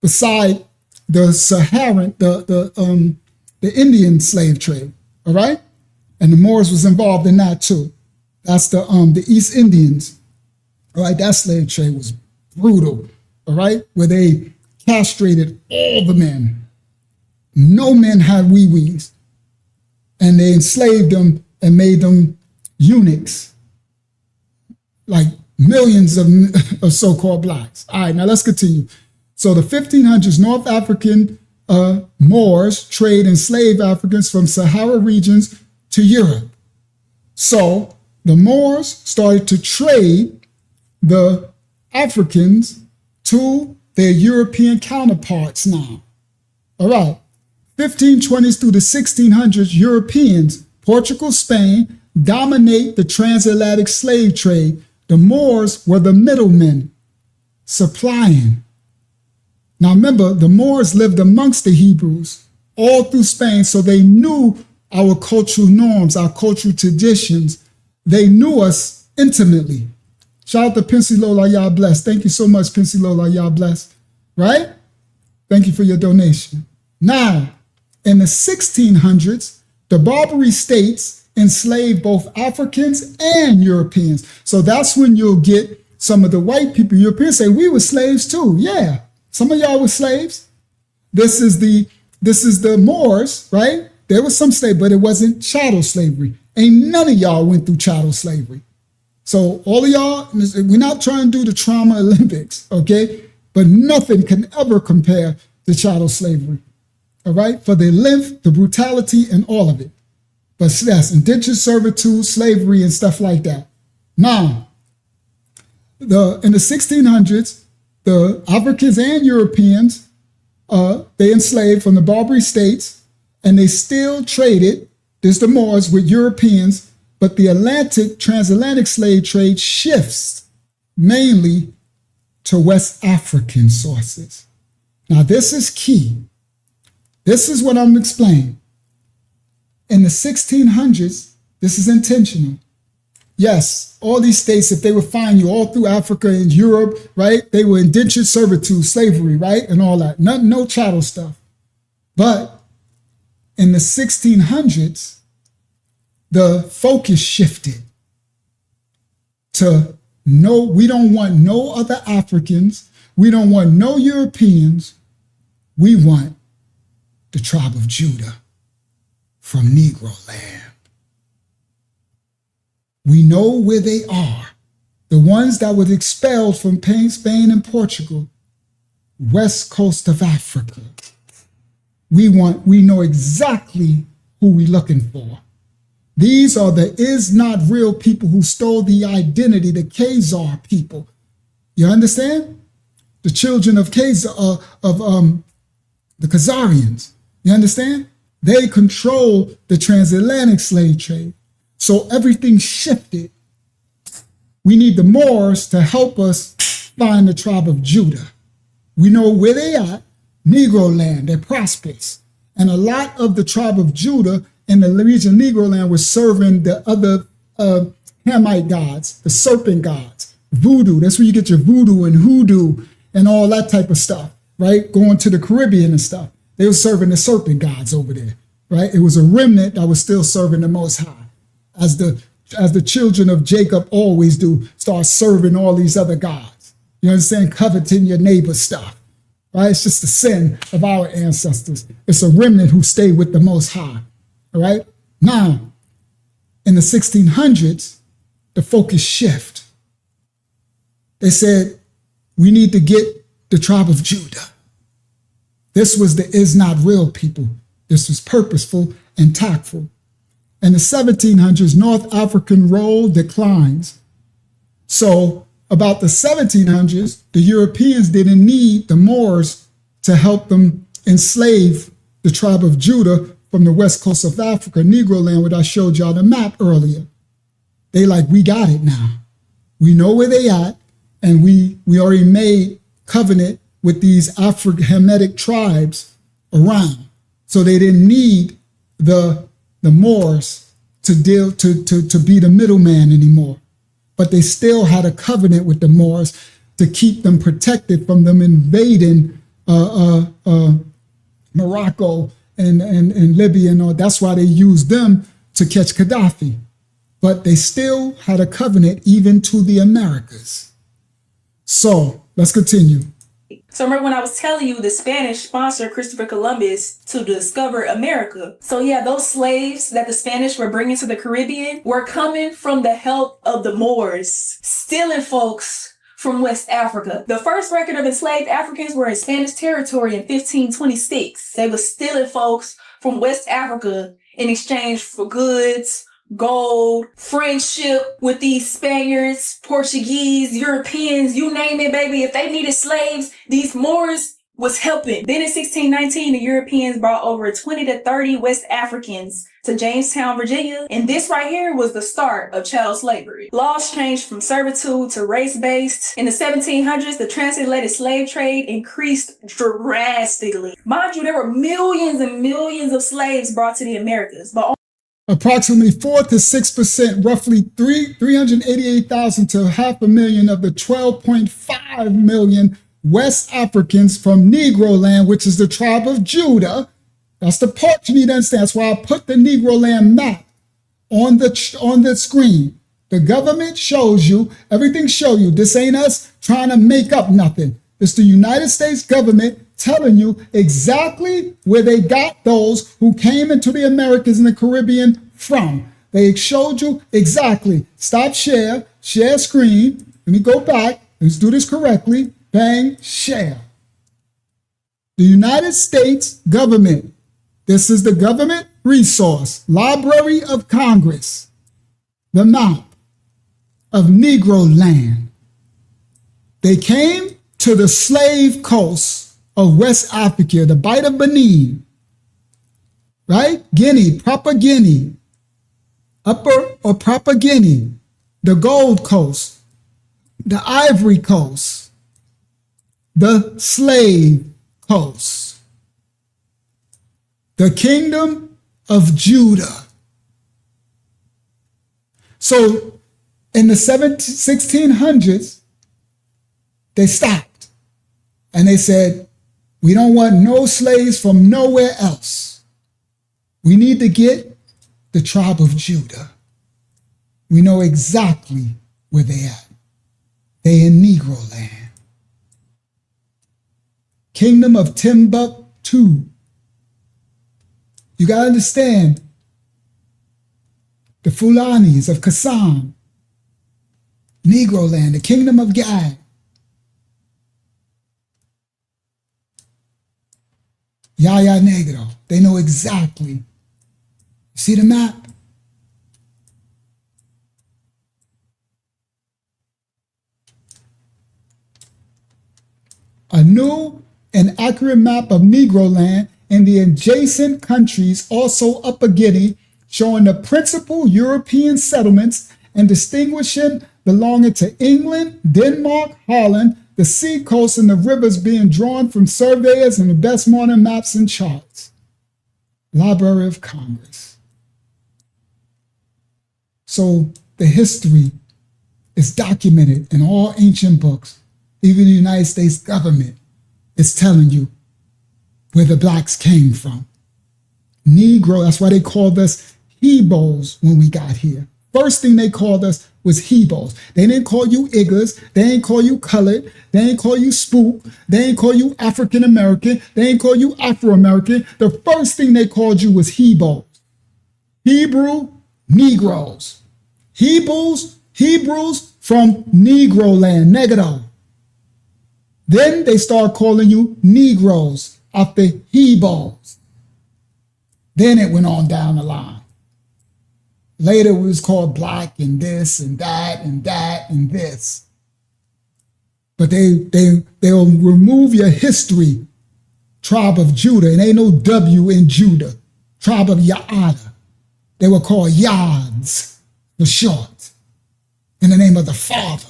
Beside the Saharan, the Indian slave trade, all right? And the Moors was involved in that too. That's the East Indians, all right? That slave trade was brutal, all right? Where they castrated all the men. No men had wee-wees. And they enslaved them and made them eunuchs, like millions of so-called blacks. All right, now let's continue. So the 1500s, North African Moors trade enslaved Africans from Sahara regions to Europe. So the Moors started to trade the Africans to their European counterparts now. All right, 1520s through the 1600s, Europeans, Portugal, Spain, dominate the transatlantic slave trade. The Moors were the middlemen supplying. Now remember, the Moors lived amongst the Hebrews all through Spain, so they knew our cultural norms, our cultural traditions. They knew us intimately. Shout out to Pensilola, y'all blessed. Thank you so much, Pensilola, y'all blessed. Right? Thank you for your donation. Now, in the 1600s, the Barbary states enslaved both Africans and Europeans. So that's when you'll get some of the white people, Europeans, say, we were slaves too. Yeah. Some of y'all were slaves. This is the Moors, right? There was some slavery, but it wasn't chattel slavery. Ain't none of y'all went through chattel slavery. So all of y'all, we're not trying to do the trauma Olympics, okay? But nothing can ever compare to chattel slavery, all right? For the length, the brutality, and all of it. But that's indentured servitude, slavery, and stuff like that. Now, in the 1600s, the Africans and Europeans, they enslaved from the Barbary states, and they still traded, there's the Moors, with Europeans, but the transatlantic slave trade shifts mainly to West African sources. Now, this is key. This is what I'm explaining. in the 1600s, this is intentional. Yes, all these states, if they would find you all through Africa and Europe, right? They were indentured servitude, slavery, right? And all that. No chattel stuff. But in the 1600s, the focus shifted to no, we don't want no other Africans. We don't want no Europeans. We want the tribe of Judah from Negro land. We know where they are. The ones that were expelled from Spain and Portugal, west coast of Africa. We know exactly who we're looking for. These are the is not real people who stole the identity, the Khazar people. You understand? The children of Khazar, the Khazarians. You understand? They control the transatlantic slave trade. So everything shifted. We need the Moors to help us find the tribe of Judah. We know where they are, Negro land, they're prosperous. And a lot of the tribe of Judah in the region of Negro land was serving the other Hamite gods, the serpent gods, voodoo. That's where you get your voodoo and hoodoo and all that type of stuff, right? Going to the Caribbean and stuff. They were serving the serpent gods over there, right? It was a remnant that was still serving the Most High. As the children of Jacob always do, start serving all these other gods. You understand? Coveting your neighbor's stuff, right? It's just the sin of our ancestors. It's a remnant who stay with the Most High, all right? Now, in the 1600s, the focus shift. They said, we need to get the tribe of Judah. This was the is not real people. This was purposeful and tactful. In the 1700s, North African role declines. So about the 1700s, the Europeans didn't need the Moors to help them enslave the tribe of Judah from the west coast of Africa, Negro land, what I showed y'all the map earlier. They like, we got it now. We know where they at, and we already made covenant with these Afro-Hamitic tribes around. So they didn't need the Moors to be the middleman anymore. But they still had a covenant with the Moors to keep them protected from them invading Morocco and Libya and all. That's why they used them to catch Gaddafi. But they still had a covenant even to the Americas. So let's continue. So remember when I was telling you the Spanish sponsored Christopher Columbus to discover America. So yeah, those slaves that the Spanish were bringing to the Caribbean were coming from the help of the Moors, stealing folks from West Africa. The first record of enslaved Africans were in Spanish territory in 1526. They were stealing folks from West Africa in exchange for goods, gold, friendship with these Spaniards, Portuguese, Europeans, you name it, baby. If they needed slaves, these Moors was helping. Then in 1619, the Europeans brought over 20 to 30 West Africans to Jamestown, Virginia. And this right here was the start of chattel slavery. Laws changed from servitude to race-based. In the 1700s, the transatlantic slave trade increased drastically. Mind you, there were millions and millions of slaves brought to the Americas, but approximately 4 to 6%, roughly 388,000 to 500,000 of the 12.5 million West Africans from Negro land, which is the tribe of Judah. That's the part you need to understand. That's why I put the Negro land map on the screen. The government shows you, everything show you. This ain't us trying to make up nothing. It's the United States government telling you exactly where they got those who came into the Americas and the Caribbean from. They showed you exactly. Stop share screen. Let me go back. Let's do this correctly. Bang, share. The United States government. This is the government resource, Library of Congress, the map of Negro land. They came to the slave coast of West Africa, the Bight of Benin, right? Guinea, Proper Guinea, Upper or Proper Guinea, the Gold Coast, the Ivory Coast, the Slave Coast, the Kingdom of Judah. So in the 1600s, they stopped and they said, we don't want no slaves from nowhere else. We need to get the tribe of Judah. We know exactly where they at. They in Negro land. Kingdom of Timbuktu. You got to understand, the Fulanis of Kassan, Negro land, the Kingdom of Gad. Yaya Negro, they know exactly. See the map? A new and accurate map of Negro land and the adjacent countries, also Upper Guinea, showing the principal European settlements and distinguishing belonging to England, Denmark, Holland, the sea coast and the rivers being drawn from surveyors and the best modern maps and charts. Library of Congress. So the history is documented in all ancient books. Even the United States government is telling you where the blacks came from. Negro, that's why they called us Hebos when we got here. First thing they called us was Hebos. They didn't call you Iggers. They didn't call you colored. They didn't call you spook. They didn't call you African American. They didn't call you Afro-American. The first thing they called you was Hebos. Hebrew, Negroes. Hebrews from Negro land, Negro. Then they start calling you Negroes after Hebos. Then it went on down the line. Later it was called black and this and that and that and this. But they'll remove your history. Tribe of Judah, and ain't no W in Judah. Tribe of Yaada. They were called Yads for short. In the name of the Father.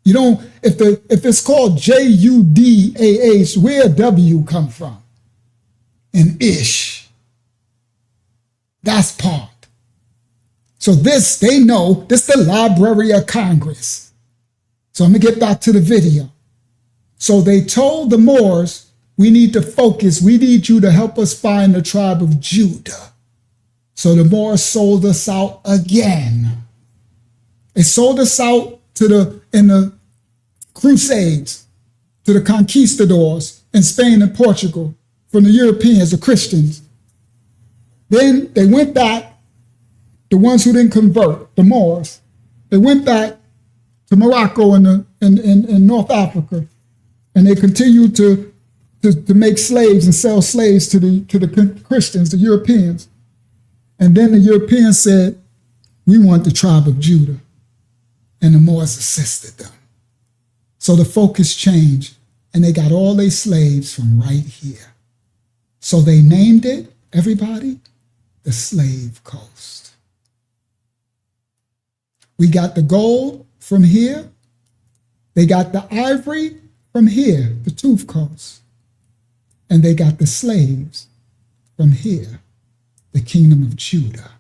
You don't, if it's called Judah, where W come from? In Ish. That's part. So this, they know, this the Library of Congress. So I'm gonna get back to the video. So they told the Moors, we need to focus, we need you to help us find the tribe of Judah. So the Moors sold us out again. They sold us out in the Crusades, to the conquistadors in Spain and Portugal, from the Europeans, the Christians. Then they went back, the ones who didn't convert, the Moors, they went back to Morocco and in North Africa, and they continued to make slaves and sell slaves to the Christians, the Europeans. And then the Europeans said, we want the tribe of Judah. And the Moors assisted them. So the focus changed, and they got all their slaves from right here. So they named it, everybody, the Slave Coast. We got the gold from here. They got the ivory from here, the Tooth Coast. And they got the slaves from here, the Kingdom of Judah.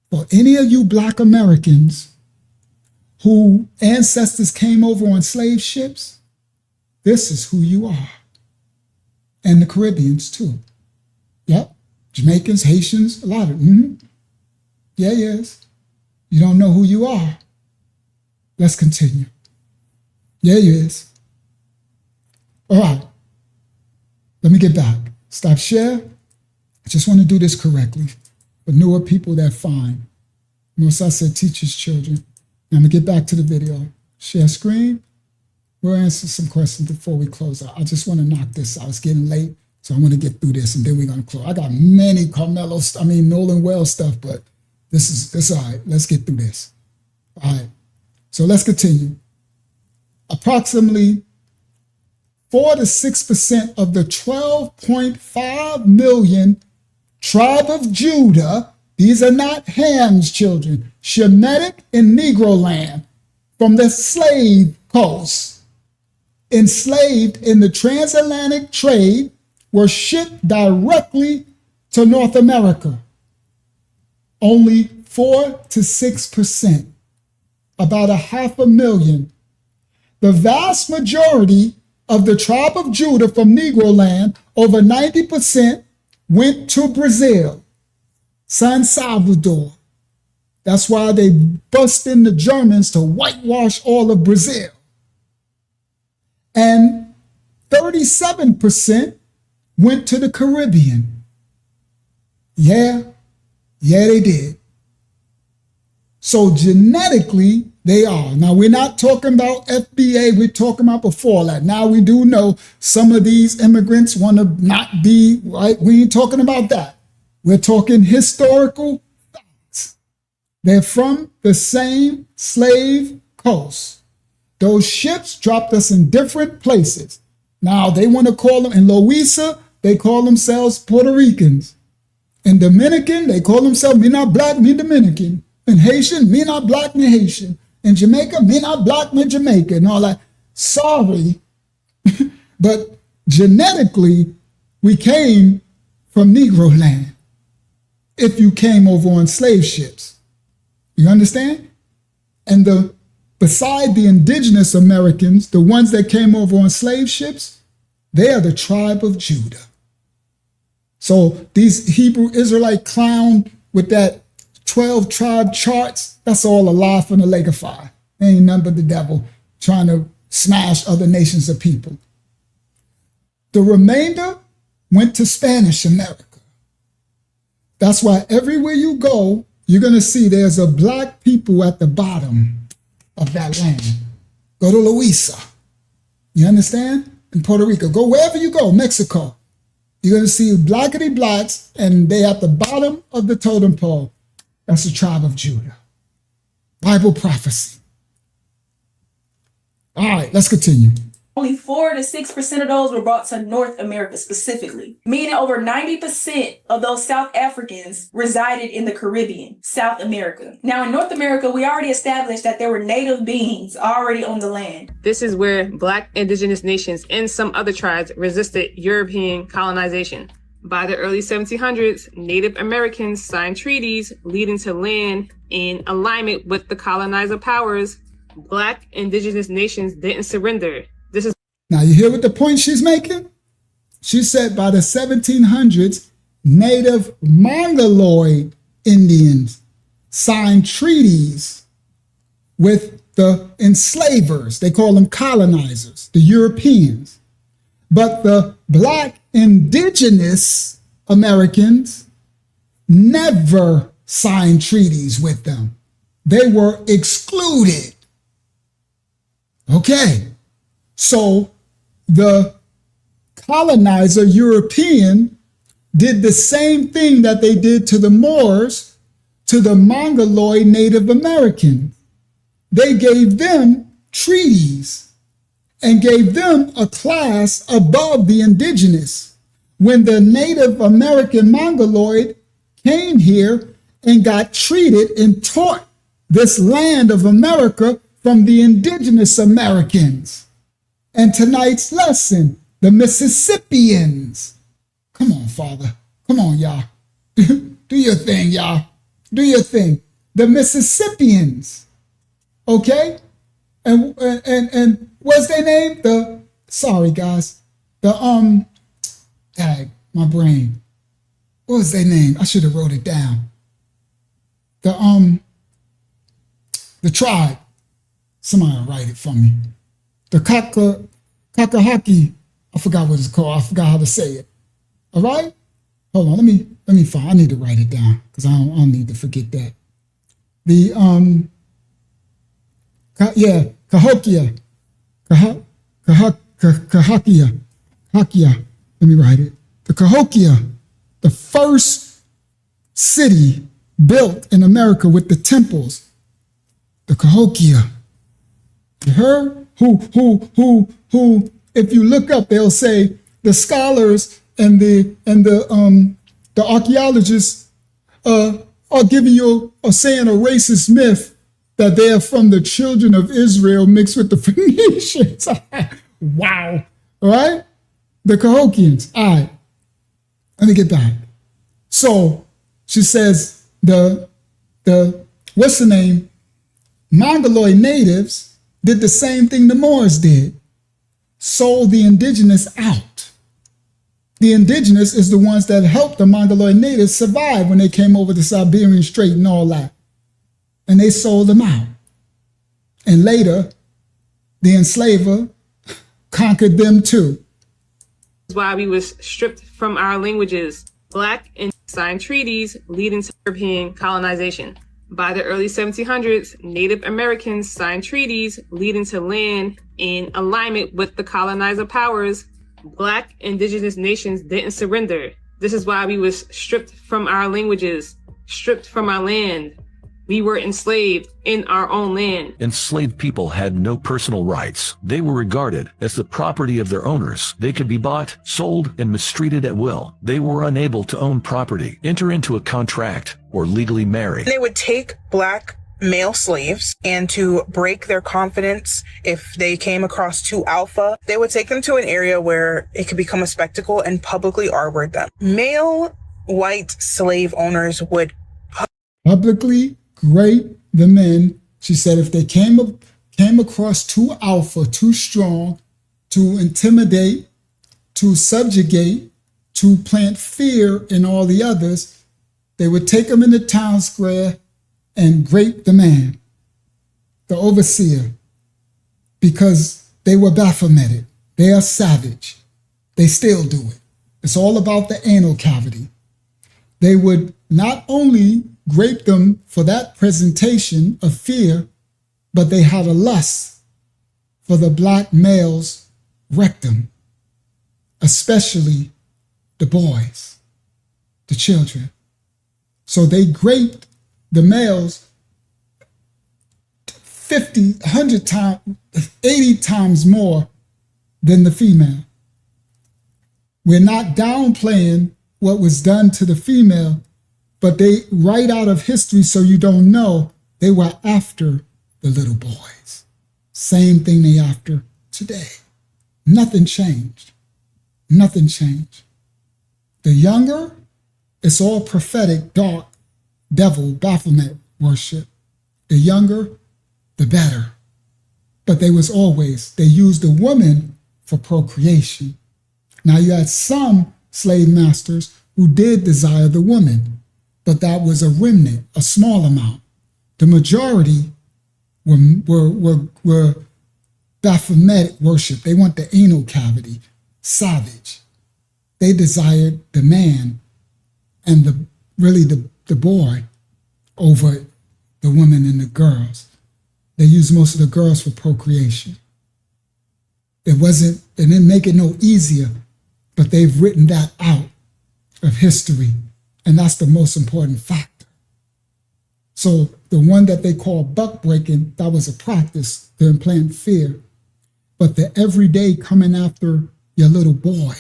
For any of you Black Americans who ancestors came over on slave ships, this is who you are. And the Caribbeans too. Yep, Jamaicans, Haitians, a lot of them. Yeah, yes. You don't know who you are. Let's continue. Yeah, yes. All right, let me get back. Stop share. I just want to do this correctly for newer people that find. Notice I said teachers, children. Now I'm going to get back to the video. Share screen. We'll answer some questions before we close out. I just want to knock this out. It's getting late, so I want to get through this, and then we're going to close. I got many Nolan Wells stuff, but this is all right. Let's get through this. All right. So let's continue. Approximately 4 to 6% of the 12.5 million tribe of Judah, these are not Ham's children, Shemitic and Negro land, from the slave coast, enslaved in the transatlantic trade, were shipped directly to North America. Only 4 to 6%, about 500,000. The vast majority of the tribe of Judah from Negro land, over 90%, went to Brazil, San Salvador. That's why they bust in the Germans to whitewash all of Brazil. And 37% went to the Caribbean. Yeah, they did. So genetically, they are. Now, we're not talking about FBA. We're talking about before that. Now, we do know some of these immigrants want to not be, right? We ain't talking about that. We're talking historical facts. They're from the same slave coast. Those ships dropped us in different places. Now, they want to call them, in Louisa, they call themselves Puerto Ricans. In Dominican, they call themselves, me not black, me Dominican. In Haitian, me not black, me Haitian. In Jamaica, me not black, me Jamaican. And all that. Sorry, but genetically, we came from Negro land. If you came over on slave ships. You understand? And beside the indigenous Americans, the ones that came over on slave ships, they are the tribe of Judah. So these Hebrew Israelite clown with that 12 tribe charts, that's all a lie from the lake of fire. Ain't nothing but the devil trying to smash other nations of people. The remainder went to Spanish America. That's why everywhere you go, you're going to see there's a black people at the bottom of that land. Go to Louisa. You understand? In Puerto Rico. Go wherever you go, Mexico. You're going to see blackity blacks, and they at the bottom of the totem pole. That's the tribe of Judah. Bible prophecy. All right, let's continue. Only 4 to 6% of those were brought to North America specifically, meaning over 90% of those South Africans resided in the Caribbean, South America. Now in North America, we already established that there were native beings already on the land. This is where Black indigenous nations and some other tribes resisted European colonization. By the early 1700s, Native Americans signed treaties leading to land in alignment with the colonizer powers. Black indigenous nations didn't surrender. This is now you hear what the point she's making? She said by the 1700s, Native Mongoloid Indians signed treaties with the enslavers. They call them colonizers, the Europeans. But the Black indigenous Americans never signed treaties with them. They were excluded. Okay, so the colonizer European did the same thing that they did to the Moors, to the Mongoloid Native Americans. They gave them treaties and gave them a class above the indigenous. When the Native American Mongoloid came here and got treated and taught this land of America from the indigenous Americans. And tonight's lesson, the Mississippians. Come on, Father. Come on, y'all. Do your thing, y'all. Do your thing. The Mississippians. Okay? And what's their name? Sorry, guys. Dang, my brain. What was their name? I should have wrote it down. The tribe. Somebody write it for me. The Kakahaki. I forgot what it's called. I forgot how to say it. All right? Hold on. Let me find. I need to write it down because I don't need to forget that. The Cahokia. Cahokia. Let me write it. The Cahokia, the first city built in America with the temples. The Cahokia. You heard? Who, if you look up, they'll say the scholars and the archaeologists are giving you or saying a racist myth that they are from the children of Israel mixed with the Phoenicians. Wow. All right? The Cahokians. All right. Let me get back. So she says the what's the name? Mongoloid natives did the same thing the Moors did, sold the indigenous out. The indigenous is the ones that helped the Mongoloid natives survive when they came over the Siberian Strait and all that. And they sold them out. And later, the enslaver conquered them too. This is why we was stripped from our languages. Black and signed treaties leading to European colonization. By the early 1700s, Native Americans signed treaties leading to land in alignment with the colonizer powers. Black indigenous nations didn't surrender. This is why we was stripped from our languages, stripped from our land. We were enslaved in our own land. Enslaved people had no personal rights. They were regarded as the property of their owners. They could be bought, sold, and mistreated at will. They were unable to own property, enter into a contract, or legally marry. They would take black male slaves, and to break their confidence, if they came across two alpha, they would take them to an area where it could become a spectacle and publicly R-word them. Male white slave owners would publicly rape the men. She said if they came across too alpha, too strong, to intimidate, to subjugate, to plant fear in all the others, they would take them in the town square and rape the man, the overseer, because they were Baphometed. They are savage. They still do it. It's all about the anal cavity. They would not only rape them for that presentation of fear, but they had a lust for the black male's rectum, especially the boys, the children. So they raped the males 50, 100 times, 80 times more than the female. We're not downplaying what was done to the female, but they, right out of history, so you don't know, they were after the little boys. Same thing they after today. Nothing changed. Nothing changed. The younger, it's all prophetic, dark, devil, Baphomet worship. The younger, the better. But they was always, they used the woman for procreation. Now you had some slave masters who did desire the woman, but that was a remnant, a small amount. The majority were Baphometic worship. They want the anal cavity, savage. They desired the man and the boy over the women and the girls. They used most of the girls for procreation. They didn't make it no easier, but they've written that out of history, and that's the most important factor. So the one that they call buck breaking, that was a practice to implant fear. But the everyday coming after your little boy,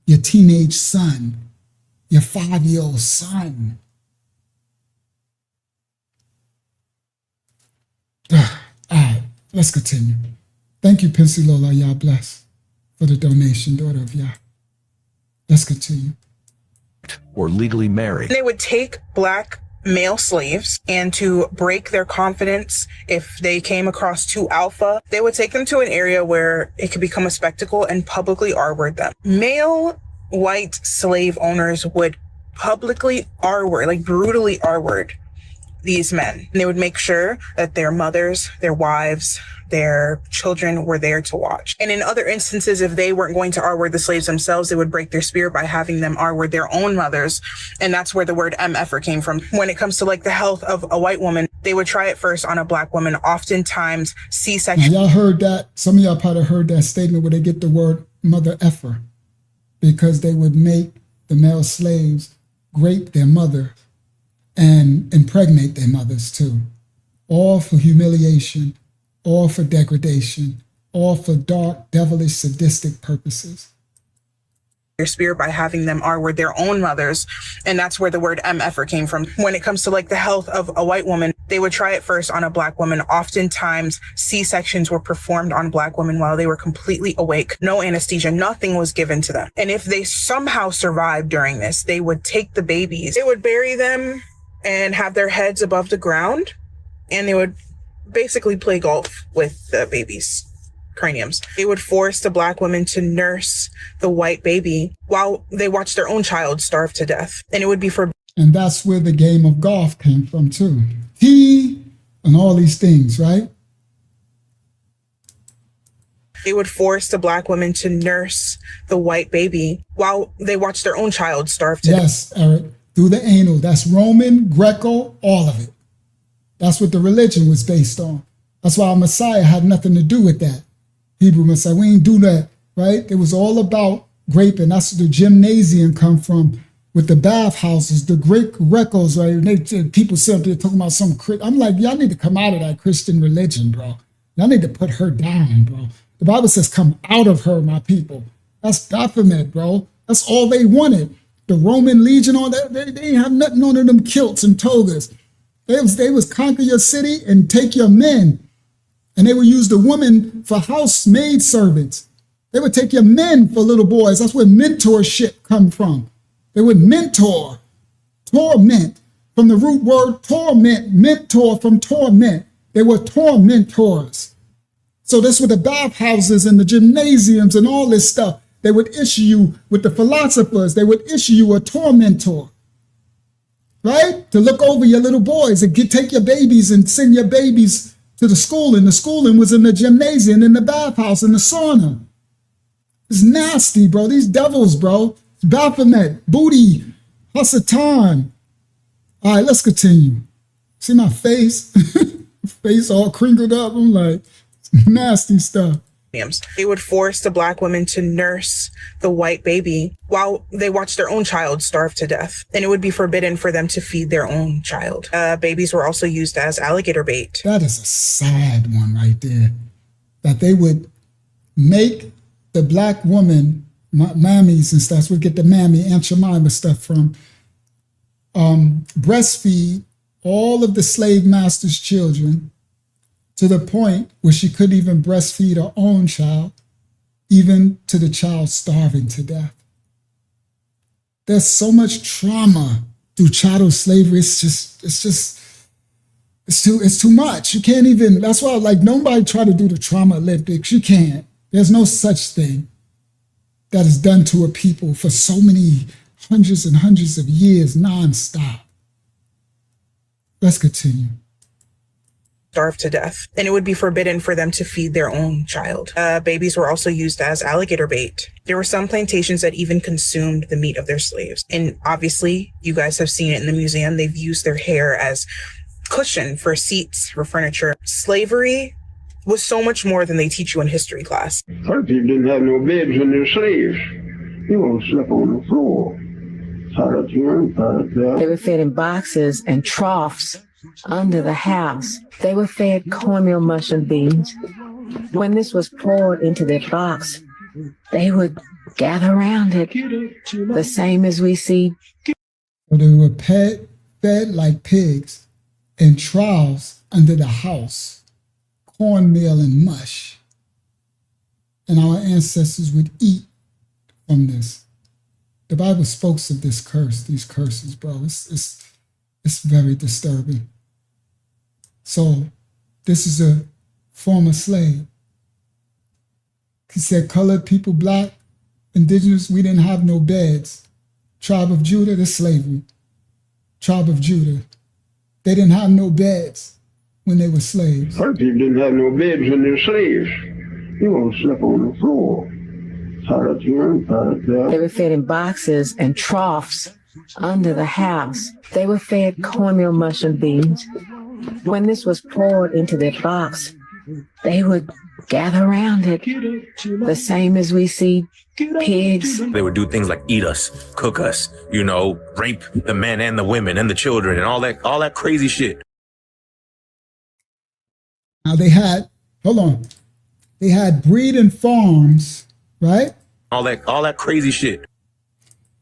your teenage son, your 5-year-old son. All right, let's continue. Thank you, Pensy Lola. Yah bless for the donation, daughter of Yah. Let's continue. Or legally marry. They would take black male slaves, and to break their confidence, if they came across two alpha, they would take them to an area where it could become a spectacle and publicly R-word them. Male white slave owners would publicly R-word, like brutally R-word these men. And they would make sure that their mothers, their wives, their children were there to watch. And in other instances, if they weren't going to R-word the slaves themselves, they would break their spirit by having them R-word their own mothers. And that's where the word MFer came from. When it comes to like the health of a white woman, they would try it first on a black woman, oftentimes C-section. Now, y'all heard that, some of y'all probably heard that statement where they get the word mother effer, because they would make the male slaves rape their mother and impregnate their mothers too. All for humiliation, all for degradation, all for dark, devilish, sadistic purposes. their spirit by having them are their own mothers. And that's where the word MFer came from. When it comes to like the health of a white woman, they would try it first on a black woman. Oftentimes C-sections were performed on black women while they were completely awake. No anesthesia, nothing was given to them. And if they somehow survived during this, they would take the babies, they would bury them and have their heads above the ground. And they would basically play golf with the babies' craniums. They would force the black women to nurse the white baby while they watched their own child starve to death. And it would be for... And that's where the game of golf came from too. Tea and all these things, right? They would force the black women to nurse the white baby while they watched their own child starve to death. Yes, Eric, through the anal. That's Roman, Greco, all of it. That's what the religion was based on. That's why our Messiah had nothing to do with that. Hebrew Messiah, we ain't do that, right? It was all about graping. That's where the gymnasium come from with the bathhouses, the Greek Grecos, right? And people sit up there talking about some, I'm like, y'all need to come out of that Christian religion, bro. Y'all need to put her down, bro. The Bible says, come out of her, my people. That's Baphomet, bro. That's all they wanted. The Roman legion, all that, they ain't have nothing on them kilts and togas. They was conquer your city and take your men. And they would use the women for housemaid servants. They would take your men for little boys. That's where mentorship come from. They would mentor, torment, from the root word torment, mentor from torment. They were tormentors. So that's where the bathhouses and the gymnasiums and all this stuff, they would issue you with the philosophers. They would issue you a tormentor, right? To look over your little boys and take your babies and send your babies to the schooling. The schooling was in the gymnasium, in the bathhouse, in the sauna. It's nasty, bro. These devils, bro. Baphomet, booty, Hasatan. All right, let's continue. See my face? Face all crinkled up. I'm like, nasty stuff. They would force the black women to nurse the white baby while they watched their own child starve to death. And it would be forbidden for them to feed their own child. Babies were also used as alligator bait. That is a sad one right there. That they would make the black woman, mammies and stuff, we get the mammy, Aunt Jemima stuff from, breastfeed all of the slave master's children to the point where she couldn't even breastfeed her own child, even to the child starving to death. There's so much trauma through chattel slavery. It's too much. You can't even, that's why like nobody try to do the trauma Olympics. You can't. There's no such thing that is done to a people for so many hundreds and hundreds of years nonstop. Let's continue. Starve to death. And it would be forbidden for them to feed their own child. Babies were also used as alligator bait. There were some plantations that even consumed the meat of their slaves. And obviously, you guys have seen it in the museum. They've used their hair as cushion for seats, for furniture. Slavery was so much more than they teach you in history class. First people didn't have no beds in their slaves. You won't sleep on the floor. They were fed in boxes and troughs under the house. They were fed cornmeal mushroom beans. When this was poured into their box, they would gather around it, the same as we see. They were fed like pigs in troughs under the house, cornmeal and mush. And our ancestors would eat from this. The Bible speaks of this curse, these curses, bro. It's very disturbing. So this is a former slave. He said, colored people, black, indigenous, we didn't have no beds. Tribe of Judah, that's slavery. Tribe of Judah. They didn't have no beds when they were slaves. First people didn't have no beds in their slaves. You won't sleep on the floor. They were fed in boxes and troughs under the house. They were fed cornmeal mushroom beans. When this was poured into their box, they would gather around it, the same as we see pigs. They would do things like eat us, cook us, rape the men and the women and the children and all that crazy shit. Now they had breeding farms, right? All that crazy shit.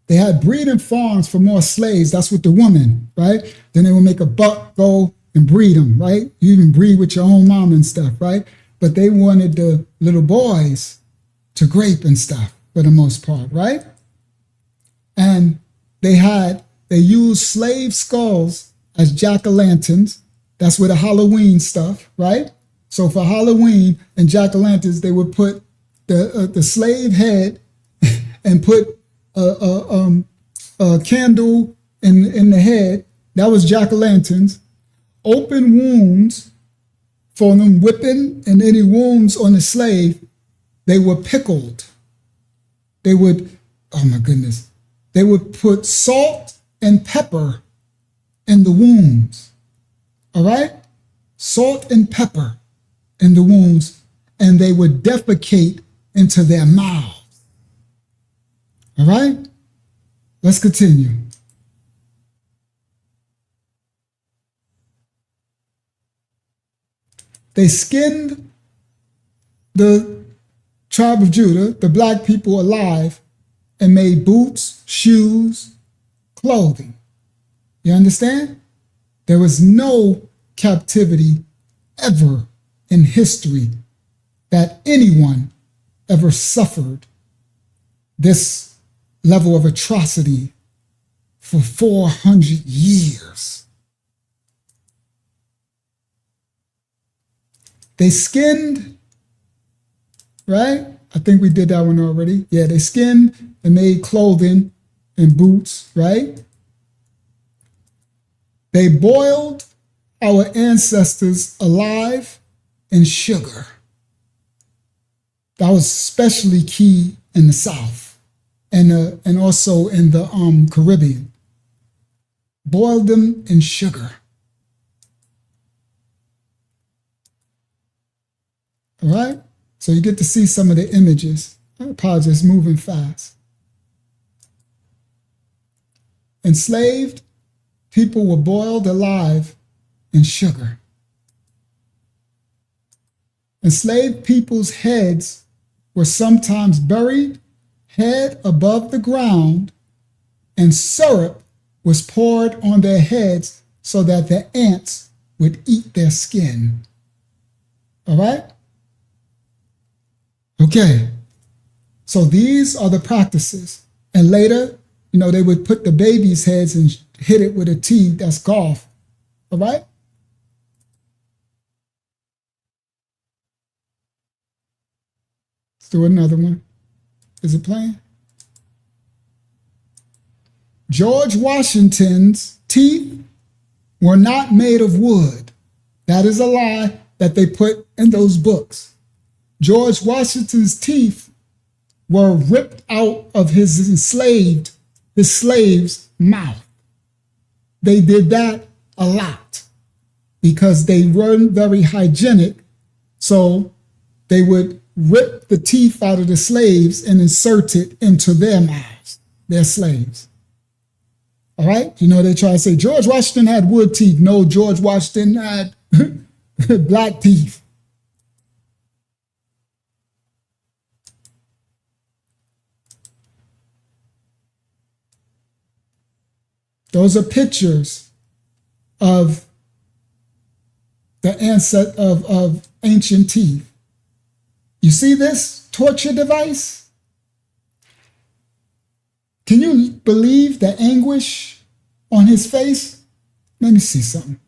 They had breeding farms for more slaves. That's what the woman, right? Then they would make a buck, go and breed them, right? You even breed with your own mom and stuff, right? But they wanted the little boys to grape and stuff for the most part, right? And they used slave skulls as jack-o'-lanterns. That's where the Halloween stuff, right? So for Halloween and jack-o'-lanterns, they would put the slave head and put a candle in the head. That was jack-o'-lanterns. Open wounds for them whipping, and any wounds on the slave, they were pickled. They would, oh my goodness, they would put salt and pepper in the wounds. All right? Salt and pepper in the wounds, and they would defecate into their mouths. All right? Let's continue. They skinned the tribe of Judah, the black people, alive and made boots, shoes, clothing. You understand? There was no captivity ever in history that anyone ever suffered this level of atrocity for 400 years. They skinned, right? I think we did that one already. Yeah, they skinned and made clothing and boots, right? They boiled our ancestors alive in sugar. That was especially key in the South and also in the Caribbean. Boiled them in sugar. All right? So you get to see some of the images. I apologize, moving fast. Enslaved people were boiled alive in sugar. Enslaved people's heads were sometimes buried head above the ground, and syrup was poured on their heads so that the ants would eat their skin. All right? Okay. So these are the practices. And later, they would put the baby's heads and hit it with a tee. That's golf. All right? Let's do another one. Is it playing? George Washington's teeth were not made of wood. That is a lie that they put in those books. George Washington's teeth were ripped out of his slave's mouth. They did that a lot because they weren't very hygienic. So they would rip the teeth out of the slaves and insert it into their mouths, their slaves. All right? They try to say George Washington had wood teeth. No, George Washington had black teeth. Those are pictures of the ancestor of ancient teeth. You see this torture device? Can you believe the anguish on his face? Let me see something.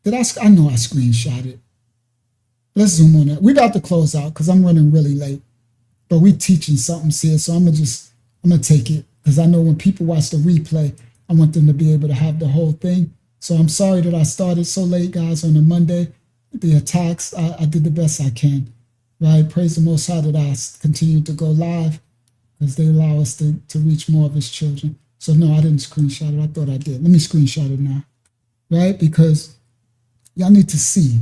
I know I screenshot it. Let's zoom on that. We're about to close out because I'm running really late. But we teaching something here, so I'm gonna take it because I know when people watch the replay, I want them to be able to have the whole thing. So I'm sorry that I started so late, guys, on a Monday. The attacks, I did the best I can, right? Praise the Most High that I continue to go live because they allow us to reach more of his children. So no, I didn't screenshot it. I thought I did. Let me screenshot it now, right? Because y'all need to see.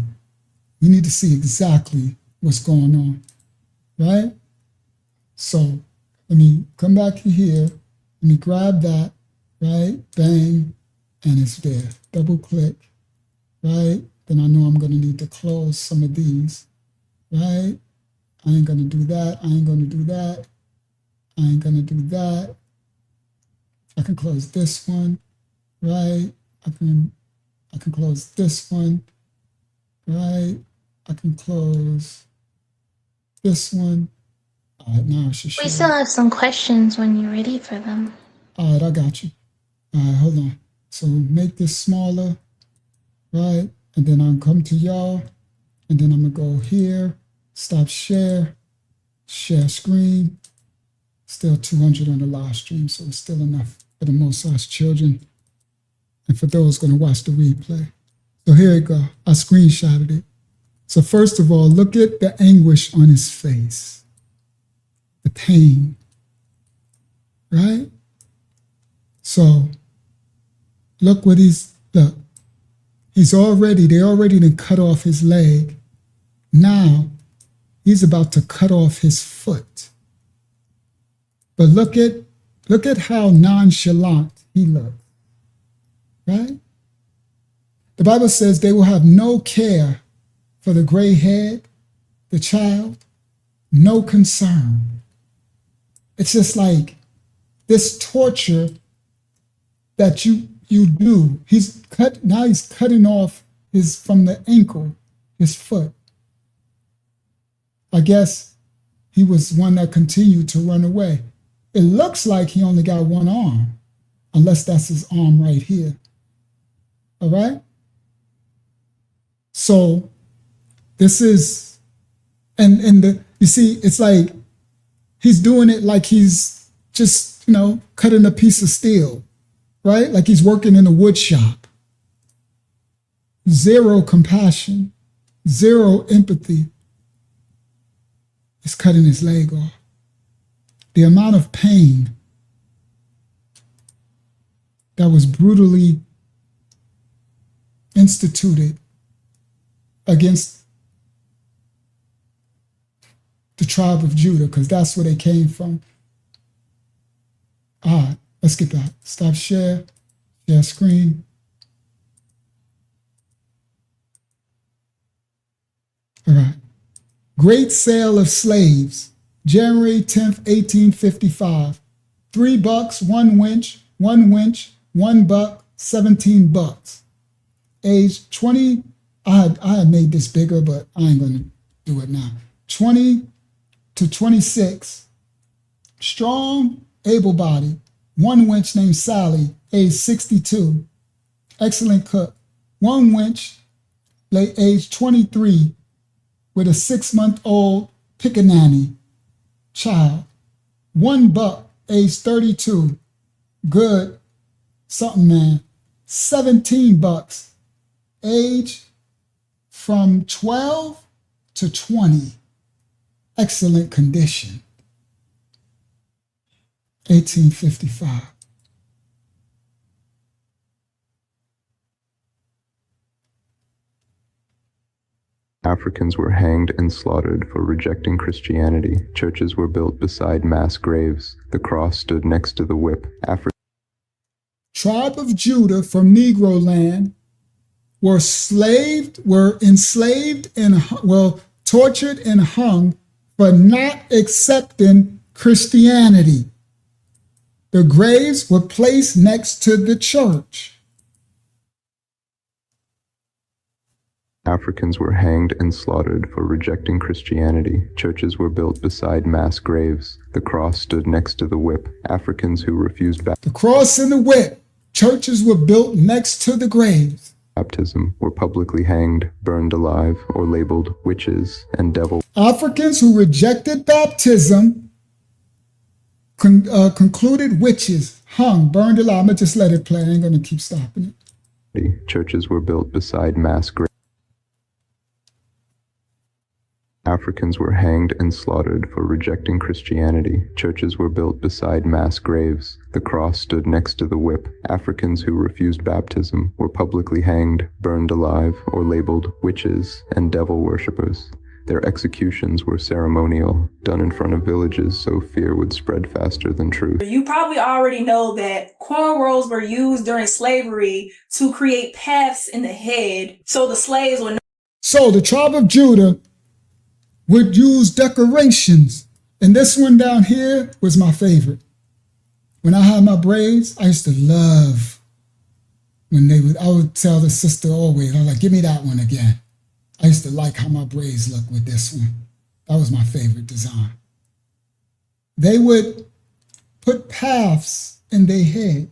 You need to see exactly what's going on, right? So let me come back here. Let me grab that. Right, bang, and it's there. Double click, right? Then I know I'm gonna need to close some of these, right? I ain't gonna do that, I ain't gonna do that, I ain't gonna do that, I can close this one, right? I can close this one, right? I can close this one. All right, now I should show We still you. have some questions when you're ready for them. All right, I got you. All right, hold on. So make this smaller, right? And then I'll come to y'all, and then I'm gonna go here, stop share, share screen. Still 200 on the live stream, so it's still enough for the Most High's children and for those gonna watch the replay. So here we go. I screenshotted it. So first of all, look at the anguish on his face, the pain, right? So look what they already done cut off his leg. Now he's about to cut off his foot. But look at how nonchalant he looks, right? The Bible says they will have no care for the gray head, the child, no concern. It's just like this torture that you do. He's cutting off from the ankle, his foot. I guess he was one that continued to run away. It looks like he only got one arm, unless that's his arm right here. All right? So this is, you see, it's like he's doing it like he's just, cutting a piece of steel, right? Like he's working in a wood shop. Zero compassion, zero empathy. He's cutting his leg off. The amount of pain that was brutally instituted against the tribe of Judah, because that's where they came from. All right, let's get back. Stop share screen. All right. Great sale of slaves, January 10th, 1855. $3, one winch, $1, 17 bucks. Age 20, I had made this bigger, but I ain't gonna do it now. 20 to 26. Strong, able-bodied. One winch named Sally, age 62. Excellent cook. One winch, age 23, with a 6-month-old pickaninny child. $1, age 32. Good, something man. 17 bucks, age from 12 to 20. Excellent condition. 1855. Africans were hanged and slaughtered for rejecting Christianity. Churches were built beside mass graves. The cross stood next to the whip. Tribe of Judah from Negro land were enslaved and, tortured and hung for not accepting Christianity. The graves were placed next to the church. Africans were hanged and slaughtered for rejecting Christianity. Churches were built beside mass graves. The cross stood next to the whip. Africans who refused The cross and the whip. Churches were built next to the graves. baptism were publicly hanged, burned alive, or labeled witches and devils. Africans who rejected baptism concluded witches, hung, burned alive. I'm going to just let it play. I ain't going to keep stopping it. Churches were built beside mass graves. Africans were hanged and slaughtered for rejecting Christianity. Churches were built beside mass graves. The cross stood next to the whip. Africans who refused baptism were publicly hanged, burned alive, or labeled witches and devil worshippers. Their executions were ceremonial, done in front of villages so fear would spread faster than truth. You probably already know that cornrows were used during slavery to create paths in the head so the slaves would know. So the tribe of Judah would use decorations. And this one down here was my favorite. When I had my braids, I used to love when I would tell the sister always, I was like, give me that one again. I used to like how my braids look with this one. That was my favorite design. They would put paths in their head.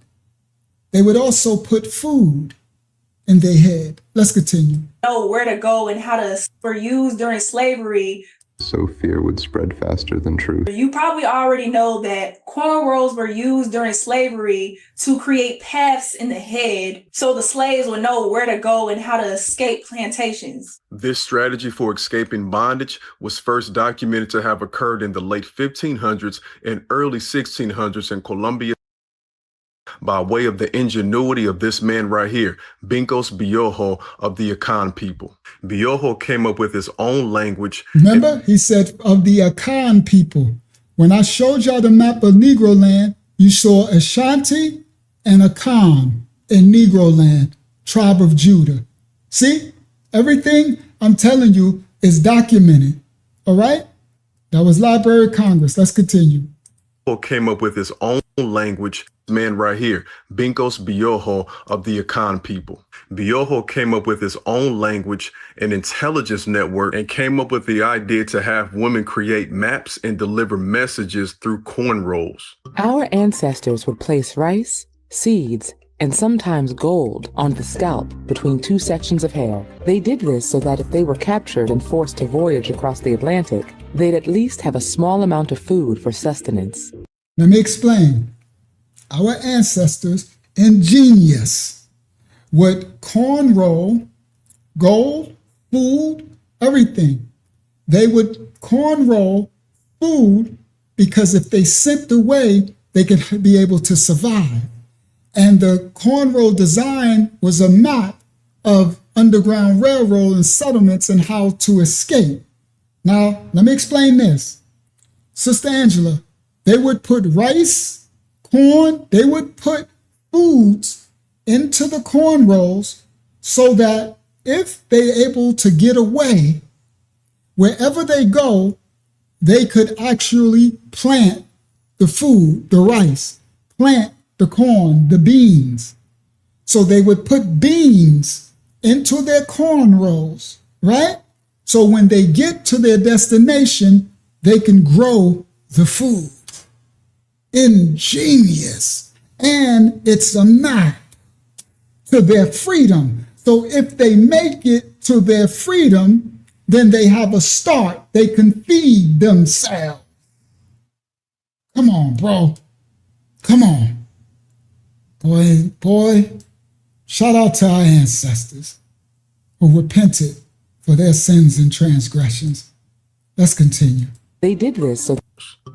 They would also put food in their head. Let's continue. Know where to go and how to were used during slavery. So fear would spread faster than truth. You probably already know that cornrows were used during slavery to create paths in the head so the slaves would know where to go and how to escape plantations. This strategy for escaping bondage was first documented to have occurred in the late 1500s and early 1600s in Colombia by way of the ingenuity of this man right here, Bincos Biojo of the Akan people. Biojo came up with his own language. Remember, he said of the Akan people. When I showed y'all the map of Negro land, you saw Ashanti and Akan in Negro land, tribe of Judah. See, everything I'm telling you is documented, all right? That was Library of Congress. Let's continue. Came up with his own language, man right here, Bincos Biojo of the Akan people. Biojo came up with his own language and intelligence network and came up with the idea to have women create maps and deliver messages through cornrows. Our ancestors would place rice, seeds, and sometimes gold on the scalp between two sections of hair. They did this so that if they were captured and forced to voyage across the Atlantic, they'd at least have a small amount of food for sustenance. Let me explain. Our ancestors, ingenious, would cornrow gold, food, everything. They would cornrow food because if they sent away, they could be able to survive. And the cornrow design was a map of Underground Railroad and settlements and how to escape. Now, let me explain this. Sister Angela, they would put rice, corn, they would put foods into the cornrows so that if they're able to get away, wherever they go, they could actually plant the food, the rice, plant the corn, the beans. So they would put beans into their cornrows, right? So when they get to their destination, they can grow the food. Ingenious. And it's a map to their freedom. So if they make it to their freedom, then they have a start. They can feed themselves. Come on, bro. Come on. Boy, shout out to our ancestors who repented for their sins and transgressions. Let's continue. They did this so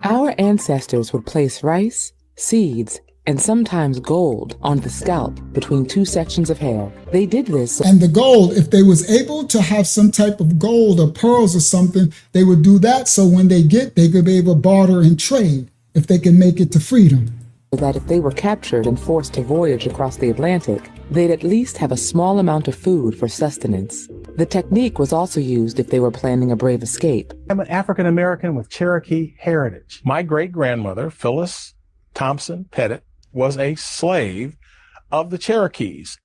our ancestors would place rice, seeds, and sometimes gold on the scalp between two sections of hair. They did this and the gold, if they was able to have some type of gold or pearls or something, they would do that so when they could be able to barter and trade if they can make it to freedom. So that if they were captured and forced to voyage across the Atlantic, they'd at least have a small amount of food for sustenance. The technique was also used if they were planning a brave escape. I'm an African American with Cherokee heritage. My great-grandmother, Phyllis Thompson Pettit, was a slave of the Cherokees.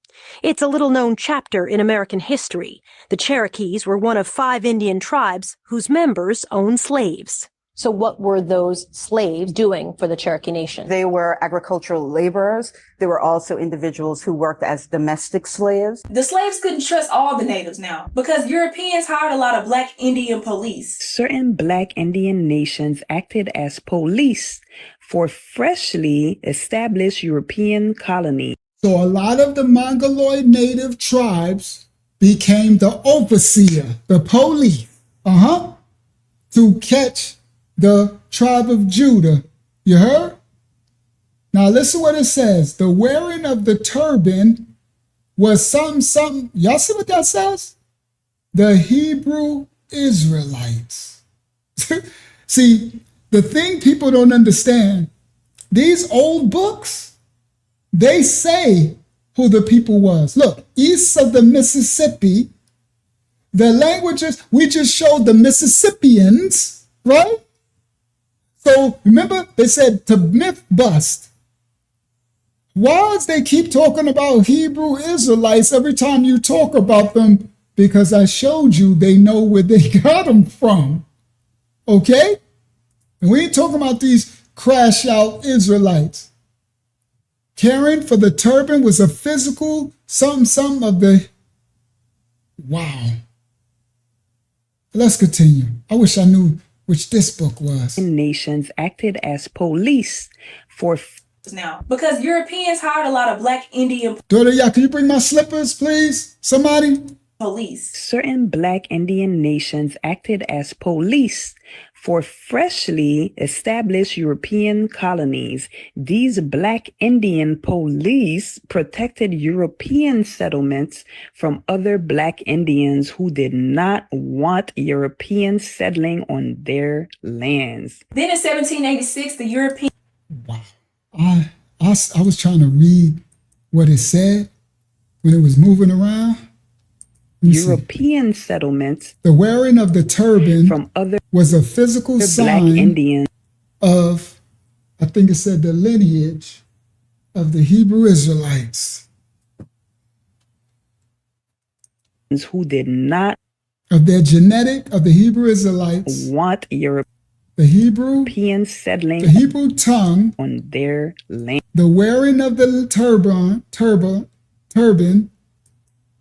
It's a little-known chapter in American history. The Cherokees were one of 5 Indian tribes whose members owned slaves. So what were those slaves doing for the Cherokee Nation? They were agricultural laborers. There were also individuals who worked as domestic slaves. The slaves couldn't trust all the natives now because Europeans hired a lot of Black Indian police. Certain Black Indian nations acted as police for freshly established European colonies. So a lot of the Mongoloid native tribes became the overseer, the police, to catch the tribe of Judah. You heard? Now listen what it says. The wearing of the turban was something. Y'all see what that says? The Hebrew Israelites. See, the thing people don't understand, these old books, they say who the people was. Look, east of the Mississippi, the languages, we just showed the Mississippians, right? So remember, they said to myth bust, Why does they keep talking about Hebrew Israelites every time you talk about them? Because I showed you they know where they got them from. Okay? And we ain't talking about these crash out Israelites. Caring for the turban was a physical something of the... Wow. Let's continue. I wish I knew which this book was. Nations acted as police for now because Europeans hired a lot of Black Indian Daughter, yeah, can you bring my slippers, please? Somebody? police. certain Black Indian nations acted as police for freshly established European colonies. These Black Indian police protected European settlements from other Black Indians who did not want Europeans settling on their lands. Then in 1786, the European I was trying to read what it said when it was moving around. European settlements, the wearing of the turban from other was a physical Black sign Indians of, I think it said, the lineage of the Hebrew Israelites. Who did not of their genetic of the Hebrew Israelites want Europe. The European settling the Hebrew tongue on their land. The wearing of the turban.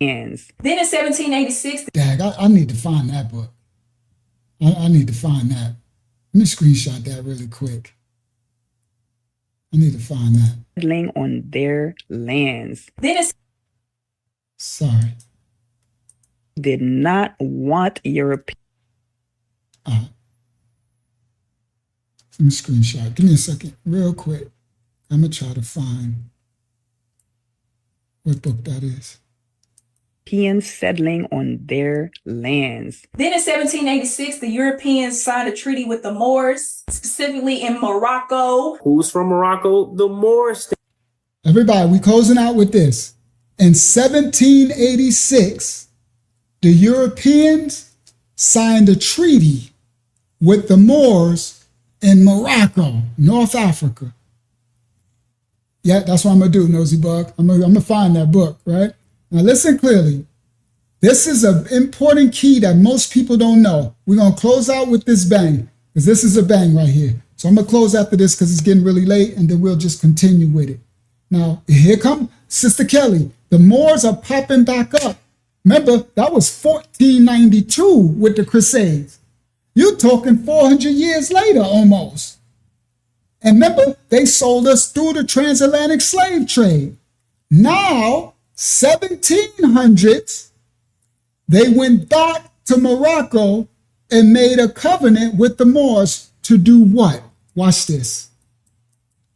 Then in 1786, Dag, I need to find that book. I need to find that. Let me screenshot that really quick. I need to find that. Settling on their lands. Then it's sorry. Did not want Europe. Let me screenshot. Give me a second, real quick. I'm gonna try to find what book that is. Europeans settling on their lands. Then in 1786, the Europeans signed a treaty with the Moors, specifically in Morocco. Who's from Morocco? The Moors. Everybody, we closing out with this. In 1786, the Europeans signed a treaty with the Moors in Morocco, North Africa. Yeah, that's what I'm gonna do, Nosy Bug. I'm gonna find that book, right? Now listen clearly. This is an important key that most people don't know. We're gonna close out with this bang, because this is a bang right here. So I'm gonna close after this because it's getting really late, and then we'll just continue with it. Now, here come Sister Kelly. The Moors are popping back up. Remember, that was 1492 with the Crusades. You're talking 400 years later almost. And remember, they sold us through the transatlantic slave trade. Now, 1700s, they went back to Morocco and made a covenant with the Moors to do what? Watch this.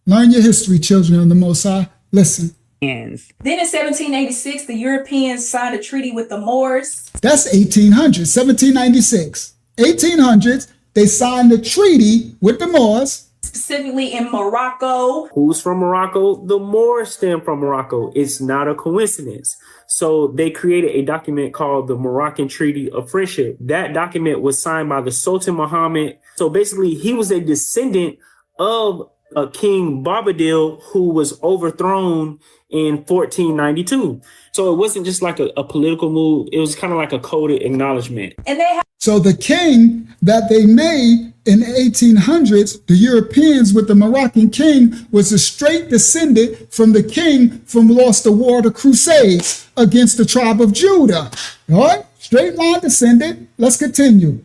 Learn your history, children of the Most High. Listen. Then in 1786, the Europeans signed a treaty with the Moors. That's 1800, 1796. 1800s, they signed a treaty with the Moors. Specifically in Morocco. Who's from Morocco? The Moors stem from Morocco. It's not a coincidence. So they created a document called the Moroccan Treaty of Friendship. That document was signed by the Sultan Muhammad. So basically, he was a descendant of a King Barbadil who was overthrown in 1492. So it wasn't just like a political move. It was kind of like a coded acknowledgement. And they so the king that they made in the 1800s, the Europeans with the Moroccan king, was a straight descendant from the king from lost the war of the Crusades against the tribe of Judah. All right? Straight line descendant. Let's continue.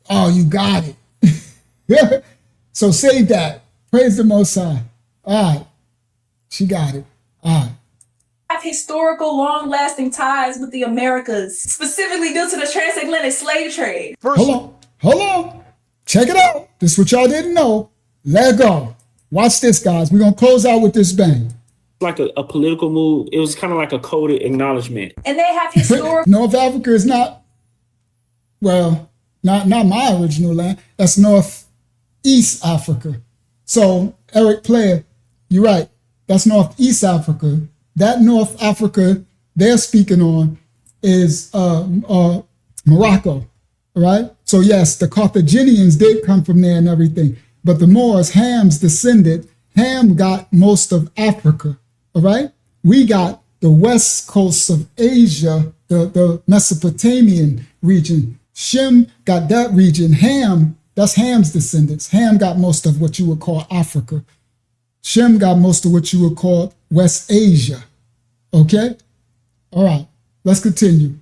Oh, you got it. So save that. Praise the Most High. All right. She got it. All right. Have historical, long-lasting ties with the Americas, specifically due to the transatlantic slave trade. Hold on. Check it out. This is what y'all didn't know. Let go. Watch this, guys. We're going to close out with this bang. Like a political move. It was kind of like a coded acknowledgement. And they have historical... North Africa is not, well, not my original land. That's Northeast Africa. So, Eric Player, you're right. That's Northeast Africa. That North Africa they're speaking on is Morocco, right? So yes, the Carthaginians did come from there and everything, but the Moors, Ham's descendant, Ham got most of Africa, all right? We got the west coast of Asia, the Mesopotamian region. Shem got that region. Ham, that's Ham's descendants. Ham got most of what you would call Africa. Shem got most of what you would call West Asia, okay? All right, let's continue.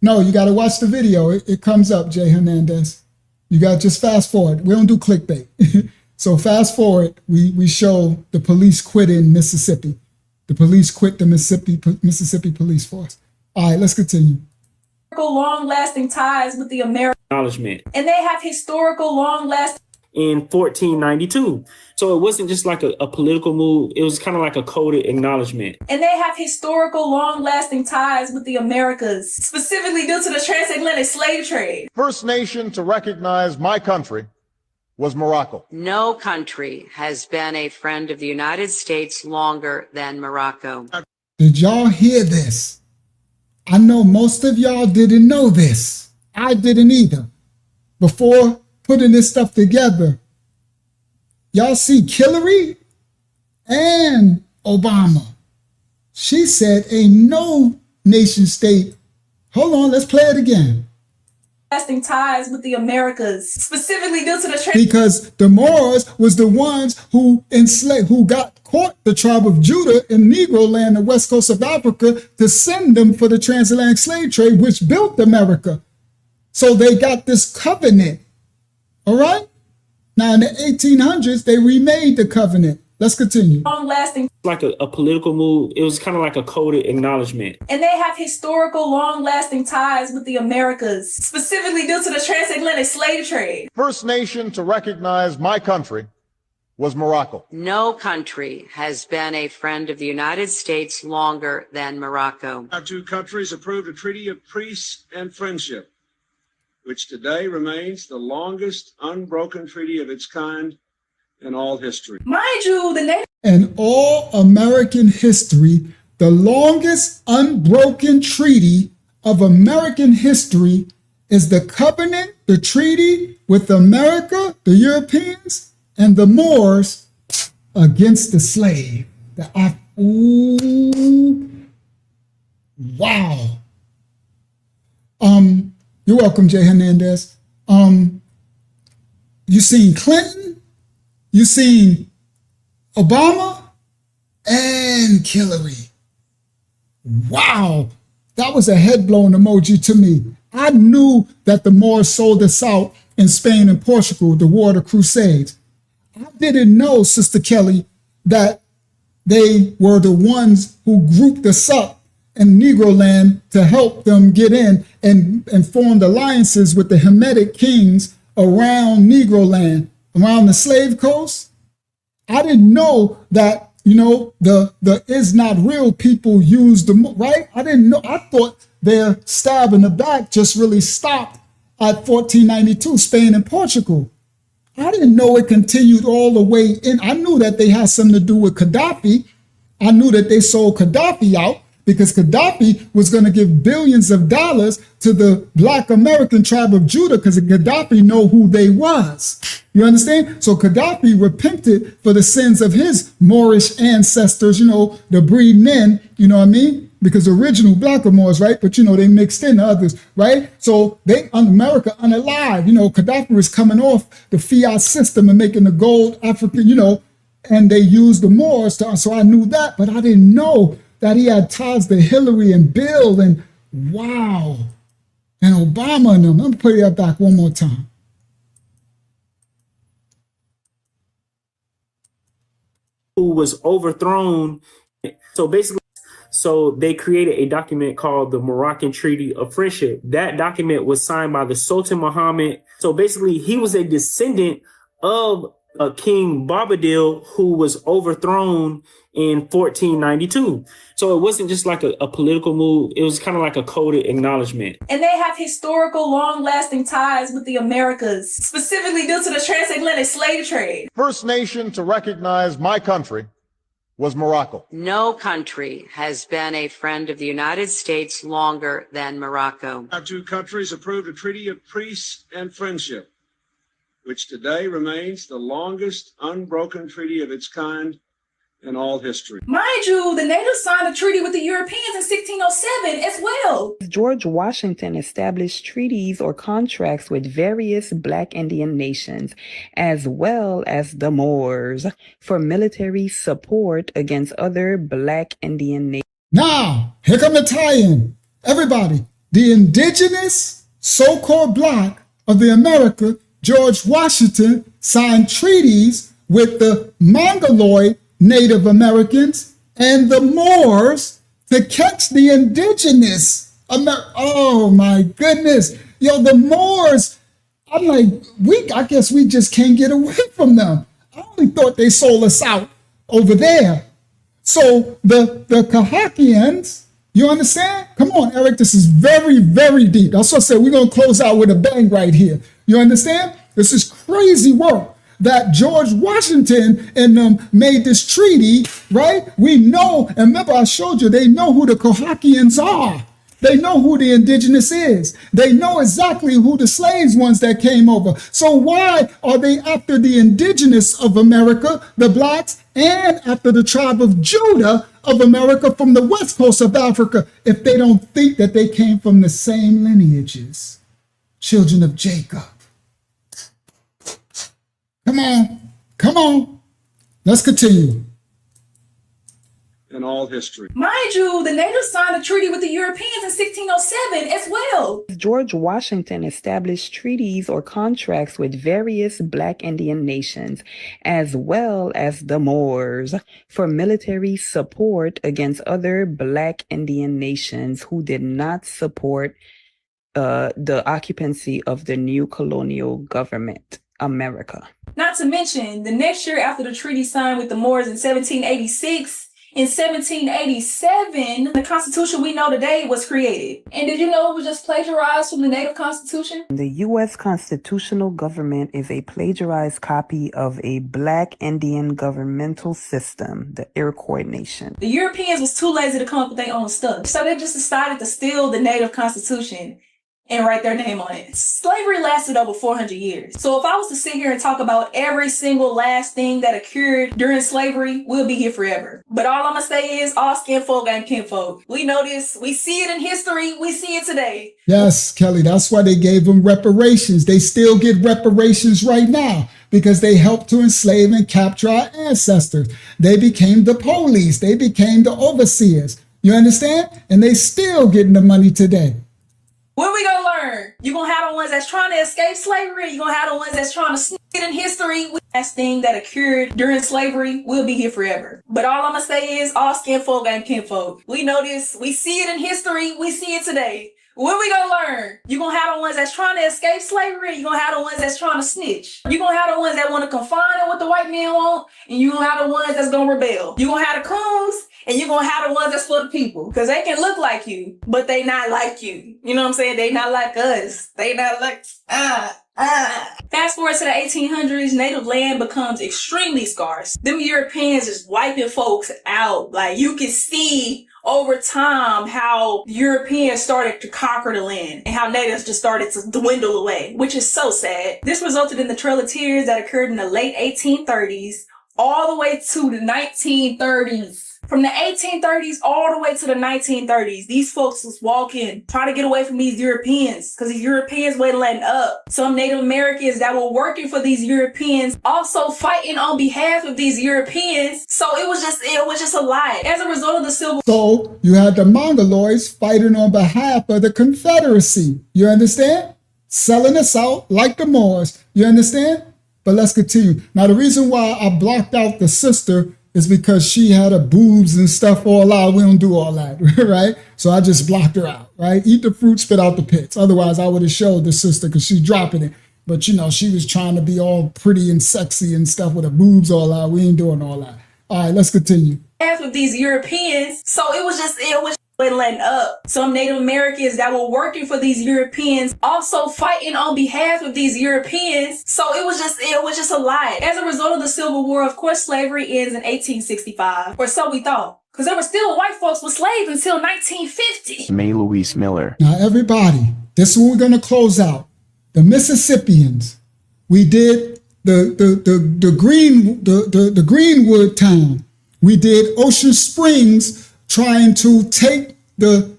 No, you got to watch the video. It comes up, Jay Hernandez. You got to just fast forward. We don't do clickbait. So fast forward, we show the police quit in Mississippi. The police quit the Mississippi police force. All right, let's continue. Long-lasting ties with the American acknowledgement. And they have historical long-lasting in 1492. So it wasn't just like a political move. It was kind of like a coded acknowledgement. And they have historical long-lasting ties with the Americas, specifically due to the transatlantic slave trade. First nation to recognize my country was Morocco. No country has been a friend of the United States longer than Morocco. Did y'all hear this? I know most of y'all didn't know this. I didn't either. Before putting this stuff together, y'all see Hillary and Obama. She said ain't no nation state. Hold on, let's play it again. Lasting ties with the Americas, specifically due to the because the Moors was the ones who enslaved, who got caught the tribe of Judah in Negro land, the west coast of Africa, to send them for the transatlantic slave trade, which built America. So they got this covenant. All right. Now in the 1800s, they remade the covenant. Let's continue. Long-lasting, like a political move. It was kind of like a coded acknowledgement. And they have historical long-lasting ties with the Americas, specifically due to the transatlantic slave trade. First nation to recognize my country was Morocco. No country has been a friend of the United States longer than Morocco. Our two countries approved a treaty of peace and friendship, which today remains the longest unbroken treaty of its kind in all history. Mind you, in all American history, the longest unbroken treaty of American history is the covenant, the treaty with America, the Europeans, and the Moors against the slave. Wow. You're welcome, Jay Hernandez. You seen Clinton? You seen Obama and Hillary. Wow, that was a head-blown emoji to me. I knew that the Moors sold us out in Spain and Portugal, the War of the Crusades. I didn't know, Sister Kelly, that they were the ones who grouped us up in Negro land to help them get in and formed alliances with the Hamitic kings around Negro land. Around the slave coast. I didn't know that, the is not real people used them, right? I didn't know. I thought their stab in the back just really stopped at 1492, Spain and Portugal. I didn't know it continued all the way in. I knew that they had something to do with Gaddafi. I knew that they sold Gaddafi out because Gaddafi was going to give billions of dollars to the Black American tribe of Judah because Gaddafi know who they was. You understand? So Gaddafi repented for the sins of his Moorish ancestors, the breeding in, you know what I mean? Because the original Black are Moors, right? But, they mixed in others, right? So America unalive, Gaddafi was coming off the fiat system and making the gold African, and they used the Moors. So I knew that, but I didn't know that he had ties to Hillary and Bill and wow. And Obama and them. Let me play that back one more time. Who was overthrown. So basically, they created a document called the Moroccan Treaty of Friendship. That document was signed by the Sultan Muhammad. So basically, he was a descendant of a King Bobadil who was overthrown in 1492. So it wasn't just like a political move. It was kind of like a coded acknowledgement. And they have historical long-lasting ties with the Americas, specifically due to the transatlantic slave trade. First nation to recognize my country was Morocco. No country has been a friend of the United States longer than Morocco. Our two countries approved a treaty of peace and friendship, which today remains the longest unbroken treaty of its kind in all history. Mind you, the natives signed a treaty with the Europeans in 1607 as well. George Washington established treaties or contracts with various Black Indian nations, as well as the Moors, for military support against other Black Indian nations. Now, here come the tie-in. Everybody, the indigenous so-called Black of the America, George Washington signed treaties with the Mongoloid Native Americans and the Moors to catch the indigenous. Oh my goodness. Yo, the Moors, I'm like, I guess we just can't get away from them. I only thought they sold us out over there. So the Cahokians, you understand? Come on, Eric, this is very, very deep. That's what I said. We're going to close out with a bang right here. You understand? This is crazy work that George Washington and them made this treaty, right? We know, and remember I showed you, they know who the Cahokians are. They know who the indigenous is. They know exactly who the slaves ones that came over. So why are they after the indigenous of America, the Blacks, and after the tribe of Judah of America from the west coast of Africa, if they don't think that they came from the same lineages? Children of Jacob. Come on, come on. Let's continue. In all history. Mind you, the natives signed a treaty with the Europeans in 1607 as well. George Washington established treaties or contracts with various Black Indian nations, as well as the Moors, for military support against other Black Indian nations who did not support the occupancy of the new colonial government, America. Not to mention, the next year after the treaty signed with the Moors in 1786, in 1787, the Constitution we know today was created. And did you know it was just plagiarized from the Native Constitution? The U.S. constitutional government is a plagiarized copy of a Black Indian governmental system, the Iroquois Nation. The Europeans was too lazy to come up with their own stuff, so they just decided to steal the Native Constitution and write their name on it. Slavery lasted over 400 years. So if I was to sit here and talk about every single last thing that occurred during slavery, we'll be here forever. But all I'm gonna say is all skin folk ain't kinfolk. We know this. We see it in history. We see it today. Yes, Kelly, that's why they gave them reparations. They still get reparations right now because they helped to enslave and capture our ancestors. They became the police. They became the overseers. You understand? And they still getting the money today. What we gonna learn? You gonna have the ones that's trying to escape slavery. You gonna have the ones that's trying to sneak it in history. Last thing that occurred during slavery, we'll be here forever. But all I'm gonna say is all skin folk ain't kinfolk. We know this. We see it in history. We see it today. What we gonna learn? You gonna have the ones that's trying to escape slavery. You gonna have the ones that's trying to snitch. You gonna have the ones that want to confine it what the white men want, and you gonna have the ones that's gonna rebel. You gonna have the coons, and you're gonna have the ones that's for the people. Because they can look like you, but they not like you. You know what I'm saying? They not like us. They not like Fast forward to the 1800s, native land becomes extremely scarce. Them Europeans is wiping folks out. Like you can see over time how Europeans started to conquer the land and how natives just started to dwindle away, which is so sad. This resulted in the Trail of Tears that occurred in the late 1830s all the way to the 1930s. From the 1830s all the way to the 1930s, these folks was walking, trying to get away from these Europeans because these Europeans wouldn't let up. Some Native Americans that were working for these Europeans also fighting on behalf of these Europeans. So it was just a lie. As a result of the Civil War. So you had the Mongoloids fighting on behalf of the Confederacy. You understand? Selling us out like the Moors. You understand? But let's continue. Now, the reason why I blocked out the sister is because she had her boobs and stuff all out. We don't do all that, right? So I just blocked her out, right? Eat the fruit, spit out the pits. Otherwise, I would have showed the sister because she's dropping it. But, you know, she was trying to be all pretty and sexy and stuff with her boobs all out. We ain't doing all that. All right, let's continue. Half of these Europeans. So it was letting up. Some Native Americans that were working for these Europeans also fighting on behalf of these Europeans. So it was just a lie. As a result of the Civil War, of course, slavery ends in 1865, or so we thought. Because there were still white folks with slaves until 1950. May Louise Miller. Now, everybody, this is what we're going to close out. The Mississippians, We did the Greenwood town. We did Ocean Springs, trying to take the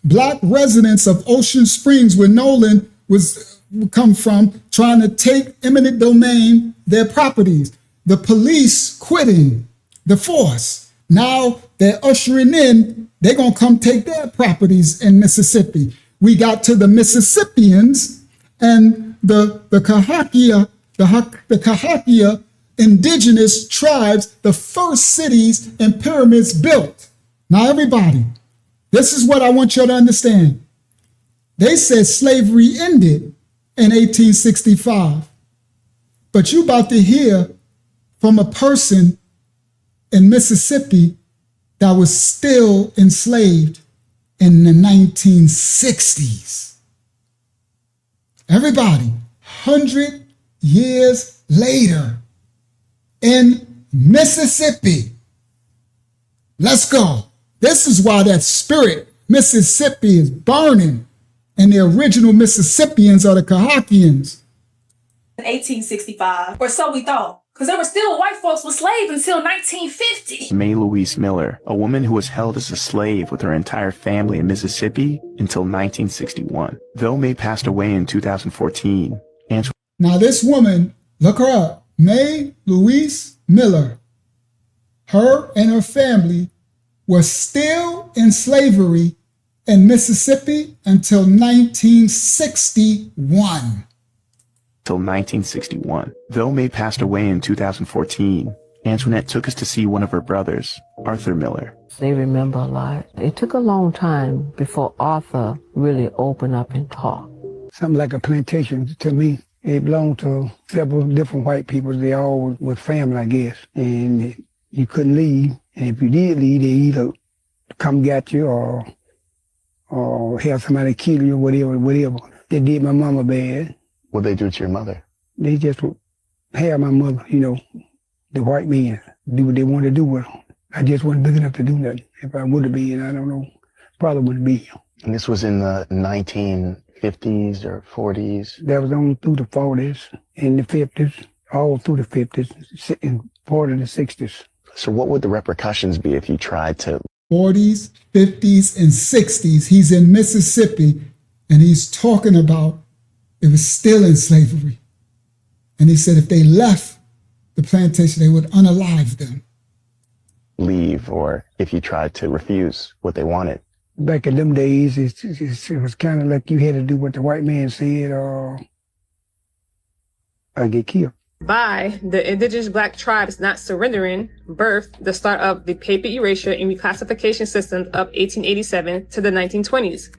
black residents of Ocean Springs, where Nolan was come from, trying to take eminent domain, their properties. The police quitting the force. Now they're ushering in, they're gonna come take their properties in Mississippi. We got to the Mississippians and the Cahokia indigenous tribes, the first cities and pyramids built. Now everybody, this is what I want you to understand. They said slavery ended in 1865, but you about to hear from a person in Mississippi that was still enslaved in the 1960s. Everybody, 100 years later in Mississippi. Let's go. This is why that spirit, Mississippi, is burning. And the original Mississippians are the Cahokians. 1865, or so we thought. Because there were still white folks with slaves until 1950. May Louise Miller, a woman who was held as a slave with her entire family in Mississippi until 1961. Though May passed away in 2014. Now this woman, look her up, May Louise Miller. Her and her family were still in slavery in Mississippi until 1961. Till 1961. Though May passed away in 2014, Antoinette took us to see one of her brothers, Arthur Miller. They remember a lot. It took a long time before Arthur really opened up and talked. Something like a plantation to me. It belonged to several different white people. They all were family, I guess. And you couldn't leave. And if you did leave, they either come get you or have somebody kill you or whatever. They did my mama bad. What'd they do to your mother? They just had my mother, the white men, do what they wanted to do with her. I just wasn't big enough to do nothing. If I would have been, I don't know, probably wouldn't be. And this was in the 1950s or 40s? That was on through the 40s and the 50s, all through the 50s and part of the 60s. So what would the repercussions be if you tried to? 40s, 50s, and 60s, he's in Mississippi and he's talking about it was still in slavery. And he said if they left the plantation, they would unalive them. Leave, or if you tried to refuse what they wanted. Back in them days, it was kind of like you had to do what the white man said or get killed. By the indigenous black tribes not surrendering, birthed the start of the paper erasure and reclassification systems of 1887 to the 1920s.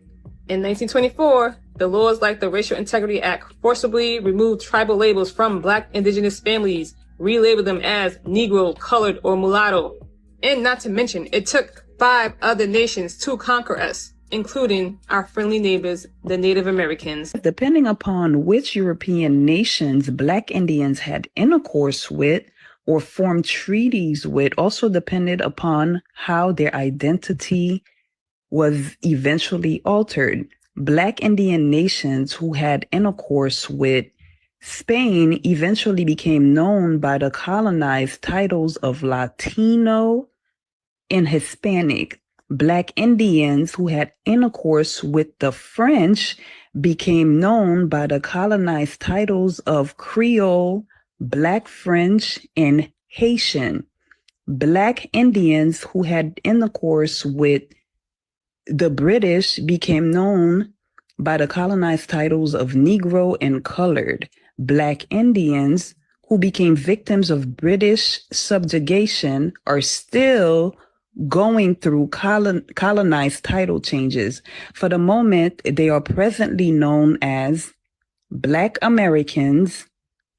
In 1924, the laws like the Racial Integrity Act forcibly removed tribal labels from black indigenous families, relabeled them as Negro, colored, or mulatto. And not to mention, it took 5 other nations to conquer us, including our friendly neighbors, the Native Americans. Depending upon which European nations Black Indians had intercourse with or formed treaties with also depended upon how their identity was eventually altered. Black Indian nations who had intercourse with Spain eventually became known by the colonized titles of Latino and Hispanic. Black Indians who had intercourse with the French became known by the colonized titles of Creole, Black French, and Haitian. Black Indians who had intercourse with the British became known by the colonized titles of Negro and Colored. Black Indians who became victims of British subjugation are still going through colonized title changes. For the moment, they are presently known as Black Americans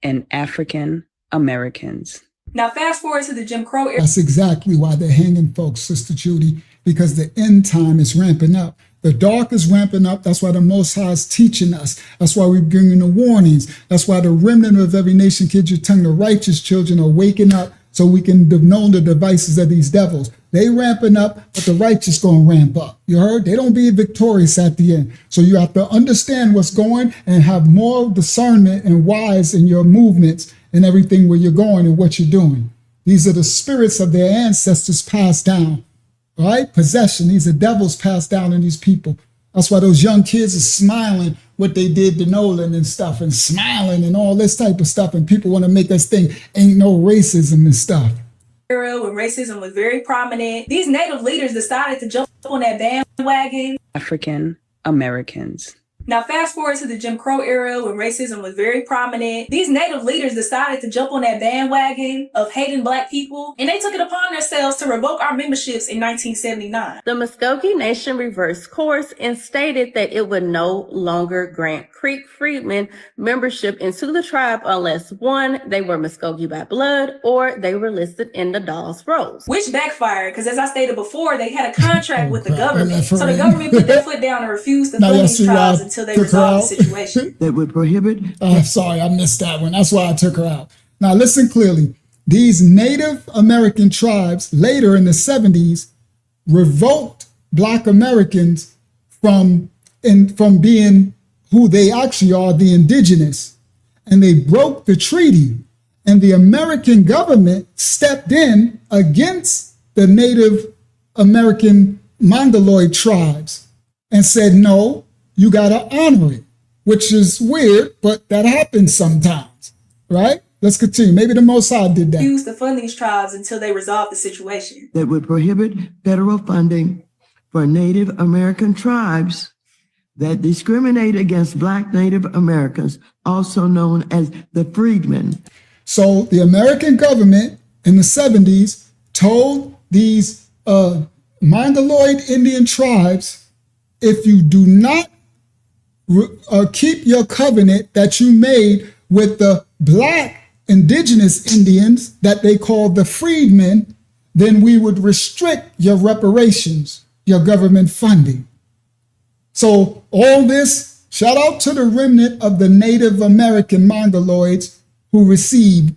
and African Americans. Now, fast forward to the Jim Crow era. That's exactly why they're hanging folks, Sister Judy, because the end time is ramping up. The dark is ramping up. That's why the Most High is teaching us. That's why we're bringing the warnings. That's why the remnant of every nation, kids your tongue, the righteous children are waking up so we can know the devices of these devils. They ramping up, but the righteous gonna ramp up. You heard? They don't be victorious at the end. So you have to understand what's going and have more discernment and wise in your movements and everything where you're going and what you're doing. These are the spirits of their ancestors passed down, right? Possession. These are devils passed down in these people. That's why those young kids are smiling what they did to Nolan and stuff, and smiling and all this type of stuff. And people want to make us think ain't no racism and stuff. Era when racism was very prominent, these Native leaders decided to jump on that bandwagon. African Americans. Now, fast forward to the Jim Crow era when racism was very prominent. These Native leaders decided to jump on that bandwagon of hating Black people, and they took it upon themselves to revoke our memberships in 1979. The Muskogee Nation reversed course and stated that it would no longer grant Creek freedmen membership into the tribe unless, one, they were Muskogee by blood, or they were listed in the Dawes Rolls. Which backfired, because as I stated before, they had a contract with the government. So the government put their foot down and refused to fund these tribes until they resolved the situation. That would prohibit? Sorry, I missed that one. That's why I took her out. Now listen clearly. These Native American tribes later in the 70s revoked Black Americans from being who they actually are, the indigenous. And they broke the treaty. And the American government stepped in against the Native American Mongoloid tribes and said, no, you got to honor it, which is weird, but that happens sometimes, right? Let's continue. Maybe the Most High did that. Refused to fund these tribes until they resolved the situation. That would prohibit federal funding for Native American tribes that discriminate against Black Native Americans, also known as the freedmen. So the American government in the 70s told these Mongoloid Indian tribes, if you do not keep your covenant that you made with the Black indigenous Indians that they called the freedmen, then we would restrict your reparations, your government funding. So all this, shout out to the remnant of the Native American Mongoloids who received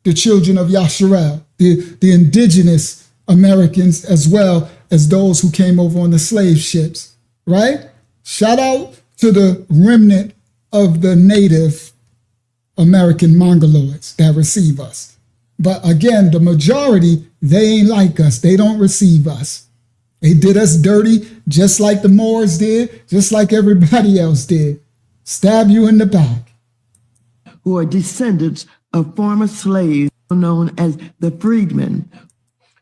the children of Yasharel, the indigenous Americans, as well as those who came over on the slave ships, right? Shout out to the remnant of the Native American Mongoloids that receive us. But again, the majority, they ain't like us. They don't receive us. They did us dirty just like the Moors did, just like everybody else did. Stab you in the back. Who are descendants of former slaves known as the freedmen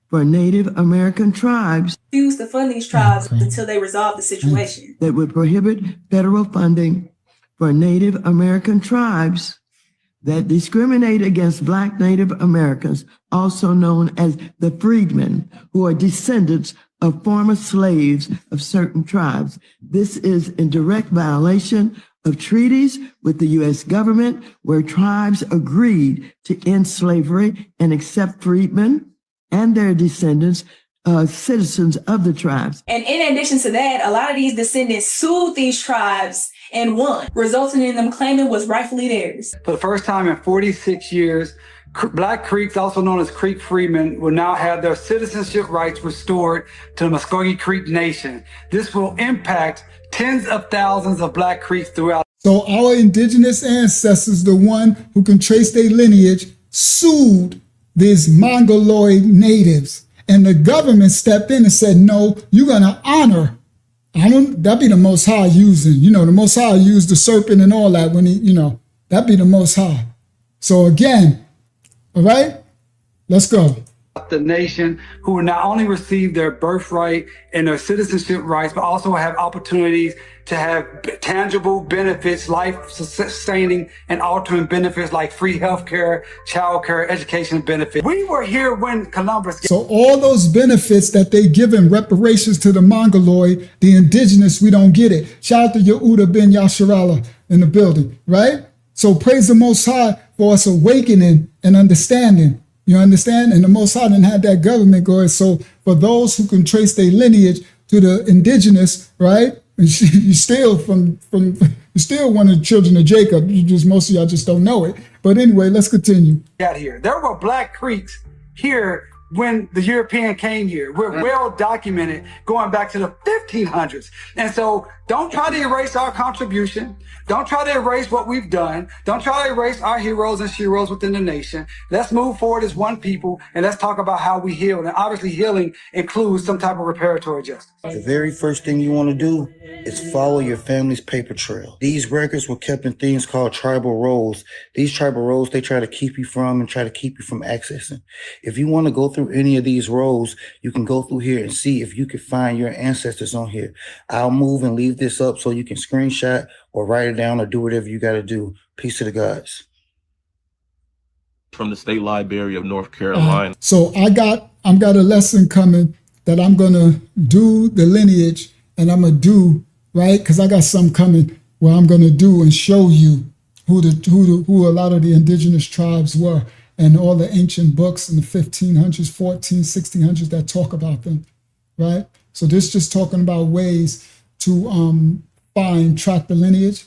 for Native American tribes. Refused to fund these tribes until they resolved the situation. That would prohibit federal funding for Native American tribes that discriminate against Black Native Americans, also known as the freedmen, who are descendants of former slaves of certain tribes. This is in direct violation of treaties with the U.S. government, where tribes agreed to end slavery and accept freedmen and their descendants, citizens of the tribes. And in addition to that, a lot of these descendants sued these tribes and won, resulting in them claiming was rightfully theirs. For the first time in 46 years, Black Creeks, also known as Creek Freedmen, will now have their citizenship rights restored to the Muskogee Creek Nation. This will impact tens of thousands of Black Creeks throughout. So our indigenous ancestors, the one who can trace their lineage, sued these Mongoloid natives. And the government stepped in and said, no, you're going to honor. That'd be the Most High using, the Most High used the serpent and all that when he, that'd be the Most High. So again, all right, let's go. The nation who will not only receive their birthright and their citizenship rights, but also have opportunities to have tangible benefits, life-sustaining and altering benefits like free healthcare, childcare, education benefits. We were here when Columbus. So all those benefits that they give in reparations to the Mongoloid, the indigenous, we don't get it. Shout out to Yehuda ben Yasharallah in the building, right? So praise the Most High for us awakening and understanding. You understand? And the Most High didn't have that government going. So for those who can trace their lineage to the indigenous, right? You still you still one of the children of Jacob. Most of y'all just don't know it. But anyway, let's continue. Got here. There were Black Creeks here when the European came here. We're well documented going back to the 1500s. And so don't try to erase our contribution. Don't try to erase what we've done. Don't try to erase our heroes and sheroes within the nation. Let's move forward as one people and let's talk about how we heal. And obviously healing includes some type of reparatory justice. The very first thing you want to do is follow your family's paper trail. These records were kept in things called tribal rolls. These tribal rolls, they try to keep you from and try to keep you from accessing. If you want to go through any of these rolls, you can go through here and see if you can find your ancestors on here. I'll move and leave this up so you can screenshot or write it down or do whatever you got to do. Peace to the gods. From the State Library of North Carolina. So I've got a lesson coming that I'm going to do the lineage and I'm going to do, right? Because I got some coming where I'm going to do and show you who a lot of the indigenous tribes were and all the ancient books in the 1500s, 1600s that talk about them, right? So this just talking about ways to track the lineage.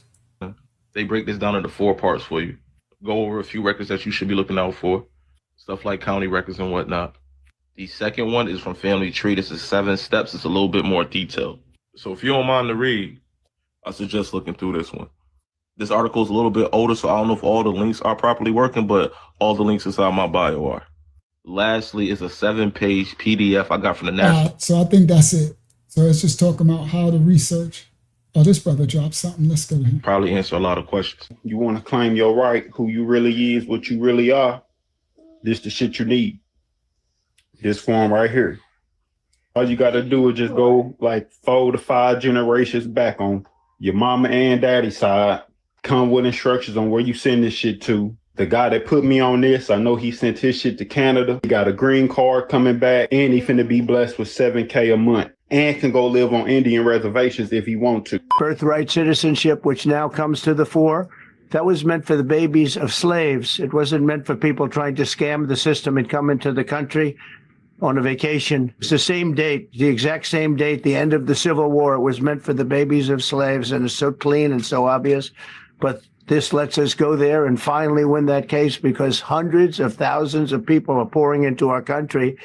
They break this down into 4 parts for you. Go over a few records that you should be looking out for. Stuff like county records and whatnot. The second one is from Family Tree. This is 7 steps. It's a little bit more detailed. So if you don't mind to read, I suggest looking through this one. This article is a little bit older, so I don't know if all the links are properly working, but all the links inside my bio are. Lastly is a 7-page PDF I got from the National. So I think that's it. So it's just talking about how to research. Oh, this brother dropped something. Let's go to him. Probably answer a lot of questions. You want to claim your right, who you really is, what you really are. This the shit you need. This form right here. All you got to do is just go like 4 to 5 generations back on your mama and daddy side. Come with instructions on where you send this shit to. The guy that put me on this, I know he sent his shit to Canada. He got a green card coming back, and he finna be blessed with $7K a month. And can go live on Indian reservations if he want to. Birthright citizenship, which now comes to the fore, that was meant for the babies of slaves. It wasn't meant for people trying to scam the system and come into the country on a vacation. It's the same date, the exact same date, the end of the Civil War. It was meant for the babies of slaves, and it's so clean and so obvious. But this lets us go there and finally win that case because hundreds of thousands of people are pouring into our country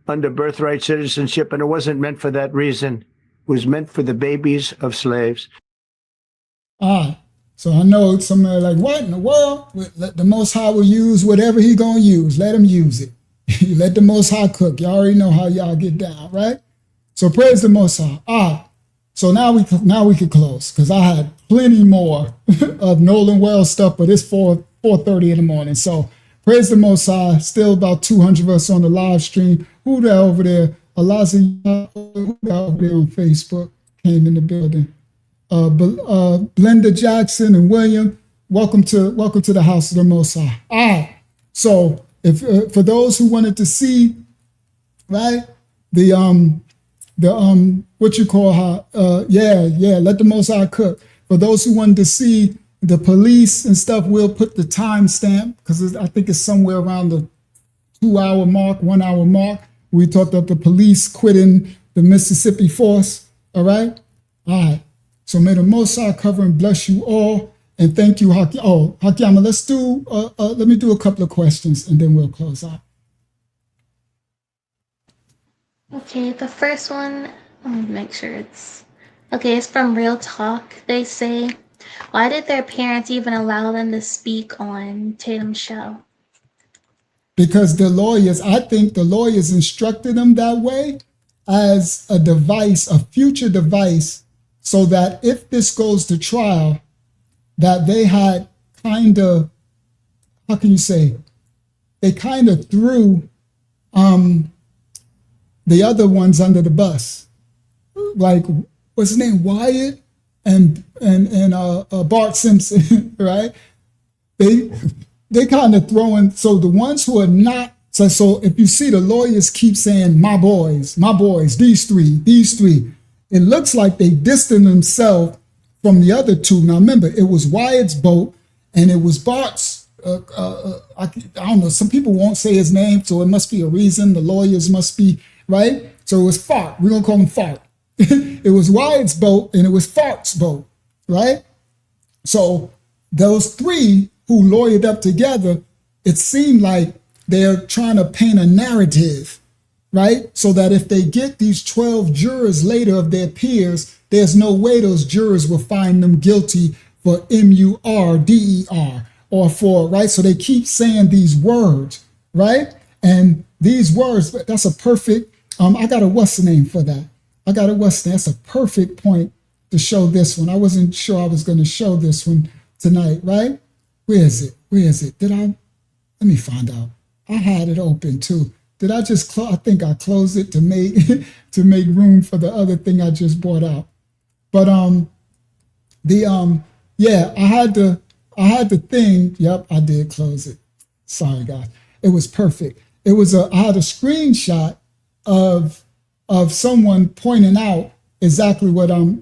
under birthright citizenship, and it wasn't meant for that reason. It was meant for the babies of slaves. So I know somebody like, what in the world? Let the Most High will use whatever he gonna use. Let him use it. Let the Most High cook. Y'all already know how y'all get down, right? So praise the Most High. So now we can close because I had plenty more of Nolan Wells stuff, but it's 4:30 in the morning. So praise the Most High. Still about 200 of us on the live stream. Who that over there? Alaza, who that over there on Facebook came in the building. Blenda Jackson and William, welcome to the house of the Most High. So if for those who wanted to see, right, the what you call let the Most High cook. For those who wanted to see the police and stuff, we'll put the timestamp because I think it's somewhere around the 2-hour mark, 1 hour mark. We talked about the police quitting the Mississippi force. All right. So may the Most High cover and bless you all. And thank you, Haki. Oh, Hakiama, let me do a couple of questions and then we'll close out. Okay, the first one, let me make sure it's from Real Talk. They say, why did their parents even allow them to speak on Tatum's show? Because I think the lawyers instructed them that way as a device, a future device, so that if this goes to trial, that they had kind of, they kind of threw the other ones under the bus. Like, what's his name, Wyatt and Bart Simpson, right? They kind of throwing, so the ones who are not, so if you see the lawyers keep saying, my boys, these three, it looks like they distanced themselves from the other two. Now remember, it was Wyatt's boat and it was Bart's, I don't know, some people won't say his name, so it must be a reason. The lawyers must be, right? So it was Fart, we're gonna call him Fart. It was Wyatt's boat and it was Fart's boat, right? So those three who lawyered up together, it seemed like they're trying to paint a narrative, right? So that if they get these 12 jurors later of their peers, there's no way those jurors will find them guilty for murder or for, right? So they keep saying these words, right? And these words, that's a perfect, I got a what's the name for that? That's a perfect point to show this one. I wasn't sure I was going to show this one tonight, right? Where is it? Let me find out. I had it open too. Did I just close? I think I closed it to make to make room for the other thing I just brought out. But yeah, I had the thing. Yep, I did close it. Sorry, guys. It was perfect. I had a screenshot of someone pointing out exactly what I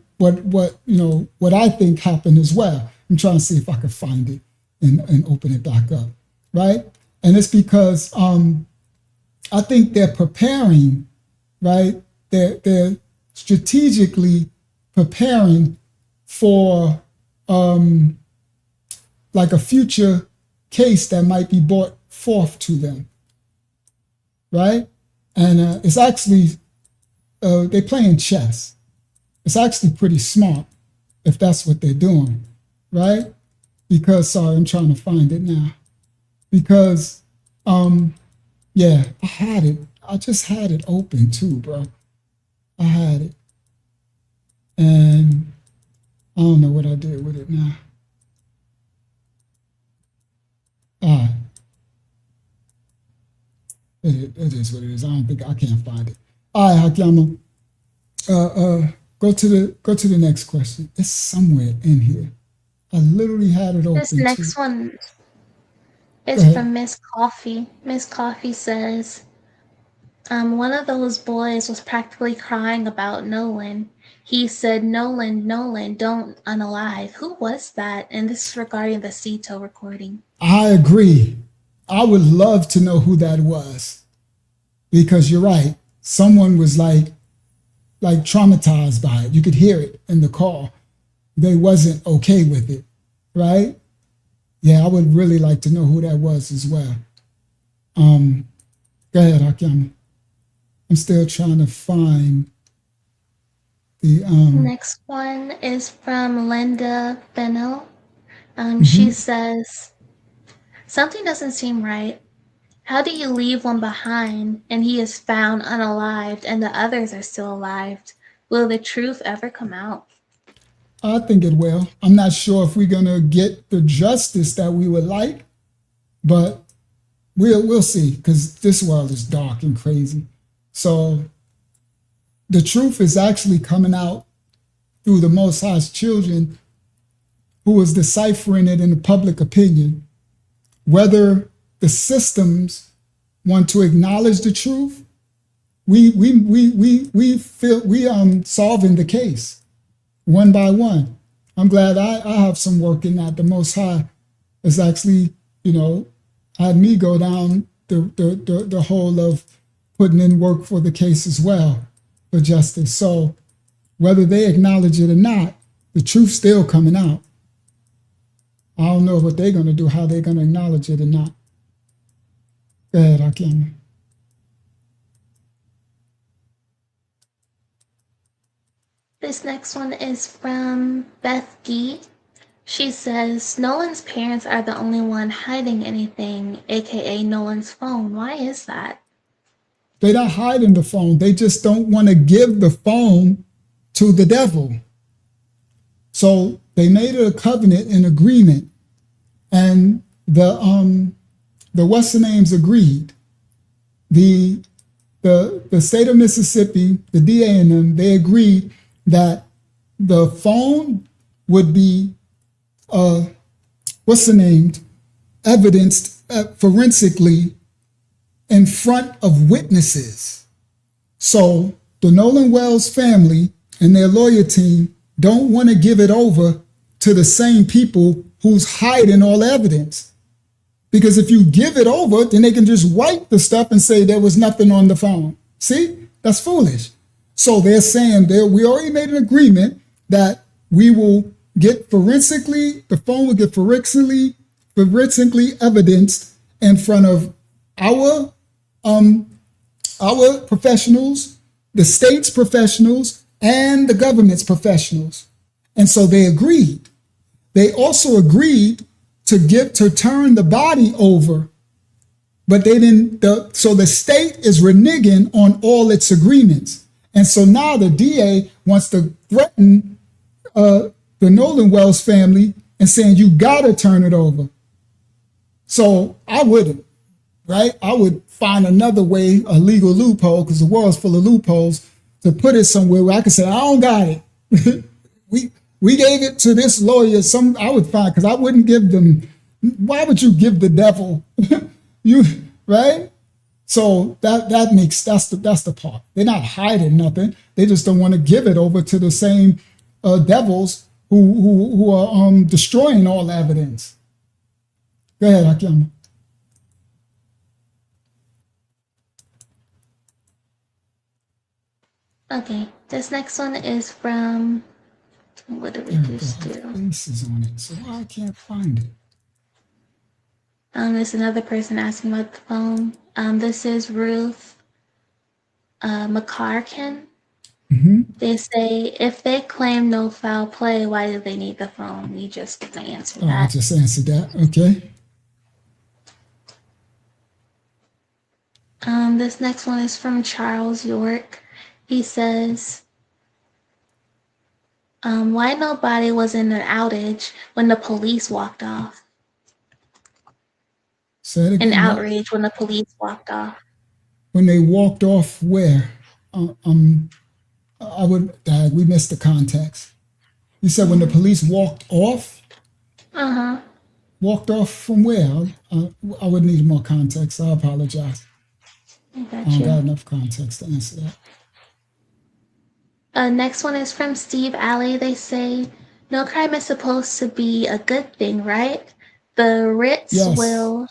think happened as well. I'm trying to see if I can find it and open it back up, right? And it's because I think they're preparing, right? They're strategically preparing for like a future case that might be brought forth to them, right? And it's actually, they're playing chess. It's actually pretty smart if that's what they're doing, right? Because, sorry, I'm trying to find it now. Because, yeah, I had it. I just had it open too, bro. I had it. And I don't know what I did with it now. All right. It is what it is. I can't find it. All right, Hakiyama. Go to the next question. It's somewhere in here. I literally had it open. This next too. one is from Miss Coffee. Miss Coffee says, one of those boys was practically crying about Nolan. He said, Nolan, don't unalive. Who was that? And this is regarding the Cito recording. I agree. I would love to know who that was. Because you're right. Someone was like traumatized by it. You could hear it in the call. They wasn't okay with it, right? Yeah, I would really like to know who that was as well. Go ahead, Hakiyama. I'm still trying to find the Next one is from Linda Bennell. She says, something doesn't seem right. How do you leave one behind and he is found unalived and the others are still alive? Will the truth ever come out? I think it will. I'm not sure if we're gonna get the justice that we would like, but we'll see, because this world is dark and crazy. So the truth is actually coming out through the Most High's children, who is deciphering it in the public opinion. Whether the systems want to acknowledge the truth, we solving the case one by one. I'm glad I have some work in that. The Most High has actually, had me go down the whole of putting in work for the case as well, for justice. So whether they acknowledge it or not, the truth's still coming out. I don't know what they're going to do, how they're going to acknowledge it or not. Go ahead, Hakiyama. This next one is from Beth Gee. She says, Nolan's parents are the only one hiding anything, aka Nolan's phone. Why is that? They're not hiding the phone. They just don't want to give the phone to the devil. So they made it a covenant, an agreement, and the what's the names agreed. The state of Mississippi, the DA and them, they agreed that the phone would be evidenced forensically in front of witnesses. So the Nolan Wells family and their lawyer team don't want to give it over to the same people who's hiding all evidence. Because if you give it over, then they can just wipe the stuff and say there was nothing on the phone. See, that's foolish. So they're saying we already made an agreement that we will get the phone will get forensically evidenced in front of our our professionals, the state's professionals, and the government's professionals. And so they agreed. They also agreed to turn the body over, but they didn't. So the state is reneging on all its agreements. And so now the DA wants to threaten the Nolan Wells family and saying, you got to turn it over. So I wouldn't, right? I would find another way, a legal loophole, because the world's full of loopholes, to put it somewhere where I could say, I don't got it. we gave it to this lawyer. I would find, because I wouldn't give them. Why would you give the devil? Right? So that's the part. They're not hiding nothing. They just don't want to give it over to the same devils who are destroying all evidence. Go ahead, Hakim. Okay, this next one is from, what did we just do? Faces on it, so I can't find it. There's another person asking about the phone. This is Ruth McCarkin. Mm-hmm. They say, if they claim no foul play, why do they need the phone? We just answered that. I just answered that. Okay. This next one is from Charles York. He says, why nobody was in an outage when the police walked off? An outrage when the police walked off. When they walked off where? We missed the context. You said when the police walked off? Uh-huh. Walked off from where? I would need more context. I apologize. I don't got enough context to answer that. Next one is from Steve Alley. They say, no crime is supposed to be a good thing, right? The writs will...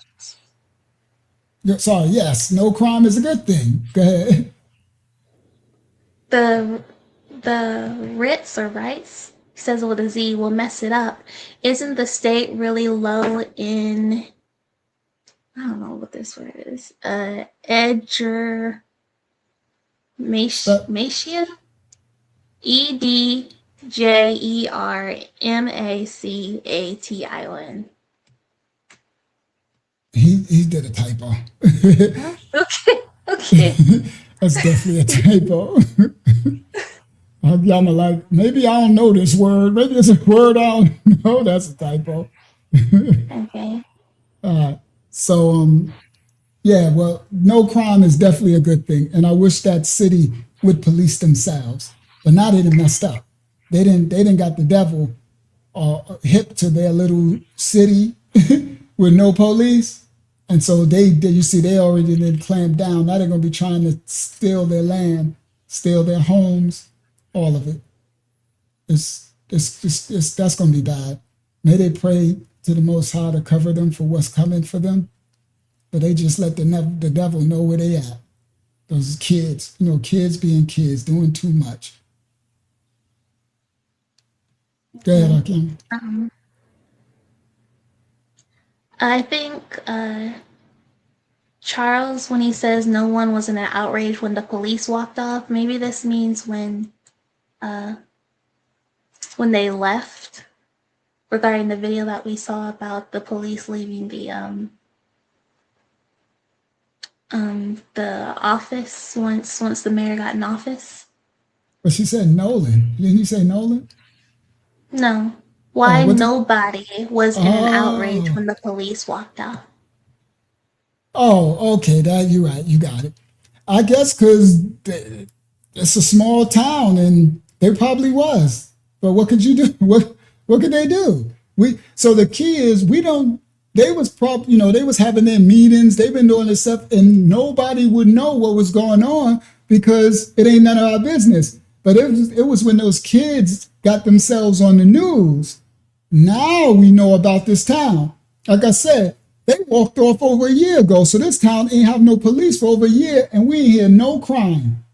Sorry, yes, no crime is a good thing. Go ahead. The writs or rights, he says it with a Z, will mess it up. Isn't the state really low in... I don't know what this word is. Edgermatia? EDJERMACATION. He did a typo. Okay. That's definitely a typo. I'm like, maybe I don't know this word. Maybe it's a word I don't know. That's a typo. Okay. So, well, no crime is definitely a good thing. And I wish that city would police themselves. But now they done messed up. They didn't got the devil hip to their little city with no police. And so they already did clamp down. Now they're going to be trying to steal their land, steal their homes, all of it. That's going to be bad. May they pray to the Most High to cover them for what's coming for them. But they just let the devil know where they at. Those kids, kids being kids, doing too much. Go ahead, Hakim. I think Charles, when he says no one was in an outrage when the police walked off, maybe this means when they left, regarding the video that we saw about the police leaving the office once the mayor got in office. But she said Nolan. Didn't you say Nolan? No. Why nobody was in an outrage when the police walked off? Oh, okay. You're right. You got it. I guess because it's a small town and there probably was. But what could you do? What could they do? So the key is they was having their meetings. They've been doing this stuff and nobody would know what was going on because it ain't none of our business. But it was when those kids got themselves on the news. Now we know about this town. Like I said, they walked off over a year ago. So this town ain't have no police for over a year and we ain't hear no crime.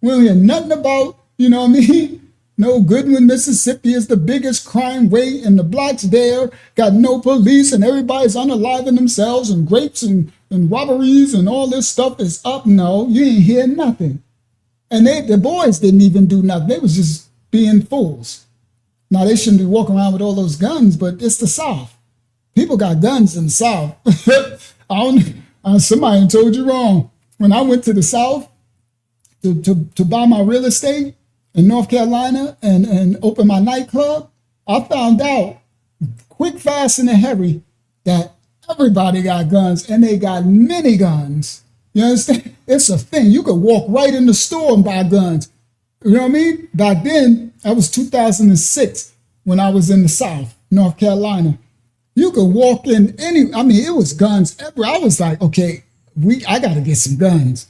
We don't hear nothing about, you know what I mean? No, Goodman, Mississippi is the biggest crime rate and the blacks there got no police and everybody's unaliving themselves and grapes and and robberies and all this stuff is up. No, you ain't hear nothing. And the boys didn't even do nothing. They was just being fools. Now, they shouldn't be walking around with all those guns, but it's the South. People got guns in the South. Somebody told you wrong. When I went to the South to buy my real estate in North Carolina and open my nightclub, I found out quick, fast, and in a hurry that everybody got guns, and they got many guns. You understand? It's a thing. You could walk right in the store and buy guns. You know what I mean? Back then, that was 2006 when I was in the South, North Carolina. You could walk in it was guns everywhere. I was like, okay, I got to get some guns.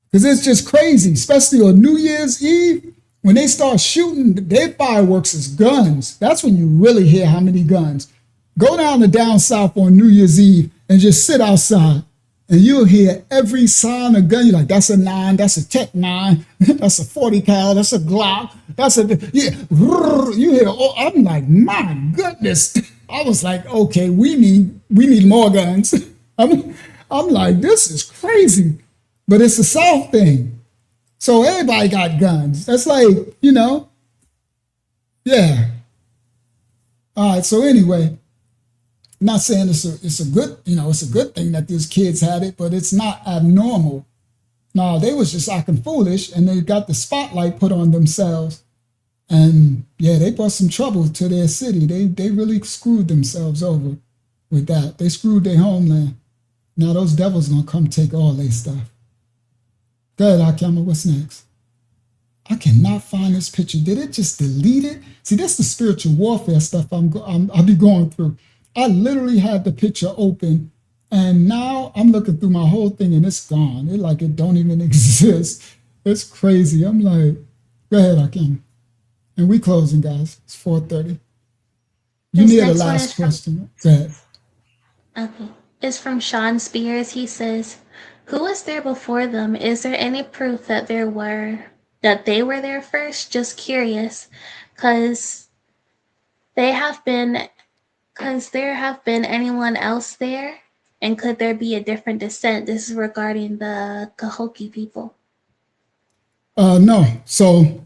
Because it's just crazy, especially on New Year's Eve. When they start shooting, their fireworks is guns. That's when you really hear how many guns. Go down to down south on New Year's Eve and just sit outside. And you'll hear every sound of gun. You're like, that's a 9, that's a Tech 9, that's a 40 cal, that's a Glock, you hear, I'm like, my goodness. I was like, okay, we need more guns. I'm like, this is crazy. But it's a South thing. So everybody got guns. That's like, yeah. All right, so anyway. I'm not saying it's a good thing that these kids had it, but it's not abnormal. No, they was just acting foolish, and they got the spotlight put on themselves. And yeah, they brought some trouble to their city. They really screwed themselves over with that. They screwed their homeland. Now those devils gonna come take all their stuff. Go ahead, Akema, what's next? I cannot find this picture. Did it just delete it? See, that's the spiritual warfare stuff I'll be going through. I literally had the picture open, and now I'm looking through my whole thing, and it's gone. It don't even exist. It's crazy. I'm like, go ahead, Akim. And we closing, guys. It's 4:30. You need the last question. Go ahead. Okay. It's from Sean Spears. He says, who was there before them? Is there any proof that they were there first? Just curious, because there have been anyone else there, and could there be a different descent? This is regarding the Cahokia people. No. So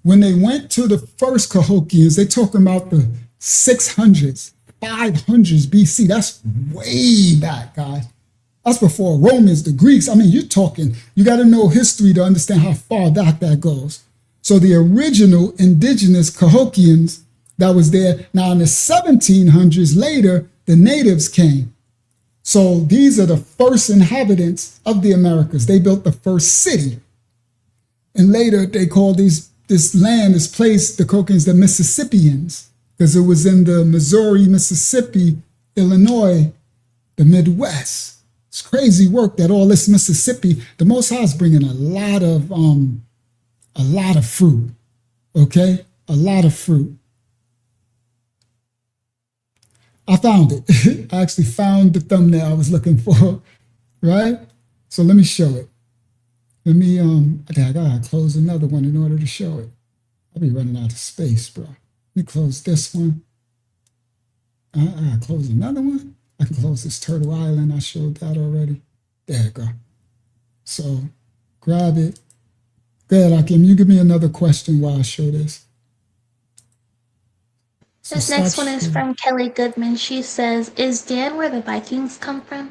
when they went to the first Cahokians, they talking about the 600s, 500s BC. That's way back, guys. That's before Romans, the Greeks. I mean, you got to know history to understand how far back that goes. So the original indigenous Cahokians that was there. Now in the 1700s later, the natives came. So these are the first inhabitants of the Americas. They built the first city. And later they called this place, the Cahokians, the Mississippians, because it was in the Missouri, Mississippi, Illinois, the Midwest. It's crazy work that all this Mississippi, the Most High is bringing a lot of fruit, okay? A lot of fruit. I found it. I actually found the thumbnail I was looking for, right? So let me show it. I gotta close another one in order to show it. I'll be running out of space, bro. Let me close this one. I gotta close another one. I can close this Turtle Island. I showed that already. There you go. So grab it. Go ahead, Akim. You give me another question while I show this. This next one is from Kelly Goodman. She says, is Dan where the Vikings come from?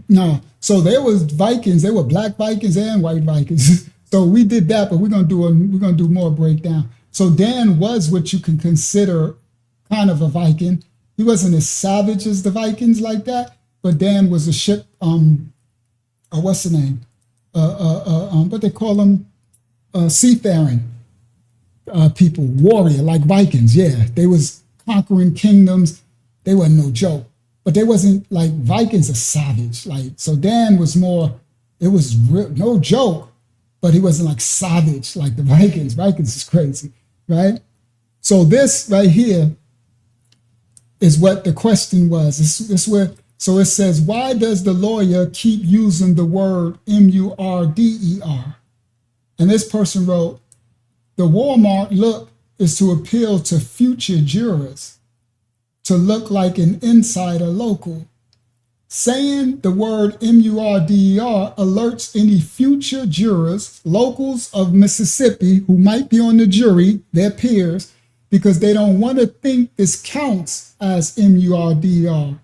No. So there was Vikings. There were black Vikings and white Vikings. So we did that, but we're gonna do more breakdown. So Dan was what you can consider kind of a Viking. He wasn't as savage as the Vikings like that, but Dan was a ship. What's the name? What they call them? Seafaring. People, warrior, like Vikings, yeah. They was conquering kingdoms. They weren't no joke. But they wasn't like Vikings are savage. So Dan was more, it was no joke, but he wasn't like savage like the Vikings. Vikings is crazy, right? So this right here is what the question was. So it says, why does the lawyer keep using the word murder? And this person wrote, the watermark look is to appeal to future jurors, to look like an insider local. Saying the word MURDER alerts any future jurors, locals of Mississippi who might be on the jury, their peers, because they don't want to think this counts as MURDER.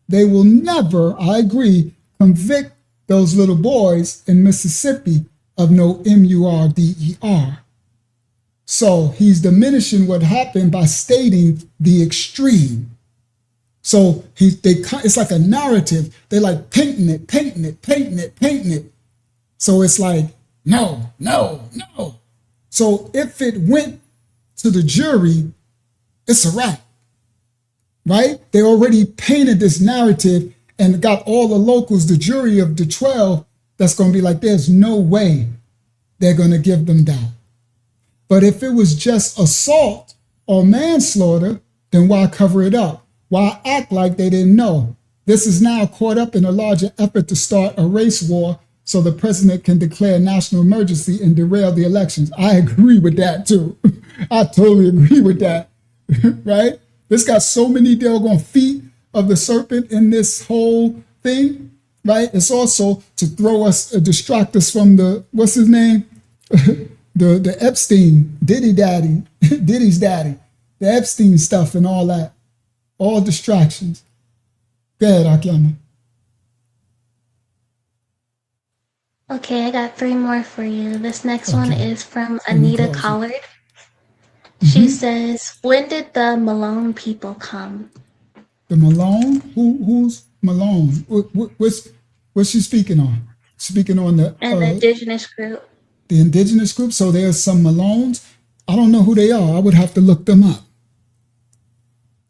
They will never, I agree, convict those little boys in Mississippi of no MURDER. So he's diminishing what happened by stating the extreme. So it's like a narrative. They like painting it. So it's like, no. So if it went to the jury, it's a wrap, right? They already painted this narrative and got all the locals, the jury of the 12, that's going to be like, there's no way they're going to give them that. But if it was just assault or manslaughter, then why cover it up? Why act like they didn't know? This is now caught up in a larger effort to start a race war so the president can declare national emergency and derail the elections. I agree with that too. I totally agree with that, right? This got so many doggone feet of the serpent in this whole thing, right? It's also to throw us, distract us from the, what's his name? the Epstein, Diddy's daddy, the Epstein stuff and all that. All distractions. Go ahead, Akiama. Okay, I got 3 more for you. This next one is from Anita Collard. She says, when did the Malone people come? The Malone? Who's Malone? What's she speaking on? Speaking on the indigenous group. The indigenous group? So there's some Malones? I don't know who they are. I would have to look them up.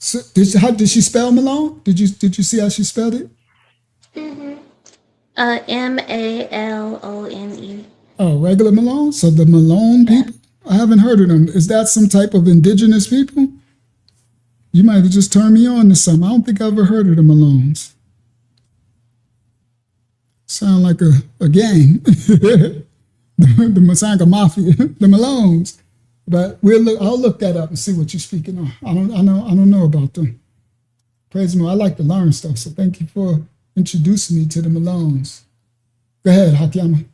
So did she spell Malone? Did you see how she spelled it? Malone. Oh, regular Malone? So the Malone people? I haven't heard of them. Is that some type of indigenous people? You might have just turned me on to some. I don't think I've ever heard of the Malones. Sound like a gang. the Masanga Mafia, the Malones. But I'll look that up and see what you're speaking on. I don't know about them. Praise me. I like to learn stuff, so thank you for introducing me to the Malones. Go ahead, Hakiama.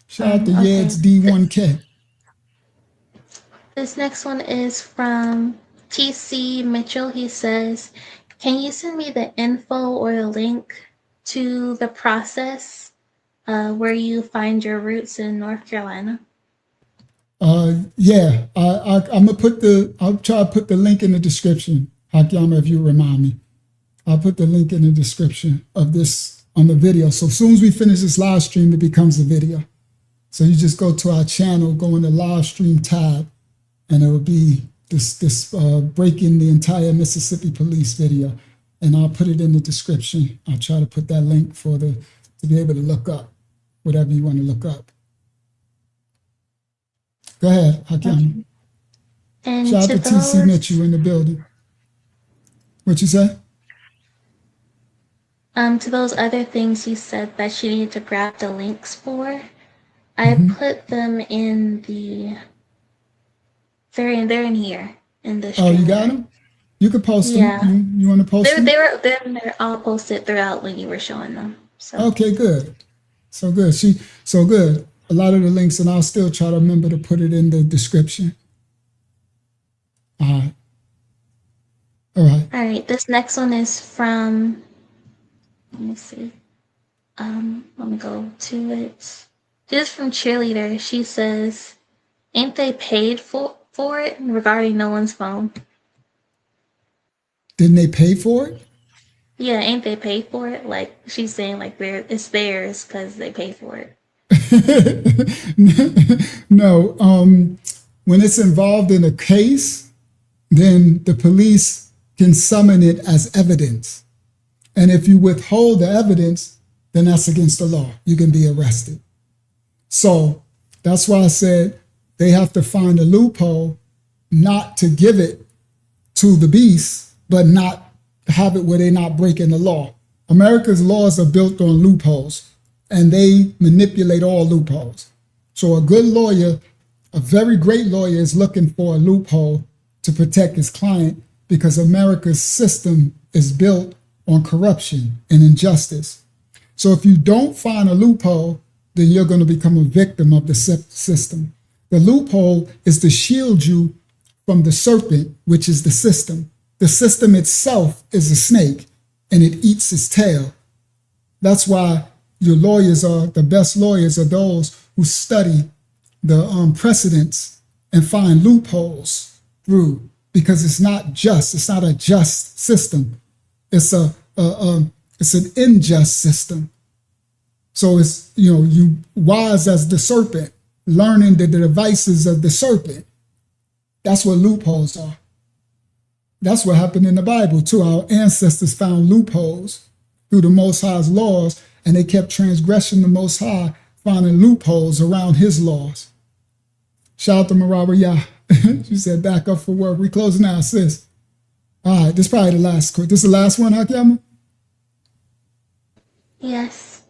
Shout out to Yeds D1K. This next one is from TC Mitchell. He says, can you send me the info or the link to the process where you find your roots in North Carolina? Yeah, I'll try to put the link in the description, Hakiama, if you remind me. I'll put the link in the description of this on the video. So as soon as we finish this live stream, it becomes a video. So you just go to our channel, go in the live stream tab, and it will be this breaking the entire Mississippi police video. And I'll put it in the description. I'll try to put that link to be able to look up whatever you want to look up. Go ahead, Hakiam. And shout out to TC Mitchell in the building. What you say? To those other things you said that you needed to grab the links for, I put them in the. They're in here in the stream. Oh, you got them? You could post them. You want to post them? They're all posted throughout when you were showing them. So. Okay, good. So good. So good. A lot of the links, and I'll still try to remember to put it in the description. All right. All right. This next one is from. Let me see. Let me go to it. This is from Cheerleader. She says, "Ain't they paid for it?" Regarding Nolan's phone. Didn't they pay for it? Yeah, ain't they paid for it? Like she's saying, like it's theirs because they pay for it. No. When it's involved in a case, then the police can summon it as evidence. And if you withhold the evidence, then that's against the law. You can be arrested. So that's why I said they have to find a loophole not to give it to the beast, but not have it where they're not breaking the law. America's laws are built on loopholes, and they manipulate all loopholes. So a good lawyer, a very great lawyer, is looking for a loophole to protect his client, because America's system is built on corruption and injustice. So if you don't find a loophole, then you're going to become a victim of the system. The loophole is to shield you from the serpent, which is the system. The system itself is a snake, and it eats its tail. That's why your lawyers are the best lawyers are those who study the precedents and find loopholes through, because it's not just. It's not a just system. It's it's an unjust system. So it's, you wise as the serpent, learning the devices of the serpent. That's what loopholes are. That's what happened in the Bible too. Our ancestors found loopholes through the Most High's laws, and they kept transgressing the Most High, finding loopholes around his laws. Shout out to Maraba Yah. She said, back up for work. We closing out, sis. All right, this is probably the last. This is the last one, Hakiyama? Yes.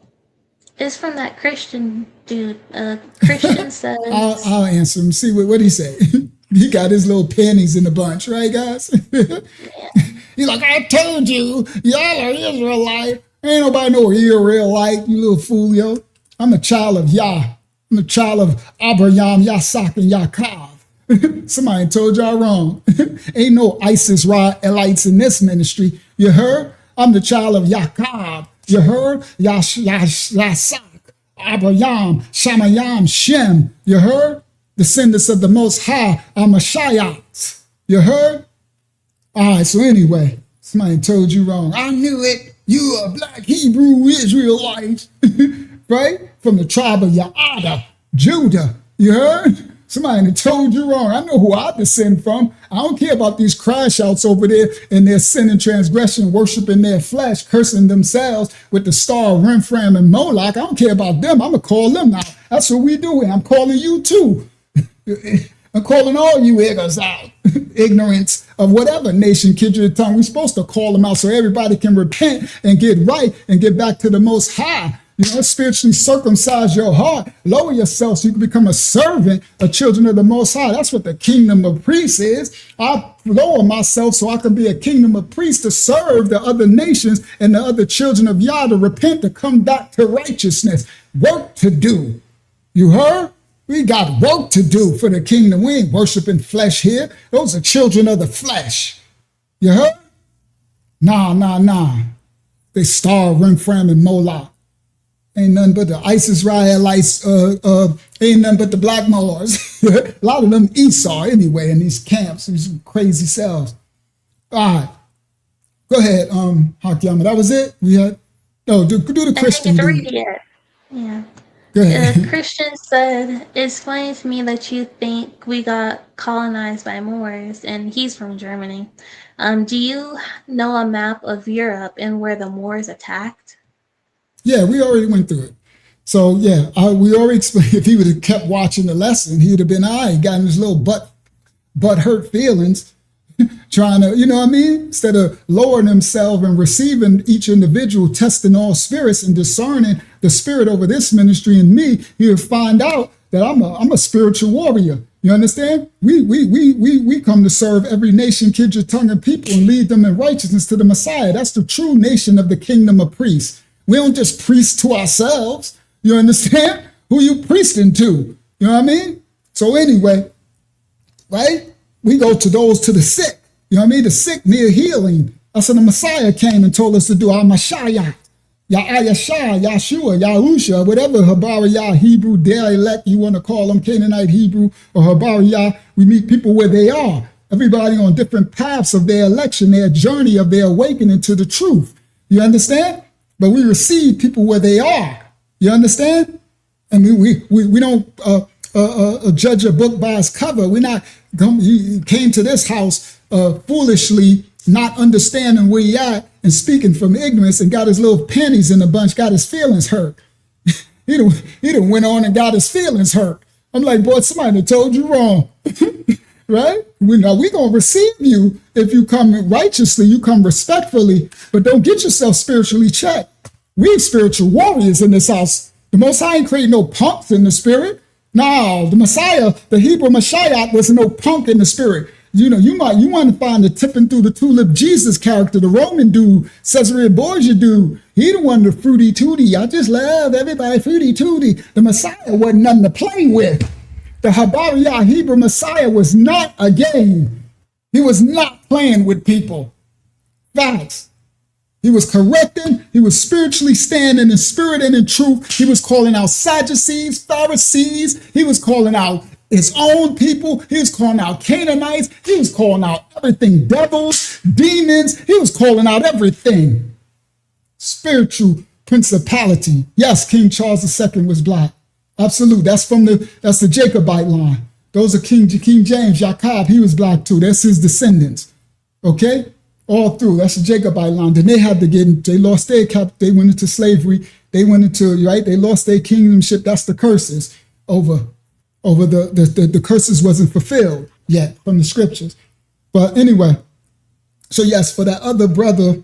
It's from that Christian dude. Christian says... I'll answer him. See, what did he say? He got his little panties in the bunch, right, guys? He's like, I told you, y'all are Israelite. Ain't nobody know Israelite, you little fool, yo. I'm a child of Yah. I'm a child of Abraham, Yasak, and Yaakov. Somebody told y'all wrong. Ain't no ISIS Elites in this ministry. You heard? I'm the child of Yaakov. You heard? Yasak, Abraham, Shamayam, Shem. You heard? Descendants of the Most High are Mashiachs. You heard? All right, so anyway, somebody told you wrong. I knew it. You are a black Hebrew Israelite, right? From the tribe of Yaada, Judah. You heard? Somebody told you wrong. I know who I descend from. I don't care about these crash outs over there in their sin and transgression, worshiping their flesh, cursing themselves with the star of Renfram and Moloch. I don't care about them. I'm going to call them now. That's what we do. I'm calling you too. I'm calling all you niggas out. Ignorance of whatever nation, kindred tongue. We're supposed to call them out so everybody can repent and get right and get back to the Most High. Spiritually circumcise your heart, lower yourself so you can become a servant, a children of the Most High. That's what the kingdom of priests is. I lower myself so I can be a kingdom of priests to serve the other nations and the other children of Yah to repent, to come back to righteousness. Work to do. You heard? We got work to do for the kingdom. We ain't worshiping flesh here. Those are children of the flesh. You heard? Nah. They starve, Renfram, and Moloch. Ain't nothing but the ISIS Israelites, ain't nothing but the black Moors. A lot of them Esau anyway in these camps, these crazy selves. All right. Go ahead, Hakiyama. That was it? We had do the Christian. Yeah. Go ahead. Christian said, it's funny to me that you think we got colonized by Moors, and he's from Germany. Do you know a map of Europe and where the Moors attacked? Yeah, we already went through it. So yeah, we already explained. If he would have kept watching the lesson, he would have been he got in his little butt hurt feelings, trying to, you know what I mean? Instead of lowering himself and receiving each individual, testing all spirits and discerning the spirit over this ministry and me, he would find out that I'm a spiritual warrior. You understand? We come to serve every nation, kindred, tongue, and people and lead them in righteousness to the Messiah. That's the true nation of the kingdom of priests. We don't just priest to ourselves. You understand? Who you priesting to? You know what I mean? So anyway, right? We go to those to the sick. You know what I mean? The sick near healing. That's what the Messiah came and told us to do. Our Mashiach, Yahayashah, Yahshua, Yahusha, whatever Habariyah, Hebrew, dialect you want to call them, Canaanite Hebrew or Habariyah. We meet people where they are. Everybody on different paths of their election, their journey of their awakening to the truth. You understand? But we receive people where they are. You understand? And we don't judge a book by its cover. We're not. He came to this house foolishly, not understanding where he at and speaking from ignorance, and got his little panties in a bunch, got his feelings hurt. he done went on and got his feelings hurt. I'm like, boy, somebody told you wrong. Right? We're going to receive you if you come righteously, you come respectfully, but don't get yourself spiritually checked. We spiritual warriors in this house. The Most High ain't create no punks in the spirit. No, the Messiah, the Hebrew Mashiach, was no punk in the spirit. You know, you want to find the tipping through the tulip Jesus character, the Roman dude, Caesarea Borgia dude. He the one, the fruity tooty. I just love everybody fruity tooty. The Messiah wasn't nothing to play with. The Habariah Hebrew Messiah was not a game. He was not playing with people. Facts. He was correcting. He was spiritually standing in spirit and in truth. He was calling out Sadducees, Pharisees. He was calling out his own people. He was calling out Canaanites. He was calling out everything, devils, demons. He was calling out everything. Spiritual principality. Yes, King Charles II was black. Absolute. That's the Jacobite line. Those are King James, Jacob. He was black too. That's his descendants. Okay? All through. That's the Jacobite line. Then they had to they lost their they went into slavery. They went into, right? They lost their kingdomship. That's the curses over the curses wasn't fulfilled yet from the scriptures. But anyway, so yes, for that other brother,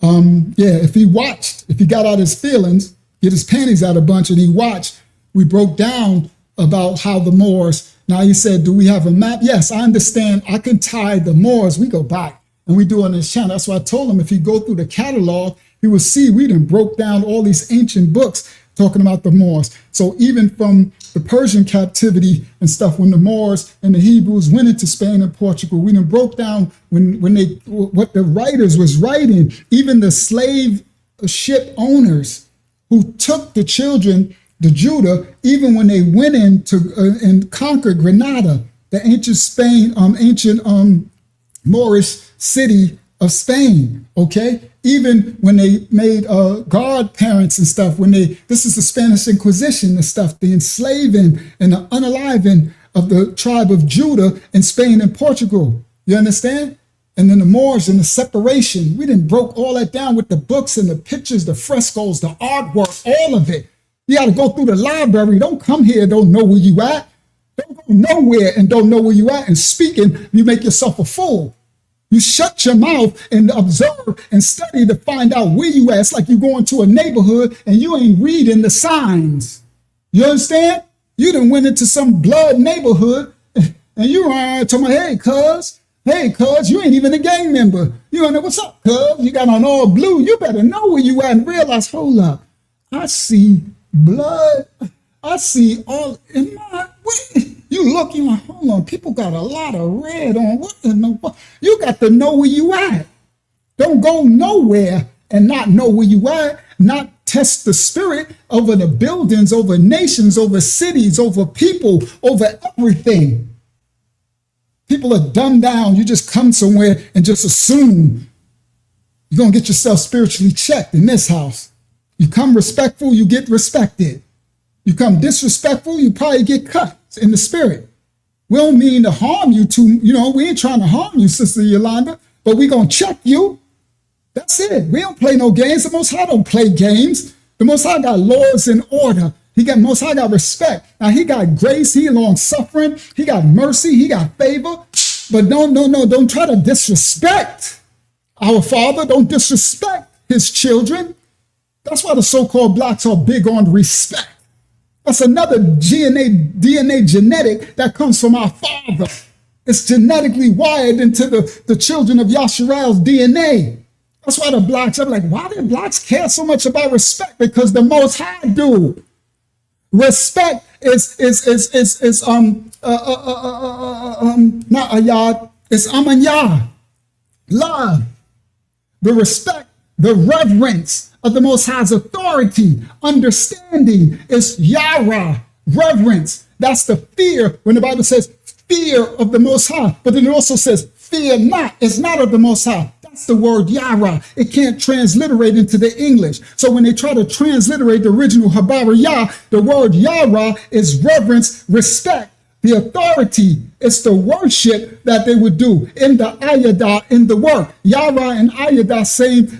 if he got out his feelings, get his panties out a bunch and he watched, we broke down about how the Moors, now he said, do we have a map? Yes, I understand. I can tie the Moors. We go back and we do on this channel. That's why I told him if he go through the catalog, he will see we done broke down all these ancient books talking about the Moors. So even from the Persian captivity and stuff, when the Moors and the Hebrews went into Spain and Portugal, we done broke down what the writers was writing, even the slave ship owners who took the children, the Judah, even when they went into and conquered Granada, the ancient Spain, Moorish city of Spain, okay? Even when they made godparents and stuff, this is the Spanish Inquisition and stuff, the enslaving and the unaliving of the tribe of Judah in Spain and Portugal. You understand? And then the Moors and the separation. We didn't broke all that down with the books and the pictures, the frescoes, the artwork, all of it. You got to go through the library. Don't come here, don't know where you at. Don't go nowhere and don't know where you at. And speaking, you make yourself a fool. You shut your mouth and observe and study to find out where you at. It's like you go into a neighborhood and you ain't reading the signs. You understand? You done went into some blood neighborhood and you are talking about, hey, cuz, you ain't even a gang member. You don't know what's up, cuz. You got on all blue. You better know where you at and realize, hold up, I see blood. I see all in my way. You look, you're like, hold on, people got a lot of red on. What in the world? You got to know where you at. Don't go nowhere and not know where you at, not test the spirit over the buildings, over nations, over cities, over people, over everything. People are dumbed down. You just come somewhere and just assume you're going to get yourself spiritually checked in this house. You come respectful, you get respected. You come disrespectful, you probably get cut in the spirit. We don't mean to harm you we ain't trying to harm you, Sister Yolanda, but we going to check you. That's it. We don't play no games. The Most High don't play games. The Most High got laws and order. Most High got respect. Now he got grace, he long suffering, he got mercy, he got favor. But don't try to disrespect our Father. Don't disrespect his children. That's why the so-called blacks are big on respect. That's another DNA genetic that comes from our Father. It's genetically wired into the children of Yasharal's DNA. That's why the blacks, I'm like, why do blacks care so much about respect? Because the Most High do. Respect is not ayad, it's amanyah. Love. The respect, the reverence of the Most High's authority, understanding is yara, reverence. That's the fear when the Bible says fear of the Most High, but then it also says fear not. It's not of the Most High. That's the word yara. It can't transliterate into the English. So when they try to transliterate the original Habariya, the word yara is reverence, respect. The authority, it's the worship that they would do in the ayadah, in the work. Yara and ayadah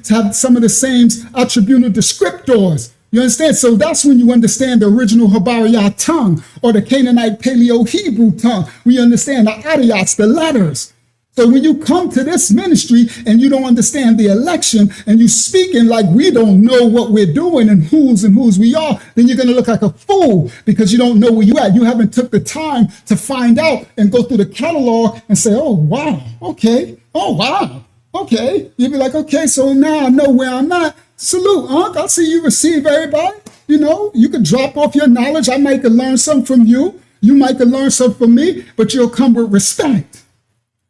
have some of the same attributed descriptors. You understand? So that's when you understand the original Habariya tongue or the Canaanite Paleo-Hebrew tongue. We understand the adiyats, the letters. So when you come to this ministry and you don't understand the election and you speaking like we don't know what we're doing and whose we are, then you're going to look like a fool because you don't know where you at. You haven't took the time to find out and go through the catalog and say, oh, wow, okay. Oh, wow, okay. You'll be like, okay, so now I know where I'm at. Salute, Unc. I see you receive everybody. You know, you can drop off your knowledge. I might can learn something from you. You might can learn something from me, but you'll come with respect.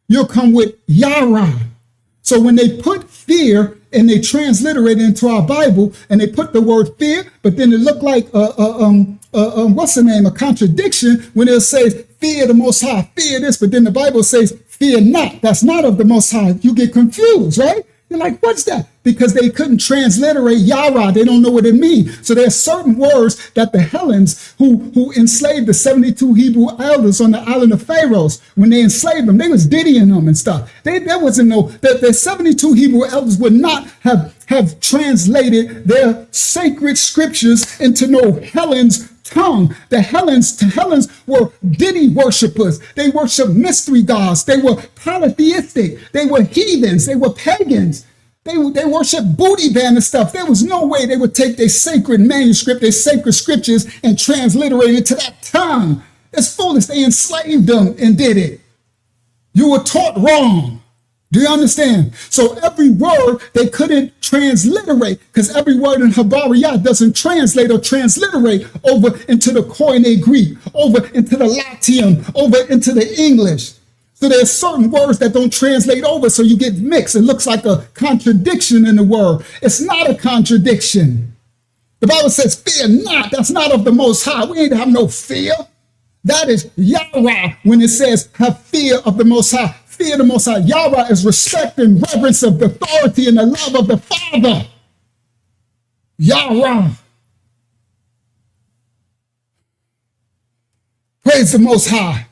You'll come with Yara. So when they put fear and they transliterate it into our Bible and they put the word fear, but then it looked like what's the name? A contradiction when it says fear the Most High, fear this, but then the Bible says fear not. That's not of the Most High. You get confused, right? You're like, what's that? Because they couldn't transliterate Yara. They don't know what it means. So there's certain words that the Hellenes who enslaved the 72 Hebrew elders on the island of Pharaohs, when they enslaved them, they was diddying them and stuff. There wasn't no, the 72 Hebrew elders would not have translated their sacred scriptures into no Hellenes tongue. The Hellenes were deity worshipers. They worshiped mystery gods. They were polytheistic. They were heathens. They were pagans. They worshiped booty band and stuff. There was no way they would take their sacred manuscript, their sacred scriptures, and transliterate it to that tongue. It's foolish. They enslaved them and did it. You were taught wrong. Do you understand? So every word they couldn't transliterate because every word in Habariyah doesn't translate or transliterate over into the Koine Greek, over into the Latium, over into the English. So there's certain words that don't translate over, so you get mixed. It looks like a contradiction in the word. It's not a contradiction. The Bible says, fear not. That's not of the Most High. We ain't have no fear. That is Yahweh when it says, have fear of the Most High. Fear the Most High. Yahweh is respect and reverence of the authority and the love of the Father. Yahweh. Praise the Most High.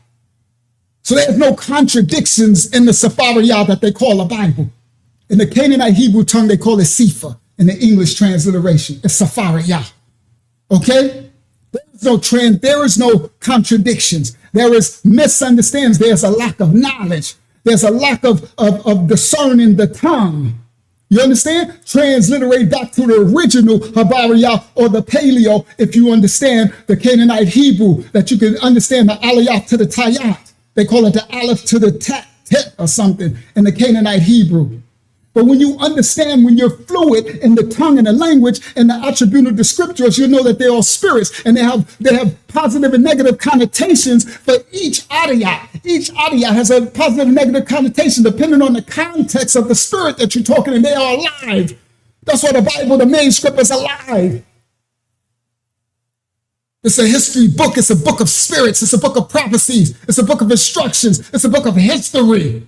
So there's no contradictions in the Safariyah that they call a Bible. In the Canaanite Hebrew tongue, they call it Sefer. In the English transliteration, it's Safariyah. Okay? There is no contradictions. There is misunderstandings. There's a lack of knowledge. There's a lack of discerning the tongue. You understand? Transliterate back to the original Habariyah or the Paleo if you understand the Canaanite Hebrew, that you can understand the Aliyah to the Tayat. They call it the Aleph to the Tet or something in the Canaanite Hebrew. But when you understand, when you're fluid in the tongue and the language and the attribute of the scriptures, you know that they're all spirits and they have positive and negative connotations for each adiyah. Each adiyah has a positive and negative connotation depending on the context of the spirit that you're talking, and they are alive. That's why the Bible, the manuscript, is alive. It's a history book. It's a book of spirits. It's a book of prophecies. It's a book of instructions. It's a book of history.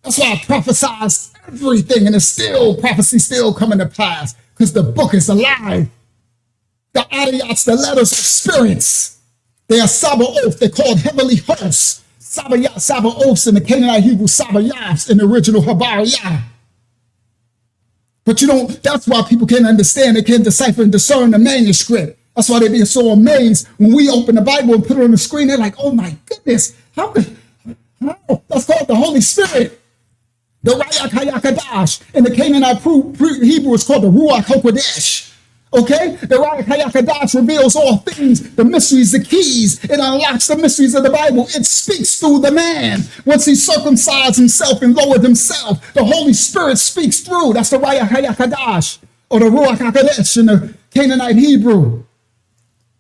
That's why I prophesize everything, and prophecy still coming to pass because the book is alive. The adiyats, the letters are spirits. They are Sabaoth. They're called heavenly hosts. Sabaoths in the Canaanite Hebrew, Sabayahs in the original Habariyah. But that's why people can't understand. They can't decipher and discern the manuscript. That's why they be so amazed when we open the Bible and put it on the screen. They're like, oh my goodness, how? That's called the Holy Spirit. The Rayak Hayakadash. In the Canaanite Hebrew, it's called the Ruach HaKodesh. Okay? The Rayak Hayakadash reveals all things, the mysteries, the keys. It unlocks the mysteries of the Bible. It speaks through the man. Once he circumcised himself and lowered himself, the Holy Spirit speaks through. That's the Rayak Hayakadash, or the Ruach HaKodesh in the Canaanite Hebrew.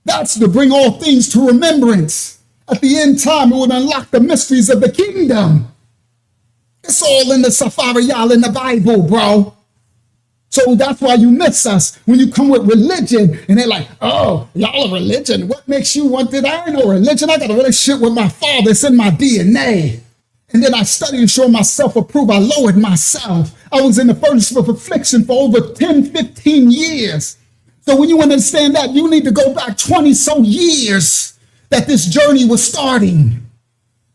That's to bring all things to remembrance. At the end time, it would unlock the mysteries of the kingdom. It's all in the Safariyah in the Bible, bro. So that's why you miss us when you come with religion and they're like, oh, y'all are religion. What makes you want that? I ain't no religion. I got a relationship with my Father. It's in my DNA. And then I study and show myself approved. I lowered myself. I was in the furnace of affliction for over 10, 15 years. So when you understand that, you need to go back 20 so years that this journey was starting.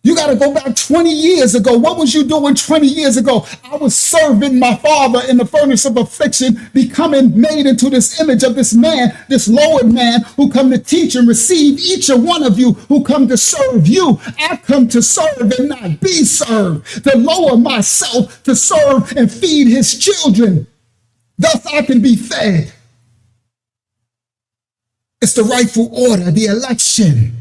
You got to go back 20 years ago. What was you doing 20 years ago? I was serving my Father in the furnace of affliction, becoming made into this image of this man, this lowered man who come to teach and receive each and one of you who come to serve you. I come to serve and not be served, to lower myself to serve and feed his children. Thus I can be fed. It's the rightful order, the election.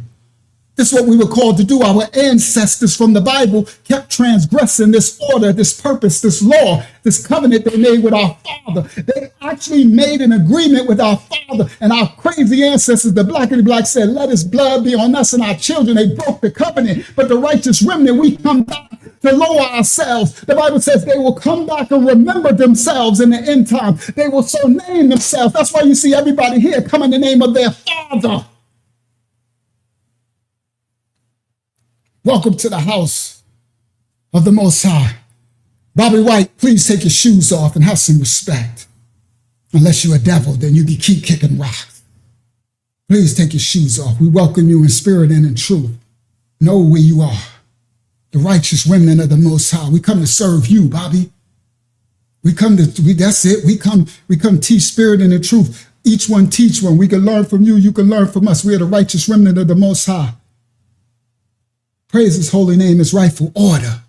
This is what we were called to do. Our ancestors from the Bible kept transgressing this order, this purpose, this law, this covenant they made with our Father. They actually made an agreement with our Father, and our crazy ancestors, the black and the black, said, let his blood be on us and our children. They broke the covenant, but the righteous remnant, we come back to lower ourselves. The Bible says they will come back and remember themselves in the end time. They will so name themselves. That's why you see everybody here come in the name of their Father. Welcome to the house of the Most High. Bobby White, please take your shoes off and have some respect. Unless you're a devil, then you can keep kicking rocks. Please take your shoes off. We welcome you in spirit and in truth. Know where you are. The righteous remnant of the Most High. We come to serve you, Bobby. That's it. We come teach spirit and in truth. Each one teach one. We can learn from you. You can learn from us. We are the righteous remnant of the Most High. Praise his holy name, his rightful order.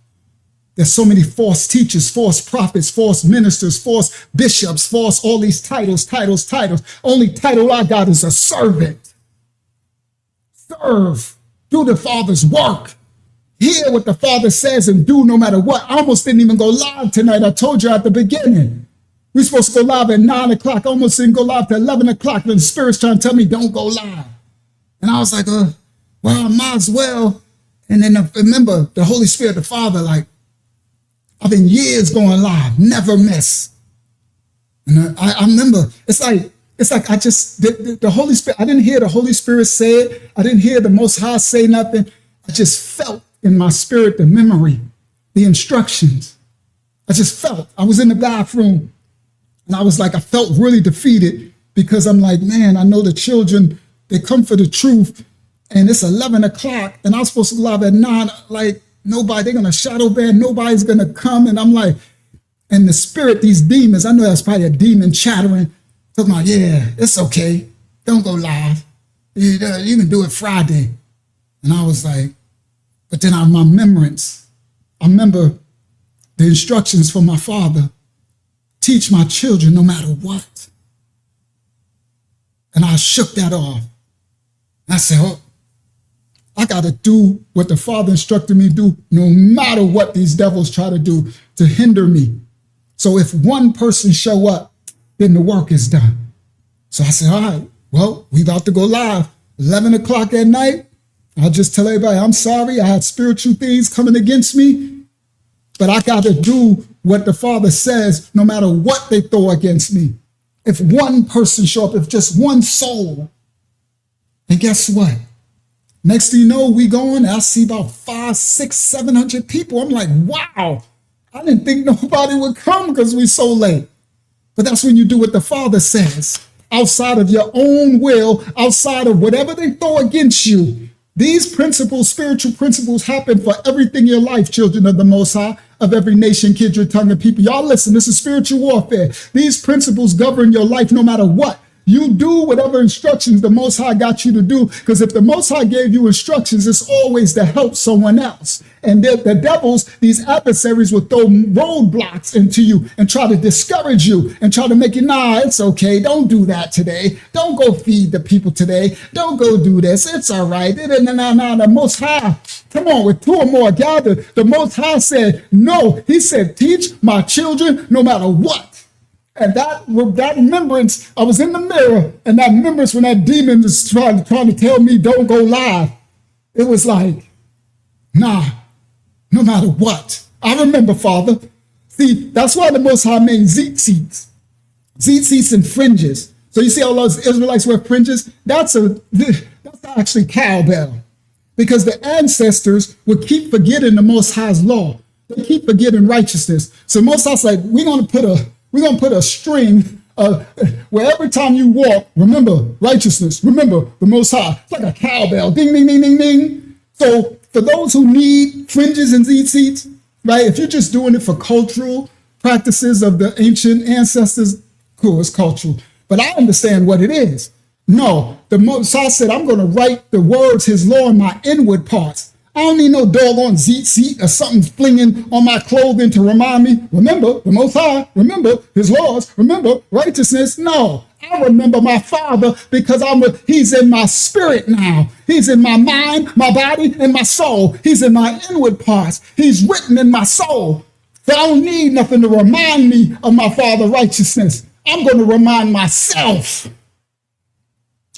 There's so many false teachers, false prophets, false ministers, false bishops, false, all these titles. Only title I got is a servant. Serve. Do the Father's work. Hear what the Father says and do no matter what. I almost didn't even go live tonight. I told you at the beginning. We're supposed to go live at 9 o'clock. I almost didn't go live to 11 o'clock. Then the Spirit's trying to tell me don't go live. And I was like, well, I might as well. And then remember, the Holy Spirit, the Father, like, I've been years going live, never miss. And I remember, it's like I just, the Holy Spirit, I didn't hear the Holy Spirit say it. I didn't hear the Most High say nothing. I just felt in my spirit the memory, the instructions. I just felt. I was in the bathroom, and I was like, I felt really defeated because I'm like, man, I know the children, they come for the truth. And it's 11 o'clock, and I'm supposed to go live at 9. Like, nobody, they're going to shadow ban, nobody's going to come. And I'm like, and the spirit, these demons, I know that's probably a demon chattering, talking about, yeah, it's okay. Don't go live. You can do it Friday. And I was like, but then my remembrance, I remember the instructions from my Father, teach my children no matter what. And I shook that off. I said, oh, I got to do what the Father instructed me to do, no matter what these devils try to do to hinder me. So if one person show up, then the work is done. So I said, all right, well, we about to go live. 11 o'clock at night. I'll just tell everybody, I'm sorry. I had spiritual things coming against me, but I got to do what the Father says, no matter what they throw against me. If one person show up, if just one soul, and guess what? Next thing you know, we going, I see about 500, 600, 700 people. I'm like, wow, I didn't think nobody would come because we're so late. But that's when you do what the Father says, outside of your own will, outside of whatever they throw against you. These principles, spiritual principles, happen for everything in your life, children of the Most High, of every nation, kindred, tongue, and people. Y'all listen, this is spiritual warfare. These principles govern your life no matter what. You do whatever instructions the Most High got you to do, because if the Most High gave you instructions, it's always to help someone else. And the devils, these adversaries, will throw roadblocks into you and try to discourage you and try to make you, nah, it's okay. Don't do that today. Don't go feed the people today. Don't go do this. It's all right. Nah. The Most High, come on, with 2 or more gathered, the Most High said, no. He said, teach my children no matter what. And that remembrance, I was in the mirror, and that remembrance when that demon was trying to tell me don't go live, it was like, nah, no matter what. I remember, Father. See, that's why the Most High made tzitzits. Tzitzits and fringes. So you see all those Israelites wear fringes? That's actually cowbell. Because the ancestors would keep forgetting the Most High's law. They keep forgetting righteousness. So Most High's like, we're going to put a string where every time you walk, remember righteousness, remember the Most High. It's like a cowbell, ding, ding, ding, ding, ding. So for those who need fringes and seats, right? If you're just doing it for cultural practices of the ancient ancestors, cool, it's cultural. But I understand what it is. No, the Most High said, I'm going to write the words, his law, in my inward parts. I don't need no doggone seat or something flinging on my clothing to remind me, remember the Most High, remember his laws, remember righteousness. No, I remember my Father because he's in my spirit now. He's in my mind, my body, and my soul. He's in my inward parts. He's written in my soul. So I don't need nothing to remind me of my Father's righteousness. I'm going to remind myself.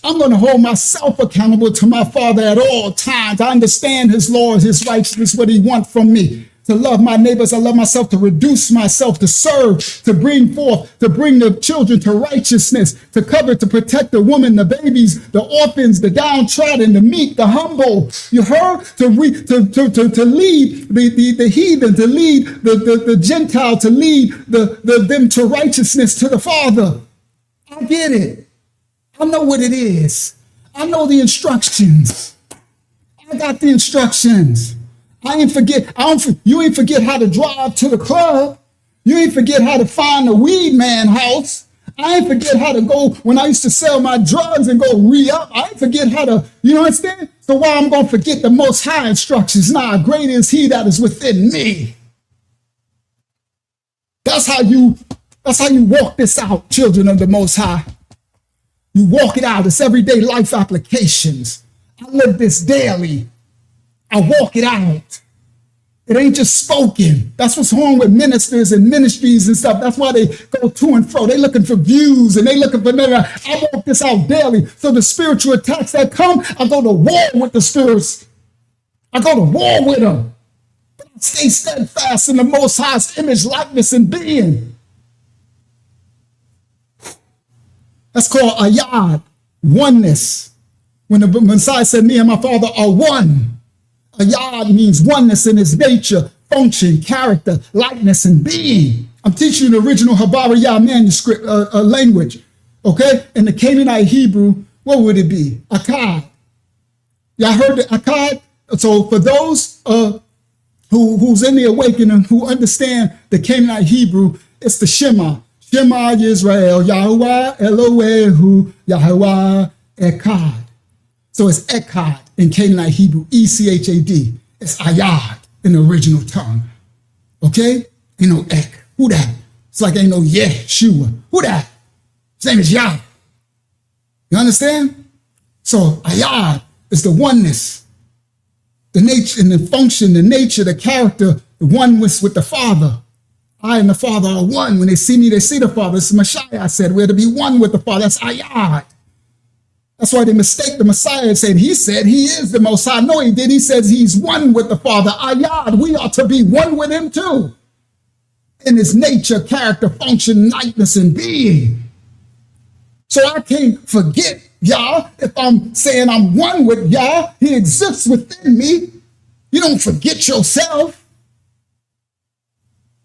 I'm going to hold myself accountable to my Father at all times. I understand his laws, his righteousness, what he wants from me. To love my neighbors, I love myself, to reduce myself, to serve, to bring forth, to bring the children to righteousness, to cover, to protect the woman, the babies, the orphans, the downtrodden, the meek, the humble. You heard? To lead the heathen, to lead the Gentile, to lead them to righteousness, to the Father. I get it. I know what it is. I know the instructions. I got the instructions. You ain't forget how to drive to the club. You ain't forget how to find the weed man house. I ain't forget how to go when I used to sell my drugs and go re-up. I ain't forget how to, you understand? So why I'm going to forget the Most High instructions? Nah, great is he that is within me. That's how you walk this out, children of the Most High. You walk it out. It's everyday life applications. I live this daily. I walk it out. It ain't just spoken. That's what's wrong with ministers and ministries and stuff. That's why they go to and fro. They looking for views and they looking for nothing. I walk this out daily. So the spiritual attacks that come, I go to war with the spirits. I go to war with them. But I stay steadfast in the Most High's image, likeness, and being. That's called ayad, oneness. When the Messiah said, me and my Father are one. Ayad means oneness in his nature, function, character, likeness, and being. I'm teaching you the original Habariyah manuscript language. Okay? In the Canaanite Hebrew, what would it be? Akkad. Y'all heard the Akkad? So for those who's in the awakening, who understand the Canaanite Hebrew, it's the Shema. Shema Yisrael, Yahuwah Elohehu, Yahuwah Echad. So it's Echad in Canaanite Hebrew, E-C-H-A-D. It's Ayad in the original tongue. Okay? Ain't no Ek. Who that? It's like ain't no Yeshua. Who that? His name is Yah. You understand? So Ayad is the oneness, the nature and the function, the nature, the character, the oneness with the Father. I and the Father are one. When they see me, they see the Father. This is Messiah. I said, we're to be one with the Father. That's Ayad. That's why they mistake the Messiah and say, he said he is the Most High. No, he did. He says he's one with the Father. Ayad. We are to be one with him too. In his nature, character, function, likeness, and being. So I can't forget Yah. If I'm saying I'm one with Yah, he exists within me. You don't forget yourself.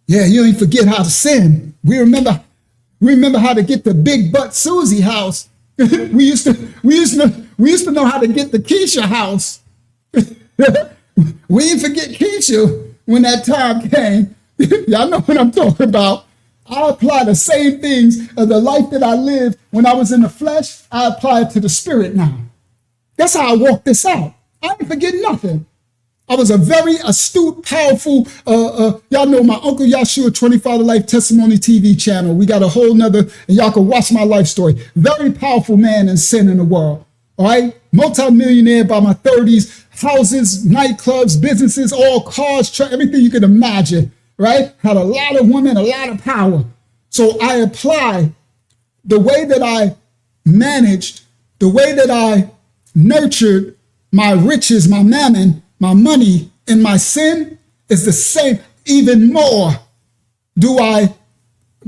Yeah, you ain't forget how to sin. We remember how to get the Big Butt Susie house. we used to know how to get the Keisha house. We didn't forget Keisha when that time came. Y'all know what I'm talking about. I apply the same things of the life that I lived when I was in the flesh. I apply it to the spirit now. That's how I walk this out. I didn't forget nothing. I was a very astute, powerful, y'all know my Uncle Yahshua 25 to Life Testimony TV channel. We got a whole nother, and y'all can watch my life story. Very powerful man in sin in the world, all right? Multi-millionaire by my 30s, houses, nightclubs, businesses, all cars, everything you can imagine, right? Had a lot of women, a lot of power. So I apply the way that I managed, the way that I nurtured my riches, my mammon, my money, and my sin is the same. Even more do I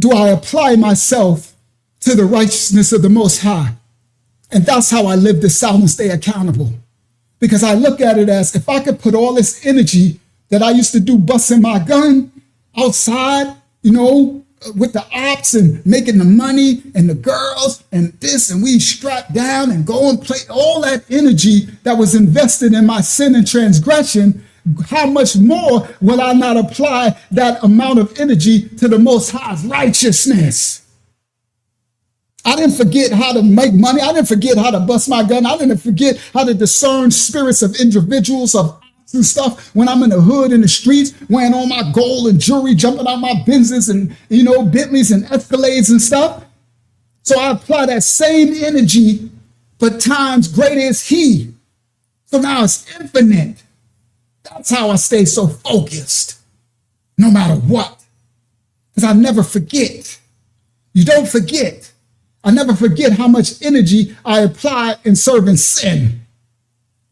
apply myself to the righteousness of the Most High. And that's how I live this out and stay accountable. Because I look at it as if I could put all this energy that I used to do busting my gun outside, with the ops and making the money and the girls and this, and we strap down and go and play all that energy that was invested in my sin and transgression. How much more will I not apply that amount of energy to the Most High's righteousness? I didn't forget how to make money. I didn't forget how to bust my gun. I didn't forget how to discern spirits of individuals, of and stuff when I'm in the hood, in the streets, wearing all my gold and jewelry, jumping out my Benzes and, Bentleys and Escalades and stuff. So I apply that same energy, but times greater is He. So now it's infinite. That's how I stay so focused, no matter what. Because I never forget. You don't forget. I never forget how much energy I apply in serving sin.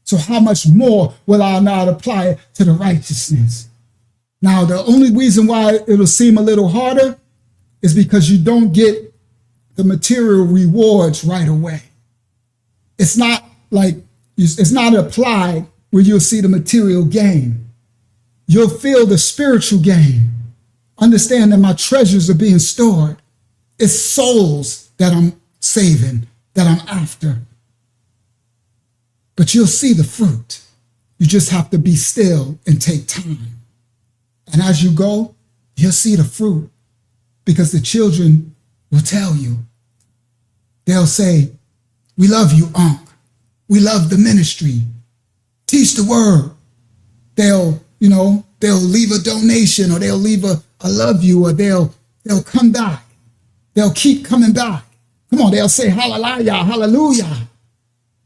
So how much more will I not apply it to the righteousness? Now, the only reason why it'll seem a little harder is because you don't get the material rewards right away. It's not applied where you'll see the material gain. You'll feel the spiritual gain. Understand that my treasures are being stored. It's souls that I'm saving, that I'm after. But you'll see the fruit. You just have to be still and take time. And as you go, you'll see the fruit because the children will tell you. They'll say, "We love you, Unc. We love the ministry. Teach the word." They'll leave a donation, or they'll leave a "I love you," or they'll come back. They'll keep coming back. Come on, they'll say hallelujah, hallelujah.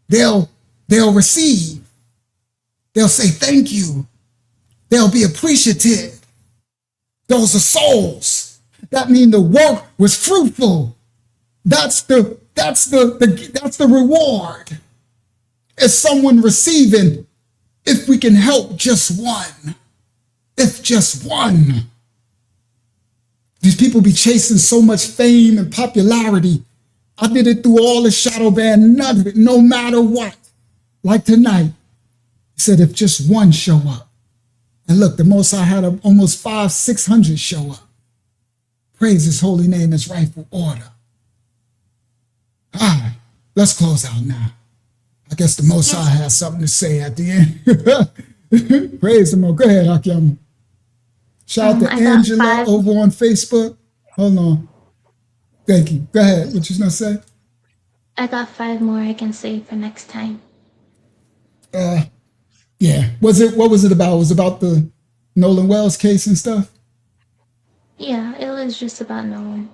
They'll receive. They'll say thank you. They'll be appreciative. Those are souls. That means the work was fruitful. That's the reward. It's someone receiving if we can help just one. If just one. These people be chasing so much fame and popularity. I did it through all the shadow band, none of it, no matter what. Like tonight, he said, if just one show up. And look, the Most High had almost 500-600 show up. Praise His holy name, His rightful order. All right, let's close out now. I guess the Most High has something to say at the end. Praise Him. Go ahead, Akyama. Shout out to Angela over on Facebook. Hold on. Thank you. Go ahead. What you gonna say? I got 5 more I can save for next time. Yeah. What was it about? It was about the Nolan Wells case and stuff? Yeah, it was just about Nolan.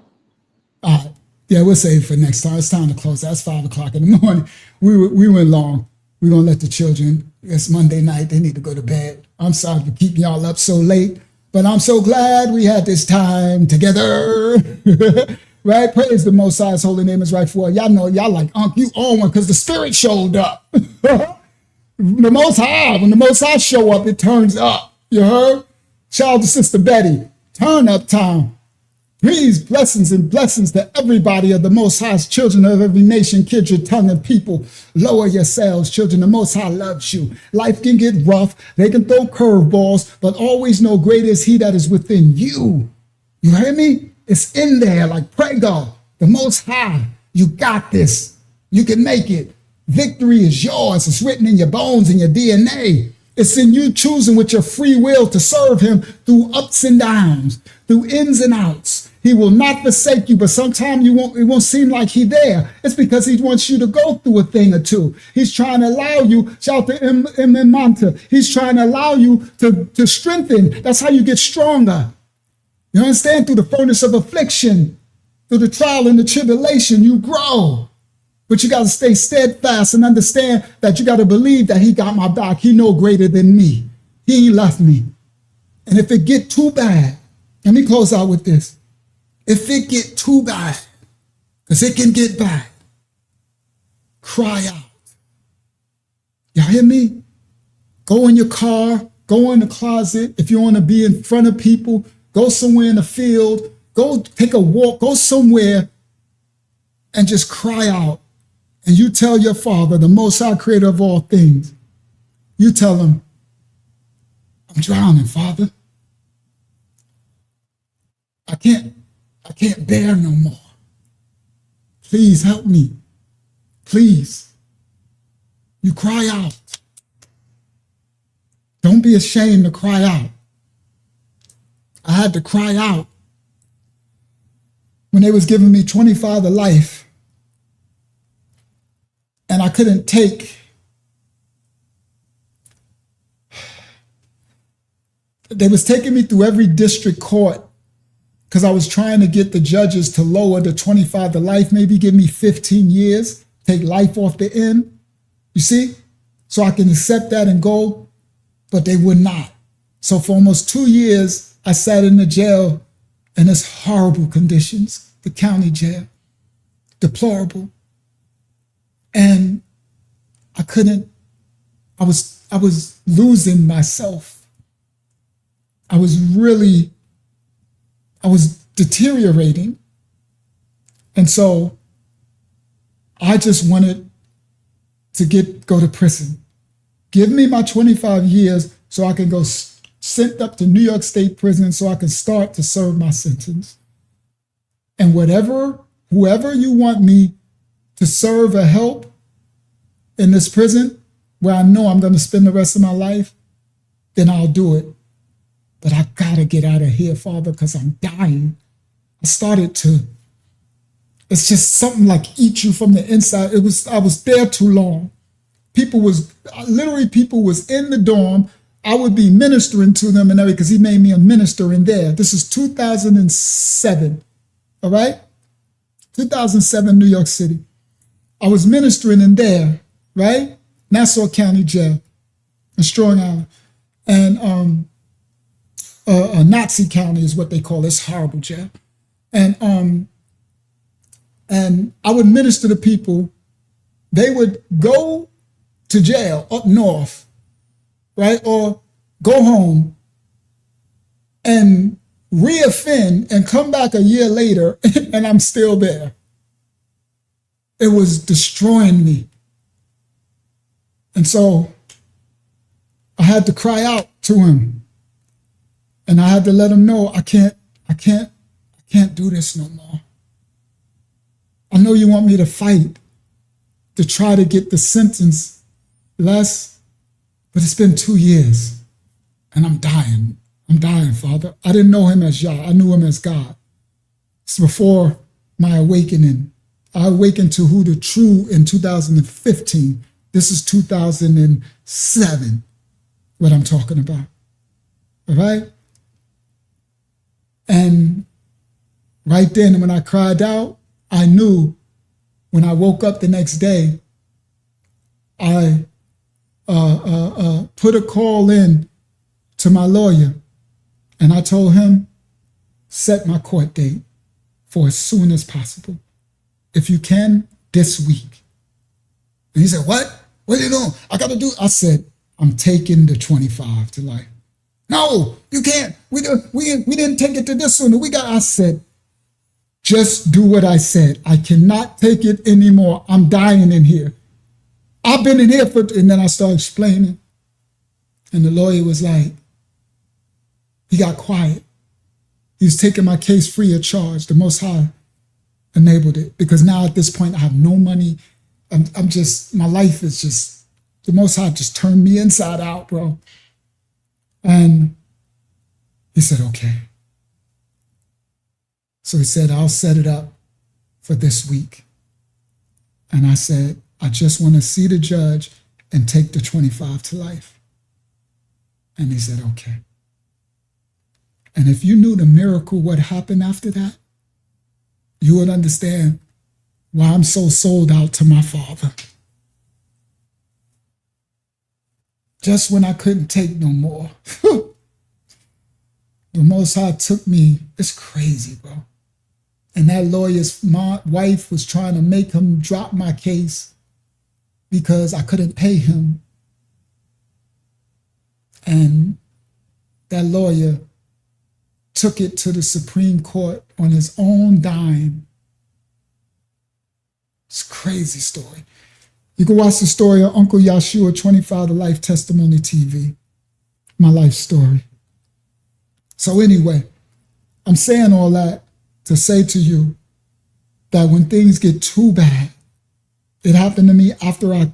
All right. Yeah, we'll save it for next time. It's time to close. That's 5 o'clock in the morning. We went long. We're gonna let the children. It's Monday night. They need to go to bed. I'm sorry for keeping y'all up so late, but I'm so glad we had this time together. Right? Praise the Most High's holy name is right for it. Y'all know, y'all like, Unc, you own one because the Spirit showed up. The Most High, when the Most High show up, it turns up. You heard? Shout out to Sister Betty. Turn up time. Please, blessings and blessings to everybody of the Most High's children of every nation, kindred, tongue, and people. Lower yourselves, children. The Most High loves you. Life can get rough. They can throw curveballs, but always know greater is He that is within you. You hear me? It's in there like prego. The Most High, you got this. You can make it. Victory is yours. It's written in your bones and your DNA. It's in you choosing with your free will to serve Him through ups and downs, through ins and outs. He will not forsake you, but sometimes it won't seem like He's there. It's because He wants you to go through a thing or two. He's trying to allow you, shout to M. Manta. He's trying to allow you to strengthen. That's how you get stronger. You understand? Through the furnace of affliction, through the trial and the tribulation, you grow. But you got to stay steadfast and understand that you got to believe that He got my back. He know greater than me. He ain't left me. And if it get too bad, let me close out with this. If it get too bad, because it can get bad, cry out. Y'all hear me? Go in your car, go in the closet. If you want to be in front of people, go somewhere in the field, go take a walk, go somewhere and just cry out. And you tell your Father, the Most High creator of all things, you tell Him, I'm drowning, Father. I I can't bear no more. Please help me. Please. You cry out. Don't be ashamed to cry out. I had to cry out when they was giving me 25 to life, and I couldn't take. They was taking me through every district court because I was trying to get the judges to lower the 25 to life, maybe give me 15 years, take life off the end. You see? So I can accept that and go, but they would not. So for almost 2 years, I sat in the jail in this horrible conditions, the county jail, deplorable. And I was losing myself. I was deteriorating. And so I just wanted to go to prison. Give me my 25 years so I can go sent up to New York State prison so I can start to serve my sentence. And whoever you want me to serve or help in this prison where I know I'm going to spend the rest of my life, then I'll do it. But I gotta get out of here, Father, because I'm dying. It's just something like eat you from the inside. I was there too long. People was in the dorm. I would be ministering to them and everything because he made me a minister in there. This is 2007, all right? 2007, New York City. I was ministering in there, right? Nassau County Jail in Strong Island. And Nazi County is what they call it. It's horrible jail. And I would minister to people. They would go to jail up north, right? Or go home and reoffend and come back a year later and I'm still there. It was destroying me. And so I had to cry out to him. And I had to let him know I can't do this no more. I know you want me to fight to try to get the sentence less, but it's been 2 years and I'm dying. I'm dying, Father. I didn't know him as Yah. I knew him as God. It's before my awakening. I awakened to who the true in 2015. This is 2007, what I'm talking about. All right? And right then, when I cried out, I knew when I woke up the next day, I put a call in to my lawyer and I told him, set my court date for as soon as possible. If you can, this week. And he said, what? What are you doing? I got to do. I said, I'm taking the 25 to life. No, you can't. We didn't take it to this one. I said, just do what I said. I cannot take it anymore. I'm dying in here. I've been in here and then I started explaining. And the lawyer was like, he got quiet. He was taking my case free of charge. The Most High enabled it because now at this point I have no money. My life is just, the Most High just turned me inside out, bro. And he said, okay. So he said, I'll set it up for this week. And I said, I just want to see the judge and take the 25 to life. And he said, okay. And if you knew the miracle, what happened after that, you would understand why I'm so sold out to my Father. Just when I couldn't take no more, the Most High took me. It's crazy, bro. And that lawyer's wife was trying to make him drop my case because I couldn't pay him. And that lawyer took it to the Supreme Court on his own dime. It's a crazy story. You can watch the story of Uncle Yahshua 25 to Life Testimony TV. My life story. So anyway, I'm saying all that to say to you that when things get too bad, it happened to me after I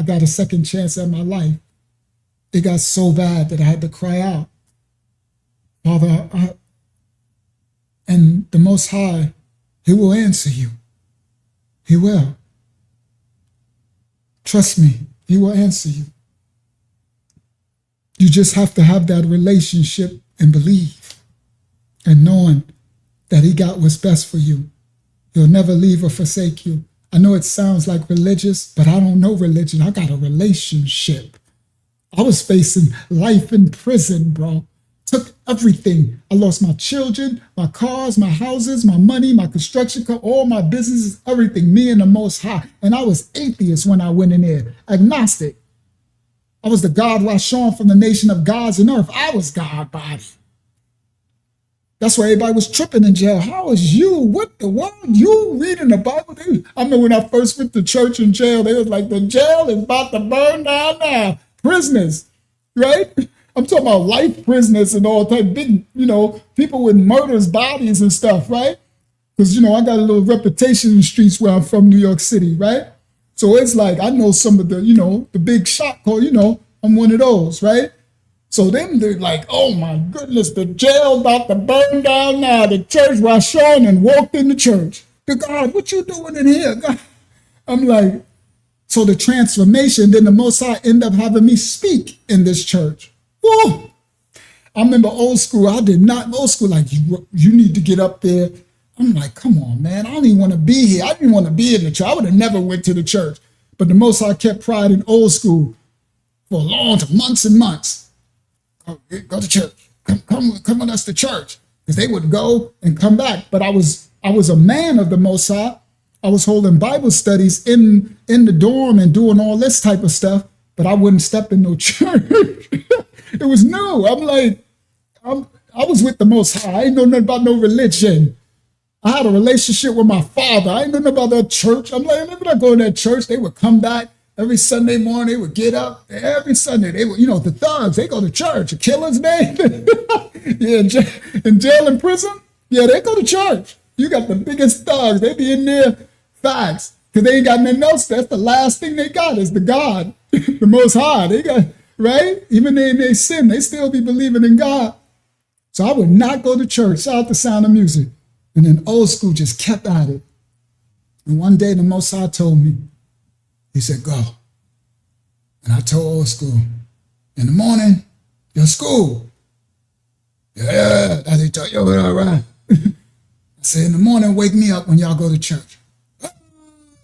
got a second chance at my life. It got so bad that I had to cry out, Father, and the Most High, He will answer you. He will. Trust me, He will answer you. You just have to have that relationship and believe, and knowing that He got what's best for you. He'll never leave or forsake you. I know it sounds like religious, but I don't know religion. I got a relationship. I was facing life in prison, bro. Took everything. I lost my children, my cars, my houses, my money, my construction, all my businesses, everything, me and the Most High. And I was atheist when I went in there, agnostic. I was the God Rashon from the nation of gods and earth. I was God body. That's why everybody was tripping in jail. How is you? What the world? You reading the Bible? I remember when I first went to church in jail, they was like, the jail is about to burn down now. Prisoners, right? I'm talking about life prisoners and all type big, people with murders, bodies and stuff, right? Because, I got a little reputation in the streets where I'm from, New York City, right? So it's like, I know some of the, the big shot call, I'm one of those, right? So then they're like, oh my goodness, the jail about to burn down now. The church Rashon and walked in the church. God, what you doing in here? God. I'm like, so the transformation, then the Most High end up having me speak in this church. Whoa. I remember old school, I did not, old school, like, you need to get up there. I'm like, come on, man, I don't even want to be here. I didn't want to be in the church. I would have never went to the church. But the Most High kept pride in old school for months and months. Go to church. Come with us to church. Because they would go and come back. But I was a man of the Most High. I was holding Bible studies in the dorm and doing all this type of stuff, but I wouldn't step in no church. It was new. I'm like, I was with the Most High. I ain't know nothing about no religion. I had a relationship with my father. I ain't know nothing about that church. I'm like, let me not go to that church. They would come back. Every Sunday morning, they would get up. Every Sunday, they would, the thugs, they go to church. The killers, man. Yeah, in jail and prison. Yeah, they go to church. You got the biggest thugs. They be in there, facts. Because they ain't got nothing else. That's the last thing they got is the God, the Most High. They got, right? Even in their sin, they still be believing in God. So I would not go to church. Shout out the Sound of Music. And then old school just kept at it. And one day, the Most High told me, He said, go. And I told old school, in the morning, your school. Yeah, that's he told you, all right. I said, in the morning, wake me up when y'all go to church.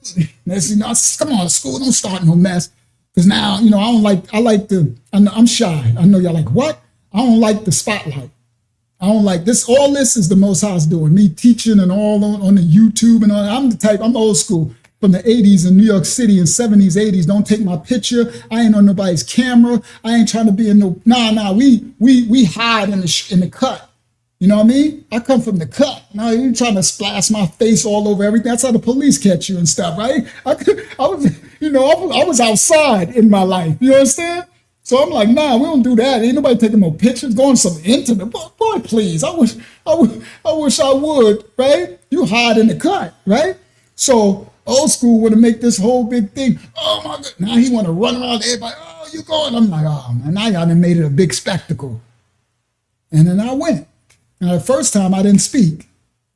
Come on, school, don't start no mess. Because now, I'm shy. I know y'all like, what? I don't like the spotlight. I don't like this. All this is the Most High's doing. Me teaching and all on the YouTube and all. I'm old school. From the 80s in New York City and 70s, 80s. Don't take my picture. I ain't on nobody's camera. I ain't trying to be in no, we hide in the cut. You know what I mean? I come from the cut. No, you trying to splash my face all over everything. That's how the police catch you and stuff, right? I was outside in my life. You understand? So I'm like, nah, we don't do that. Ain't nobody taking no pictures, going some internet. Boy, please. I wish I would, right? You hide in the cut, right? So old school want to make this whole big thing. Oh my God. Now he want to run around everybody. Oh, you going? I'm like, oh man, now y'all done made it a big spectacle. And then I went. Now the first time I didn't speak.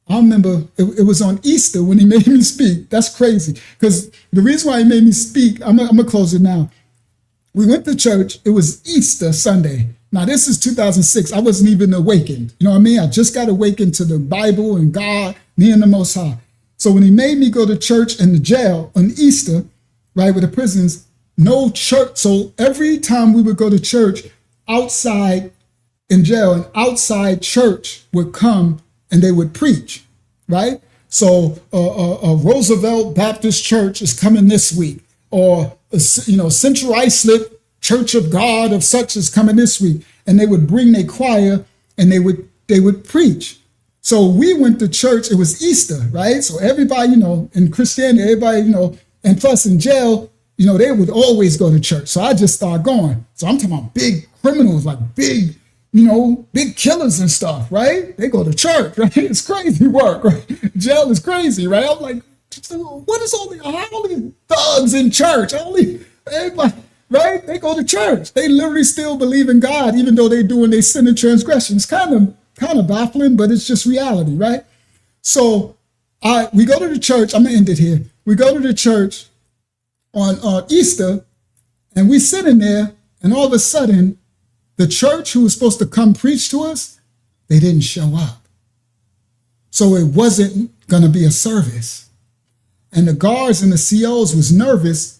I remember it was on Easter when he made me speak. That's crazy. Because the reason why he made me speak, I'm gonna close it now. We went to church. It was Easter Sunday. Now this is 2006. I wasn't even awakened. You know what I mean? I just got awakened to the Bible and God, me and the Most High. So when he made me go to church in the jail on Easter, right, with the prisons, no church. So every time we would go to church outside in jail, an outside church would come and they would preach, right? So Roosevelt Baptist Church is coming this week, or Central Islip Church of God of such is coming this week, and they would bring their choir and they would preach. So we went to church. It was Easter, right? So everybody, in Christianity, everybody, and plus in jail, they would always go to church. So I just started going. So I'm talking about big criminals, like big, big killers and stuff, right? They go to church, right? It's crazy work, right? Jail is crazy, right? I'm like, what is all these thugs in church? Everybody, right? They go to church. They literally still believe in God, even though they're doing their sin and transgressions. Kind of baffling, but it's just reality, right? So we go to the church. I'm gonna end it here. We go to the church on Easter, and we sit in there, and all of a sudden, the church who was supposed to come preach to us, they didn't show up. So it wasn't going to be a service. And the guards and the COs was nervous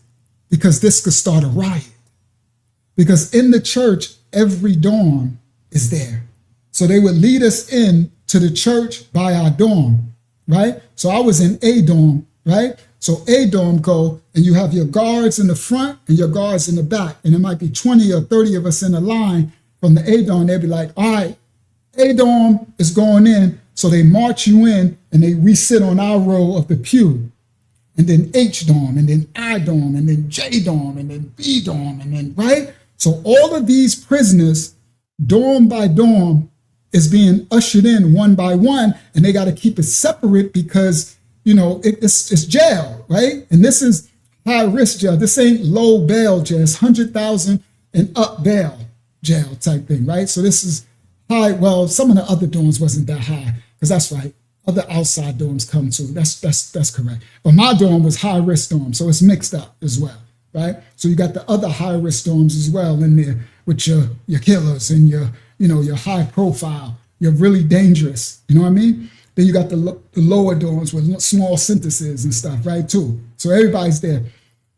because this could start a riot. Because in the church, every dorm is there. So they would lead us in to the church by our dorm, right? So I was in A dorm, right? So A dorm go, and you have your guards in the front and your guards in the back. And it might be 20 or 30 of us in a line from the A dorm. They'll be like, all right, A dorm is going in. So they march you in, and we sit on our row of the pew. And then H dorm, and then I dorm, and then J dorm, and then B dorm, and then, right? So all of these prisoners, dorm by dorm, is being ushered in one by one, and they got to keep it separate because it's jail, right? And this is high risk jail. This ain't low bail jail. It's 100,000 and up bail jail type thing, right? So this is high. Well, some of the other dorms wasn't that high, because that's right. Other outside dorms come too. That's correct. But my dorm was high risk dorm, so it's mixed up as well, right? So you got the other high risk dorms as well in there with your killers and your high profile. You're really dangerous. You know what I mean? Then you got the lower dorms with small synthesis and stuff, right, too. So everybody's there.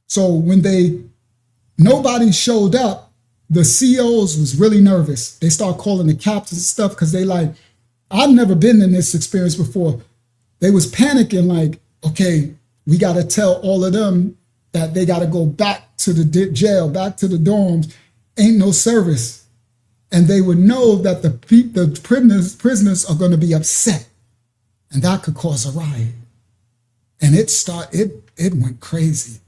So when nobody showed up, the COs was really nervous. They start calling the captains and stuff because they like, I've never been in this experience before. They was panicking like, okay, we got to tell all of them that they got to go back to the jail, back to the dorms. Ain't no service. And they would know that the prisoners are going to be upset. And that could cause a riot. And it went crazy.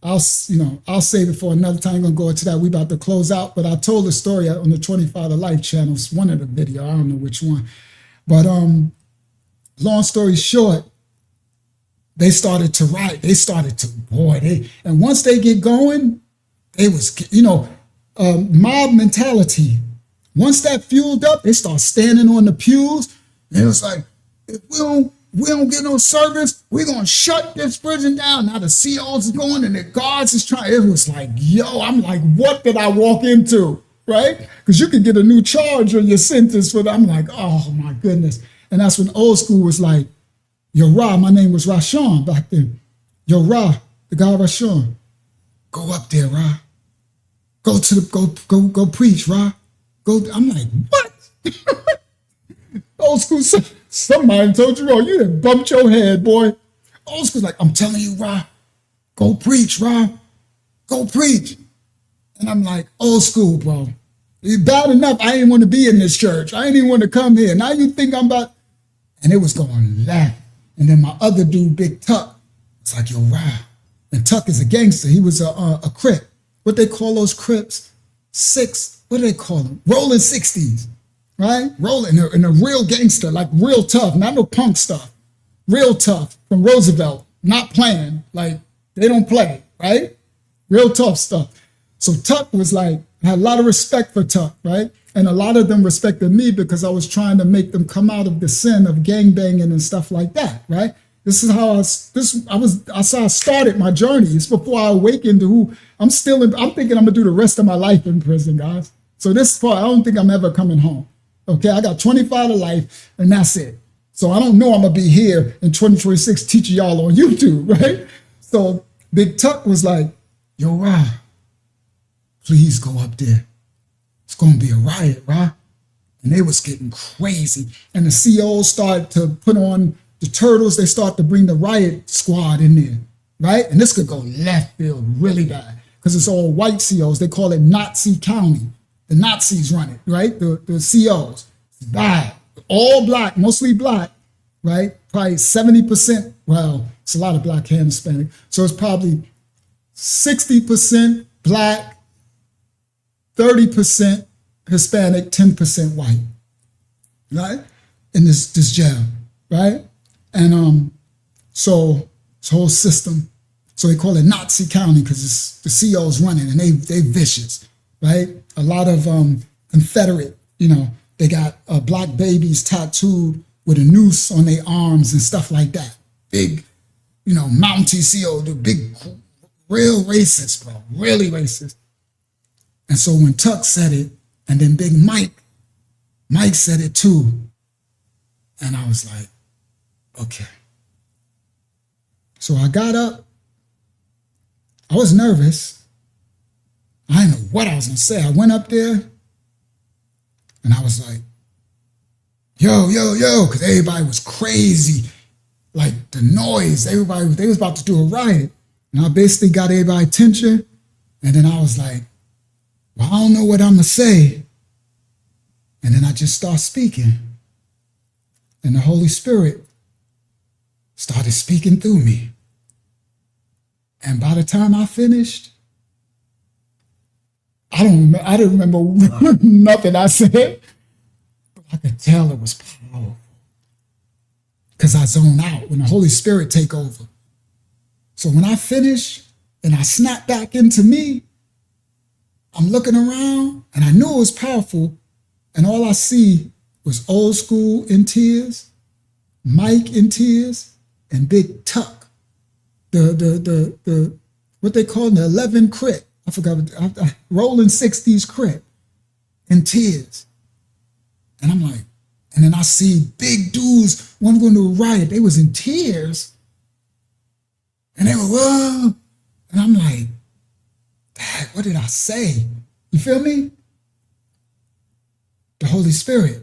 I'll save it for another time. I'm going to go into that. We about to close out, but I told the story on the 25 to Life channel. It's one of the video. I don't know which one. But long story short, they started to riot. They started to, and once they get going, they was, mob mentality. Once that fueled up, they start standing on the pews. And it was like, if we don't get no service, we're going to shut this prison down. Now the COs is going and the guards is trying. It was like, I'm like, what did I walk into, right? Because you could get a new charge on your sentence for that. I'm like, oh my goodness. And that's when old school was like, yo, Ra, my name was Rashawn back then. Yo, Ra, the guy Rashawn, go up there, Ra. Go go preach, Ra. Go. I'm like, what? Old school, somebody told you, you done bumped your head, boy. Old school's like, I'm telling you, Ra, go preach, Ra. Go preach. And I'm like, old school, bro. It's bad enough I didn't want to be in this church. I didn't even want to come here. Now you think I'm about... And it was going left. And then my other dude, Big Tuck, it's like, yo, Ra. And Tuck is a gangster. He was a Crip. What they call those Crips? What do they call them? Rolling 60s. Right? Rolling in a real gangster, like real tough, not no punk stuff. Real tough from Roosevelt, not playing, like they don't play, right? Real tough stuff. So Tuck was like, I had a lot of respect for Tuck, right? And a lot of them respected me because I was trying to make them come out of the sin of gangbanging and stuff like that, right? This is how that's how I started my journey. It's before I awakened to who I'm thinking I'm gonna do the rest of my life in prison, guys. So this far, I don't think I'm ever coming home. Okay, I got 25 to life, and that's it. So I don't know I'm gonna be here in 2026 teaching y'all on YouTube, right? So Big Tuck was like, yo, Ra, please go up there. It's gonna be a riot, Ra. And they was getting crazy. And the COs started to put on the turtles. They start to bring the riot squad in there, right? And this could go left field really bad because it's all white COs. They call it Nazi County. The Nazis run it, right? The COs. It's bad. All black, mostly black, right? Probably 70%. Well, it's a lot of black and Hispanic. So it's probably 60% black, 30% Hispanic, 10% white, right? In this jail, right? And so this whole system, so they call it Nazi County because it's the CO's running and they vicious, right? A lot of Confederate, they got black babies tattooed with a noose on their arms and stuff like that. Big, Mountie CO, the big, real racist, bro, really racist. And so when Tuck said it, and then Big Mike said it too. And I was like, okay. So I got up. I was nervous. I didn't know what I was gonna say. I went up there and I was like, yo, because everybody was crazy. Like the noise, they was about to do a riot. And I basically got everybody's attention. And then I was like, well, I don't know what I'm gonna say. And then I just start speaking. And the Holy Spirit started speaking through me. And by the time I finished, I didn't remember nothing I said, but I could tell it was powerful. Because I zone out when the Holy Spirit take over. So when I finish and I snap back into me, I'm looking around and I knew it was powerful, and all I see was Old School in tears, Mike in tears, and Big Tuck. The what they call the 11 crit. I forgot, rolling 60s crit in tears. And I'm like, and then I see big dudes, one going to a riot, they was in tears. And they were, whoa. And I'm like, Dad, what did I say? You feel me? The Holy Spirit.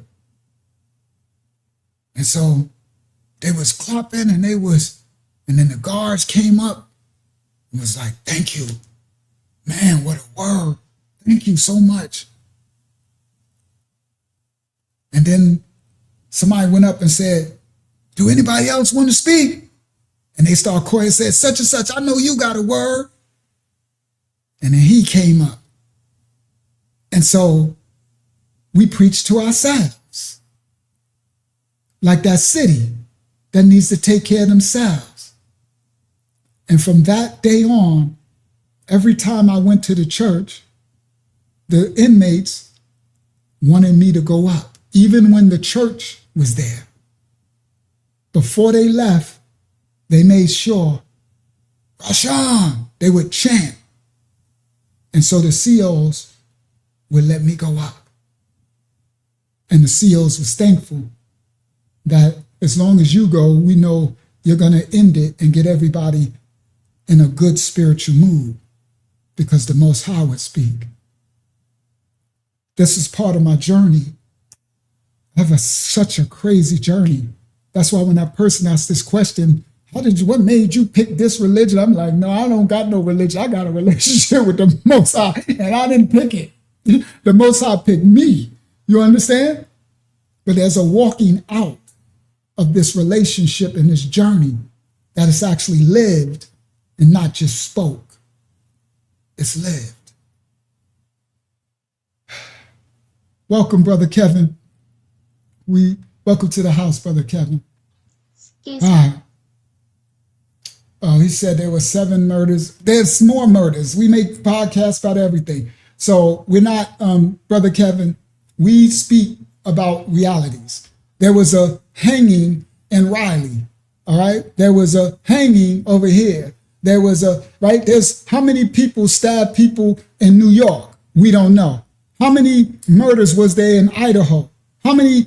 And so they was clapping and then the guards came up and was like, thank you. Man, what a word. Thank you so much. And then somebody went up and said, do anybody else want to speak? And they started calling and said, such and such, I know you got a word. And then he came up. And so we preach to ourselves. Like that city that needs to take care of themselves. And from that day on, every time I went to the church, the inmates wanted me to go up, even when the church was there. Before they left, they made sure, Rashan, they would chant. And so the COs would let me go up. And the COs was thankful that as long as you go, we know you're going to end it and get everybody in a good spiritual mood because the Most High would speak. This is part of my journey. I have such a crazy journey. That's why when that person asked this question, what made you pick this religion? I'm like, no, I don't got no religion. I got a relationship with the Most High, and I didn't pick it. The Most High picked me. You understand? But there's a walking out of this relationship and this journey that is actually lived and not just spoke. It's lived. Welcome, Brother Kevin. Welcome to the house, Brother Kevin. Excuse me. Oh, he said there were 7 murders. There's more murders. We make podcasts about everything. So we're not, Brother Kevin, we speak about realities. There was a hanging in Riley, all right? There was a hanging over here. There was there's how many people stabbed people in New York? We don't know. How many murders was there in Idaho? How many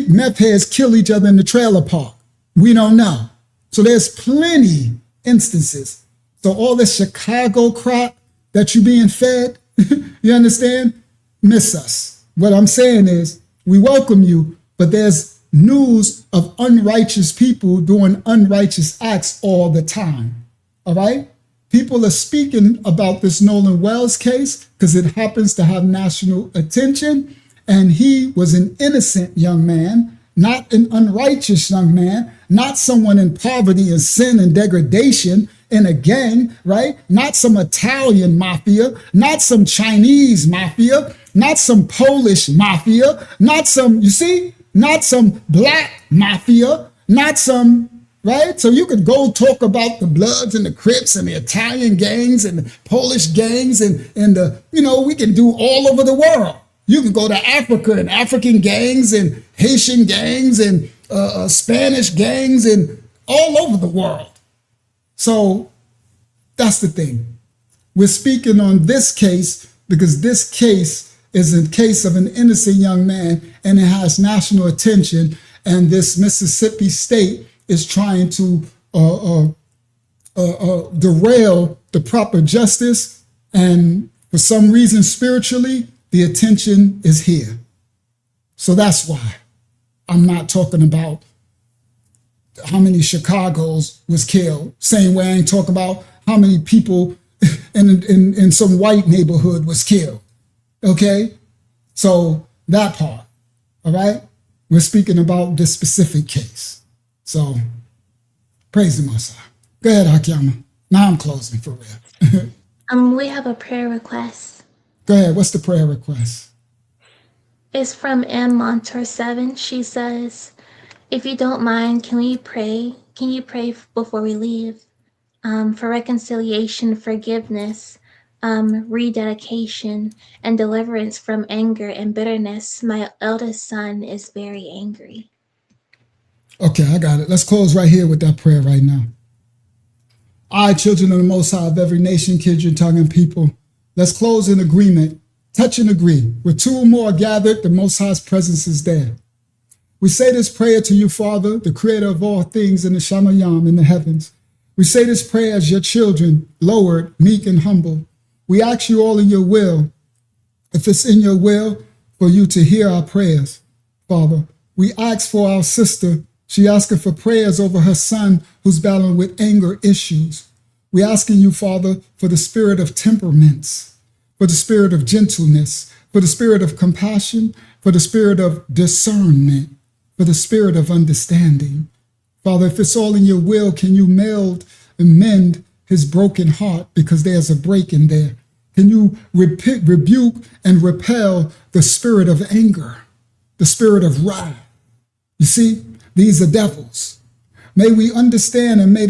meth heads kill each other in the trailer park? We don't know. So there's plenty instances. So all this Chicago crap that you being fed, you understand? Miss us. What I'm saying is we welcome you, but there's news of unrighteous people doing unrighteous acts all the time. All right? People are speaking about this Nolan Wells case because it happens to have national attention. And he was an innocent young man, not an unrighteous young man, not someone in poverty and sin and degradation. in a gang, right? Not some Italian mafia, not some Chinese mafia, not some Polish mafia, not some, you see, not some black mafia, not some, right? So you could go talk about the Bloods and the Crips and the Italian gangs and the Polish gangs and the, you know, we can do all over the world. You could go to Africa and African gangs and Haitian gangs and Spanish gangs and all over the world. So that's the thing. We're speaking on this case because this case is a case of an innocent young man and it has national attention. And this Mississippi state is trying to derail the proper justice. And for some reason, spiritually, the attention is here. So that's why I'm not talking about how many Chicagos was killed. Same way I ain't talking about how many people in some white neighborhood was killed. Okay? So that part, all right? We're speaking about this specific case. So praise the Most High. Go ahead, Akiyama. Now I'm closing for real. We have a prayer request. Go ahead. What's the prayer request? It's from M. Montour 7. She says, if you don't mind, can you pray before we leave for reconciliation, forgiveness, rededication, and deliverance from anger and bitterness? My eldest son is very angry. Okay, I got it. Let's close right here with that prayer right now. I, children of the Most High of every nation, kindred, tongue, and people, let's close in agreement, touch and agree. Where two or more are gathered, the Most High's presence is there. We say this prayer to you, Father, the creator of all things in the Shamayam in the heavens. We say this prayer as your children, lowered, meek, and humble. We ask you all in your will, if it's in your will, for you to hear our prayers, Father. We ask for our sister. She asking for prayers over her son who's battling with anger issues. We asking you, Father, for the spirit of temperaments, for the spirit of gentleness, for the spirit of compassion, for the spirit of discernment, for the spirit of understanding. Father, if it's all in your will, can you meld and mend his broken heart because there's a break in there? Can you rebuke and repel the spirit of anger, the spirit of wrath? You see, these are devils. May we understand and may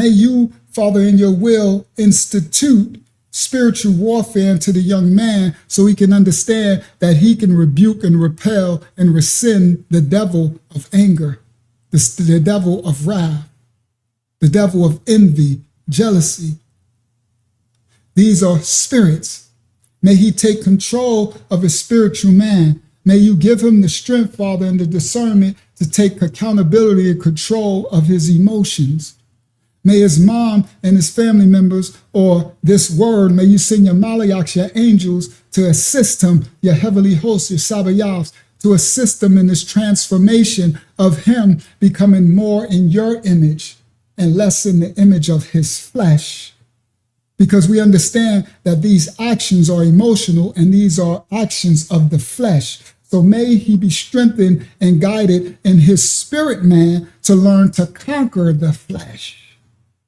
you, Father, in your will, institute spiritual warfare into the young man so he can understand that he can rebuke and repel and rescind the devil of anger, the devil of wrath, the devil of envy, jealousy. These are spirits. May he take control of his spiritual man. May you give him the strength, Father, and the discernment to take accountability and control of his emotions. May his mom and his family members, or this word, may you send your Malachites, your angels, to assist him, your heavenly hosts, your Sabayahs, to assist him in this transformation of him becoming more in your image and less in the image of his flesh. Because we understand that these actions are emotional and these are actions of the flesh. So may he be strengthened and guided in his spirit man to learn to conquer the flesh,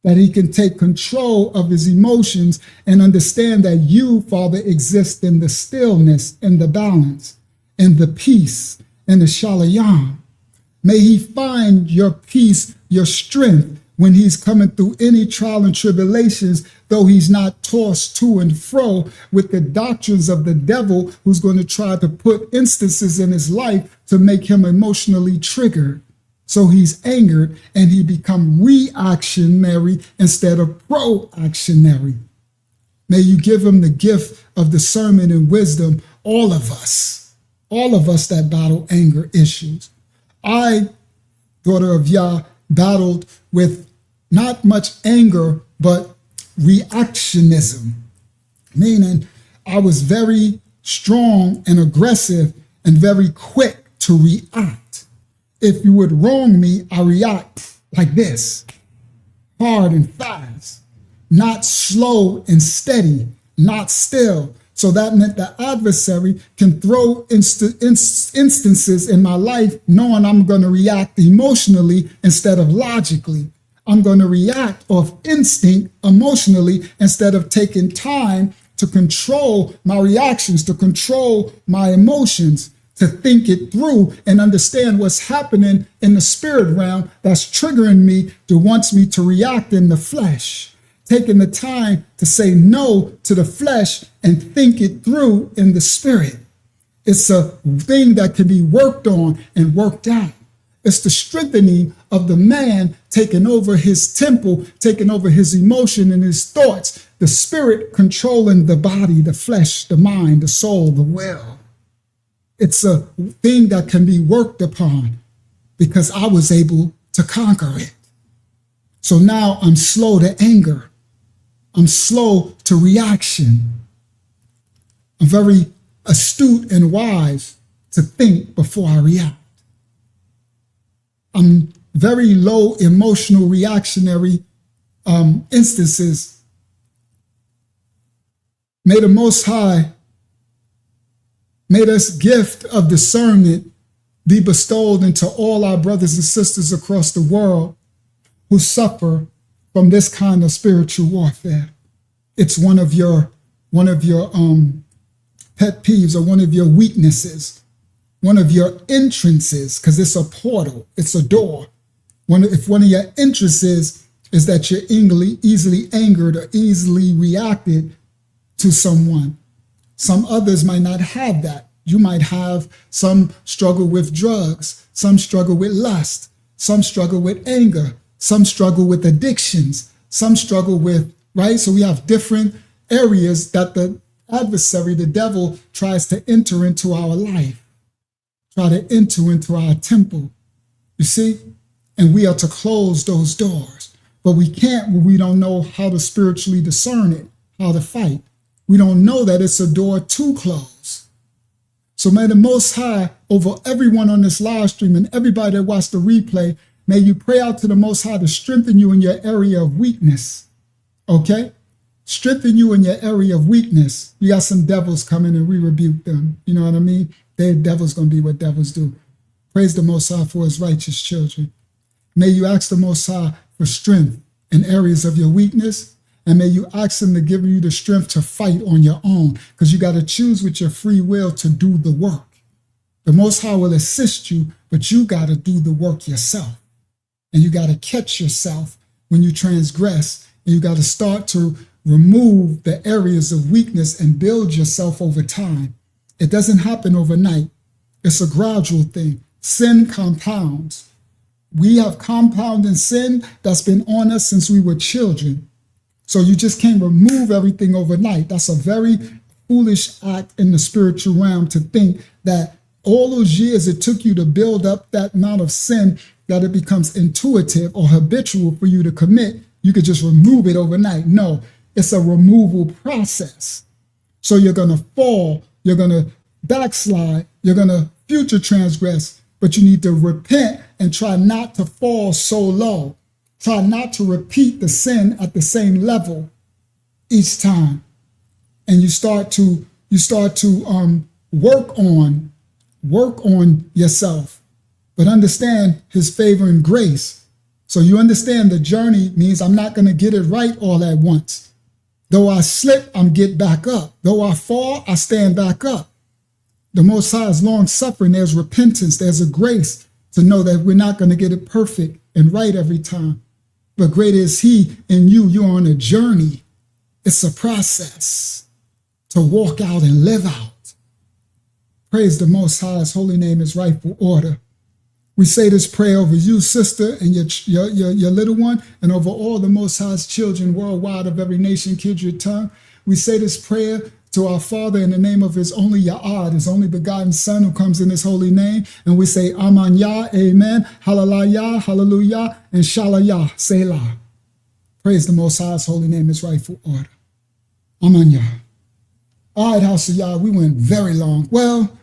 that he can take control of his emotions and understand that you, Father, exist in the stillness, in the balance, in the peace, in the shalom. May he find your peace, your strength when he's coming through any trial and tribulations, though he's not tossed to and fro with the doctrines of the devil who's going to try to put instances in his life to make him emotionally triggered. So he's angered and he become reactionary instead of proactionary. May you give him the gift of discernment and wisdom, all of us that battle anger issues. I, daughter of Yah, battled with not much anger, but reactionism, meaning I was very strong and aggressive and very quick to react. If you would wrong me, I react like this, hard and fast, not slow and steady, not still. So that meant the adversary can throw instances in my life knowing I'm going to react emotionally instead of logically. I'm going to react off instinct emotionally instead of taking time to control my reactions, to control my emotions, to think it through and understand what's happening in the spirit realm that's triggering me to wants me to react in the flesh. Taking the time to say no to the flesh and think it through in the spirit. It's a thing that can be worked on and worked out. It's the strengthening of the man taking over his temple, taking over his emotion and his thoughts, the spirit controlling the body, the flesh, the mind, the soul, the will. It's a thing that can be worked upon because I was able to conquer it. So now I'm slow to anger. I'm slow to reaction. I'm very astute and wise to think before I react. I'm very low emotional reactionary instances. May the Most High, may this gift of discernment be bestowed into all our brothers and sisters across the world who suffer from this kind of spiritual warfare. It's one of your pet peeves or one of your weaknesses, one of your entrances, because it's a portal, it's a door. If one of your entrances is that you're easily angered or easily reacted to someone. Some others might not have that. You might have some struggle with drugs, some struggle with lust, some struggle with anger, some struggle with addictions, some struggle with, right? So we have different areas that the adversary, the devil, tries to enter into our life, try to enter into our temple, you see? And we are to close those doors. But we can't when we don't know how to spiritually discern it, how to fight. We don't know that it's a door to close. So may the Most High, over everyone on this live stream and everybody that watched the replay, may you pray out to the Most High to strengthen you in your area of weakness, okay? Strengthen you in your area of weakness. You got some devils coming and we rebuke them. You know what I mean? They're devils going to be what devils do. Praise the Most High for his righteous children. May you ask the Most High for strength in areas of your weakness. And may you ask him to give you the strength to fight on your own, because you got to choose with your free will to do the work. The Most High will assist you, but you got to do the work yourself. And you got to catch yourself when you transgress. And you got to start to remove the areas of weakness and build yourself over time. It doesn't happen overnight. It's a gradual thing. Sin compounds. We have compounding sin that's been on us since we were children. So you just can't remove everything overnight. That's a very foolish act in the spiritual realm to think that all those years it took you to build up that amount of sin that it becomes intuitive or habitual for you to commit, you could just remove it overnight. No, it's a removal process. So you're going to fall, you're going to backslide, you're going to future transgress, but you need to repent and try not to fall so low. Try not to repeat the sin at the same level each time. And you start to work on yourself, but understand his favor and grace. So you understand the journey means I'm not going to get it right all at once. Though I slip, I'm get back up. Though I fall, I stand back up. The Most High is long suffering. There's repentance. There's a grace to know that we're not going to get it perfect and right every time. But greater is he in you. You're on a journey. It's a process to walk out and live out. Praise the Most High. His holy name is rightful order. We say this prayer over you, sister, and your little one, and over all the Most High's children worldwide of every nation, kindred, tongue. We say this prayer to our Father in the name of his only Ya'ad, his only begotten Son who comes in his holy name. And we say Aman Yah, Amen, Hallelujah, Hallelujah, and Shalayah, Selah. Praise the Most High's holy name, his rightful order. Aman Yah. All right, House of Yah, we went very long. Well,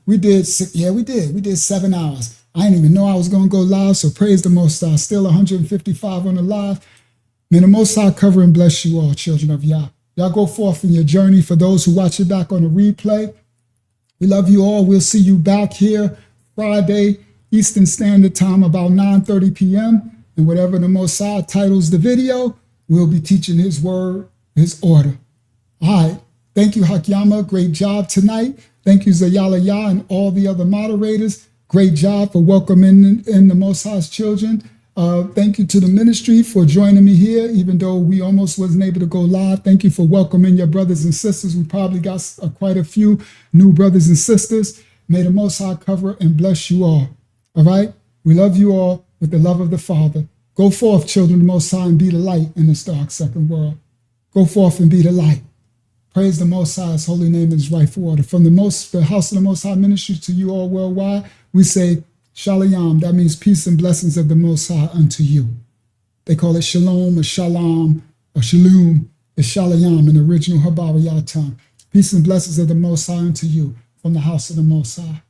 we did 7 hours. I didn't even know I was going to go live, so praise the Most High. Still 155 on the live. May the Most High cover and bless you all, children of Yah. Y'all go forth in your journey. For those who watch it back on the replay, we love you all. We'll see you back here Friday, Eastern Standard Time, about 9:30 p.m. And whatever the Most High titles the video, we'll be teaching his word, his order. All right. Thank you, Hakyama. Great job tonight. Thank you, Zayala Ya and all the other moderators. Great job for welcoming in the Most High's children. Thank you to the ministry for joining me here, even though we almost wasn't able to go live. Thank you for welcoming your brothers and sisters. We probably got quite a few new brothers and sisters. May the Most High cover and bless you all. All right? We love you all with the love of the Father. Go forth, children of the Most High, and be the light in this dark second world. Go forth and be the light. Praise the Most High, his holy name and his rightful order. From the House of the Most High Ministry to you all worldwide, we say Shalom. That means peace and blessings of the Most High unto you. They call it Shalom or Shalom or Shalom. It's Shalom in the original Habariyah tongue. Peace and blessings of the Most High unto you from the House of the Most High.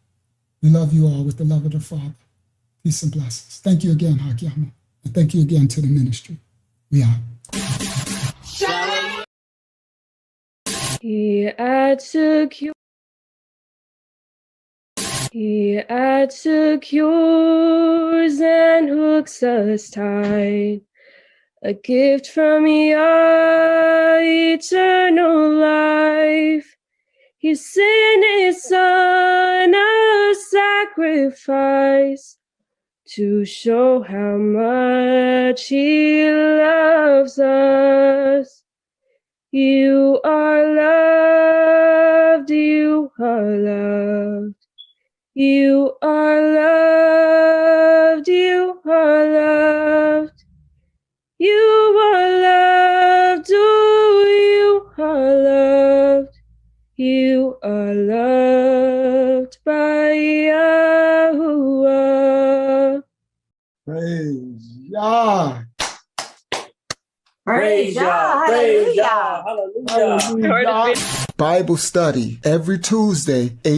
We love you all with the love of the Father. Peace and blessings. Thank you again, Hakyama. And thank you again to the ministry. We out. He adds secures and hooks us tight. A gift from Yah, eternal life. He sent his son a sacrifice to show how much he loves us. You are loved, you are loved. You are loved, you are loved. You are loved, oh, you are loved. You are loved by Yahuwah. Praise Yah. Praise Yah. Praise Yah. Hallelujah. Bible study every Tuesday,